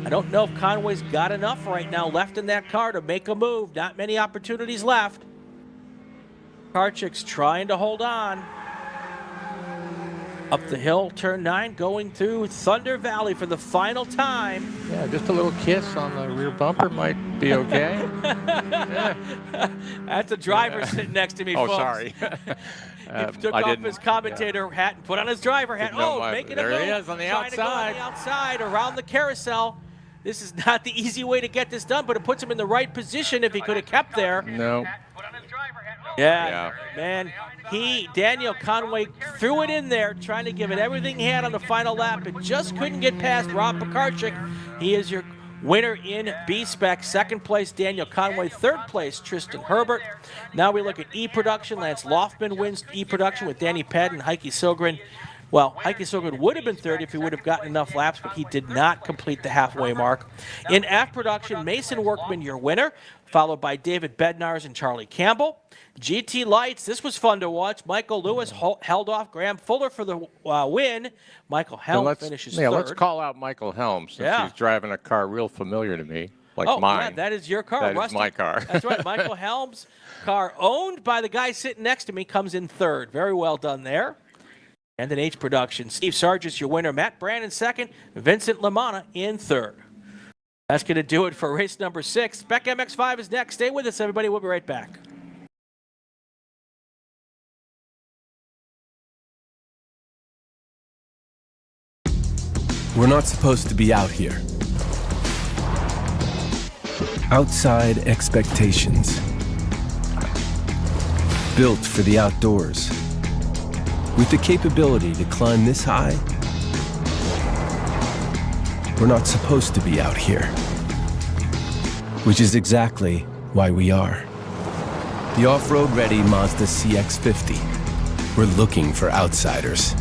I don't know if Conway's got enough right now left in that car to make a move. Not many opportunities left. Karchik's trying to hold on. Up the hill, turn 9, going through Thunder Valley for the final time. Yeah, just a little kiss on the rear bumper might be okay. That's a driver sitting next to me, folks. Oh, sorry. He took off his commentator hat and put on his driver hat. Making a move. There he is on the outside. Trying to go on the outside around the carousel. This is not the easy way to get this done, but it puts him in the right position if he could have kept there. No. Yeah, man. Daniel Conway threw it in there, trying to give it everything he had on the final lap, but just couldn't get past Rob Bakarczyk. He is your winner in B-Spec. Second place, Daniel Conway. Third place, Tristan Herbert. Now we look at E-Production. Lance Loftman wins E-Production with Danny Pedd and Heike Sogren. Well, Heike Sogren would have been third if he would have gotten enough laps, but he did not complete the halfway mark. In F-Production, Mason Workman, your winner, followed by David Bednars and Charlie Campbell. GT Lights, this was fun to watch. Michael Lewis held off Graham Fuller for the win. Michael Helms finishes third. Let's call out Michael Helms since he's driving a car real familiar to me, like mine. Yeah, that is your car. That is my car. That's right. Michael Helms' car, owned by the guy sitting next to me, comes in third. Very well done there. And then H Production, Steve Sargent's your winner. Matt Brandon second. Vincent Lamana in third. That's going to do it for race number 6. Spec MX-5 is next. Stay with us, everybody. We'll be right back. We're not supposed to be out here. Outside expectations. Built for the outdoors. With the capability to climb this high, we're not supposed to be out here. Which is exactly why we are. The off-road ready Mazda CX-50. We're looking for outsiders.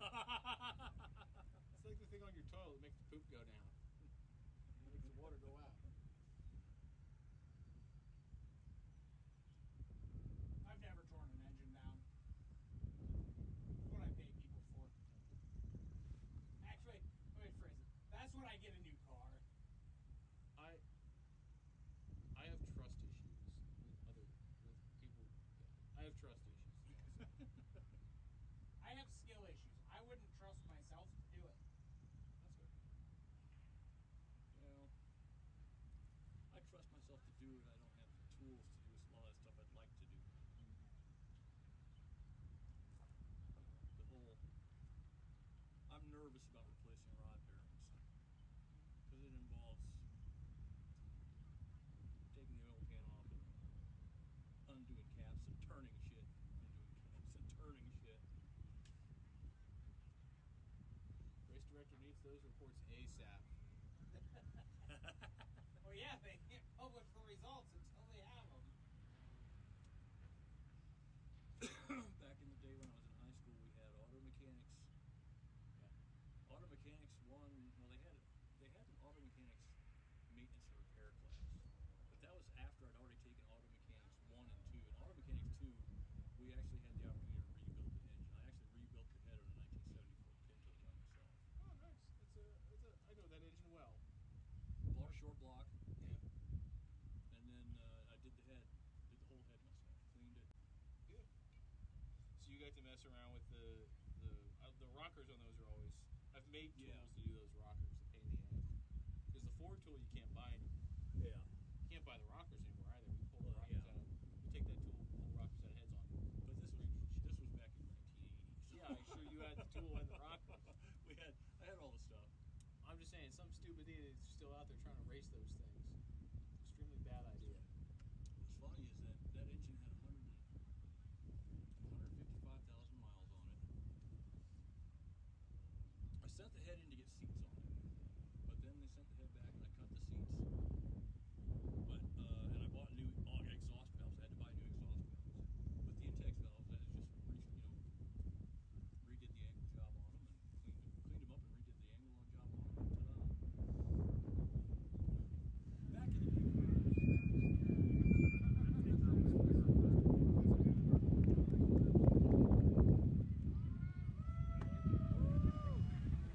It's like the thing on your toilet that makes the poop go down. It makes the water go out. I've never torn an engine down. That's what I pay people for. Actually, let me phrase it. That's when I get a new car. I have trust issues with people. I have trust issues. I have skill issues. I wouldn't trust myself to do it. That's good. Well, I trust myself to do it. I don't have the tools to do a lot of stuff I'd like to do. The whole, I'm nervous about replacing rod bearings because it involves taking the oil pan off and undoing caps and turning shit, undoing caps and turning shit. Race director needs those reports ASAP. Well, yeah, they can't publish the results until they have them. Back in the day when I was in high school, we had auto mechanics. Yeah. Auto mechanics 1. Well, they had an auto mechanics maintenance and repair class, but that was after I'd already taken auto mechanics 1 and 2. In auto mechanics 2, we actually had the opportunity to rebuild the engine. I actually rebuilt the head on a 1974 Pinto by myself. Oh, nice. I know that engine well. Bought a short block. Yeah. And then I did the whole head myself. Cleaned it. Good. So you got to mess around with the rockers on those are always. I've made tools to do those rockers. A pain in the ass. Because the Ford tool you can't buy anymore. Yeah. You can't buy the rockers anymore either. We pull the rockers out. We take that tool, pull rockers out of heads on. But this was back in 1980. So. Yeah, I'm sure you had the tool and the rockers. I had all the stuff. I'm just saying, some stupid idiot is still out there trying to race those things. Extremely bad idea. What's funny is that engine had 155,000 miles on it. I sent the head in to get seats on it, but then they sent the head back and I cut the seats. But and I bought new exhaust valves. I had to buy new exhaust valves. But the intakes valves, I just redid the angle job on them and cleaned them up and redid the angle job on them. Ta-da! Back in the day.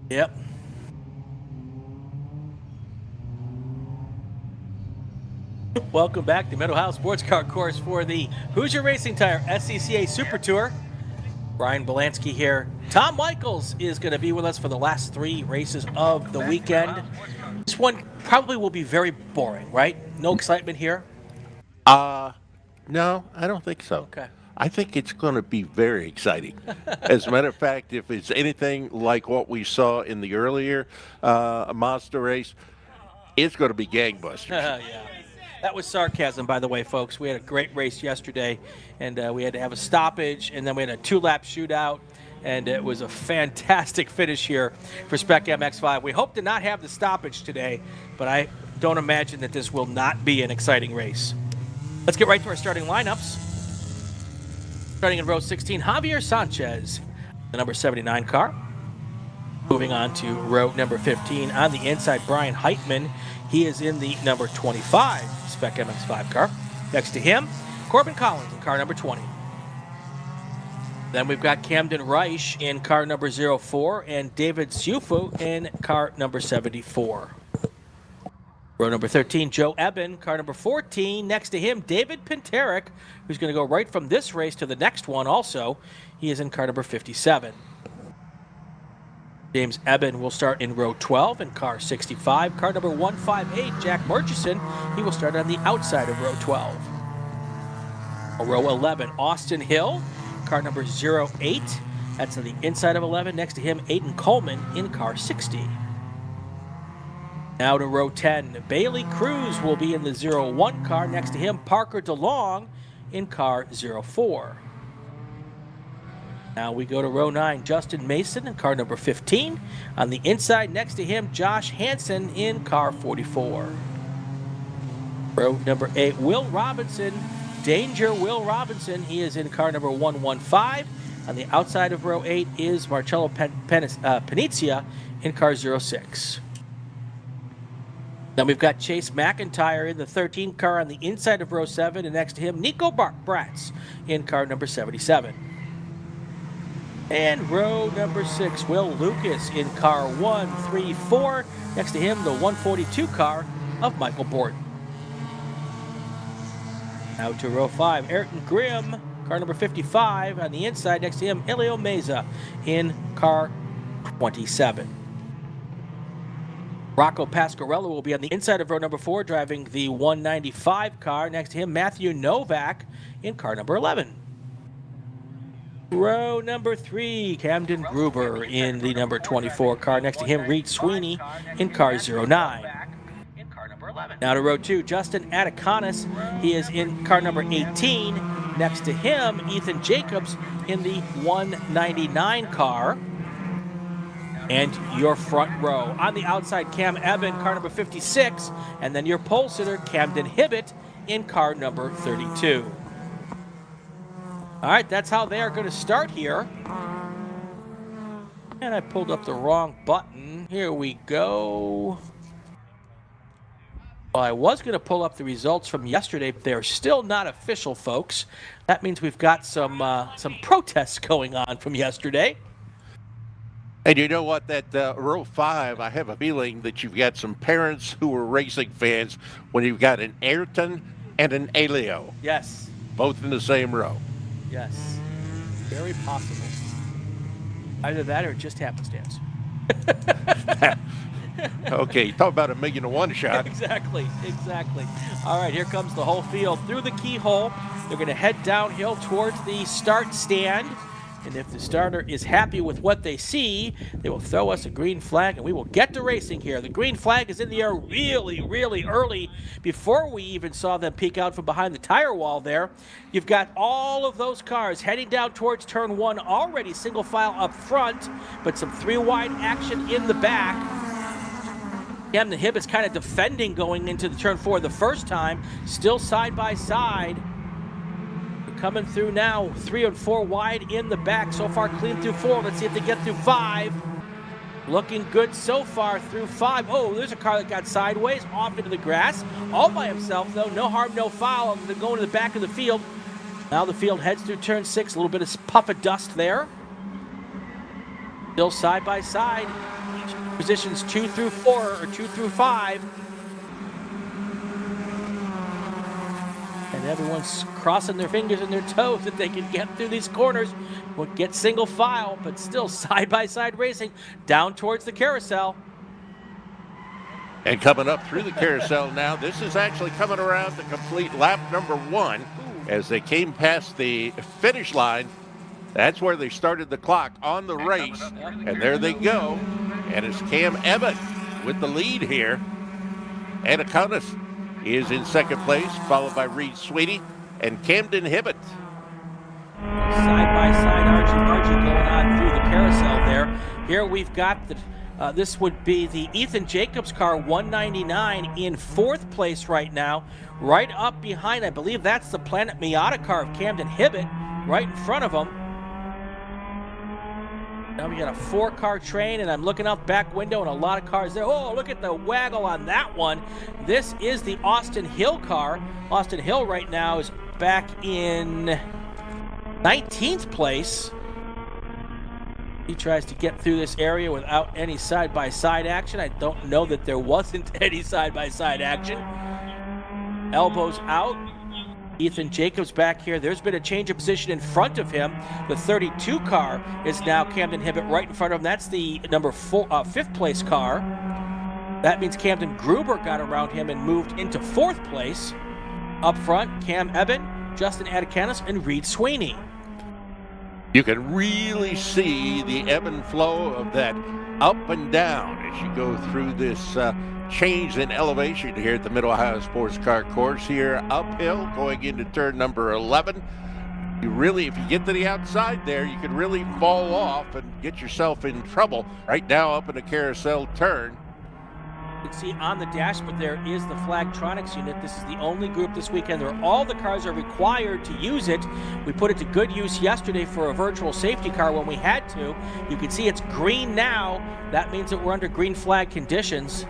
Yep. Welcome back to Mid-Ohio Sports Car Course for the Hoosier Racing Tire SCCA Super Tour. Brian Bielanski here. Tom Michaels is going to be with us for the last 3 races of the weekend. This one probably will be very boring, right? No excitement here? No, I don't think so. Okay. I think it's going to be very exciting. As a matter of fact, if it's anything like what we saw in the earlier Mazda race, it's going to be gangbusters. Yeah. That was sarcasm, by the way, folks. We had a great race yesterday, and we had to have a stoppage, and then we had a 2-lap shootout, and it was a fantastic finish here for Spec MX-5. We hope to not have the stoppage today, but I don't imagine that this will not be an exciting race. Let's get right to our starting lineups. Starting in row 16, Javier Sanchez, the number 79 car. Moving on to row number 15, on the inside, Brian Heitman. He is in the number 25 Spec MX-5 car. Next to him, Corbin Collins in car number 20. Then we've got Camden Reich in car number 04 and David Siufu in car number 74. Row number 13, Joe Eben, car number 14. Next to him, David Pinterick, who's going to go right from this race to the next one also. He is in car number 57. James Eben will start in row 12 in car 65. Car number 158, Jack Murchison, he will start on the outside of row 12. Row 11, Austin Hill, car number 08. That's on the inside of 11. Next to him, Aiden Coleman in car 60. Now to row 10, Bailey Cruz will be in the 01 car. Next to him, Parker DeLong in car 04. Now we go to row 9, Justin Mason in car number 15. On the inside, next to him, Josh Hansen in car 44. Row number 8, Will Robinson, Danger Will Robinson. He is in car number 115. On the outside of row 8 is Marcello Panizia in car 06. Then we've got Chase McIntyre in the 13 car on the inside of row 7, and next to him, Nico Bratz in car number 77. And row number 6, Will Lucas in car 134. Next to him, the 142 car of Michael Borden. Now to row 5, Ayrton Grimm, car number 55. On the inside, next to him, Elio Meza in car 27. Rocco Pasquarello will be on the inside of row number 4, driving the 195 car. Next to him, Matthew Novak in car number 11. Row number 3, Camden Gruber in the number 24 car. Next to him, Reed Sweeney in car 09. Now to row 2, Justin Atticanis. He is in car number 18. Next to him, Ethan Jacobs in the 199 car. And your front row. On the outside, Cam Eben, car number 56. And then your pole sitter, Camden Hibbett, in car number 32. All right, that's how they are going to start here. And I pulled up the wrong button. Here we go. Well, I was going to pull up the results from yesterday, but they're still not official, folks. That means we've got some protests going on from yesterday. And you know what, that row 5, I have a feeling that you've got some parents who are racing fans when you've got an Ayrton and an Elio. Yes. Both in the same row. Yes. Very possible. Either that or just happenstance. Okay, talk about a 1,000,000 to 1 shot. Exactly. All right, here comes the whole field through the keyhole. They're going to head downhill towards the start stand. And if the starter is happy with what they see, they will throw us a green flag, and we will get to racing here. The green flag is in the air really, really early before we even saw them peek out from behind the tire wall there. You've got all of those cars heading down towards turn 1, already single file up front, but some 3-wide action in the back. Camden Hibbett's kind of defending going into the turn 4 the first time, still side by side. Coming through now, 3 and 4 wide in the back. So far clean through 4. Let's see if they get through 5. Looking good so far through 5. Oh, there's a car that got sideways off into the grass. All by himself, though. No harm, no foul. Other than going to the back of the field. Now the field heads through turn 6. A little bit of puff of dust there. Still side by side. Positions 2 through 4 or 2 through 5. And everyone's crossing their fingers and their toes that they can get through these corners, get single file, but still side-by-side racing down towards the carousel. And coming up through the carousel now, this is actually coming around to complete lap number 1 as they came past the finish line. That's where they started the clock on the race. And there they go. And it's Cam Evan with the lead here. Anacondas is in second place, followed by Reed Sweeney and Camden Hibbett. Side-by-side argy-bargy going on through the carousel there. Here we've got the this would be the Ethan Jacobs car, 199, in 4th place right now. Right up behind, I believe that's the Planet Miata car of Camden Hibbett, right in front of him. Now we got a 4-car train, and I'm looking out the back window, and a lot of cars there. Oh, look at the waggle on that one. This is the Austin Hill car. Austin Hill right now is back in 19th place. He tries to get through this area without any side-by-side action. I don't know that there wasn't any side-by-side action. Elbows out. Ethan Jacobs back here. There's been a change of position in front of him. The 32 car is now Camden Hibbett right in front of him. That's the number 5th place car. That means Camden Gruber got around him and moved into 4th place. Up front, Cam Eben, Justin Adacanis, and Reed Sweeney. You can really see the ebb and flow of that up and down as you go through this change in elevation here at the Mid-Ohio Sports Car Course here, uphill going into turn number 11. You really, if you get to the outside there, you can really fall off and get yourself in trouble. Right now up in the carousel turn. You can see on the dashboard there is the Flagtronics unit. This is the only group this weekend where all the cars are required to use it. We put it to good use yesterday for a virtual safety car when we had to. You can see it's green now. That means that we're under green flag conditions.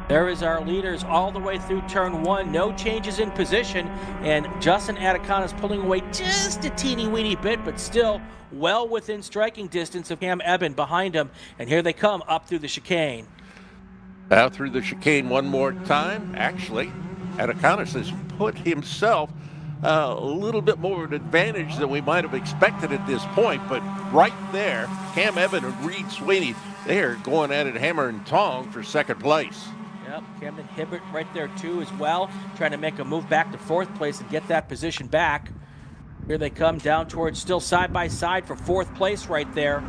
There is our leaders all the way through turn 1. No changes in position. And Justin Adacanis pulling away just a teeny weeny bit, but still well within striking distance of Cam Eben behind him. And here they come up through the chicane. Out through the chicane one more time. Actually, Adacanis has put himself a little bit more of an advantage than we might have expected at this point. But right there, Cam Eben and Reed Sweeney, they're going at it hammer and tong for second place. Yep, Camden Hibbert right there too as well, trying to make a move back to 4th place and get that position back. Here they come down towards still side by side for 4th place right there.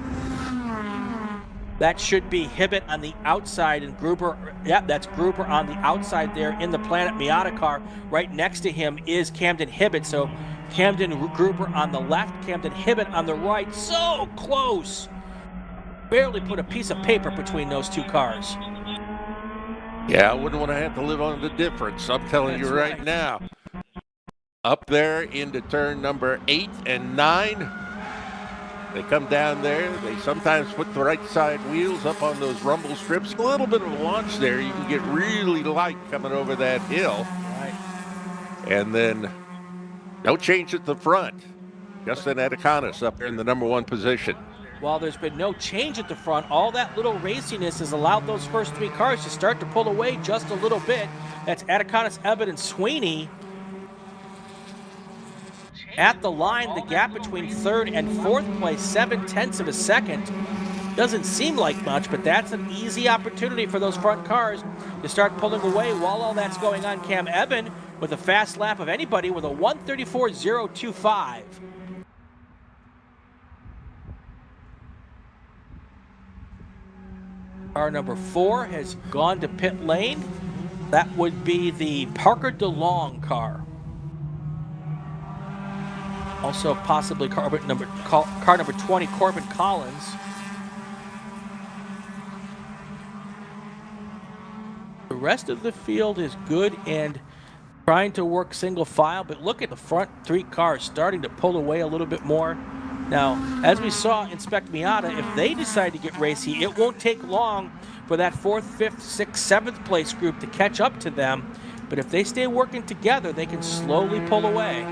That should be Hibbett on the outside and Gruber. Yep, that's Gruber on the outside there in the Planet Miata car. Right next to him is Camden Hibbett. So Camden Gruber on the left, Camden Hibbett on the right. So close. Barely put a piece of paper between those two cars. Yeah, I wouldn't want to have to live on the difference. I'm telling you right now. Up there into turn number 8 and 9. They come down there. They sometimes put the right side wheels up on those rumble strips. A little bit of a launch there. You can get really light coming over that hill. Right. And then no change at the front. Justin Adacanis up there in the number 1 position. While there's been no change at the front, all that little raciness has allowed those first 3 cars to start to pull away just a little bit. That's Adacanis, Eben, and Sweeney. At the line, the gap between 3rd and 4th place, 0.7 of a second. Doesn't seem like much, but that's an easy opportunity for those front cars to start pulling away. While all that's going on, Cam Eben with a fast lap of anybody with a 1:34.025. Car number 4 has gone to pit lane. That would be the Parker DeLong car. Also possibly car number 20, Corbin Collins. The rest of the field is good and trying to work single file, but look at the front 3 cars starting to pull away a little bit more. Now, as we saw in Spec Miata, if they decide to get racy, it won't take long for that 4th, 5th, 6th, 7th place group to catch up to them. But if they stay working together, they can slowly pull away.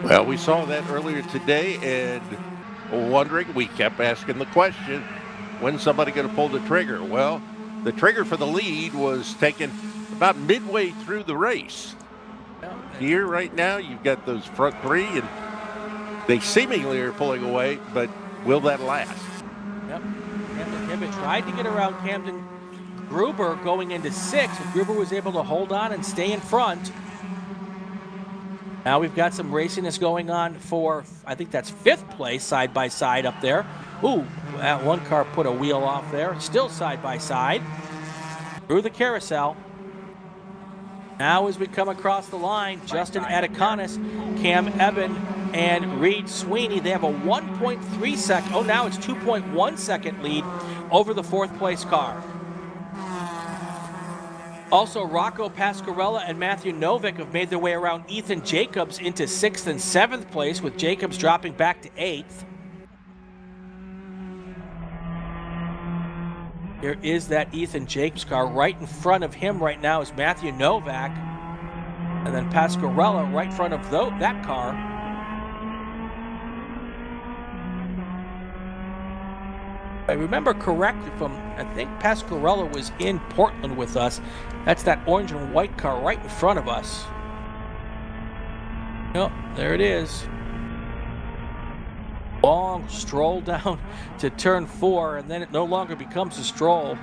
Well, we saw that earlier today, and wondering, we kept asking the question, When's somebody going to pull the trigger? Well, the trigger for the lead was taken about midway through the race. Here right now, you've got those front three, and they seemingly are pulling away, but will that last? Yep. Camden Hibbett tried to get around Camden Gruber going into 6, but Gruber was able to hold on and stay in front. Now we've got some raciness going on for, I think that's 5th place, side by side up there. Ooh, that one car put a wheel off there. Still side by side. Through the carousel. Now as we come across the line, Justin Atticonis, Cam Eben, and Reed Sweeney, they have a 1.3 second, oh now it's 2.1 second lead over the 4th place car. Also, Rocco Pasquarella and Matthew Novick have made their way around Ethan Jacobs into 6th and 7th place, with Jacobs dropping back to 8th. Here is that Ethan Jacobs car. Right in front of him right now is Matthew Novak. And then Pasquarella right in front of that car. If I remember correctly I think Pasquarella was in Portland with us. That's that orange and white car right in front of us. Oh, there it is. Long stroll down to turn 4, and then it no longer becomes a stroll.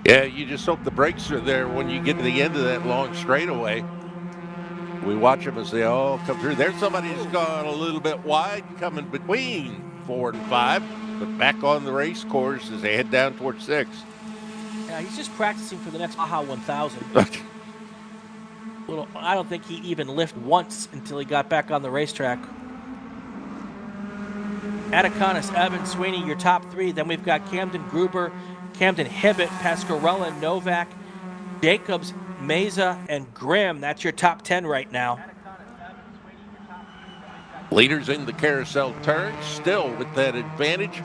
Yeah, you just hope the brakes are there when you get to the end of that long straightaway. We watch them as they all come through. There's somebody who's gone a little bit wide, coming between 4 and 5, but back on the race course as they head down towards 6. Yeah, he's just practicing for the next Baja 1000. I don't think he even lifted once until he got back on the racetrack. Atticonis, Evans, Sweeney, your top 3. Then we've got Camden Gruber, Camden Hibbett, Pasquarella, Novak, Jacobs, Meza, and Grimm. That's your top 10 right now. Leaders in the carousel turn, still with that advantage.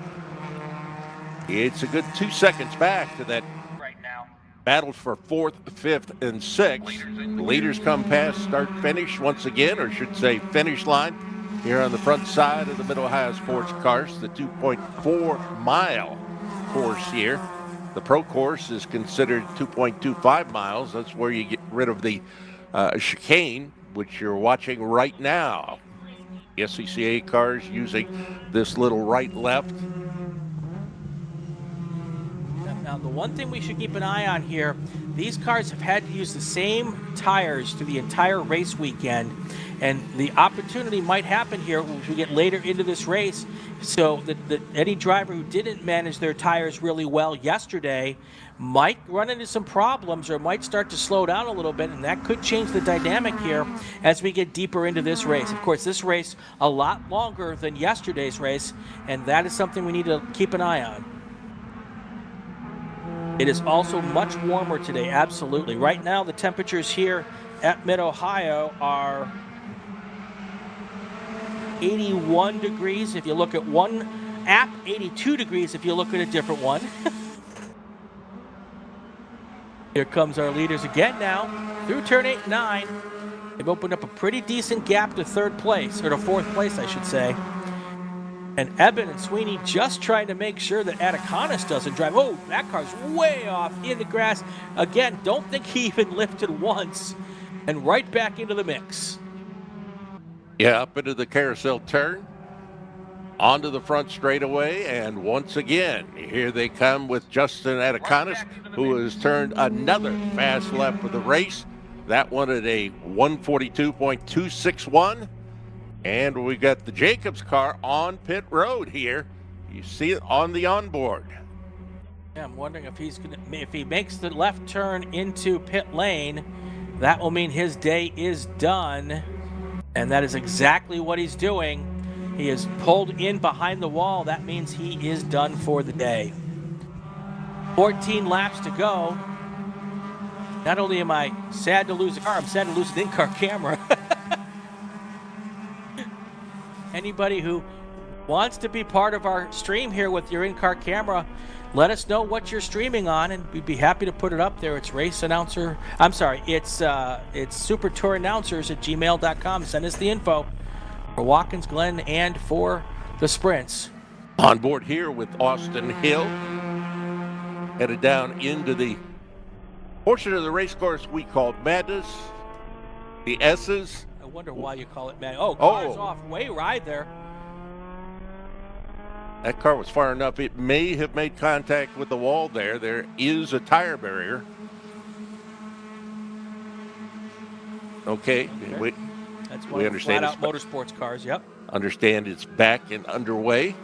It's a good 2 seconds back to that battle for 4th, 5th, and 6th. Leaders come past start finish once again, or should say finish line, here on the front side of the Mid-Ohio Sports Cars, the 2.4 mile course here. The pro course is considered 2.25 miles. That's where you get rid of the chicane, which you're watching right now. The SCCA cars using this little right-left. Now, the one thing we should keep an eye on here, these cars have had to use the same tires through the entire race weekend, and the opportunity might happen here as we get later into this race. So that any driver who didn't manage their tires really well yesterday might run into some problems or might start to slow down a little bit, and that could change the dynamic here as we get deeper into this race. Of course, this race a lot longer than yesterday's race, and that is something we need to keep an eye on. It is also much warmer today, absolutely. Right now, the temperatures here at Mid-Ohio are 81 degrees if you look at one app, 82 degrees if you look at a different one. Here comes our leaders again now through turn 8 and 9. They've opened up a pretty decent gap to 3rd place, or to 4th place, I should say. And Eben and Sweeney just trying to make sure that Atticonis doesn't drive. Oh, that car's way off in the grass. Again, don't think he even lifted once. And right back into the mix. Yeah, up into the carousel turn. Onto the front straightaway. And once again, here they come with Justin Atticonis, who has turned another fast lap of the race. That one at a 142.261. And we got the Jacobs car on pit road here. You see it on the onboard. Yeah, I'm wondering if if he makes the left turn into pit lane, that will mean his day is done. And that is exactly what he's doing. He is pulled in behind the wall. That means he is done for the day. 14 laps to go. Not only am I sad to lose a car, I'm sad to lose an in-car camera. Anybody who wants to be part of our stream here with your in-car camera, let us know what you're streaming on, and we'd be happy to put it up there. It's it's supertourannouncers@gmail.com. Send us the info for Watkins Glen and for the sprints. On board here with Austin Hill, headed down into the portion of the race course we call Madness, the S's. I wonder why you call it man. Oh, car's off. Way ride there. That car was far enough. It may have made contact with the wall there. There is a tire barrier. Okay. That's we one of the understand flat-out motorsports cars. Yep. Understand it's back and underway.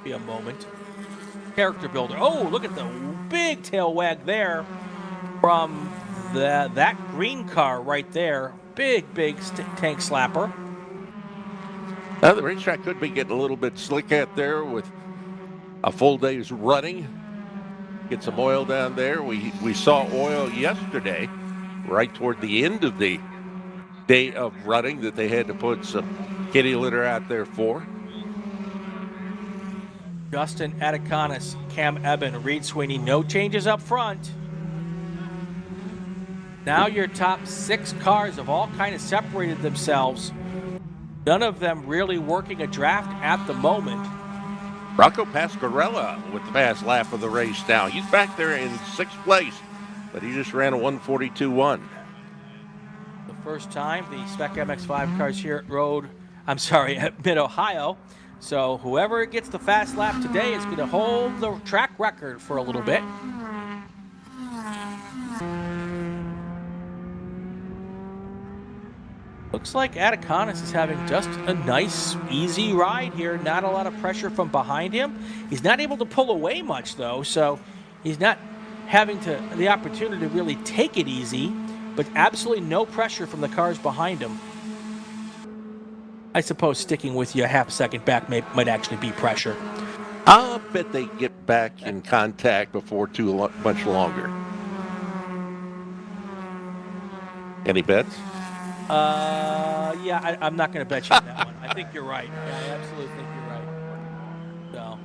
Be a moment. Character builder. Oh, look at the big tail wag there from that green car right there. Big tank slapper. Now the racetrack could be getting a little bit slick out there with a full day's running. Get some oil down there. We saw oil yesterday, right toward the end of the day of running, that they had to put some kitty litter out there for. Justin Atticanis, Cam Eben, Reed Sweeney, no changes up front. Now your top 6 cars have all kind of separated themselves. None of them really working a draft at the moment. Rocco Pasquarella with the fast lap of the race now. He's back there in 6th place, but he just ran a 1:42.1. The first time the Spec MX-5 cars here at Mid-Ohio. So whoever gets the fast lap today is going to hold the track record for a little bit. Looks like Atticanis is having just a nice, easy ride here. Not a lot of pressure from behind him. He's not able to pull away much, though, so he's not having the opportunity to really take it easy, but absolutely no pressure from the cars behind him. I suppose sticking with you a half second back might actually be pressure. I'll bet they get back in contact before too much longer. Any bets? Yeah, I'm not going to bet you on that one. I think you're right. Yeah, I absolutely think you're right. So,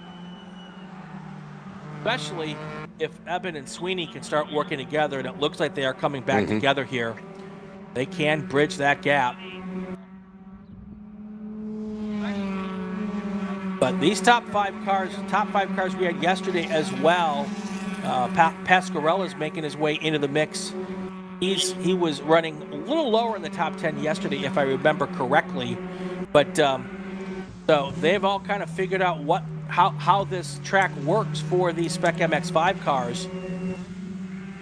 especially if Eben and Sweeney can start working together, and it looks like they are coming back together here. They can bridge that gap. But these top five cars we had yesterday as well, Pasquarella's making his way into the mix. He was running a little lower in the top 10 yesterday, if I remember correctly. But so they've all kind of figured out how this track works for these Spec MX-5 cars.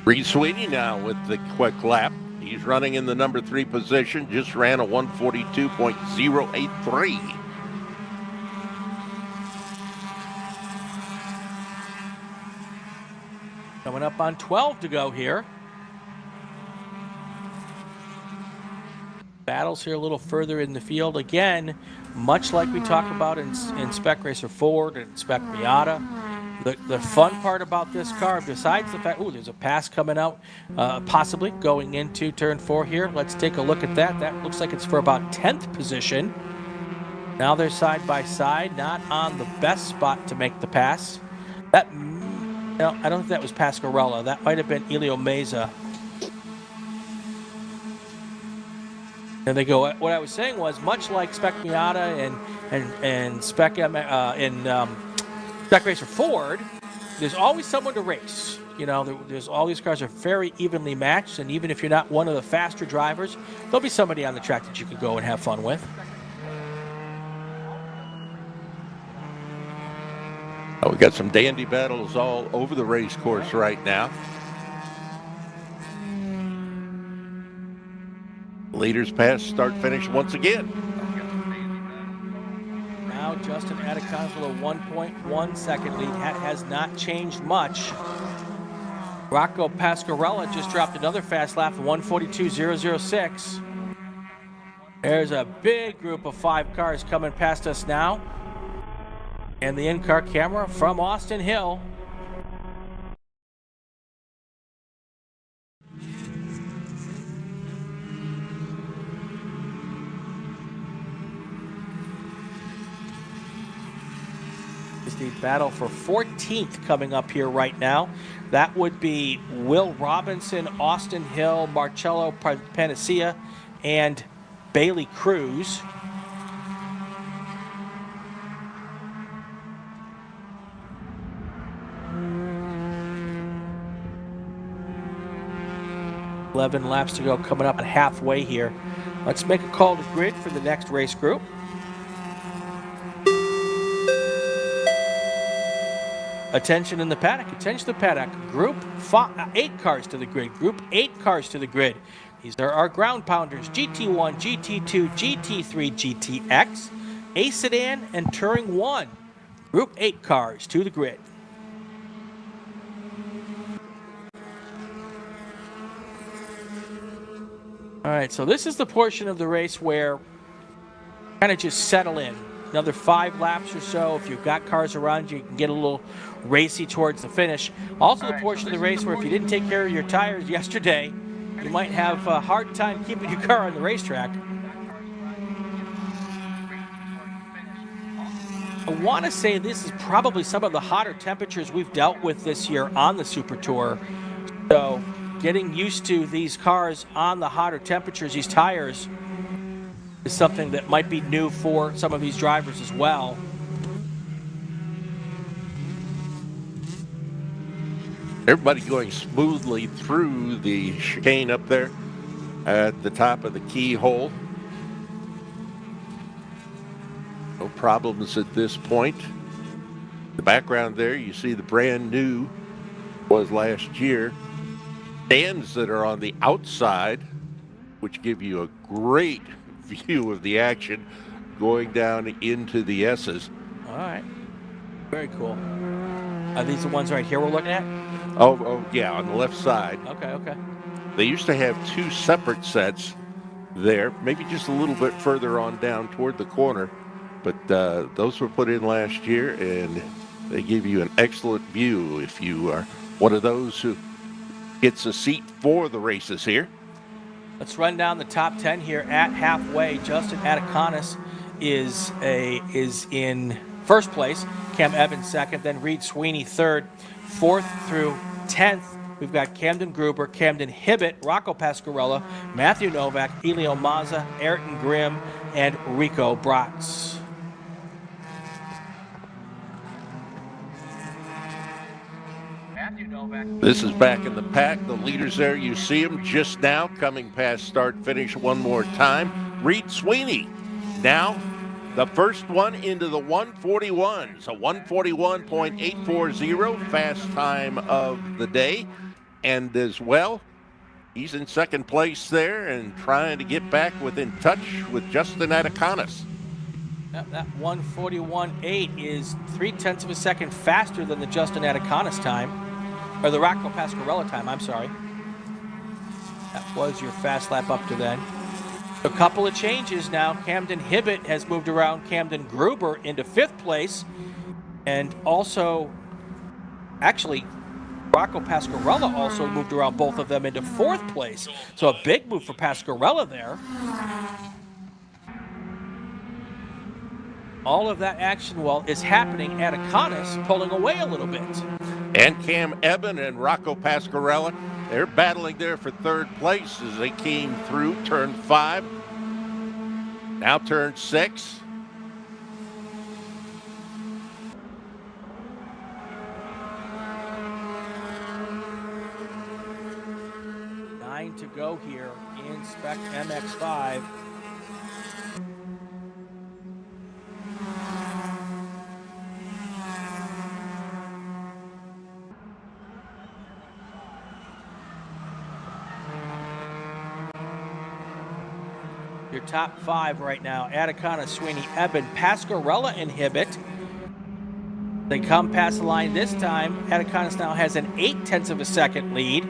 Reed Sweeney now with the quick lap. He's running in the number 3 position. Just ran a 1:42.083. Coming up on 12 to go here. Battles here a little further in the field. Again, much like we talk about in Spec Racer Ford and Spec Miata. The fun part about this car, besides the fact, there's a pass coming out, possibly going into turn 4 here. Let's take a look at that. That looks like it's for about 10th position. Now they're side by side, not on the best spot to make the pass. I don't think that was Pasquarella. That might have been Elio Meza. There they go. What I was saying was, much like Spec Miata and Spec Racer Ford, there's always someone to race. You know, there's all these cars are very evenly matched, and even if you're not one of the faster drivers, there'll be somebody on the track that you can go and have fun with. We got some dandy battles all over the race course right now. Leaders pass, start, finish once again. Now Justin Atticanis with a 1.1 second lead. Has not changed much. Rocco Pasquarella just dropped another fast lap, 1:42.006. There's a big group of 5 cars coming past us now. And the in-car camera from Austin Hill. Is the battle for 14th coming up here right now. That would be Will Robinson, Austin Hill, Marcello Panacea, and Bailey Cruz. 11 laps to go, coming up at halfway here. Let's make a call to grid for the next race group. Attention in the paddock, attention to the paddock. Group 8 cars to the grid, Group 8 cars to the grid. These are our ground pounders, GT1, GT2, GT3, GTX, A Sedan, and Touring 1. Group 8 cars to the grid. All right, so this is the portion of the race where kind of just settle in. Another 5 laps or so. If you've got cars around you, you can get a little racy towards the finish. Also the portion of the race where if you didn't take care of your tires yesterday, you might have a hard time keeping your car on the racetrack. I want to say this is probably some of the hotter temperatures we've dealt with this year on the Super Tour. So getting used to these cars on the hotter temperatures, these tires, is something that might be new for some of these drivers as well. Everybody going smoothly through the chicane up there at the top of the keyhole. No problems at this point. The background there, you see the brand new was last year. Stands that are on the outside, which give you a great view of the action going down into the S's. All right. Very cool. Are these the ones right here we're looking at? Oh, yeah, on the left side. Okay. They used to have 2 separate sets there, maybe just a little bit further on down toward the corner, but those were put in last year, and they give you an excellent view if you are one of those who gets a seat for the races here. Let's run down the top 10 here at halfway. Justin Ataconis is in first place. Cam Evans second, then Reed Sweeney third. 4th through 10th, we've got Camden Gruber, Camden Hibbett, Rocco Pasquarella, Matthew Novak, Elio Mazza, Ayrton Grimm, and Rico Bratz. This is back in the pack. The leaders there, you see them just now coming past start finish one more time. Reed Sweeney now the first one into the 141. So 141.840, fast time of the day. And as well, he's in second place there and trying to get back within touch with Justin Ataconis. That 141.8 is 0.3 of a second faster than the Justin Ataconis time. Or the Rocco Pasquarella time, I'm sorry. That was your fast lap up to then. A couple of changes now. Camden Hibbett has moved around Camden Gruber into 5th place. And also, actually, Rocco Pasquarella also moved around both of them into 4th place. So a big move for Pasquarella there. All of that action, well, is happening. Ataconis pulling away a little bit. And Cam Eben and Rocco Pasquarella, they're battling there for 3rd place as they came through turn 5. Now turn 6. Nine to go here in Spec MX-5. Your top 5 right now: Ataconis, Sweeney, Eben, Pasquarella, and Hibbett. They come past the line this time. Ataconis now has an 0.8 of a second lead.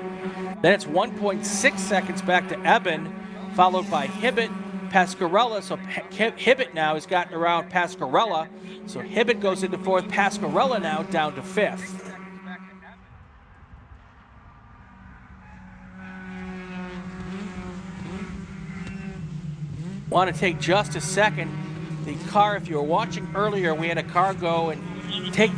Then it's 1.6 seconds back to Eben, followed by Hibbett, Pasquarella. So Hibbett now has gotten around Pasquarella. So Hibbett goes into 4th. Pasquarella now down to 5th. Want to take just a second. The car, if you were watching earlier, we had a car go and take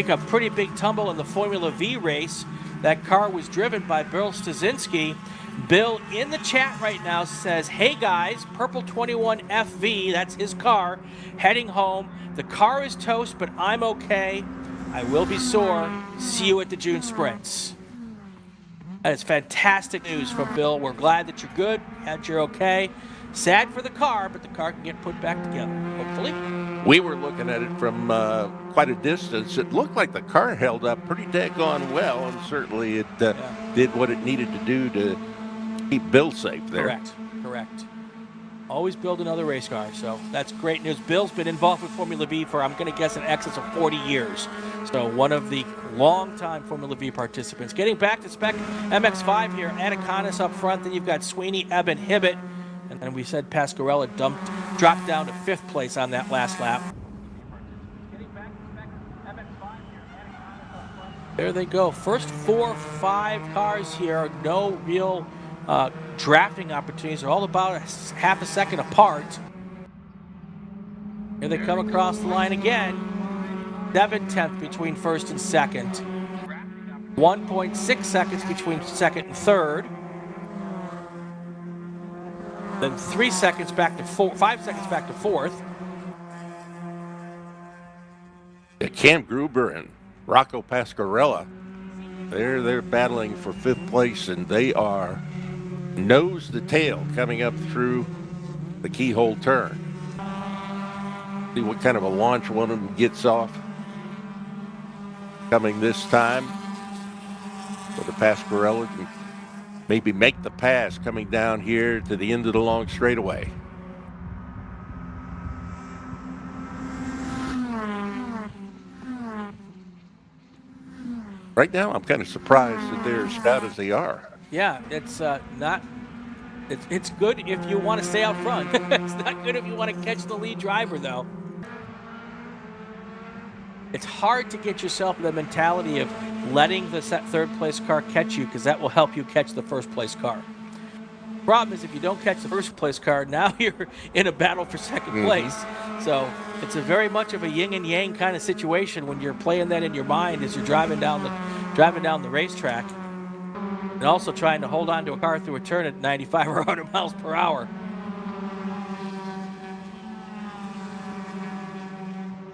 a pretty big tumble in the Formula V race. That car was driven by Bill Stasinski. Bill in the chat right now says, "Hey guys, Purple 21 FV, that's his car, heading home. The car is toast, but I'm okay. I will be sore. See you at the June sprints." That is fantastic news from Bill. We're glad that you're good and you're okay. Sad for the car, but the car can get put back together, hopefully. We were looking at it from quite a distance. It looked like the car held up pretty daggone well, and certainly it did what it needed to do to keep Bill safe there. Correct. Always build another race car, so that's great news. Bill's been involved with Formula V for, I'm going to guess, in excess of 40 years. So one of the long-time Formula V participants. Getting back to Spec MX-5 here, Anaconis up front, then you've got Sweeney, Eben, Hibbett, and then we said Pasquarella dropped down to 5th place on that last lap. There they go. First 4-5 cars here, no real drafting opportunities. They're all about half a second apart. Here they come across the line again. 7/10 between first and second. 1.6 seconds between second and third. Then 3 seconds back to 5 seconds back to fourth. Cam Gruber and Rocco Pasquarella, they're battling for 5th place, and they are nose to tail coming up through the keyhole turn. See what kind of a launch one of them gets off coming this time. So the Pasquarella can maybe make the pass coming down here to the end of the long straightaway. Right now, I'm kind of surprised that they're as stout as they are. Yeah, it's not. It's good if you want to stay out front. It's not good if you want to catch the lead driver, though. It's hard to get yourself in the mentality of letting the 3rd place car catch you, because that will help you catch the 1st place car. Problem is, if you don't catch the 1st place car, now you're in a battle for 2nd place. So it's a very much of a yin and yang kind of situation when you're playing that in your mind as you're driving down the racetrack, and also trying to hold on to a car through a turn at 95 or 100 miles per hour.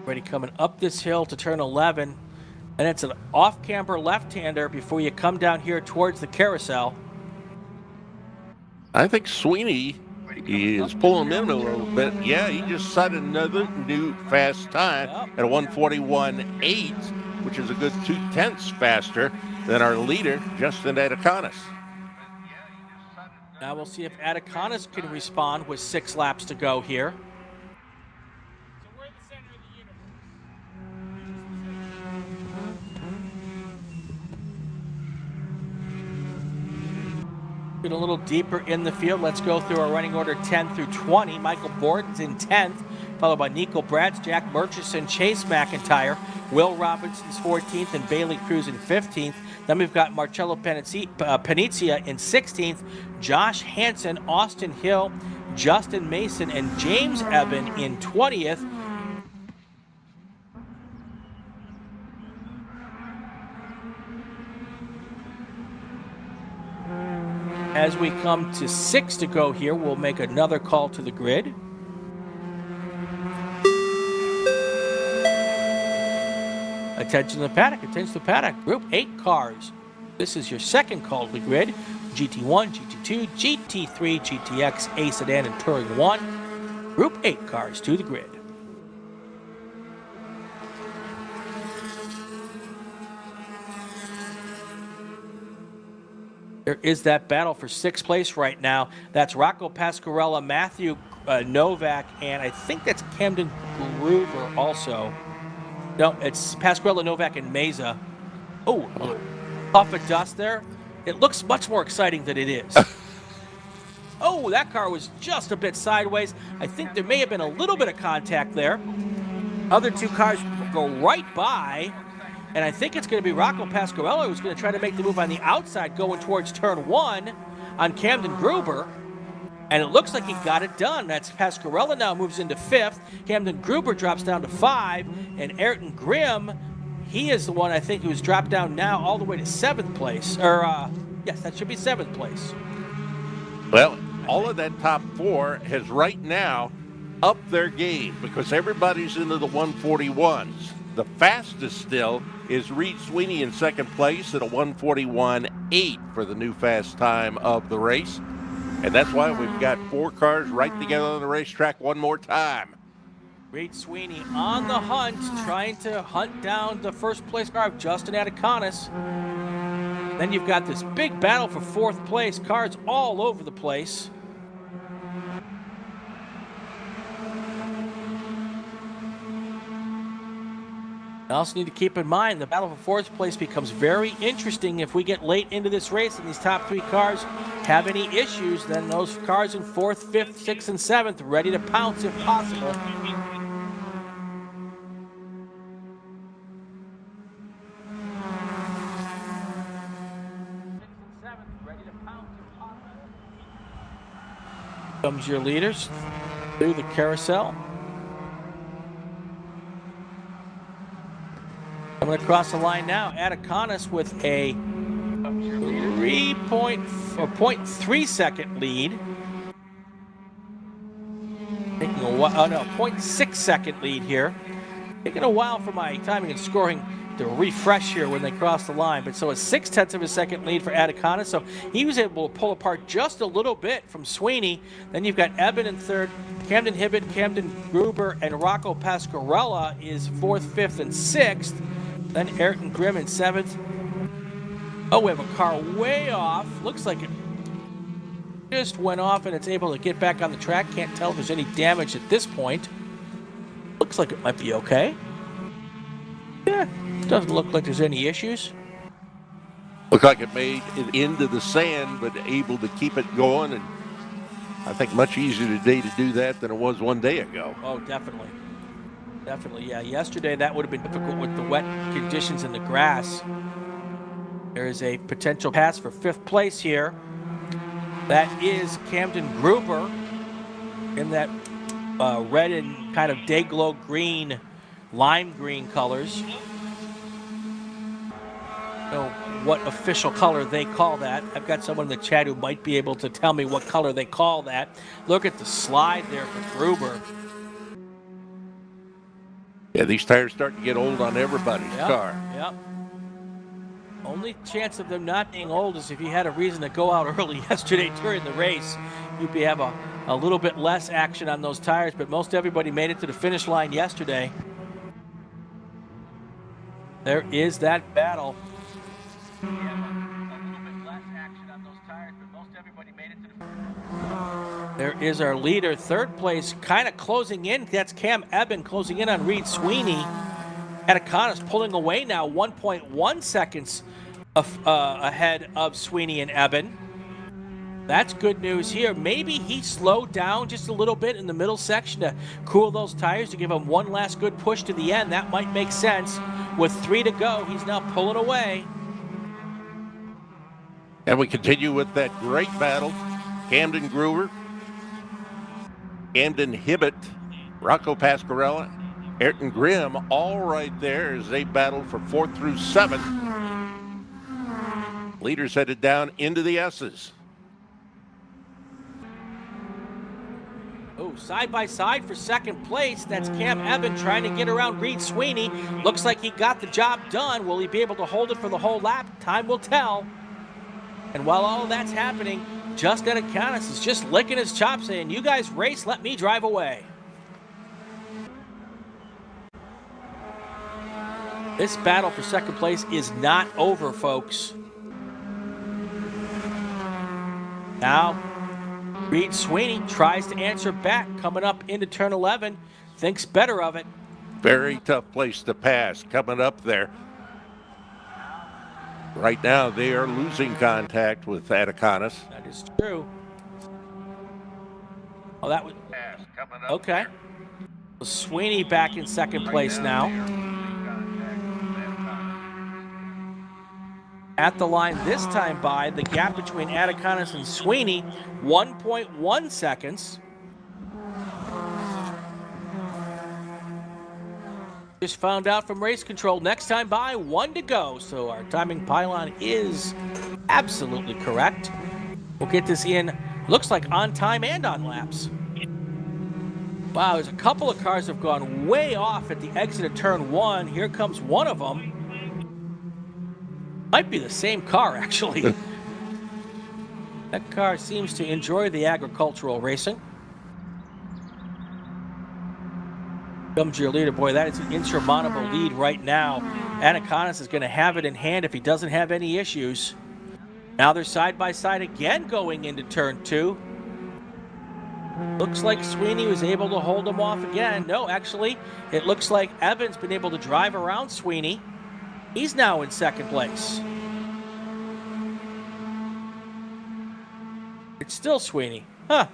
Ready coming up this hill to turn 11, and it's an off-camber left-hander before you come down here towards the carousel. I think Sweeney is pulling him in a little bit. Yeah, he just set another new fast time at a 1:41.8, which is a good 0.2 faster than our leader, Justin Adaconis. Now we'll see if Adaconis can respond with 6 laps to go here. Get a little deeper in the field. Let's go through our running order 10 through 20. Michael Borden's in 10th, followed by Nico Bratz, Jack Murchison, Chase McIntyre, Will Robinson's 14th, and Bailey Cruz in 15th. Then we've got Marcello Panizia in 16th, Josh Hansen, Austin Hill, Justin Mason, and James Eben in 20th. As we come to 6 to go here, we'll make another call to the grid. Attention to the paddock, Group 8 cars. This is your second call to the grid. GT1, GT2, GT3, GTX, A Sedan, and Touring 1. Group 8 cars to the grid. There is that battle for 6th place right now. That's Rocco Pasquarella, Matthew Novak, and I think that's Camden Gruber also. No, it's Pasquarella, Novak, and Meza. Oh, puff of dust there. It looks much more exciting than it is. Oh, that car was just a bit sideways. I think there may have been a little bit of contact there. Other 2 cars go right by. And I think it's going to be Rocco Pasquarella who's going to try to make the move on the outside going towards turn 1 on Camden Gruber. And it looks like he got it done. That's Pasquarella now moves into 5th. Camden Gruber drops down to 5. And Ayrton Grimm, he is the one I think who's dropped down now all the way to 7th place. Yes, that should be 7th place. Well, all of that top 4 has right now upped their game because everybody's into the 141s. The fastest still is Reed Sweeney in second place at a 1:41.8 for the new fast time of the race. And that's why we've got 4 cars right together on the racetrack one more time. Reed Sweeney on the hunt, trying to hunt down the first place car of Justin Atticanis. Then you've got this big battle for 4th place, cars all over the place. I also need to keep in mind the battle for 4th place becomes very interesting if we get late into this race and these top 3 cars have any issues. Then those cars in 4th, 5th, 6th, and 7th ready to pounce if possible. Comes your leaders through the carousel. Coming across the line now, Atticanis with a 0.3 second lead. Taking a while, 0.6 second lead here. Taking a while for my timing and scoring to refresh here when they cross the line. But so a 0.6 of a second lead for Atticanis. So he was able to pull apart just a little bit from Sweeney. Then you've got Eben in 3rd, Camden Hibbett, Camden Gruber, and Rocco Pascarella is 4th, 5th, and 6th. Then Ayrton Grimm in 7th. Oh, we have a car way off. Looks like it just went off and it's able to get back on the track. Can't tell if there's any damage at this point. Looks like it might be okay. Yeah, doesn't look like there's any issues. Looked like it made it into the sand, but able to keep it going. And I think much easier today to do that than it was one day ago. Oh, definitely. Definitely, yeah. Yesterday, that would have been difficult with the wet conditions in the grass. There is a potential pass for 5th place here. That is Camden Gruber in that red and kind of day-glow green, lime green colors. I don't know what official color they call that. I've got someone in the chat who might be able to tell me what color they call that. Look at the slide there for Gruber. Yeah, these tires start to get old on everybody's car. Yep. Only chance of them not being old is if you had a reason to go out early yesterday during the race. You'd have a little bit less action on those tires, but most everybody made it to the finish line yesterday. There is that battle. There is our leader, 3rd place, kind of closing in. That's Cam Eben closing in on Reed Sweeney. Atticanis pulling away now, 1.1 seconds ahead of Sweeney and Eben. That's good news here. Maybe he slowed down just a little bit in the middle section to cool those tires to give him one last good push to the end. That might make sense. With 3 to go, he's now pulling away. And we continue with that great battle. Camden Gruber, Camden Hibbett, Rocco Pascarella, Ayrton Grimm, all right there as they battle for 4th through 7th. Leaders headed down into the S's. Oh, side by side for 2nd place. That's Cam Eben trying to get around Reed Sweeney. Looks like he got the job done. Will he be able to hold it for the whole lap? Time will tell. And while all of that's happening, Justin Atticanis is just licking his chops saying, you guys race, let me drive away. This battle for 2nd place is not over, folks. Now, Reed Sweeney tries to answer back coming up into turn 11. Thinks better of it. Very tough place to pass coming up there. Right now, they are losing contact with Atticanis. That is true. Oh, that was... Okay. Sweeney back in 2nd place now. At the line this time by, the gap between Atticanis and Sweeney, 1.1 seconds. Just found out from race control, next time by, 1 to go. So our timing pylon is absolutely correct. We'll get this in, looks like on time and on laps. Wow, there's a couple of cars that have gone way off at the exit of turn 1. Here comes one of them. Might be the same car, actually. That car seems to enjoy the agricultural racing. Comes your leader. Boy, that is an insurmountable lead right now. Anaconis is going to have it in hand if he doesn't have any issues. Now they're side by side again going into turn 2. Looks like Sweeney was able to hold him off again. No, actually, it looks like Evans been able to drive around Sweeney. He's now in second place. It's still Sweeney. Huh.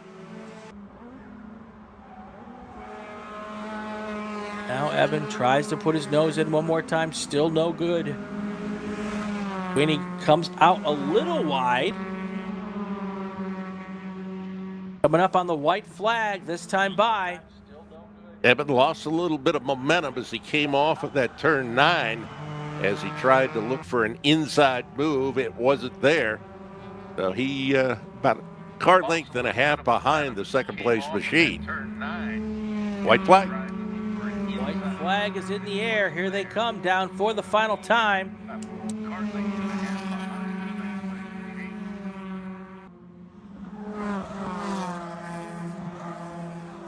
Now Evan tries to put his nose in one more time. Still no good. Sweeney comes out a little wide. Coming up on the white flag this time by. Evan lost a little bit of momentum as he came off of that turn 9 as he tried to look for an inside move. It wasn't there. So he about a car length and a half behind the second place machine. White flag. White flag is in the air. Here they come down for the final time.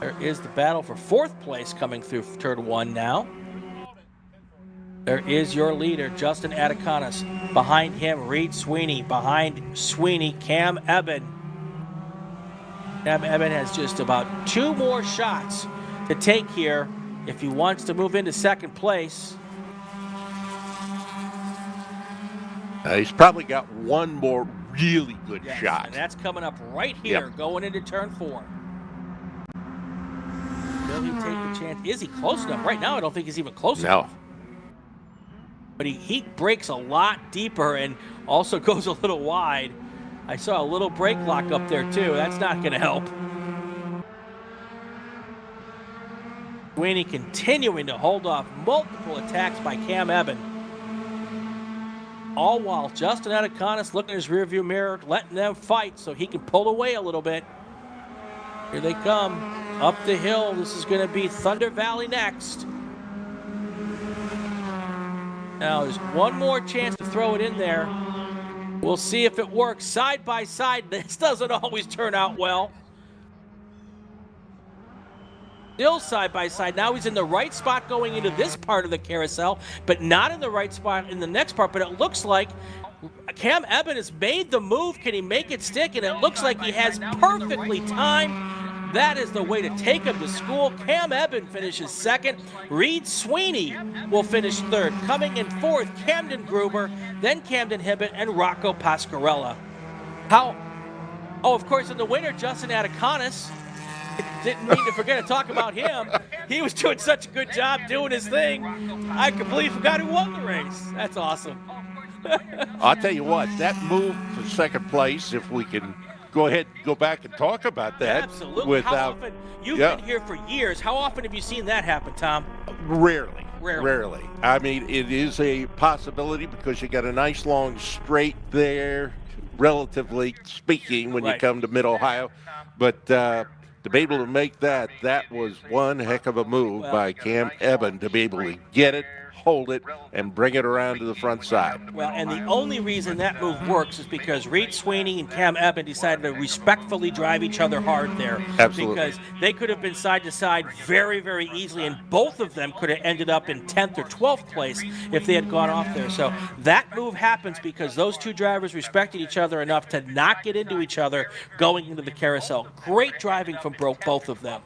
There is the battle for 4th place coming through turn 1 now. There is your leader, Justin Adaconis. Behind him, Reed Sweeney. Behind Sweeney, Cam Eben. Cam Eben has just about 2 more shots to take here if he wants to move into second place. He's probably got one more really good shot. And that's coming up right here, going into turn 4. Will he take the chance? Is he close enough? Right now, I don't think he's even close enough. But he breaks a lot deeper and also goes a little wide. I saw a little brake lock up there, too. That's not going to help. Sweeney continuing to hold off multiple attacks by Cam Eben. All while Justin Adaconis looking in his rearview mirror, letting them fight so he can pull away a little bit. Here they come. Up the hill. This is going to be Thunder Valley next. Now there's one more chance to throw it in there. We'll see if it works. Side by side, this doesn't always turn out well. Still side by side. Now he's in the right spot going into this part of the carousel, but not in the right spot in the next part. But it looks like Cam Eben has made the move. Can he make it stick? And it looks like he has perfectly timed. That is the way to take him to school. Cam Eben finishes second. Reed Sweeney will finish third. Coming in fourth, Camden Gruber, then Camden Hibbett, and Rocco Pasquarella. Oh, of course, in the winner, Justin Adaconis. Didn't mean to forget to talk about him. He was doing such a good job doing his thing. I completely forgot who won the race. That's awesome. I'll tell you what, that move for second place, if we can go ahead and go back and talk about that. Absolutely. How often? You've been here for years. How often have you seen that happen, Tom? Rarely. I mean, it is a possibility because you got a nice long straight there, relatively speaking, when you come to Mid-Ohio. But to be able to make that was one heck of a move by Cam Eben to be able to get it, hold it, and bring it around to the front side. Well, and the only reason that move works is because Reed Sweeney and Cam Eben decided to respectfully drive each other hard there. Absolutely. Because they could have been side to side very, very easily, and both of them could have ended up in 10th or 12th place if they had gone off there. So that move happens because those two drivers respected each other enough to not get into each other going into the carousel. Great driving from both of them.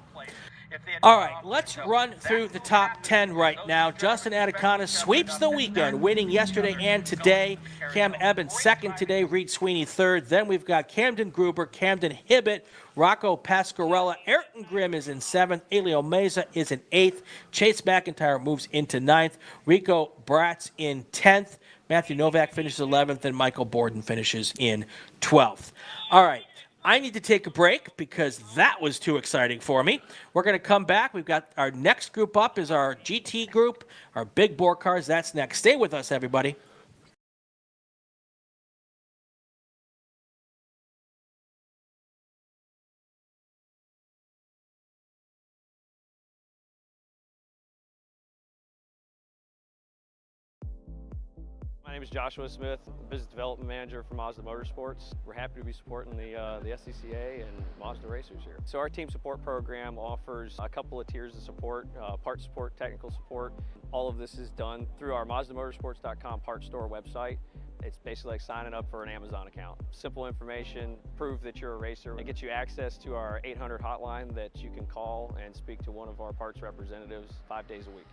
All right, let's run through the top 10 right now. Justin Adaconis sweeps the weekend, winning yesterday and today. Cam Eben second today, Reed Sweeney third. Then we've got Camden Gruber, Camden Hibbett, Rocco Pasquarella. Ayrton Grimm is in seventh. Elio Meza is in eighth. Chase McIntyre moves into ninth. Rico Bratz in 10th. Matthew Novak finishes 11th, and Michael Borden finishes in 12th. All right. I need to take a break because that was too exciting for me. We're going to come back. We've got our next group up is our GT group, our big bore cars. That's next. Stay with us, everybody. My name is Joshua Smith, Business Development Manager for Mazda Motorsports. We're happy to be supporting the SCCA and Mazda racers here. So our team support program offers a couple of tiers of support, parts support, technical support. All of this is done through our MazdaMotorsports.com parts store website. It's basically like signing up for an Amazon account. Simple information, prove that you're a racer. It gets you access to our 800 hotline that you can call and speak to one of our parts representatives 5 days a week.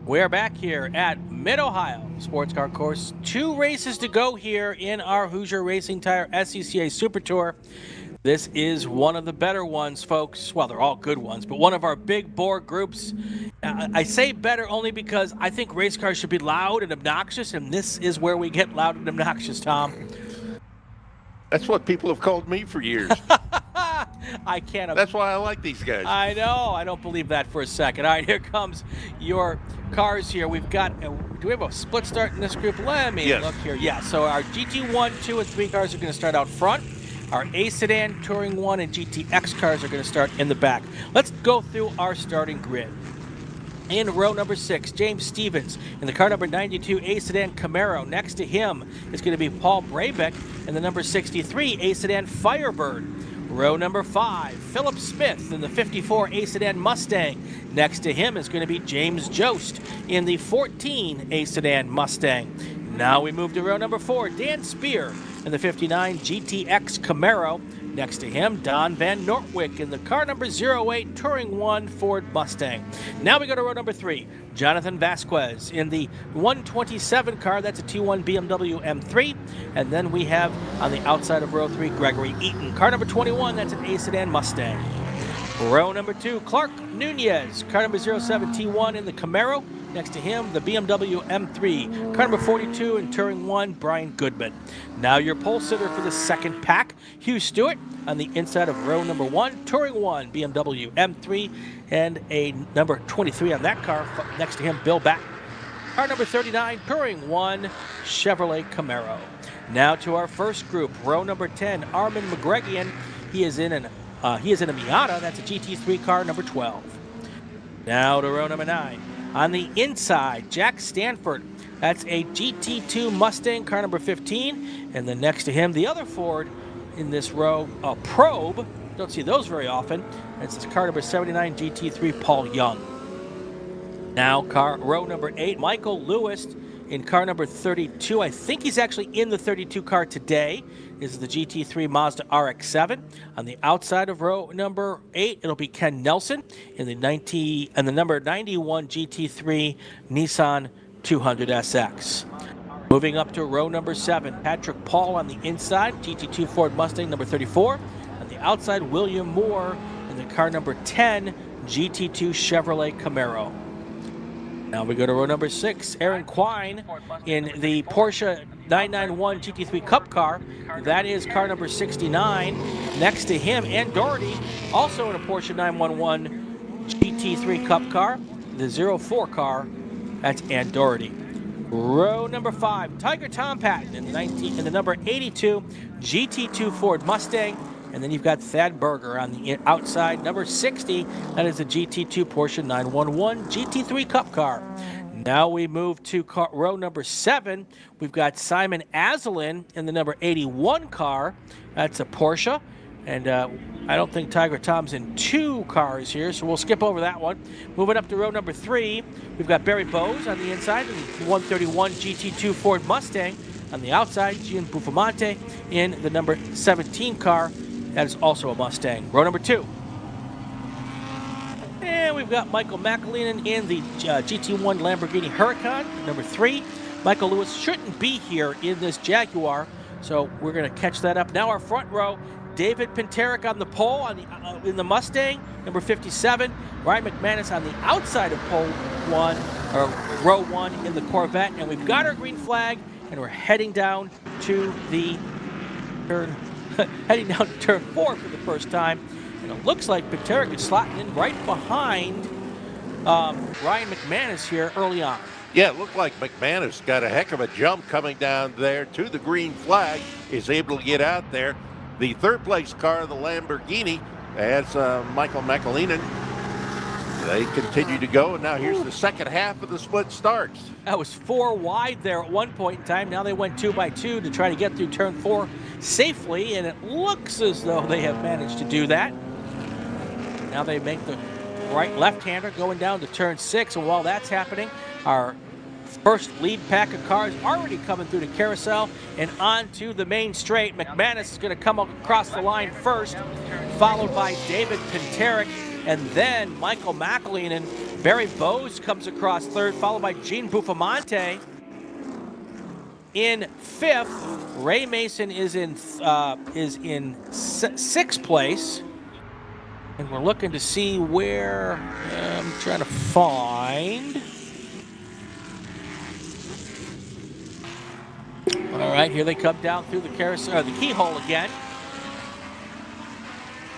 We're back here at Mid-Ohio Sports Car Course. 2 races to go here in our Hoosier Racing Tire SCCA Super Tour. This is one of the better ones, folks. Well, they're all good ones, but one of our big bore groups. I say better only because I think race cars should be loud and obnoxious, and this is where we get loud and obnoxious, Tom. That's what people have called me for years. I can't. That's why I like these guys. I know. I don't believe that for a second. All right, here comes your cars here. We've got, do we have a split start in this group? Let me look here. Yeah, so our GT1, 2, and 3 cars are going to start out front. Our A Sedan, Touring 1, and GTX cars are going to start in the back. Let's go through our starting grid. In row number 6, James Stevens in the car number 92 A Sedan Camaro. Next to him is going to be Paul Brabeck in the number 63 A Sedan Firebird. Row number 5, Philip Smith in the 54 A Sedan Mustang. Next to him is going to be James Jost in the 14 A Sedan Mustang. Now we move to row number 4, Dan Spear in the 59 GTX Camaro. Next to him, Don Van Nortwick in the car number 08 Touring 1 Ford Mustang. Now we go to row number 3, Jonathan Vasquez in the 127 car. That's a T1 BMW M3. And then we have on the outside of row 3, Gregory Eaton. Car number 21, that's an A Sedan Mustang. Row number 2, Clark Nunez, car number 07 T1 in the Camaro. Next to him, the BMW M3. Car number 42 in Touring 1, Brian Goodman. Now your pole sitter for the second pack, Hugh Stewart on the inside of row number 1, Touring 1, BMW M3, and a number 23 on that car. Next to him, Bill Back. Car number 39, Touring 1, Chevrolet Camaro. Now to our first group, row number 10, Armin McGregorian. He is in a Miata. That's a GT3 car, number 12. Now to row number 9. On the inside, Jack Stanford. That's a GT2 Mustang, car number 15. And then next to him, the other Ford in this row, a Probe. Don't see those very often. It's car number 79 GT3, Paul Young. Now row number 8, Michael Lewis in car number 32. I think he's actually in the 32 car today. This is the GT3 Mazda RX-7. On the outside of row number 8, it'll be Ken Nelson in the number 91 GT3 Nissan 200SX. Moving up to row number 7, Patrick Paul on the inside, GT2 Ford Mustang number 34. On the outside, William Moore in the car number 10 GT2 Chevrolet Camaro. Now we go to row number 6, Aaron Quine in the Porsche 991 GT3 Cup car. That is car number 69. Next to him, Ann Doherty, also in a Porsche 911 GT3 Cup car, the 04 car. That's Ann Doherty. Row number 5, Tiger Tom Patton in the number 82 GT2 Ford Mustang. And then you've got Thad Berger on the outside, number 60. That is the GT2 Porsche 911 GT3 Cup car. Now we move to row number 7. We've got Simon Asselin in the number 81 car. That's a Porsche. And I don't think Tiger Tom's in 2 cars here, so we'll skip over that one. Moving up to row number 3, we've got Barry Bowes on the inside, the 131 GT2 Ford Mustang. On the outside, Gian Buffamante in the number 17 car. That is also a Mustang. Row number 2. And we've got Michael McAleenan in the GT1 Lamborghini Huracan, number 3. Michael Lewis shouldn't be here in this Jaguar, so we're going to catch that up. Now our front row, David Pinteric on the pole in the Mustang, number 57. Ryan McManus on the outside of row 1 in the Corvette. And we've got our green flag, and we're heading down to the turn. Heading down to turn 4 for the first time. And it looks like Pinteric is slotting in right behind Ryan McManus here early on. Yeah, it looked like McManus got a heck of a jump coming down there to the green flag, is able to get out there. The third place car, the Lamborghini, has Michael McAleenan. They continue to go, and now here's the second half of the split starts. That was 4 wide there at one point in time. Now they went 2 by 2 to try to get through turn 4 safely, and it looks as though they have managed to do that. Now they make the left-hander going down to turn 6, and while that's happening, our first lead pack of cars already coming through the carousel and onto the main straight. McManus is going to come across the line first, followed by David Pinteric, and then Michael McAleenan Barry Bose comes across third, followed by Gene Buffamante in fifth. Ray Mason is in sixth place. And we're looking to see where I'm trying to find. All right, here they come down through the carousel, the keyhole again.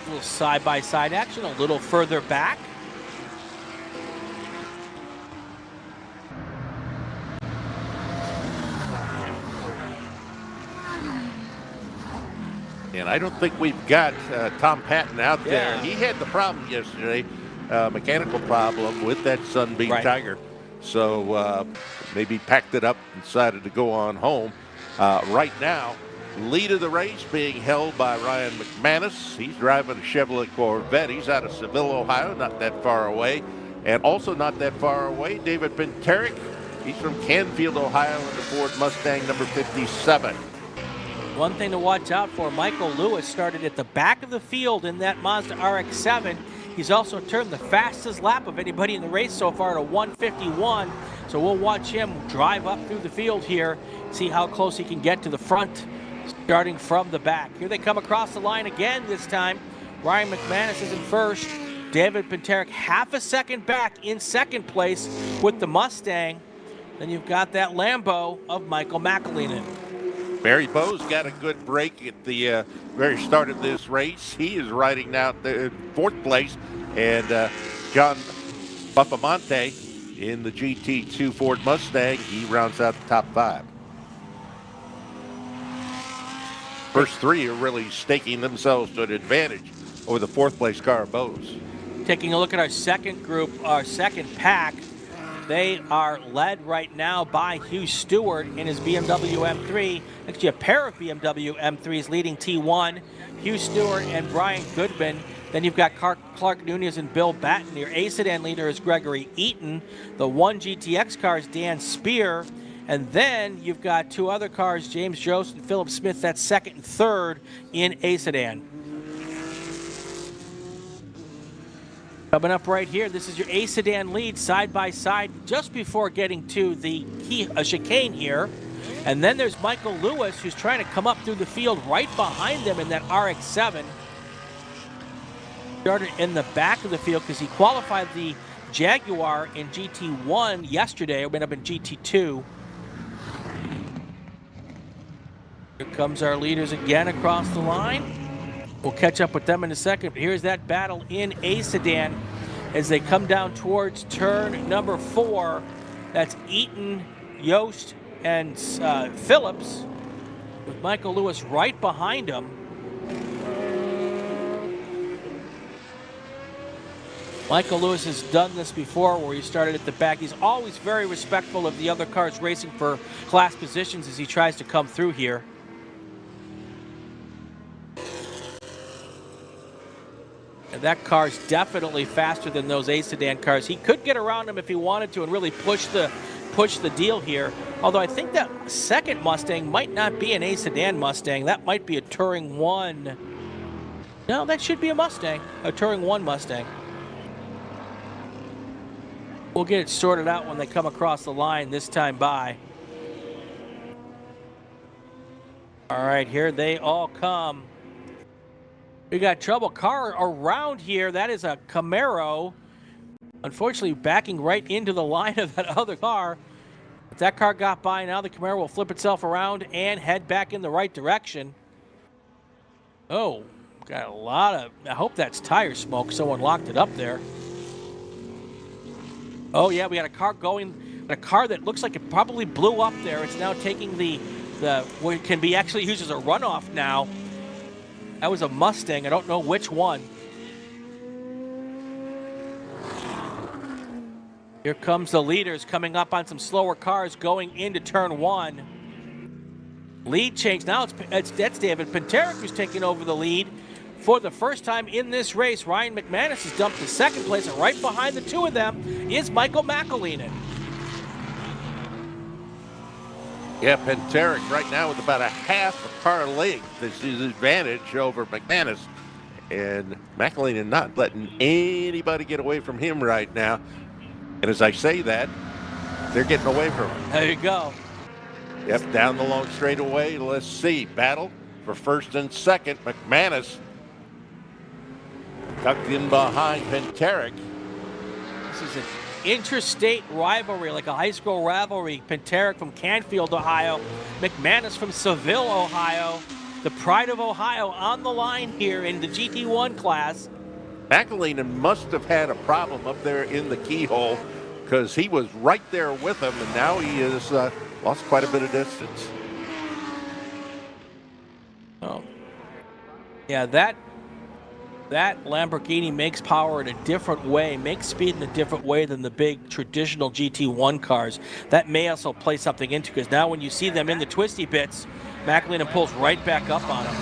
A little side-by-side action, a little further back. And I don't think we've got Tom Patton out there. He had the problem yesterday, mechanical problem with that Sunbeam Tiger. So maybe packed it up and decided to go on home. Right now, lead of the race being held by Ryan McManus. He's driving a Chevrolet Corvette. He's out of Seville, Ohio, not that far away. And also not that far away, David Pinterick. He's from Canfield, Ohio, in the Ford Mustang number 57. One thing to watch out for, Michael Lewis started at the back of the field in that Mazda RX-7. He's also turned the fastest lap of anybody in the race so far at a 1:51. So we'll watch him drive up through the field here, see how close he can get to the front, starting from the back. Here they come across the line again this time. Ryan McManus is in first. David Pinterick half a second back in second place with the Mustang. Then you've got that Lambo of Michael McAleenan. Barry Bose got a good break at the very start of this race. He is riding out the fourth place, and John Buffamante in the GT2 Ford Mustang, he rounds out the top five. First three are really staking themselves to an advantage over the fourth place car of Bose. Taking a look at our second group, our second pack, they are led right now by Hugh Stewart in his BMW M3. Actually, a pair of BMW M3s leading T1. Hugh Stewart and Brian Goodman. Then you've got Clark Nunez and Bill Batten. Your A sedan leader is Gregory Eaton. The 1 GTX car is Dan Spear. And then you've got two other cars, James Jost and Philip Smith. That's second and third in A sedan. Coming up right here, this is your A sedan lead side by side just before getting to the chicane here. And then there's Michael Lewis, who's trying to come up through the field right behind them in that RX-7. Started in the back of the field because he qualified the Jaguar in GT1 yesterday, or went up in GT2. Here comes our leaders again across the line. We'll catch up with them in a second. But here's that battle in A sedan as they come down towards turn number 4. That's Eaton, Yost, and Phillips, with Michael Lewis right behind him. Michael Lewis has done this before where he started at the back. He's always very respectful of the other cars racing for class positions as he tries to come through here. And that car's definitely faster than those A sedan cars. He could get around him if he wanted to and really push the deal here. Although I think that second Mustang might not be an A sedan Mustang. That might be a Touring 1. No, that should be a Mustang, a Touring 1 Mustang. We'll get it sorted out when they come across the line this time by. All right, here they all come. We got trouble car around here. That is a Camaro. Unfortunately, backing right into the line of that other car. If that car got by, now the Camaro will flip itself around and head back in the right direction. Oh, got a lot of, I hope that's tire smoke. Someone locked it up there. Oh yeah, we got a car going, a car that looks like it probably blew up there. It's now taking the what can be actually used as a runoff now. That was a Mustang. I don't know which one. Here comes the leaders coming up on some slower cars going into turn 1. Lead change. Now that's David Pinterick who's taking over the lead for the first time in this race. Ryan McManus has dumped to second place, and right behind the two of them is Michael McAleenan. Yeah, Pinterick right now with about a half a car length. This is his advantage over McManus. And McAleenan not letting anybody get away from him right now. And as I say that, they're getting away from him. There you go. Yep, down the long straightaway. Let's see. Battle for first and second. McManus tucked in behind Penteric. This is an interstate rivalry, like a high school rivalry. Penteric from Canfield, Ohio. McManus from Seville, Ohio. The pride of Ohio on the line here in the GT1 class. McEleenan must have had a problem up there in the keyhole because he was right there with him, and now he has lost quite a bit of distance. Oh, yeah, that Lamborghini makes power in a different way, makes speed in a different way than the big traditional GT1 cars. That may also play something into, because now when you see them in the twisty bits, McEleenan pulls right back up on them.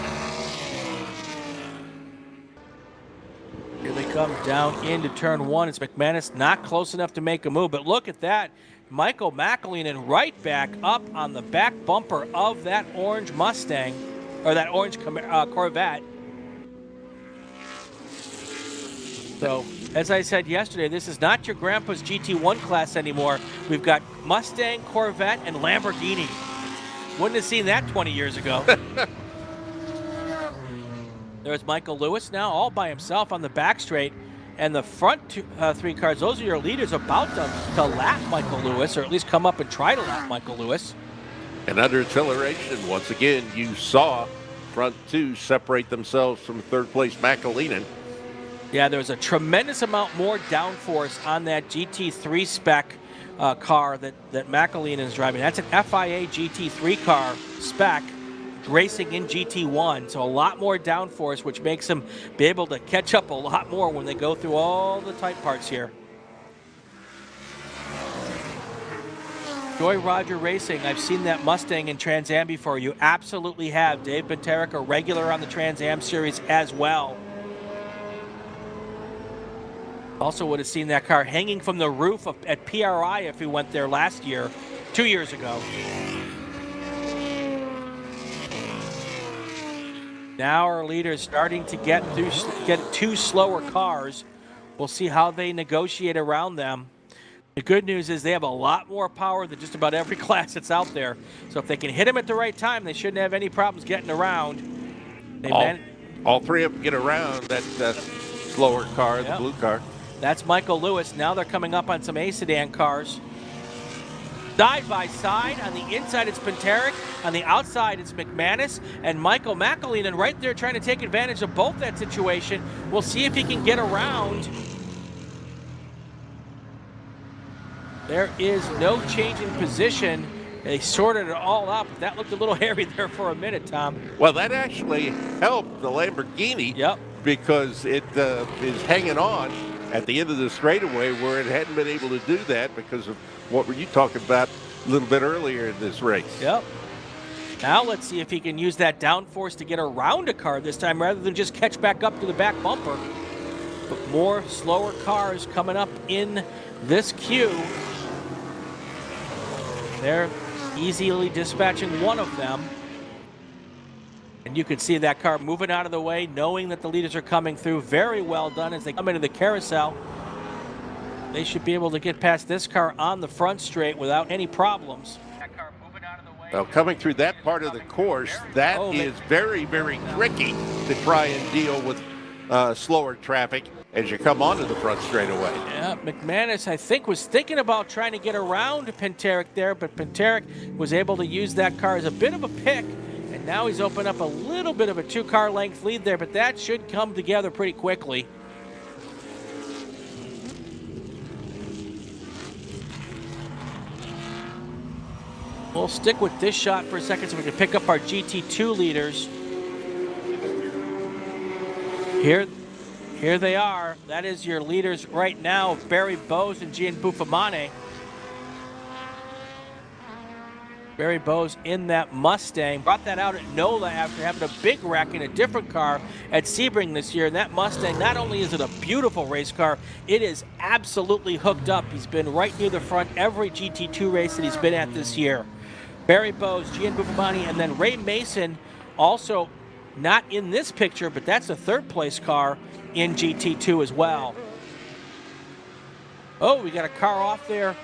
Here they come down into turn one. It's McManus not close enough to make a move, but look at that. Michael McEleenan right back up on the back bumper of that orange Mustang, or that orange Corvette. So, as I said yesterday, this is not your grandpa's GT1 class anymore. We've got Mustang, Corvette, and Lamborghini. Wouldn't have seen that 20 years ago. There's Michael Lewis now, all by himself on the back straight. And the front three cars, those are your leaders about to lap Michael Lewis, or at least come up and try to lap Michael Lewis. And under acceleration, once again, you saw front two separate themselves from third place McEleenan. Yeah, there's a tremendous amount more downforce on that GT3 spec car that McEleenan is driving. That's an FIA GT3 car spec racing in GT1, so a lot more downforce, which makes them be able to catch up a lot more when they go through all the tight parts here. Joy Roger Racing, I've seen that Mustang in Trans Am before. You absolutely have. Dave Penteric, a regular on the Trans Am series as well. Also would have seen that car hanging from the roof at PRI if we went there last year, 2 years ago. Now our leaders starting to get two slower cars. We'll see how they negotiate around them. The good news is they have a lot more power than just about every class that's out there. So if they can hit them at the right time, they shouldn't have any problems getting around. All three of them get around that slower car, the blue car. That's Michael Lewis. Now they're coming up on some A sedan cars. Side by side. On the inside, it's Penteric. On the outside, it's McManus. And Michael McEleenan right there trying to take advantage of both that situation. We'll see if he can get around. There is no change in position. They sorted it all up. That looked a little hairy there for a minute, Tom. Well, that actually helped the Lamborghini because it is hanging on at the end of the straightaway where it hadn't been able to do that because of what were you talking about a little bit earlier in this race. Yep. Now let's see if he can use that downforce to get around a car this time rather than just catch back up to the back bumper. But more slower cars coming up in this queue. They're easily dispatching one of them. And you can see that car moving out of the way, knowing that the leaders are coming through. Very well done as they come into the carousel. They should be able to get past this car on the front straight without any problems. Well, coming through that part of the course, that is very, very tricky to try and deal with slower traffic as you come onto the front straightaway. Yeah, McManus, I think, was thinking about trying to get around Penteric there, but Penteric was able to use that car as a bit of a pick, and now he's opened up a little bit of a two-car length lead there, but that should come together pretty quickly. We'll stick with this shot for a second so we can pick up our GT2 leaders. Here they are. That is your leaders right now, Barry Bowes and Gian Buffamane. Barry Bowes in that Mustang. Brought that out at NOLA after having a big wreck in a different car at Sebring this year. And that Mustang, not only is it a beautiful race car, it is absolutely hooked up. He's been right near the front every GT2 race that he's been at this year. Barry Bowes, Gian Buffamane, and then Ray Mason, also not in this picture, but that's a third place car in GT2 as well. Oh, we got a car off there.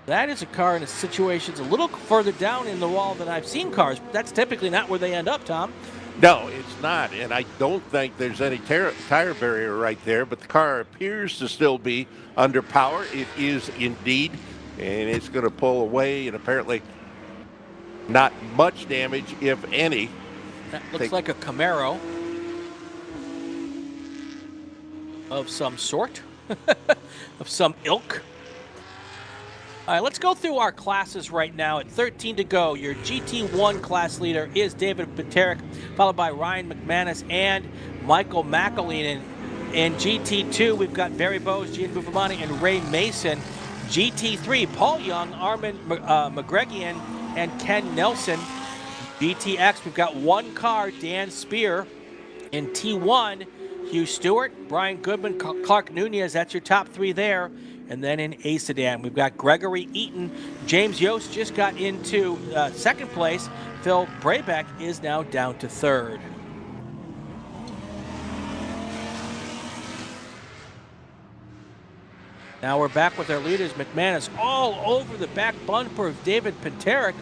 That is a car in a situation a little further down in the wall than I've seen cars. That's typically not where they end up, Tom. No, it's not, and I don't think there's any tire barrier right there, but the car appears to still be under power. It is indeed, and it's going to pull away, and apparently not much damage, if any. That looks like a Camaro of some sort, of some ilk. All right, let's go through our classes right now. At 13 to go, your GT1 class leader is David Peterick, followed by Ryan McManus and Michael McAleenan. In GT2, we've got Barry Bowes, Gian Buffamani, and Ray Mason. GT3, Paul Young, Armin McGregian, and Ken Nelson. GTX, we've got one car, Dan Spear. In T1, Hugh Stewart, Brian Goodman, Clark Nunez. That's your top three there. And then in A sedan, we've got Gregory Eaton. James Yost just got into second place. Phil Brabeck is now down to third. Now we're back with our leaders. McManus all over the back bumper of David Peterick.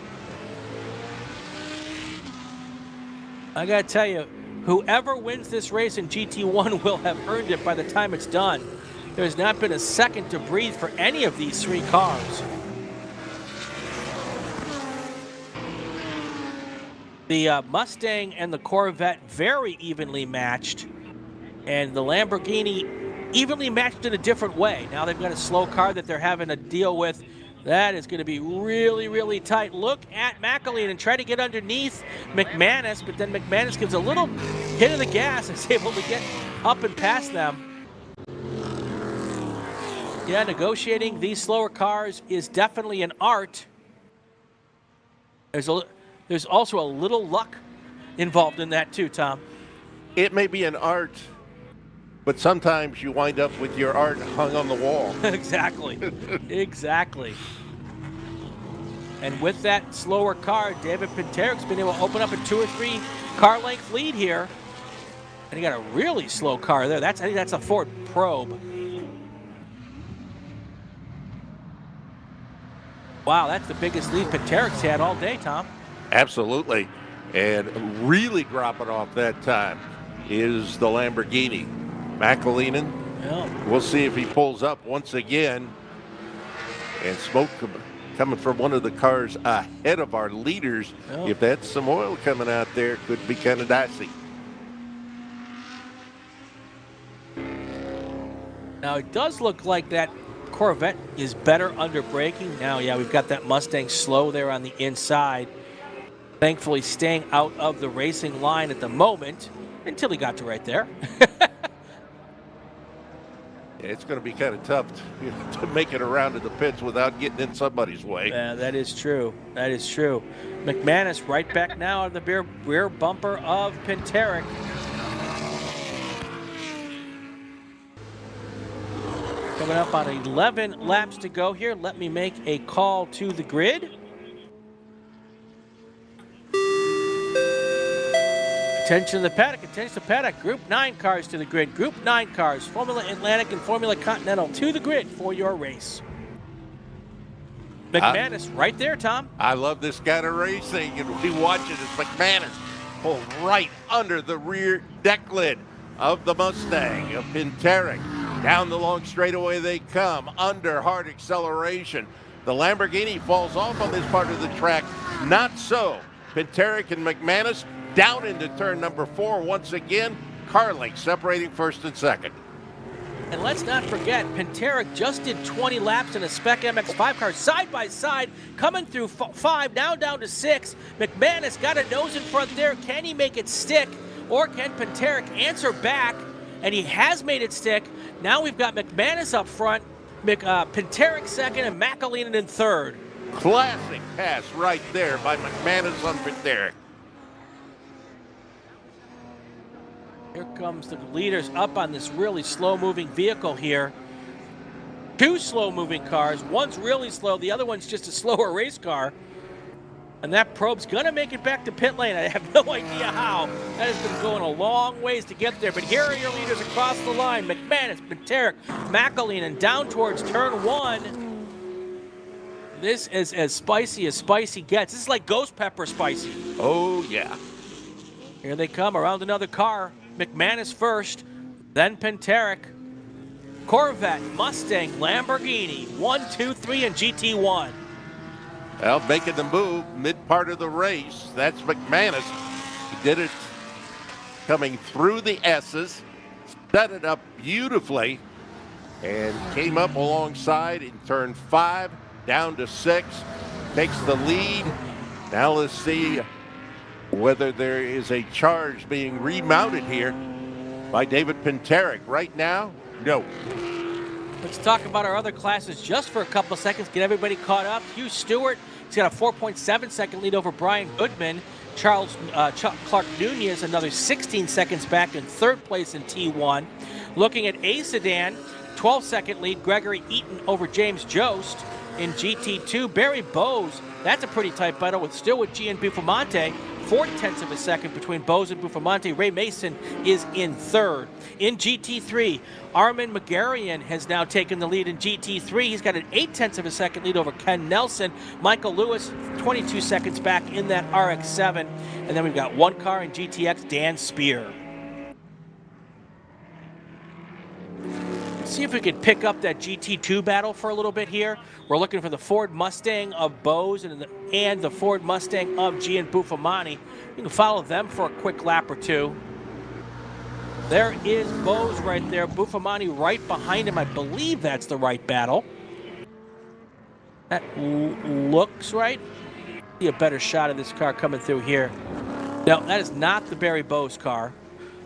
I got to tell you, whoever wins this race in GT1 will have earned it by the time it's done. There's not been a second to breathe for any of these three cars. The Mustang and the Corvette very evenly matched, and the Lamborghini evenly matched in a different way. Now they've got a slow car that they're having to deal with. That is going to be really, really tight. Look at McAleen and try to get underneath McManus, but then McManus gives a little hit of the gas and is able to get up and past them. Yeah, negotiating these slower cars is definitely an art. There's also a little luck involved in that too, Tom. It may be an art, but sometimes you wind up with your art hung on the wall. Exactly. Exactly. And with that slower car, David Peterick's been able to open up a 2 or 3 car length lead here. And he got a really slow car there. I think that's a Ford Probe. Wow, that's the biggest lead Peterick's had all day, Tom. Absolutely. And really dropping off that time is the Lamborghini. McAleenan, we'll see if he pulls up once again. And smoke coming from one of the cars ahead of our leaders. If that's some oil coming out there, could be kind of dicey. Now, it does look like that Corvette is better under braking. Now, yeah, we've got that Mustang slow there on the inside. Thankfully staying out of the racing line at the moment until he got to right there. It's going to be kind of tough to make it around to the pits without getting in somebody's way. Yeah, that is true. That is true. McManus right back now on the rear bumper of Peterick. Coming up on 11 laps to go here. Let me make a call to the grid. Attention to the paddock, attention to the paddock. Group 9 cars to the grid. Group 9 cars, Formula Atlantic and Formula Continental to the grid for your race. McManus right there, Tom. I love this kind of racing, and we watch it as McManus pulls right under the rear deck lid of the Mustang of Peterick. Down the long straightaway they come, under hard acceleration. The Lamborghini falls off on this part of the track. Not so. Peterick and McManus down into turn number 4 once again. Car length separating first and second. And let's not forget, Peterick just did 20 laps in a Spec MX-5 car, side by side, coming through 5, now down to 6. McManus got a nose in front there. Can he make it stick? Or can Peterick answer back? And he has made it stick. Now we've got McManus up front, Peterick second, and McAleenan in third. Classic pass right there by McManus on Peterick. Here comes the leaders up on this really slow-moving vehicle here. 2 slow-moving cars. One's really slow. The other one's just a slower race car. And that probe's going to make it back to pit lane. I have no idea how. That has been going a long ways to get there. But here are your leaders across the line. McManus, Pieterek, McElheen, and down towards turn 1. This is as spicy gets. This is like ghost pepper spicy. Oh, yeah. Here they come around another car. McManus first, then Pieterek. Corvette, Mustang, Lamborghini, 1, 2, 3, and GT1. Well, making the move mid-part of the race. That's McManus. He did it coming through the S's, set it up beautifully, and came up alongside in turn 5, down to 6, takes the lead. Now let's see whether there is a charge being remounted here by David Pieterek. Right now, no. Let's talk about our other classes just for a couple of seconds, get everybody caught up. Hugh Stewart, he's got a 4.7-second lead over Brian Goodman. Clark Nunez, another 16 seconds back in third place in T1. Looking at A Sedan, 12-second lead, Gregory Eaton over James Jost. In GT2, Barry Bowes, that's a pretty tight battle still with Gian Buffalmante. 0.4 of a second between Bowes and Buffalmante. Ray Mason is in third. In GT3, Armin Megarian has now taken the lead in GT3. He's got an 0.8 of a second lead over Ken Nelson. Michael Lewis, 22 seconds back in that RX-7. And then we've got one car in GTX, Dan Spear. See if we can pick up that GT2 battle for a little bit here. We're looking for the Ford Mustang of Bowes and the Ford Mustang of Gian Buffalmante. You can follow them for a quick lap or two. There is Bowes right there. Buffalmante right behind him. I believe that's the right battle. That looks right. See a better shot of this car coming through here. No, that is not the Barry Bowes car.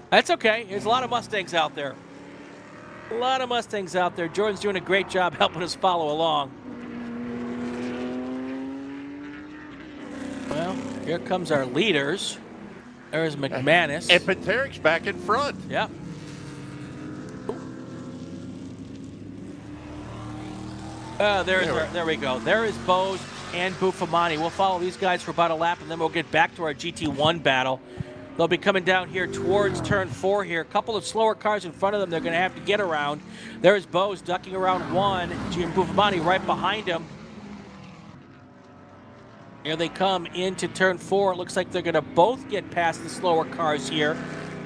That's okay. There's a lot of Mustangs out there. A lot of Mustangs out there. Jordan's doing a great job helping us follow along. Well, here comes our leaders. There's McManus. And Pieterek's back in front. Yep. There we go. There is Bowes and Buffalmante. We'll follow these guys for about a lap, and then we'll get back to our GT1 battle. They'll be coming down here towards turn 4 here. A couple of slower cars in front of them they're going to have to get around. There's Bowes ducking around 1. Gian Buffalmante right behind him. Here they come into turn 4. It looks like they're going to both get past the slower cars here.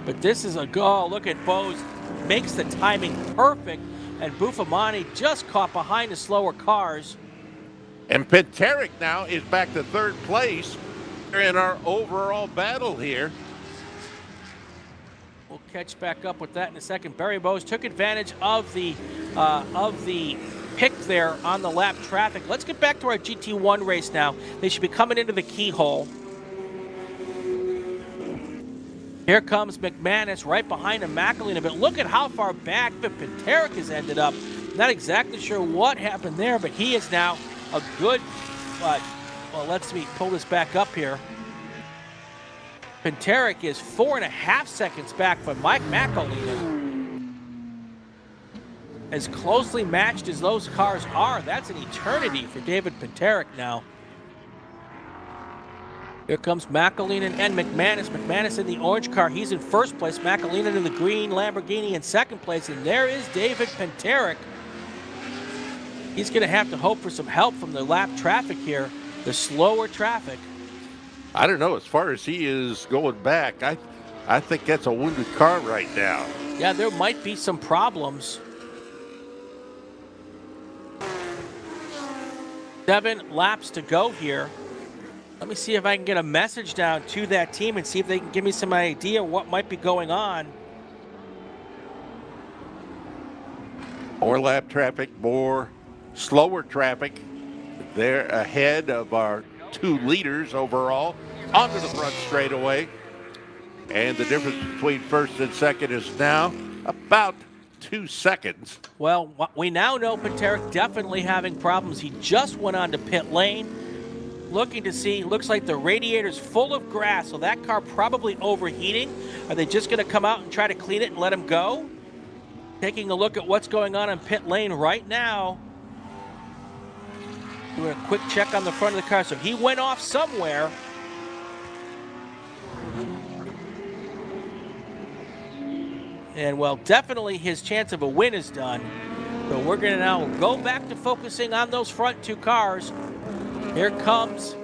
But this is a go. Look at Bowes. Makes the timing perfect. And Buffalmante just caught behind the slower cars. And Pieterek now is back to third place in our overall battle here. We'll catch back up with that in a second. Barry Bowes took advantage of the pick there on the lap traffic. Let's get back to our GT1 race now. They should be coming into the keyhole. Here comes McManus right behind him, McElheen. But look at how far back Pieterek has ended up. Not exactly sure what happened there, but he is now a good, well, let's pull this back up here. Pieterek is 4.5 seconds back from Mike McElheen. As closely matched as those cars are, that's an eternity for David Pieterek now. Here comes McElheen and McManus. McManus in the orange car, he's in first place. McElheen in the green Lamborghini in second place. And there is David Pieterek. He's going to have to hope for some help from the lap traffic here, the slower traffic. I don't know. As far as he is going back, I think that's a wounded car right now. Yeah, there might be some problems. 7 laps to go here. Let me see if I can get a message down to that team and see if they can give me some idea what might be going on. More lap traffic, more slower traffic. They're ahead of our 2 leaders overall onto the front straightaway. And the difference between first and second is now about 2 seconds. Well, we now know Pieterek definitely having problems. He just went on to pit lane. Looking to see, looks like the radiator's full of grass, so that car probably overheating. Are they just going to come out and try to clean it and let him go? Taking a look at what's going on in pit lane right now. Doing a quick check on the front of the car. So he went off somewhere. And, well, definitely his chance of a win is done. So we're going to now go back to focusing on those front two cars. Here comes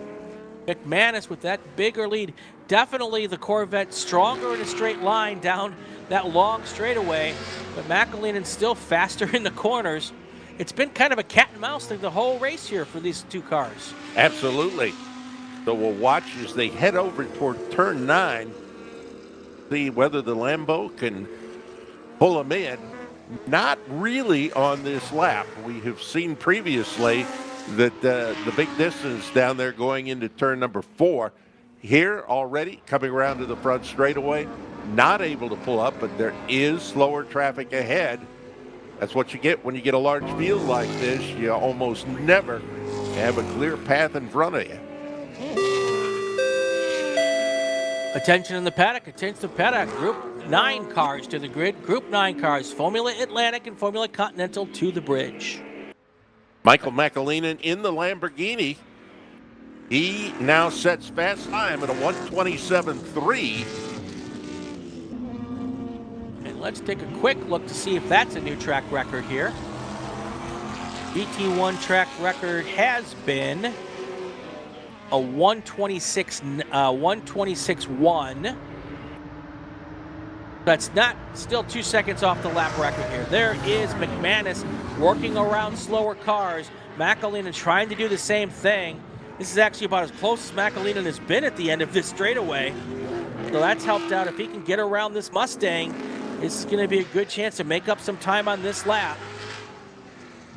McManus with that bigger lead. Definitely the Corvette stronger in a straight line down that long straightaway. But McElhennon's still faster in the corners. It's been kind of a cat and mouse thing the whole race here for these two cars. Absolutely. So we'll watch as they head over toward turn 9, see whether the Lambo can pull them in. Not really on this lap. We have seen previously that the big distance down there going into turn number 4. Here already coming around to the front straightaway, not able to pull up, but there is slower traffic ahead. That's what you get when you get a large field like this. You almost never have a clear path in front of you. Attention in the paddock, attention to the paddock. Group 9 cars to the grid. Group 9 cars, Formula Atlantic and Formula Continental to the bridge. Michael McElhennon in the Lamborghini. He now sets fast time at a 1:27.3. And let's take a quick look to see if that's a new track record here. GT1 track record has been a 1:26.1. That's not still 2 seconds off the lap record here. There is McManus working around slower cars. McElhennon trying to do the same thing. This is actually about as close as McElhennon has been at the end of this straightaway. So that's helped out. If he can get around this Mustang, this is going to be a good chance to make up some time on this lap.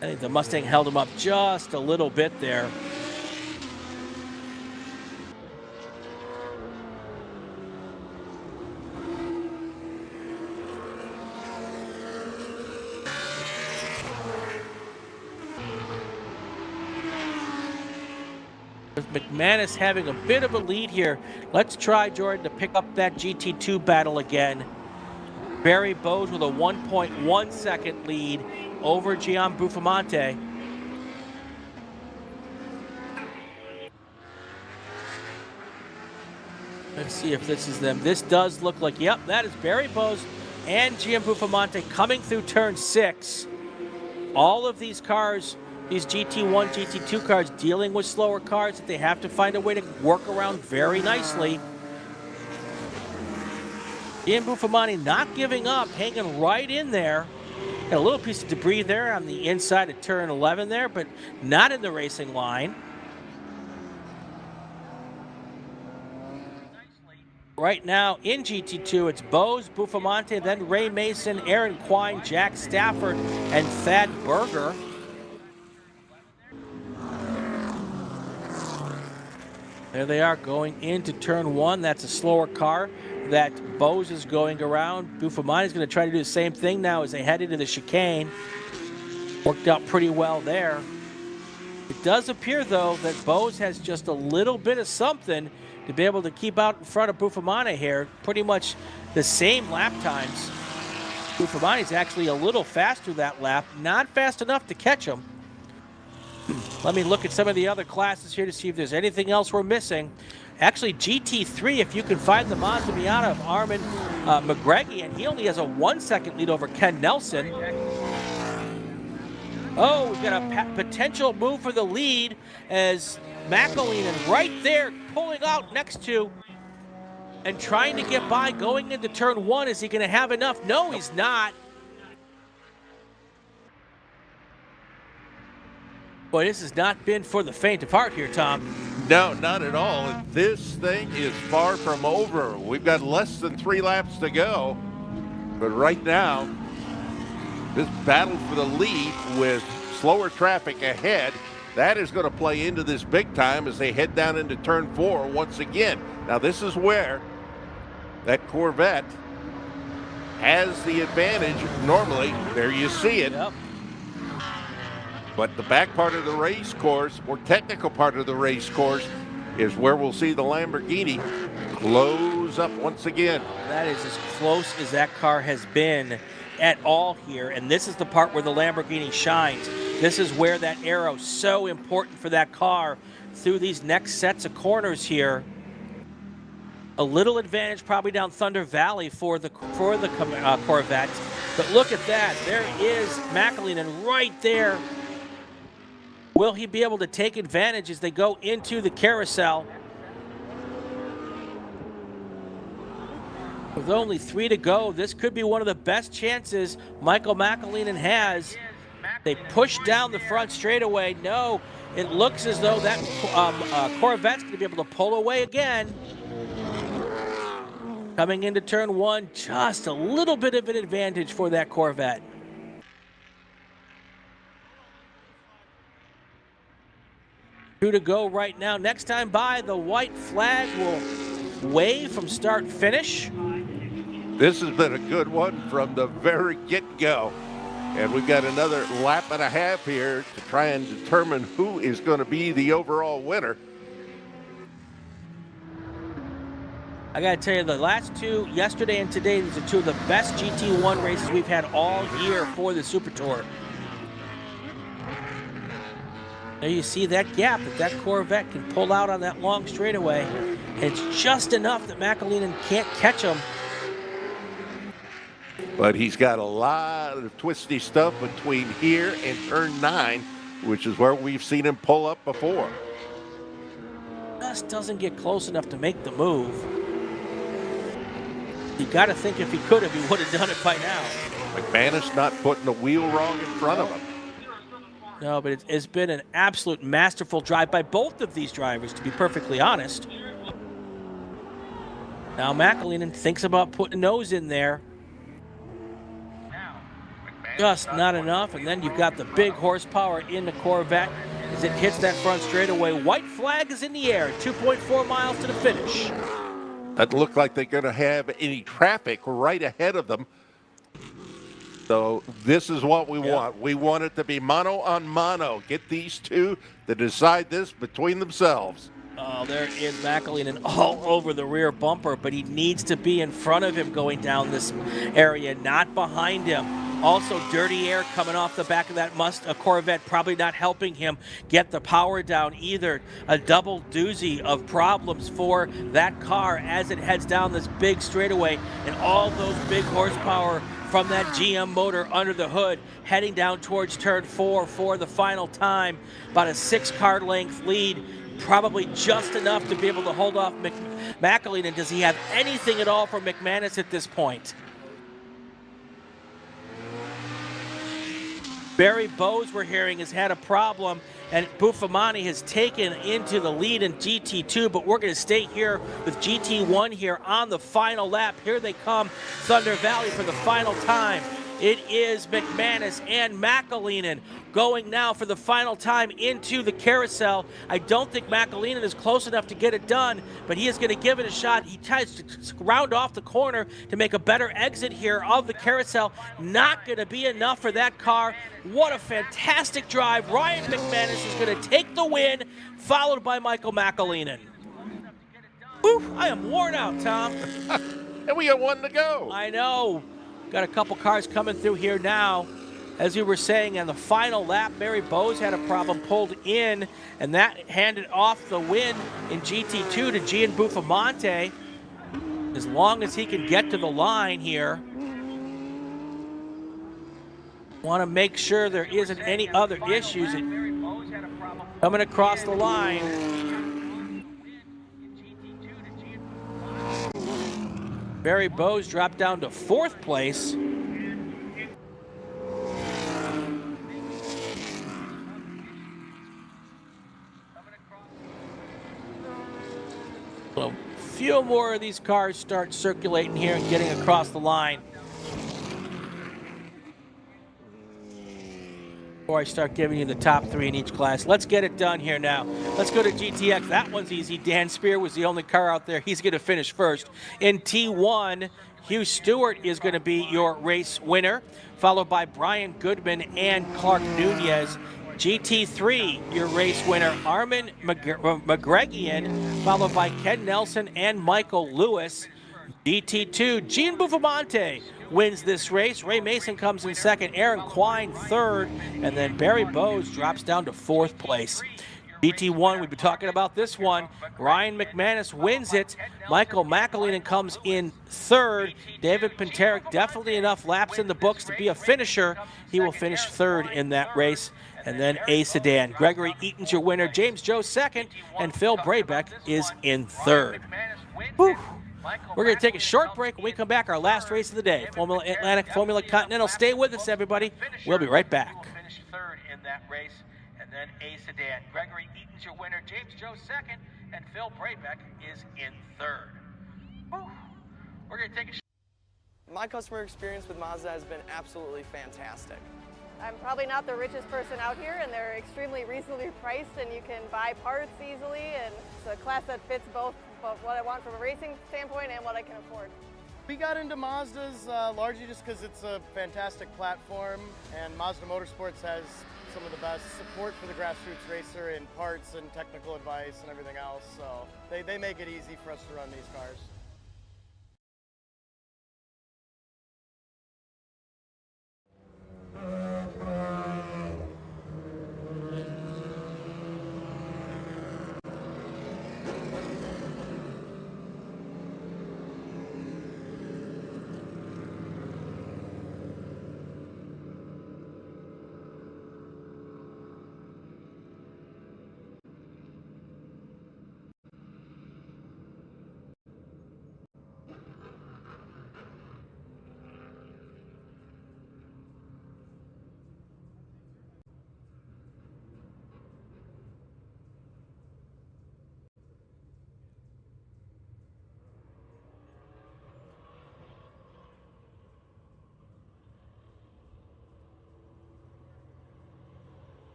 I think the Mustang held him up just a little bit there. With McManus having a bit of a lead here, let's try, Jordan, to pick up that GT2 battle again. Barry Bowes with a 1.1 second lead over Gian Buffamante. Let's see if this is them. This does look like, yep, that is Barry Bowes and Gian Buffamante coming through turn 6. All of these cars, these GT1, GT2 cars, dealing with slower cars that they have to find a way to work around very nicely. Gian Buffamante not giving up, hanging right in there. Got a little piece of debris there on the inside of turn 11 there, but not in the racing line. Right now in GT2, it's Bowes, Buffamante, then Ray Mason, Aaron Quine, Jack Stafford, and Thad Berger. There they are going into turn 1. That's a slower car that Bowes is going around. Buffamante is going to try to do the same thing now as they head into the chicane. Worked out pretty well there. It does appear, though, that Bowes has just a little bit of something to be able to keep out in front of Buffamante here. Pretty much the same lap times. Buffamante is actually a little faster that lap. Not fast enough to catch him. Let me look at some of the other classes here to see if there's anything else we're missing. Actually, GT3, if you can find the Mazda Miata of Armin McGregor, and he only has a 1 second lead over Ken Nelson. Oh, we've got a potential move for the lead as McElhennon right there pulling out next to and trying to get by going into turn 1. Is he going to have enough? No, he's not. Boy, this has not been for the faint of heart here, Tom. No, not at all. This thing is far from over. We've got less than 3 laps to go. But right now, this battle for the lead with slower traffic ahead, that is going to play into this big time as they head down into turn 4 once again. Now, this is where that Corvette has the advantage normally. There you see it. Yep. But the back part of the race course, or technical part of the race course, is where we'll see the Lamborghini close up once again. That is as close as that car has been at all here, and this is the part where the Lamborghini shines. This is where that arrow is so important for that car through these next sets of corners here. A little advantage probably down Thunder Valley for the Corvette. But look at that. There is McAleenan right there. Will he be able to take advantage as they go into the carousel? With only 3 to go, this could be one of the best chances Michael McAleenan has. They push down the front straightaway. No, it looks as though that Corvette's going to be able to pull away again. Coming into turn 1, just a little bit of an advantage for that Corvette. Two to go right now. Next time by, the white flag will wave from start finish. This has been a good one from the very get-go. And we've got another lap and a half here to try and determine who is going to be the overall winner. I got to tell you, the last two, yesterday and today, these are two of the best GT1 races we've had all year for the Super Tour. There you see that gap that Corvette can pull out on that long straightaway. It's just enough that McAleenan can't catch him. But he's got a lot of twisty stuff between here and turn 9, which is where we've seen him pull up before. Just doesn't get close enough to make the move. You got to think if he could have, he would have done it by now. McManus not putting the wheel wrong in front of him. No, but it's been an absolute masterful drive by both of these drivers, to be perfectly honest. Now McAleenan thinks about putting a nose in there. Just not enough, and then you've got the big horsepower in the Corvette as it hits that front straightaway. White flag is in the air, 2.4 miles to the finish. Doesn't look like they're going to have any traffic right ahead of them. So this is what we want. We want it to be mano on mano. Get these two to decide this between themselves. Oh, there is McAleenan all over the rear bumper, but he needs to be in front of him going down this area, not behind him. Also, dirty air coming off the back of that Corvette, probably not helping him get the power down either. A double doozy of problems for that car as it heads down this big straightaway, and all those big horsepower from that GM motor under the hood heading down towards turn 4 for the final time. About a 6-car length lead, probably just enough to be able to hold off McAleenan. Does he have anything at all for McManus at this point? Barry Bowes, we're hearing, has had a problem, and Buffamani has taken into the lead in GT2, but we're going to stay here with GT1 here on the final lap. Here they come, Thunder Valley for the final time. It is McManus and McAleenan going now for the final time into the carousel. I don't think McAleenan is close enough to get it done, but he is going to give it a shot. He tries to round off the corner to make a better exit here of the carousel. Not going to be enough for that car. What a fantastic drive. Ryan McManus is going to take the win, followed by Michael McAleenan. Woo, I am worn out, Tom. And we got one to go. I know. Got a couple cars coming through here now. As we were saying, on the final lap, Barry Bowes had a problem, pulled in, and that handed off the win in GT2 to Gian Buffamante. As long as he can get to the line here. Want to make sure there isn't any other issues. Coming across the line. Barry Bowes dropped down to 4th place. A few more of these cars start circulating here and getting across the line before I start giving you the top 3 in each class. Let's get it done here now. Let's go to GTX. That one's easy. Dan Spear was the only car out there. He's going to finish first. In T1, Hugh Stewart is going to be your race winner, followed by Brian Goodman and Clark Nunez. GT3, your race winner, Armin McGregian, followed by Ken Nelson and Michael Lewis. DT2, Gene Buffamonte wins this race. Ray Mason comes in second, Aaron Quine third, and then Barry Bowes drops down to fourth place. DT1, we've been talking about this one. Ryan McManus wins it. Michael McAleenan comes in third. David Pinteric, definitely enough laps in the books to be a finisher. He will finish third in that race. And then A Sedan. Gregory Eaton's your winner. James Joe second. And Phil Brabeck is in third. Whew. We're going to take a short break. When we come back, our last race of the day. Formula Atlantic, Formula Continental. Stay with us, everybody. We'll be right back. Finished third in that race. And then A Sedan. Gregory Eaton's your winner. James Joe second. And Phil Brabeck is in third. Whew. We're going to take a My customer experience with Mazda has been absolutely fantastic. I'm probably not the richest person out here, and they're extremely reasonably priced, and you can buy parts easily, and it's a class that fits both what I want from a racing standpoint and what I can afford. We got into Mazdas largely just because it's a fantastic platform, and Mazda Motorsports has some of the best support for the grassroots racer in parts and technical advice and everything else, so they make it easy for us to run these cars.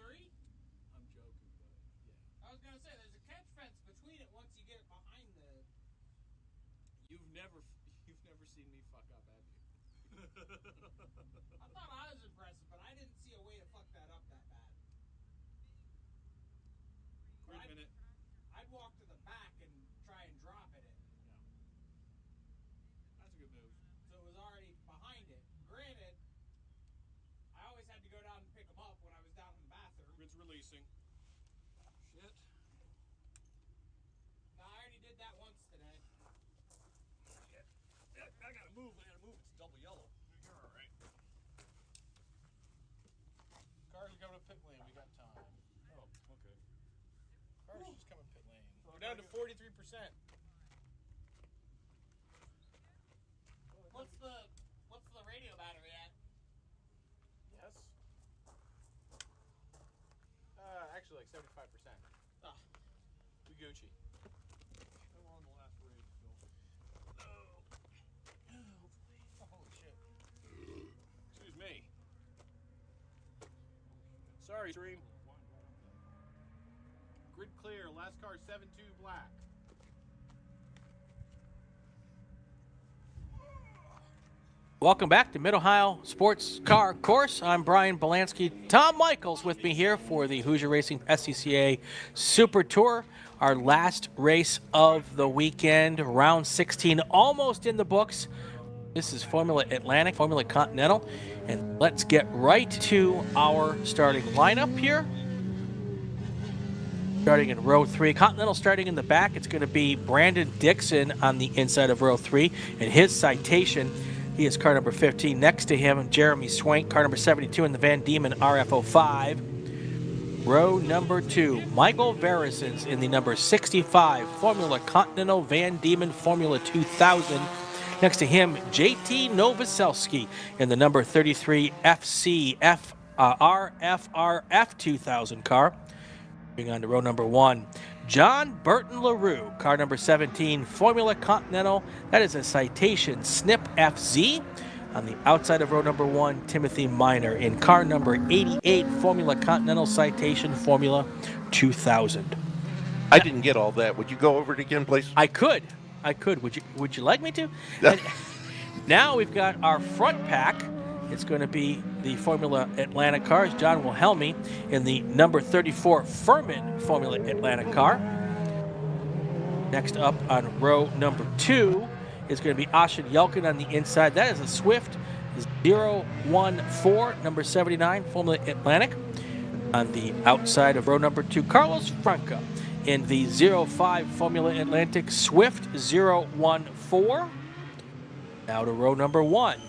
3? I'm joking, but yeah. I was gonna say there's a catch fence between it once you get it behind the. You've never seen me fuck up, have you? I thought I was impressive, but I didn't see a way to fuck that up that bad. Wait a minute. I'd walk to the back and try and drop it in. Yeah. That's a good move. So it was already behind it. Granted, I always had to go down and pick them up when I was down in the bathroom. It's releasing. Shit. No, I already did that once today. Shit. I gotta move. It's double yellow. You're alright. Cars are coming to pit lane. We got time. Oh, okay. Cars just coming pit lane. We're down to 43%. What's the radio battery at? Yes. Actually, like 75%. Ah, we Gucci. I'm on the last race, so. Oh, holy shit. Excuse me. Sorry, stream. Grid clear. Last car 7-2 black. Welcome back to Mid-Ohio Sports Car Course. I'm Brian Bielanski. Tom Michaels with me here for the Hoosier Racing SCCA Super Tour. Our last race of the weekend, round 16, almost in the books. This is Formula Atlantic, Formula Continental. And let's get right to our starting lineup here. Starting in row 3. Continental starting in the back. It's going to be Brandon Dixon on the inside of row 3. And his citation, he is car number 15. Next to him, Jeremy Swank, car number 72 in the Van Diemen RF05. Row number 2, Michael Verisons in the number 65 Formula Continental Van Diemen Formula 2000. Next to him, JT Novoselski in the number 33 RFRF 2000 car. Moving on to row number 1, John Burton LaRue, car number 17, Formula Continental. That is a citation Snip FZ. On the outside of row number 1, Timothy Miner in car number 88, Formula Continental citation Formula 2000. I didn't get all that. Would you go over it again, please? I could. Would you like me to? Now we've got our front pack. It's going to be the Formula Atlantic cars. John Wilhelmi in the number 34 Furman Formula Atlantic car. Next up on row number 2 is going to be Ashen Yelkin on the inside. That is a Swift 014, number 79 Formula Atlantic. On the outside of row number 2, Carlos Franca in the 05 Formula Atlantic Swift 014. Now to row number 1.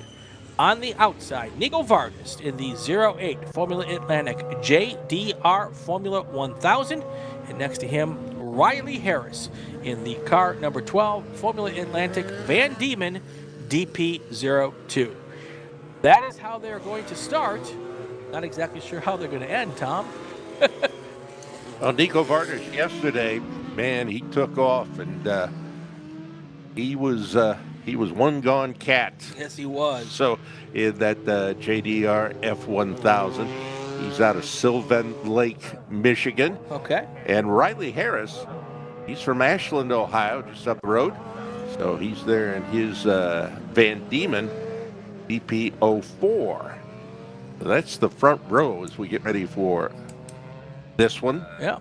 On the outside, Nico Vargas in the 08 Formula Atlantic JDR Formula 1000. And next to him, Riley Harris in the car number 12 Formula Atlantic Van Diemen DP02. That is how they're going to start. Not exactly sure how they're going to end, Tom. Well, Nico Vargas yesterday, man, he took off, and he was one gone cat. Yes, he was. So in that JDR F1000, he's out of Sylvan Lake, Michigan. Okay. And Riley Harris, he's from Ashland, Ohio, just up the road. So he's there in his Van Diemen DP04. So that's the front row as we get ready for this one. Yeah.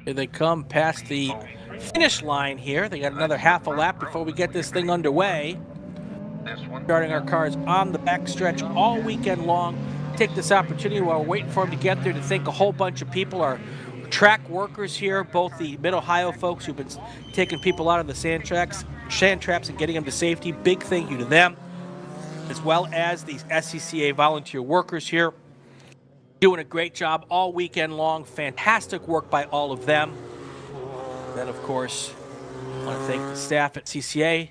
Here they come past the finish line here. They got another half a lap before we get this thing underway. Starting our cars on the back stretch all weekend long. Take this opportunity while we're waiting for them to get there to thank a whole bunch of people. Our track workers here, both the Mid-Ohio folks who've been taking people out of the sand traps and getting them to safety. Big thank you to them, as well as these SCCA volunteer workers here. Doing a great job all weekend long. Fantastic work by all of them. Then, of course, I want to thank the staff at CCA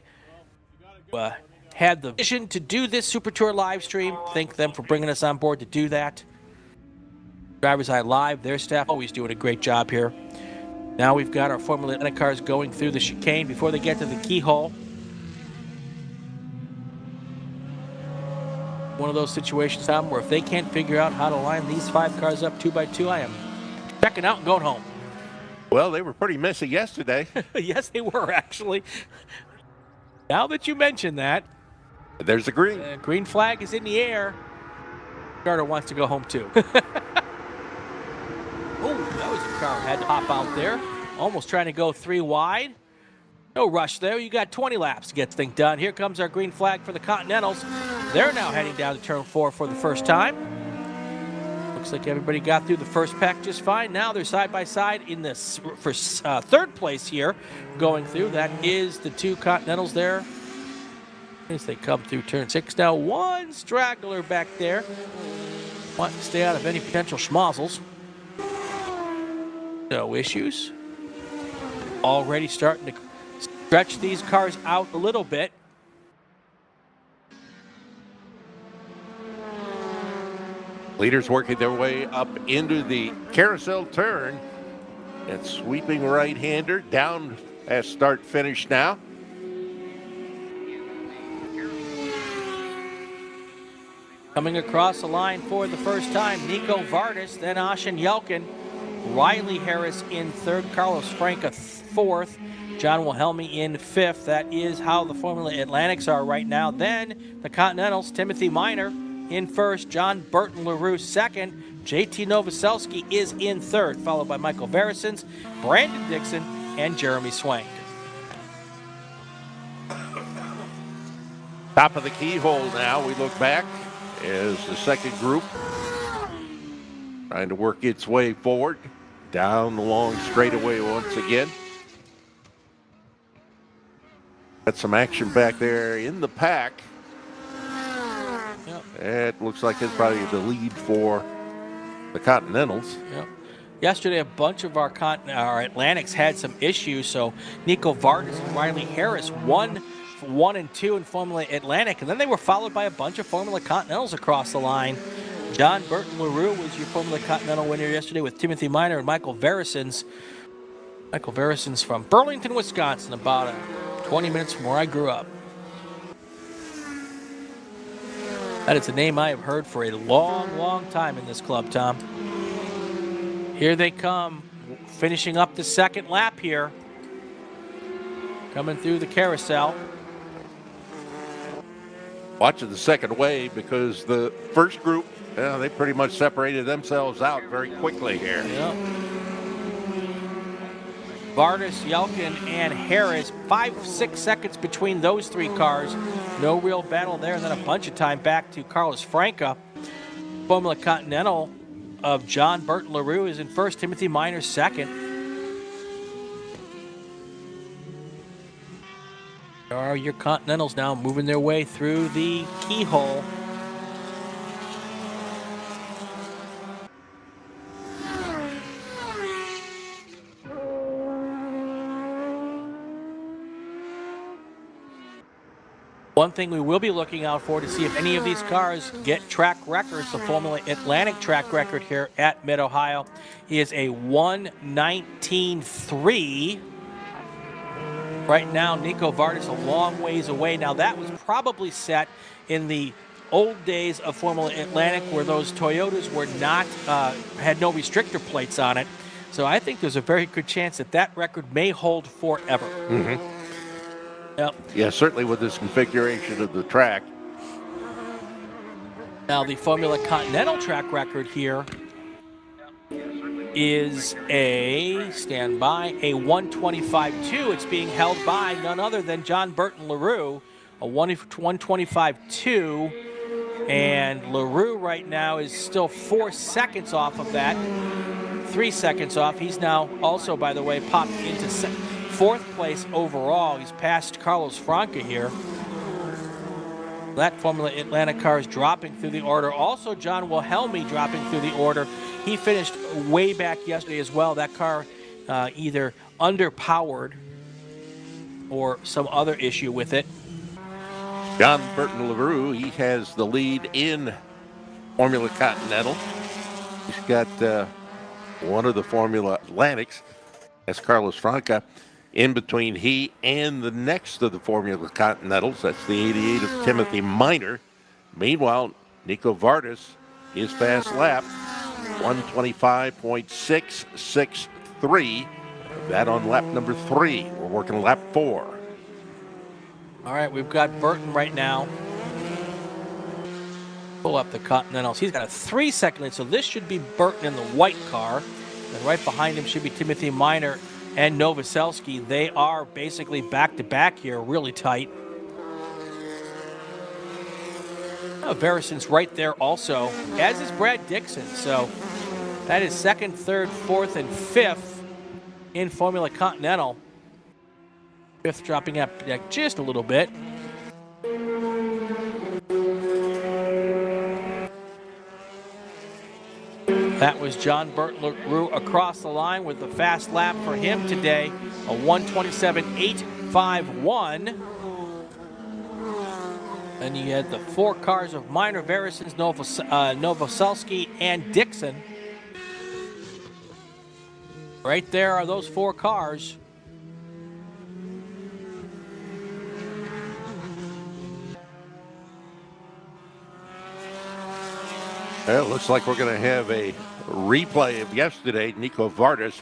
who had the vision to do this Super Tour live stream. Thank them for bringing us on board to do that. DriversEye Live, their staff always doing a great job here. Now we've got our Formula Atlantic cars going through the chicane before they get to the keyhole. one of those situations, Tom, where if they can't figure out how to line these 5 cars up 2 by 2, I am checking out and going home. Well, they were pretty messy yesterday. Yes, they were, actually. Now that you mention that. There's the green. Green flag is in the air. Carter wants to go home, too. Oh, that was a car had to hop out there. Almost trying to go 3 wide. No rush there. You got 20 laps to get the thing done. Here comes our green flag for the Continentals. They're now heading down to turn 4 for the first time. Looks like everybody got through the first pack just fine. Now they're side by side in this for third place here going through. That is the 2 Continentals there as they come through turn 6. Now 1 straggler back there. Want to stay out of any potential schmozzles. No issues. Already starting to stretch these cars out a little bit. Leaders working their way up into the carousel turn. And sweeping right-hander down as start-finish now. Coming across the line for the first time, Nico Vardis, then Ashen Yelkin. Riley Harris in 3rd, Carlos Franca 4th, John Wilhelmi in 5th. That is how the Formula Atlantics are right now. Then the Continentals, Timothy Miner in 1st, John Burton LaRue 2nd, JT Novoselsky is in 3rd, followed by Michael Verisons, Brandon Dixon, and Jeremy Swank. Top of the keyhole now. We look back as the second group trying to work its way forward down the long straightaway once again. Got some action back there in the pack. Yep. It looks like it's probably the lead for the Continentals. Yep. Yesterday, a bunch of our Atlantics had some issues, so Nico Vardis and Riley Harris won 1 and 2 in Formula Atlantic, and then they were followed by a bunch of Formula Continentals across the line. John Burton LaRue was your Formula Continental winner yesterday with Timothy Miner and Michael Verisons. Michael Verisons from Burlington, Wisconsin, about 20 minutes from where I grew up. That is a name I have heard for a long, long time in this club, Tom. Here they come, finishing up the second lap here. Coming through the carousel. Watching the second wave because the first group, they pretty much separated themselves out very quickly here. Yep. Vardis, Yelkin, and Harris, 5-6 seconds between those 3 cars. No real battle there, and then a bunch of time back to Carlos Franca. Formula Continental of John Burton LaRue is in 1st, Timothy Miner 2nd. There are your Continentals now moving their way through the keyhole. One thing we will be looking out for to see if any of these cars get track records. The Formula Atlantic track record here at Mid-Ohio is a 1:19.3. Right now, Nico Vardis a long ways away. Now, that was probably set in the old days of Formula Atlantic where those Toyotas were not, had no restrictor plates on it. So I think there's a very good chance that that record may hold forever. Mm-hmm. Yep. Yeah, certainly with this configuration of the track. Now, the Formula Continental track record here is a, stand by, a 1:25.2. It's being held by none other than John Burton LaRue, a 1:25.2. And LaRue right now is still 4 seconds off of that, 3 seconds off. He's now also, by the way, popped into 4th place overall. He's passed Carlos Franca here. That Formula Atlanta car is dropping through the order. Also, John Wilhelmi dropping through the order. He finished way back yesterday as well. That car either underpowered or some other issue with it. John Burton LaRue, he has the lead in Formula Continental. He's got one of the Formula Atlantics. That's Carlos Franca. In between he and the next of the Formula Continentals, that's the 88 of Timothy Miner. Meanwhile, Nico Vardis, his fast lap, 125.663. That on lap number 3. We're working lap 4. All right, we've got Burton right now. Pull up the Continentals. He's got a 3-second lead, so this should be Burton in the white car. And right behind him should be Timothy Minor and Novoselsky. They are basically back-to-back here, really tight. Verison's right there also, as is Brad Dixon. So that is 2nd, 3rd, 4th, and 5th in Formula Continental. 5th dropping up just a little bit. That was John Burton LaRue across the line with the fast lap for him today, a 127.851. And you had the 4 cars of Minor, Verisons, Novoselsky, and Dixon. Right there are those 4 cars. Well, it looks like we're going to have a replay of yesterday. Nico Vardis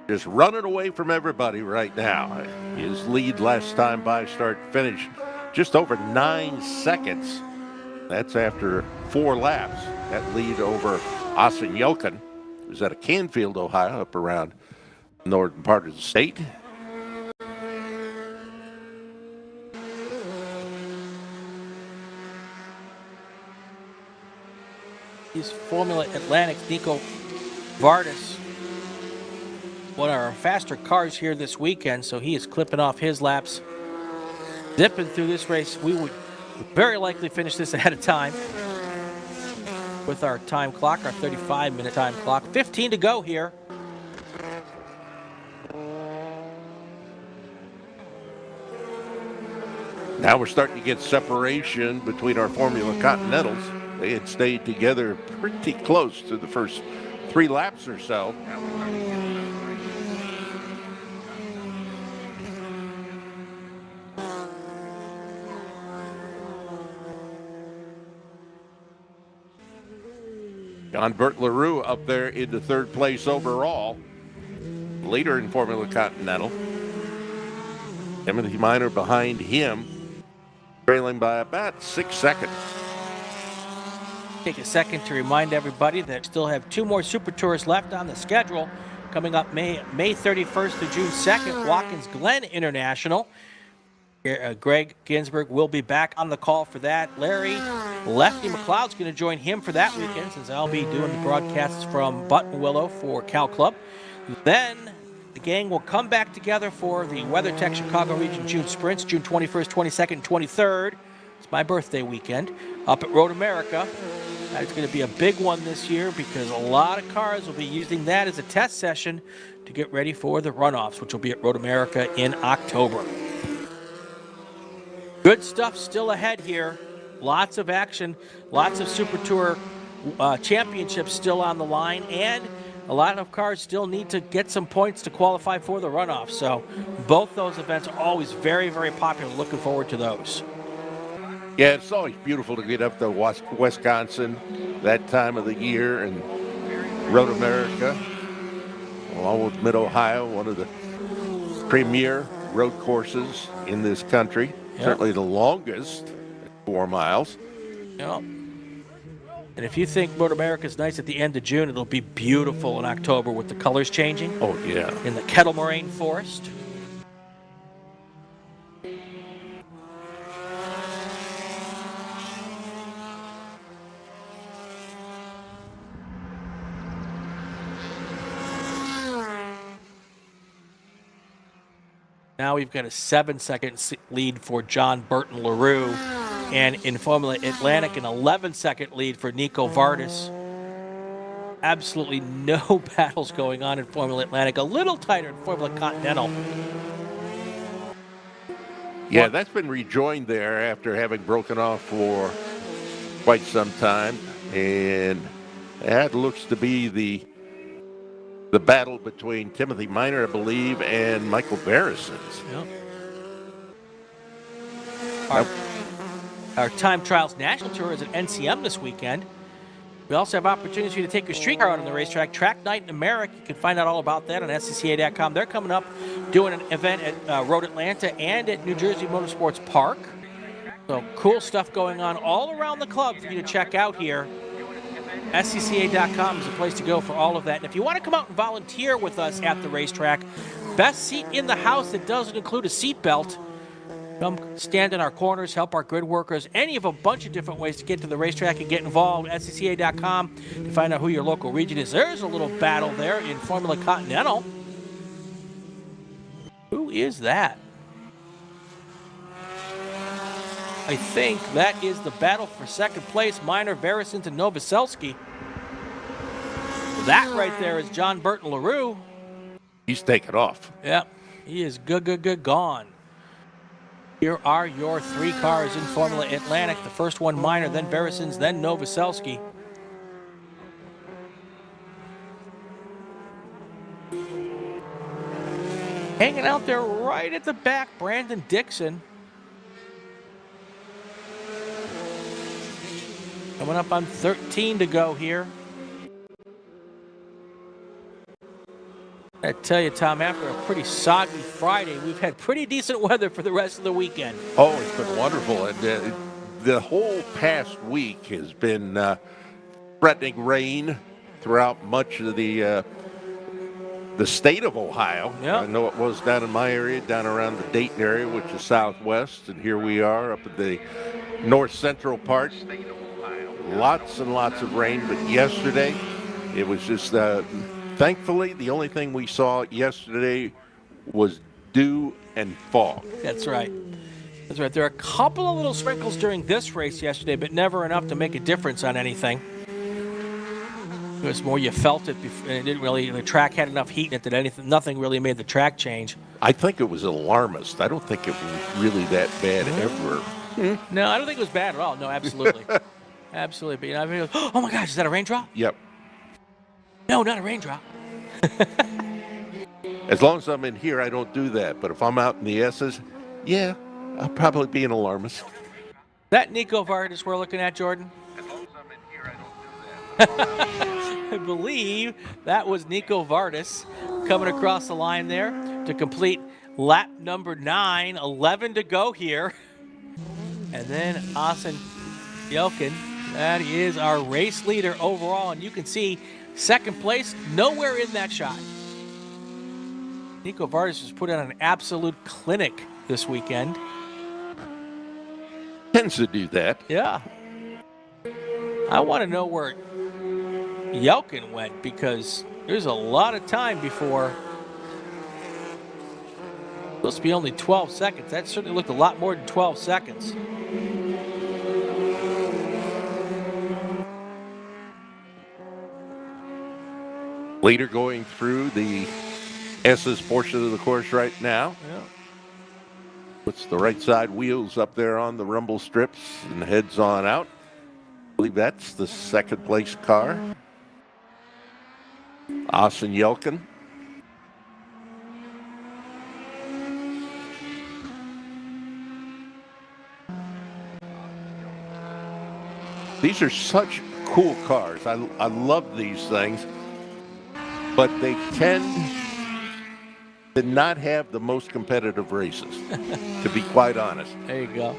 just running away from everybody right now. His lead last time by start finish just over 9 seconds. That's after 4 laps. That lead over Austin Yelkin, who's out of Canfield, Ohio, up around the northern part of the state. He's Formula Atlantic, Nico Vardis. One of our faster cars here this weekend, so he is clipping off his laps. Zipping through this race. We would very likely finish this ahead of time with our time clock, our 35-minute time clock. 15 to go here. Now we're starting to get separation between our Formula Continentals. They had stayed together pretty close to the first 3 laps or so. John Burt LaRue up there into 3rd place overall. Leader in Formula Continental. Timothy Minor behind him, trailing by about 6 seconds. Take a second to remind everybody that still have 2 more Super Tours left on the schedule. Coming up May 31st to June 2nd, Watkins Glen International. Greg Ginsburg will be back on the call for that. Larry Lefty McLeod's going to join him for that weekend, since I'll be doing the broadcasts from Buttonwillow for Cal Club. Then the gang will come back together for the WeatherTech Chicago Region June Sprints, June 21st, 22nd, and 23rd. It's my birthday weekend up at Road America. That's going to be a big one this year because a lot of cars will be using that as a test session to get ready for the runoffs, which will be at Road America in October. Good stuff still ahead here. Lots of action, lots of Super Tour championships still on the line, and a lot of cars still need to get some points to qualify for the runoff. So both those events are always very, very popular. Looking forward to those. Yeah, it's always beautiful to get up to Wisconsin that time of the year and Road America, along with Mid-Ohio, one of the premier road courses in this country. Yep. Certainly the longest, 4 miles. Yep. And if you think Road America's nice at the end of June, it'll be beautiful in October with the colors changing. Oh, yeah. In the Kettle Moraine Forest. Now we've got a 7-second lead for John Burton LaRue, and in Formula Atlantic, an 11-second lead for Nico Vardis. Absolutely no battles going on in Formula Atlantic. A little tighter in Formula Continental. Yeah, that's been rejoined there after having broken off for quite some time, and that looks to be the battle between Timothy Minor, I believe, and Michael Verisons. Yep. Our Time Trials National Tour is at NCM this weekend. We also have opportunities for you to take your street car out on the racetrack. Track Night in America, you can find out all about that on SCCA.com. They're coming up doing an event at Road Atlanta and at New Jersey Motorsports Park. So cool stuff going on all around the club for you to check out here. SCCA.com is the place to go for all of that. And if you want to come out and volunteer with us at the racetrack, best seat in the house that doesn't include a seat belt. Come stand in our corners, help our grid workers, any of a bunch of different ways to get to the racetrack and get involved. SCCA.com to find out who your local region is. There's a little battle there in Formula Continental. Who is that? I think that is the battle for second place. Minor, Verisons, and Novoselsky. That right there is John Burton LaRue. He's taken off. Yep, he is good, gone. Here are your 3 cars in Formula Atlantic. The first one Minor, then Verisons, then Novoselsky. Hanging out there right at the back, Brandon Dixon. Coming up on 13 to go here. I tell you, Tom, after a pretty soggy Friday, we've had pretty decent weather for the rest of the weekend. Oh, it's been wonderful. And the whole past week has been threatening rain throughout much of the state of Ohio. Yep. I know it was down in my area, down around the Dayton area, which is southwest. And here we are up at the north central part. Lots and lots of rain. But yesterday, it was just... thankfully, the only thing we saw yesterday was dew and fog. That's right. That's right. There are a couple of little sprinkles during this race yesterday, but never enough to make a difference on anything. It was more you felt it before, and it didn't really. The track had enough heat in it that nothing really made the track change. I think it was alarmist. I don't think it was really that bad ever. No, I don't think it was bad at all. No, absolutely, absolutely. But you know, I mean, oh my gosh, is that a raindrop? Yep. No, not a raindrop. As long as I'm in here, I don't do that. But if I'm out in the S's, yeah, I'll probably be an alarmist. That Nico Vardis we're looking at, Jordan? As long as I'm in here, I don't do that. I believe that was Nico Vardis coming across the line there to complete lap number 9, 11 to go here. And then Austin Yelkin, that is our race leader overall, and you can see second place, nowhere in that shot. Nico Vardis has put on an absolute clinic this weekend. Tends to do that. Yeah. I want to know where Yelkin went because there's a lot of time before. Supposed to be only 12 seconds. That certainly looked a lot more than 12 seconds. Leader going through the S's portion of the course right now. Yeah. Puts the right side wheels up there on the rumble strips and heads on out. I believe that's the second place car. Austin Yelkin. These are such cool cars. I love these things. But they tend to not have the most competitive races, to be quite honest. There you go.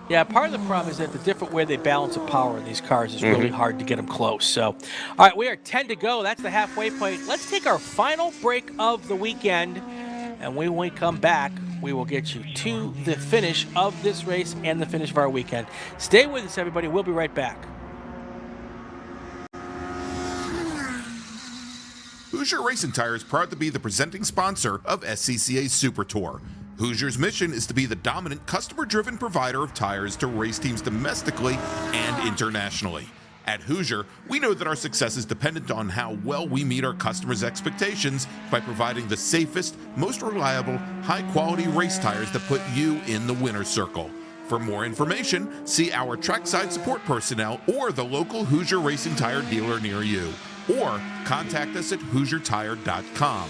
Yeah, part of the problem is that the different way they balance the power in these cars is really hard to get them close. So, all right, we are 10 to go. That's the halfway point. Let's take our final break of the weekend, and when we come back, we will get you to the finish of this race and the finish of our weekend. Stay with us, everybody. We'll be right back. Hoosier Racing Tire is proud to be the presenting sponsor of SCCA Super Tour. Hoosier's mission is to be the dominant customer-driven provider of tires to race teams domestically and internationally. At Hoosier, we know that our success is dependent on how well we meet our customers' expectations by providing the safest, most reliable, high-quality race tires that put you in the winner's circle. For more information, see our trackside support personnel or the local Hoosier Racing Tire dealer near you. Or contact us at HoosierTire.com.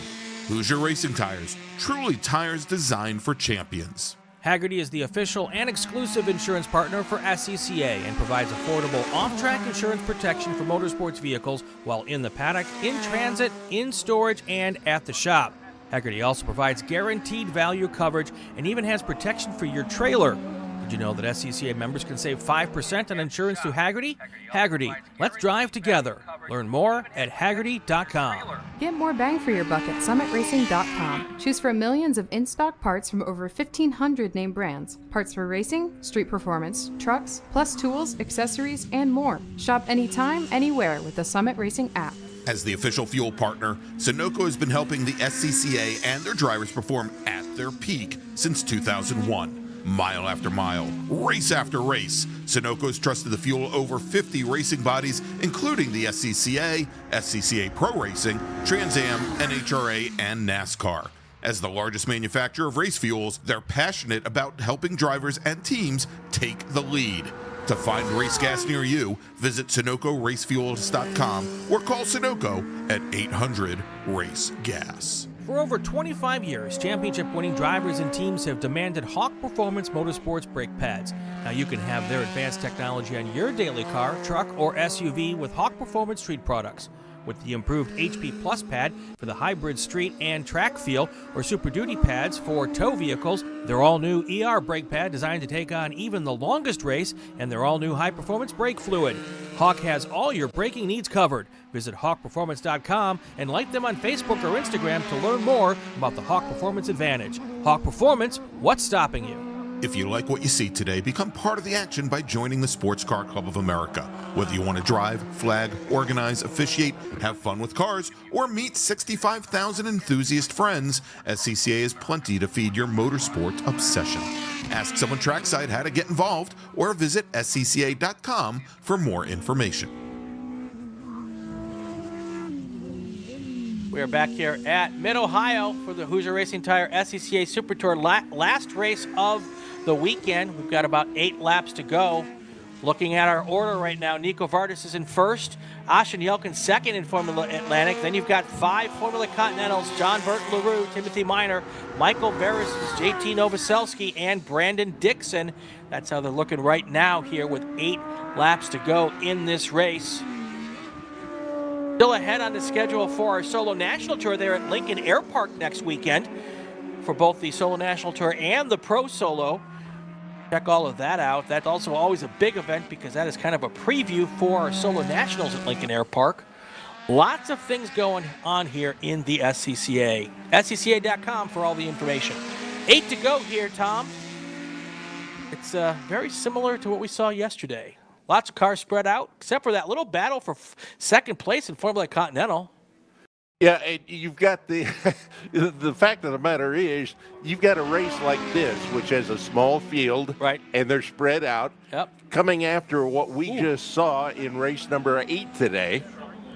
Hoosier Racing Tires, truly tires designed for champions. Haggerty is the official and exclusive insurance partner for SCCA and provides affordable off-track insurance protection for motorsports vehicles while in the paddock, in transit, in storage, and at the shop. Haggerty also provides guaranteed value coverage and even has protection for your trailer. Did you know that SCCA members can save 5% on insurance through Haggerty? Haggerty, let's drive together. Learn more at Haggerty.com. Get more bang for your buck at SummitRacing.com. Choose from millions of in-stock parts from over 1,500 name brands. Parts for racing, street performance, trucks, plus tools, accessories, and more. Shop anytime, anywhere with the Summit Racing app. As the official fuel partner, Sunoco has been helping the SCCA and their drivers perform at their peak since 2001. Mile after mile, race after race, Sunoco has trusted the fuel over 50 racing bodies, including the SCCA, SCCA Pro Racing, Trans Am, NHRA, and NASCAR. As the largest manufacturer of race fuels, they're passionate about helping drivers and teams take the lead. To find race gas near you, visit SunocoRaceFuels.com or call Sunoco at 800-RACE-GAS. For over 25 years, championship-winning drivers and teams have demanded Hawk Performance Motorsports brake pads. Now you can have their advanced technology on your daily car, truck, or SUV with Hawk Performance Street products. With the improved HP Plus pad for the hybrid street and track feel, or Super Duty pads for tow vehicles, their all-new ER brake pad designed to take on even the longest race, and their all-new high-performance brake fluid. Hawk has all your braking needs covered. Visit HawkPerformance.com and like them on Facebook or Instagram to learn more about the Hawk Performance Advantage. Hawk Performance, what's stopping you? If you like what you see today, become part of the action by joining the Sports Car Club of America. Whether you want to drive, flag, organize, officiate, have fun with cars, or meet 65,000 enthusiast friends, SCCA has plenty to feed your motorsport obsession. Ask someone trackside how to get involved or visit scca.com for more information. We are back here at Mid-Ohio for the Hoosier Racing Tire SCCA Super Tour last race of the weekend. We've got about 8 laps to go. Looking at our order right now, Nico Vardis is in first, Ashen Yelkin second in Formula Atlantic. Then you've got 5 Formula Continentals, John Burt LaRue, Timothy Miner, Michael Veris's, JT Novoselsky, and Brandon Dixon. That's how they're looking right now here with 8 laps to go in this race. Still ahead on the schedule for our Solo National Tour there at Lincoln Air Park next weekend for both the Solo National Tour and the Pro Solo. Check all of that out. That's also always a big event because that is kind of a preview for our Solo Nationals at Lincoln Air Park. Lots of things going on here in the SCCA. SCCA.com for all the information. 8 to go here, Tom. It's very similar to what we saw yesterday. Lots of cars spread out, except for that little battle for second place in Formula Continental. Yeah, and you've got the the fact of the matter is you've got a race like this, which has a small field, right, and they're spread out. Yep. Coming after what we just saw in race number 8 today.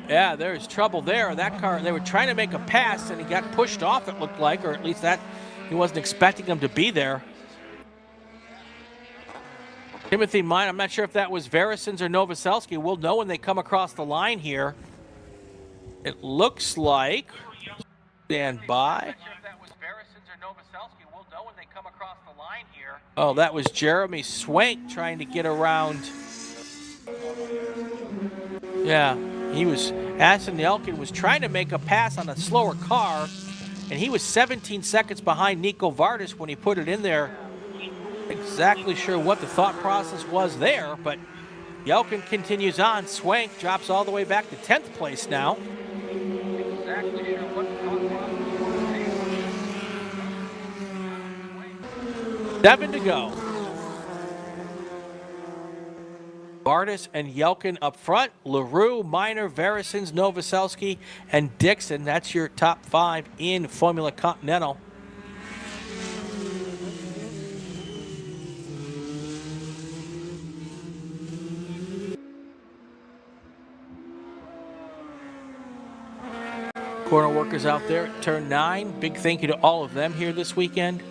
Yeah, there's trouble there. That car, they were trying to make a pass, and he got pushed off, it looked like, or at least that he wasn't expecting them to be there. Timothy Mine, I'm not sure if that was Verison's or Novoselsky. We'll know when they come across the line here. It looks like, stand by. Oh, that was Jeremy Swank trying to get around. Yeah, he was, Aston Yelkin was trying to make a pass on a slower car, and he was 17 seconds behind Nico Vardis when he put it in there. Exactly sure what the thought process was there, but Yelkin continues on. Swank drops all the way back to 10th place now. 7 to go. Vardis and Yelkin up front. LaRue, Miner, Verisons, Novoselsky, and Dixon. That's your top 5 in Formula Continental. Corner workers out there at turn 9. Big thank you to all of them here this weekend.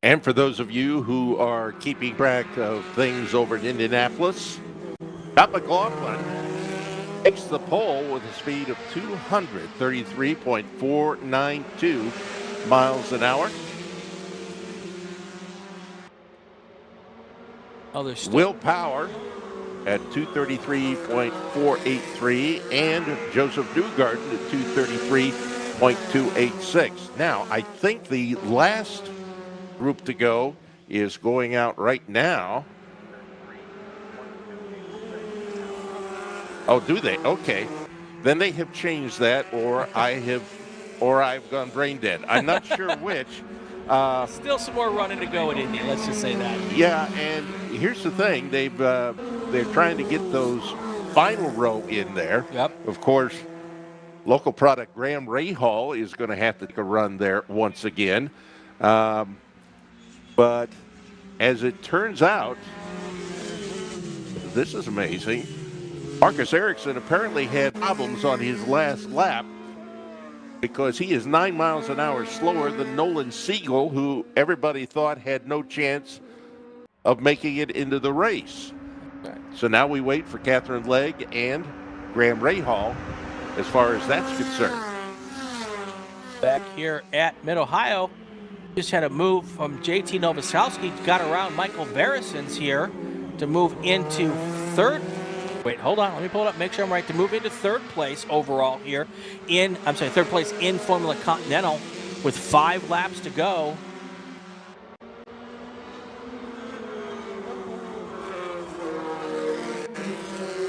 And for those of you who are keeping track of things over in Indianapolis, Scott McLaughlin takes the pole with a speed of 233.492 miles an hour. Oh, there's still Will Power at 233.483 and Joseph Newgarden at 233.286. Now, I think the last group to go is going out right now. Oh, do they? Okay. Then they have changed that, or I've gone brain dead. I'm not sure which. still some more running to go in Indy, let's just say that. Yeah, and here's the thing. They're trying to get those final row in there. Yep. Of course, local product Graham Rahal is going to have to take a run there once again. But as it turns out, this is amazing. Marcus Ericsson apparently had problems on his last lap because he is 9 miles an hour slower than Nolan Siegel, who everybody thought had no chance of making it into the race. So now we wait for Catherine Legg and Graham Rahal as far as that's concerned. Back here at Mid-Ohio, just had a move from JT Novoselsky, got around Michael Verisons here to move into third. Wait, hold on. Let me pull it up, make sure I'm right. To move into third place overall here third place in Formula Continental with 5 laps to go.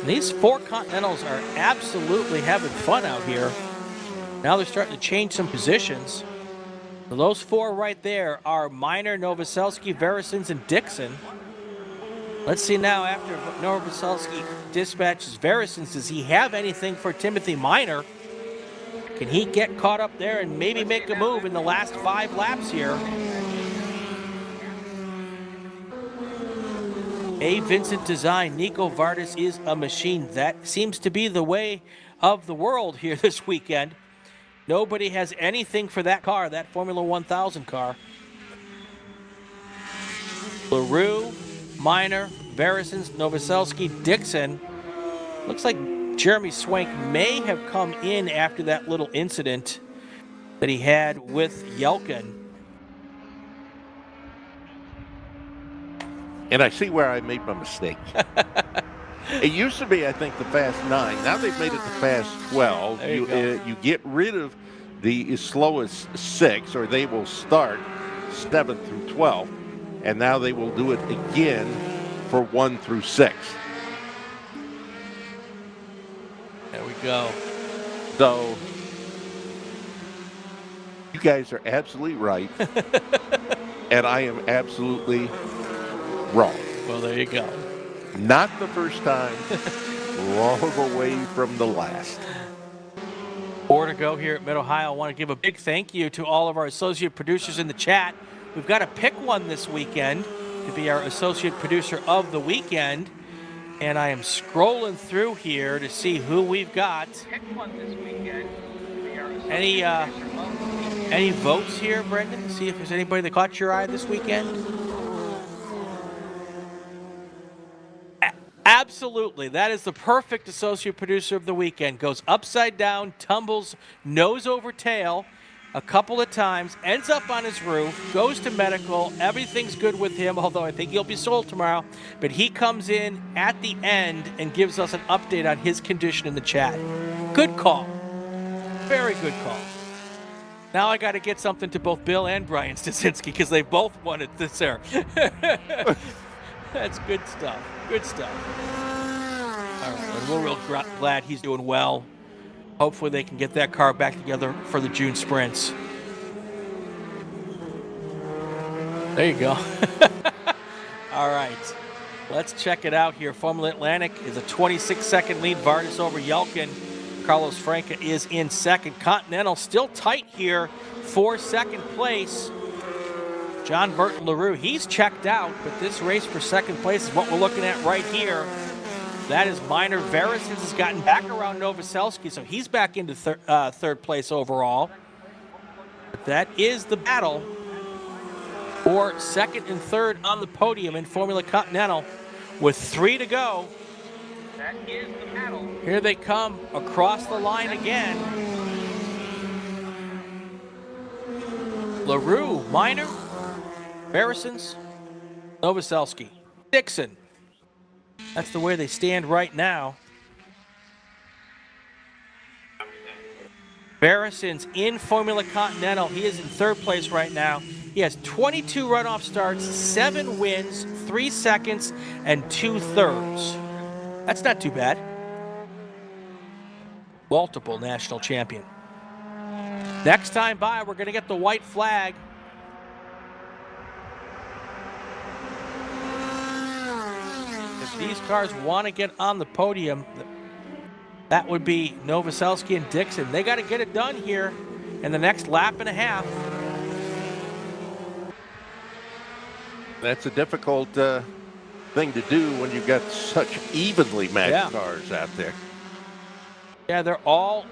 These 4 Continentals are absolutely having fun out here. Now they're starting to change some positions. So those 4 right there are Miner, Novoselsky, Verisons, and Dixon. Let's see now, after Novoselsky dispatches Verisons, does he have anything for Timothy Miner? Can he get caught up there and maybe make a move in the last 5 laps here? A. Vincent Design, Nico Vardis is a machine. That seems to be the way of the world here this weekend. Nobody has anything for that car, that Formula 1000 car. LaRue, Miner, Verisons, Novoselsky, Dixon. Looks like Jeremy Swank may have come in after that little incident that he had with Yelkin. And I see where I made my mistake. It used to be, I think, the Fast 9. Now they've made it the Fast 12. You get rid of the slowest 6, or they will start 7th through 12th. And now they will do it again for 1 through 6. There we go. So you guys are absolutely right. And I am absolutely wrong. Well, there you go. Not the first time, long away from the last. 4 to go here at Mid-Ohio. I want to give a big thank you to all of our associate producers in the chat. We've got to pick one this weekend to be our associate producer of the weekend. And I am scrolling through here to see who we've got. Pick one this weekend to be our any votes here, Brendan? See if there's anybody that caught your eye this weekend. Absolutely. That is the perfect associate producer of the weekend. Goes upside down, tumbles nose over tail a couple of times, ends up on his roof, goes to medical. Everything's good with him, although I think he'll be sold tomorrow. But he comes in at the end and gives us an update on his condition in the chat. Good call. Very good call. Now I got to get something to both Bill and Brian Stasinski because they both wanted this there. That's good stuff. Good stuff. All right, we're real glad he's doing well. Hopefully they can get that car back together for the June sprints. There you go. All right, let's check it out here. Formula Atlantic is a 26-second lead. Vardis over Yelkin. Carlos Franca is in second. Continental still tight here for second place. John Burton LaRue, he's checked out, but this race for second place is what we're looking at right here. That is Miner. Verisons has gotten back around Novoselsky, so he's back into third place overall. But that is the battle for second and third on the podium in Formula Continental with 3 to go. Here they come across the line again. LaRue, Minor, Barrisons, Novoselsky, Dixon. That's the way they stand right now. Barrisons in Formula Continental. He is in third place right now. He has 22 runoff starts, 7 wins, 3 seconds, and 2 thirds. That's not too bad. Multiple national champion. Next time by, we're going to get the white flag. If these cars want to get on the podium, that would be Novoselsky and Dixon. They got to get it done here in the next lap and a half. That's a difficult thing to do when you've got such evenly matched cars out there. Yeah, they're all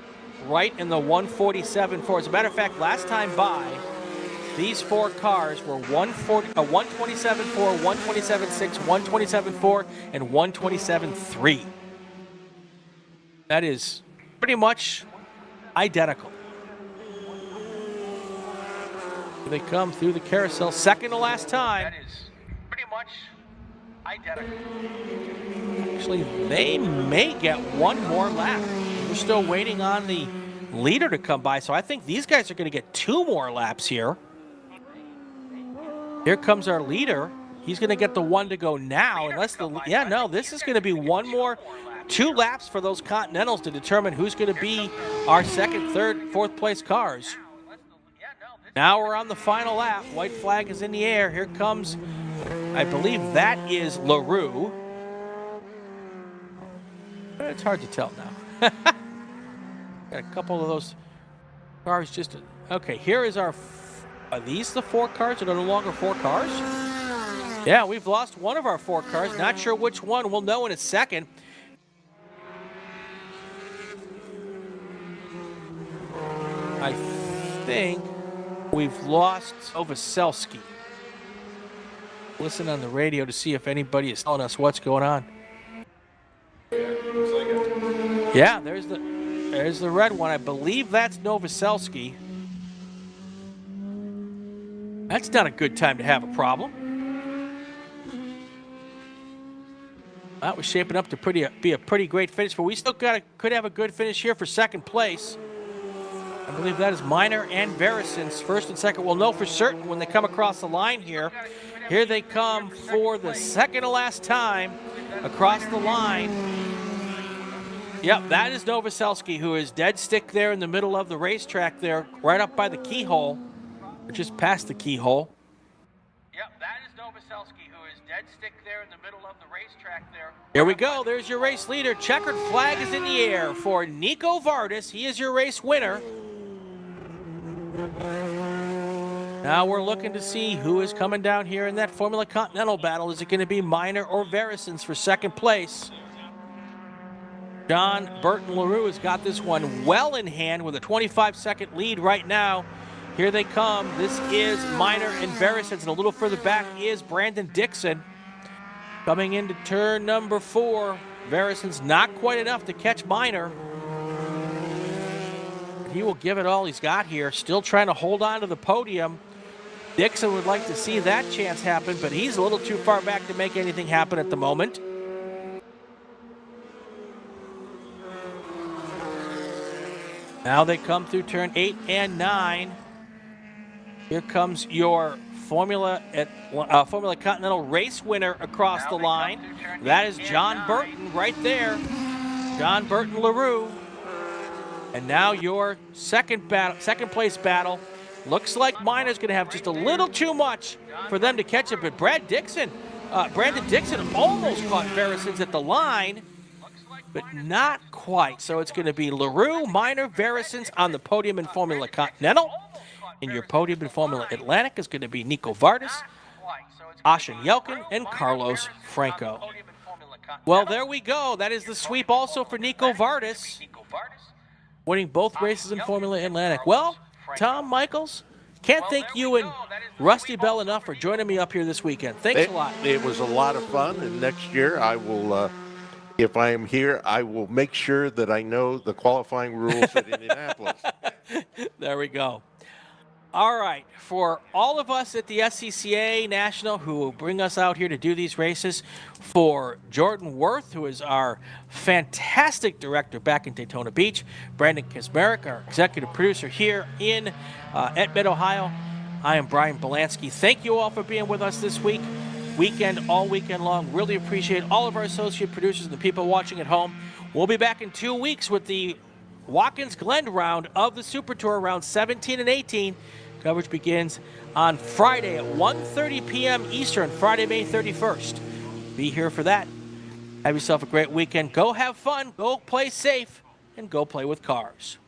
right in the 147.4. As a matter of fact, last time by, these 4 cars were 127.4, 127.6, 127.4, and 127.3. That is pretty much identical. They come through the carousel, second to last time. That is pretty much identical. Actually, they may get one more lap. We're still waiting on the leader to come by, so I think these guys are going to get 2 more laps here. Here comes our leader. He's going to get the one to go now, unless this is going to be one more, 2 laps for those Continentals to determine who's going to be our second, third, fourth place cars. Now we're on the final lap. White flag is in the air. Here comes, I believe that is LaRue. It's hard to tell now. Got a couple of those cars just... Okay, here is our... Are these the 4 cars? Are there no longer 4 cars? Yeah, we've lost one of our 4 cars. Not sure which one. We'll know in a second. I think we've lost Novoselsky. Listen on the radio to see if anybody is telling us what's going on. Yeah, there's the red one. I believe that's Novoselsky. That's not a good time to have a problem. That was shaping up to be a pretty great finish, but we still could have a good finish here for second place. I believe that is Minor and Barrisons, first and second. We'll know for certain when they come across the line here. Here they come for the second to last time across the line. Yep, that is Novoselsky, who is dead stick there in the middle of the racetrack there, right up by the keyhole, or just past the keyhole. Yep, that is Novoselsky, who is dead stick there in the middle of the racetrack there. Here we go. There's your race leader. Checkered flag is in the air for Nico Vardis. He is your race winner. Now we're looking to see who is coming down here in that Formula Continental battle. Is it going to be Minor or Barrisons for second place? John Burton LaRue has got this one well in hand with a 25-second lead right now. Here they come. This is Minor and Barrisons, and a little further back is Brandon Dixon. Coming into turn number 4. Barrisons not quite enough to catch Minor. He will give it all he's got here. Still trying to hold on to the podium. Dixon would like to see that chance happen, but he's a little too far back to make anything happen at the moment. Now they come through turn 8 and 9. Here comes your Formula Continental race winner across the line. That is John Burton right there. John Burton LaRue. And now your second place battle. Looks like Minor's going to have just a little too much for them to catch it, but Brandon Dixon almost caught Barrisons at the line, but not quite. So it's going to be LaRue, Minor, Barrisons on the podium in Formula Continental. And your podium in Formula Atlantic is going to be Nico Vardis, Ashen Yelkin, and Carlos Franco. Well, there we go. That is the sweep also for Nico Vardis, winning both races in Formula Atlantic. Well, Tom Michaels, can't thank you and Rusty Bell enough for joining me up here this weekend. Thanks a lot. It was a lot of fun, and next year I will If I am here, I will make sure that I know the qualifying rules at Indianapolis. There we go. All right, for all of us at the SCCA National who will bring us out here to do these races, for Jordan Worth, who is our fantastic director back in Daytona Beach, Brandon Kismerick, our executive producer here in at Mid-Ohio, I am Brian Bielanski. Thank you all for being with us this week, all weekend long. Really appreciate all of our associate producers and the people watching at home. We'll be back in 2 weeks with the Watkins Glen round of the Super Tour, round 17 and 18. Coverage begins on Friday at 1:30 p.m. Eastern, Friday, May 31st. Be here for that. Have yourself a great weekend. Go have fun, go play safe, and go play with cars.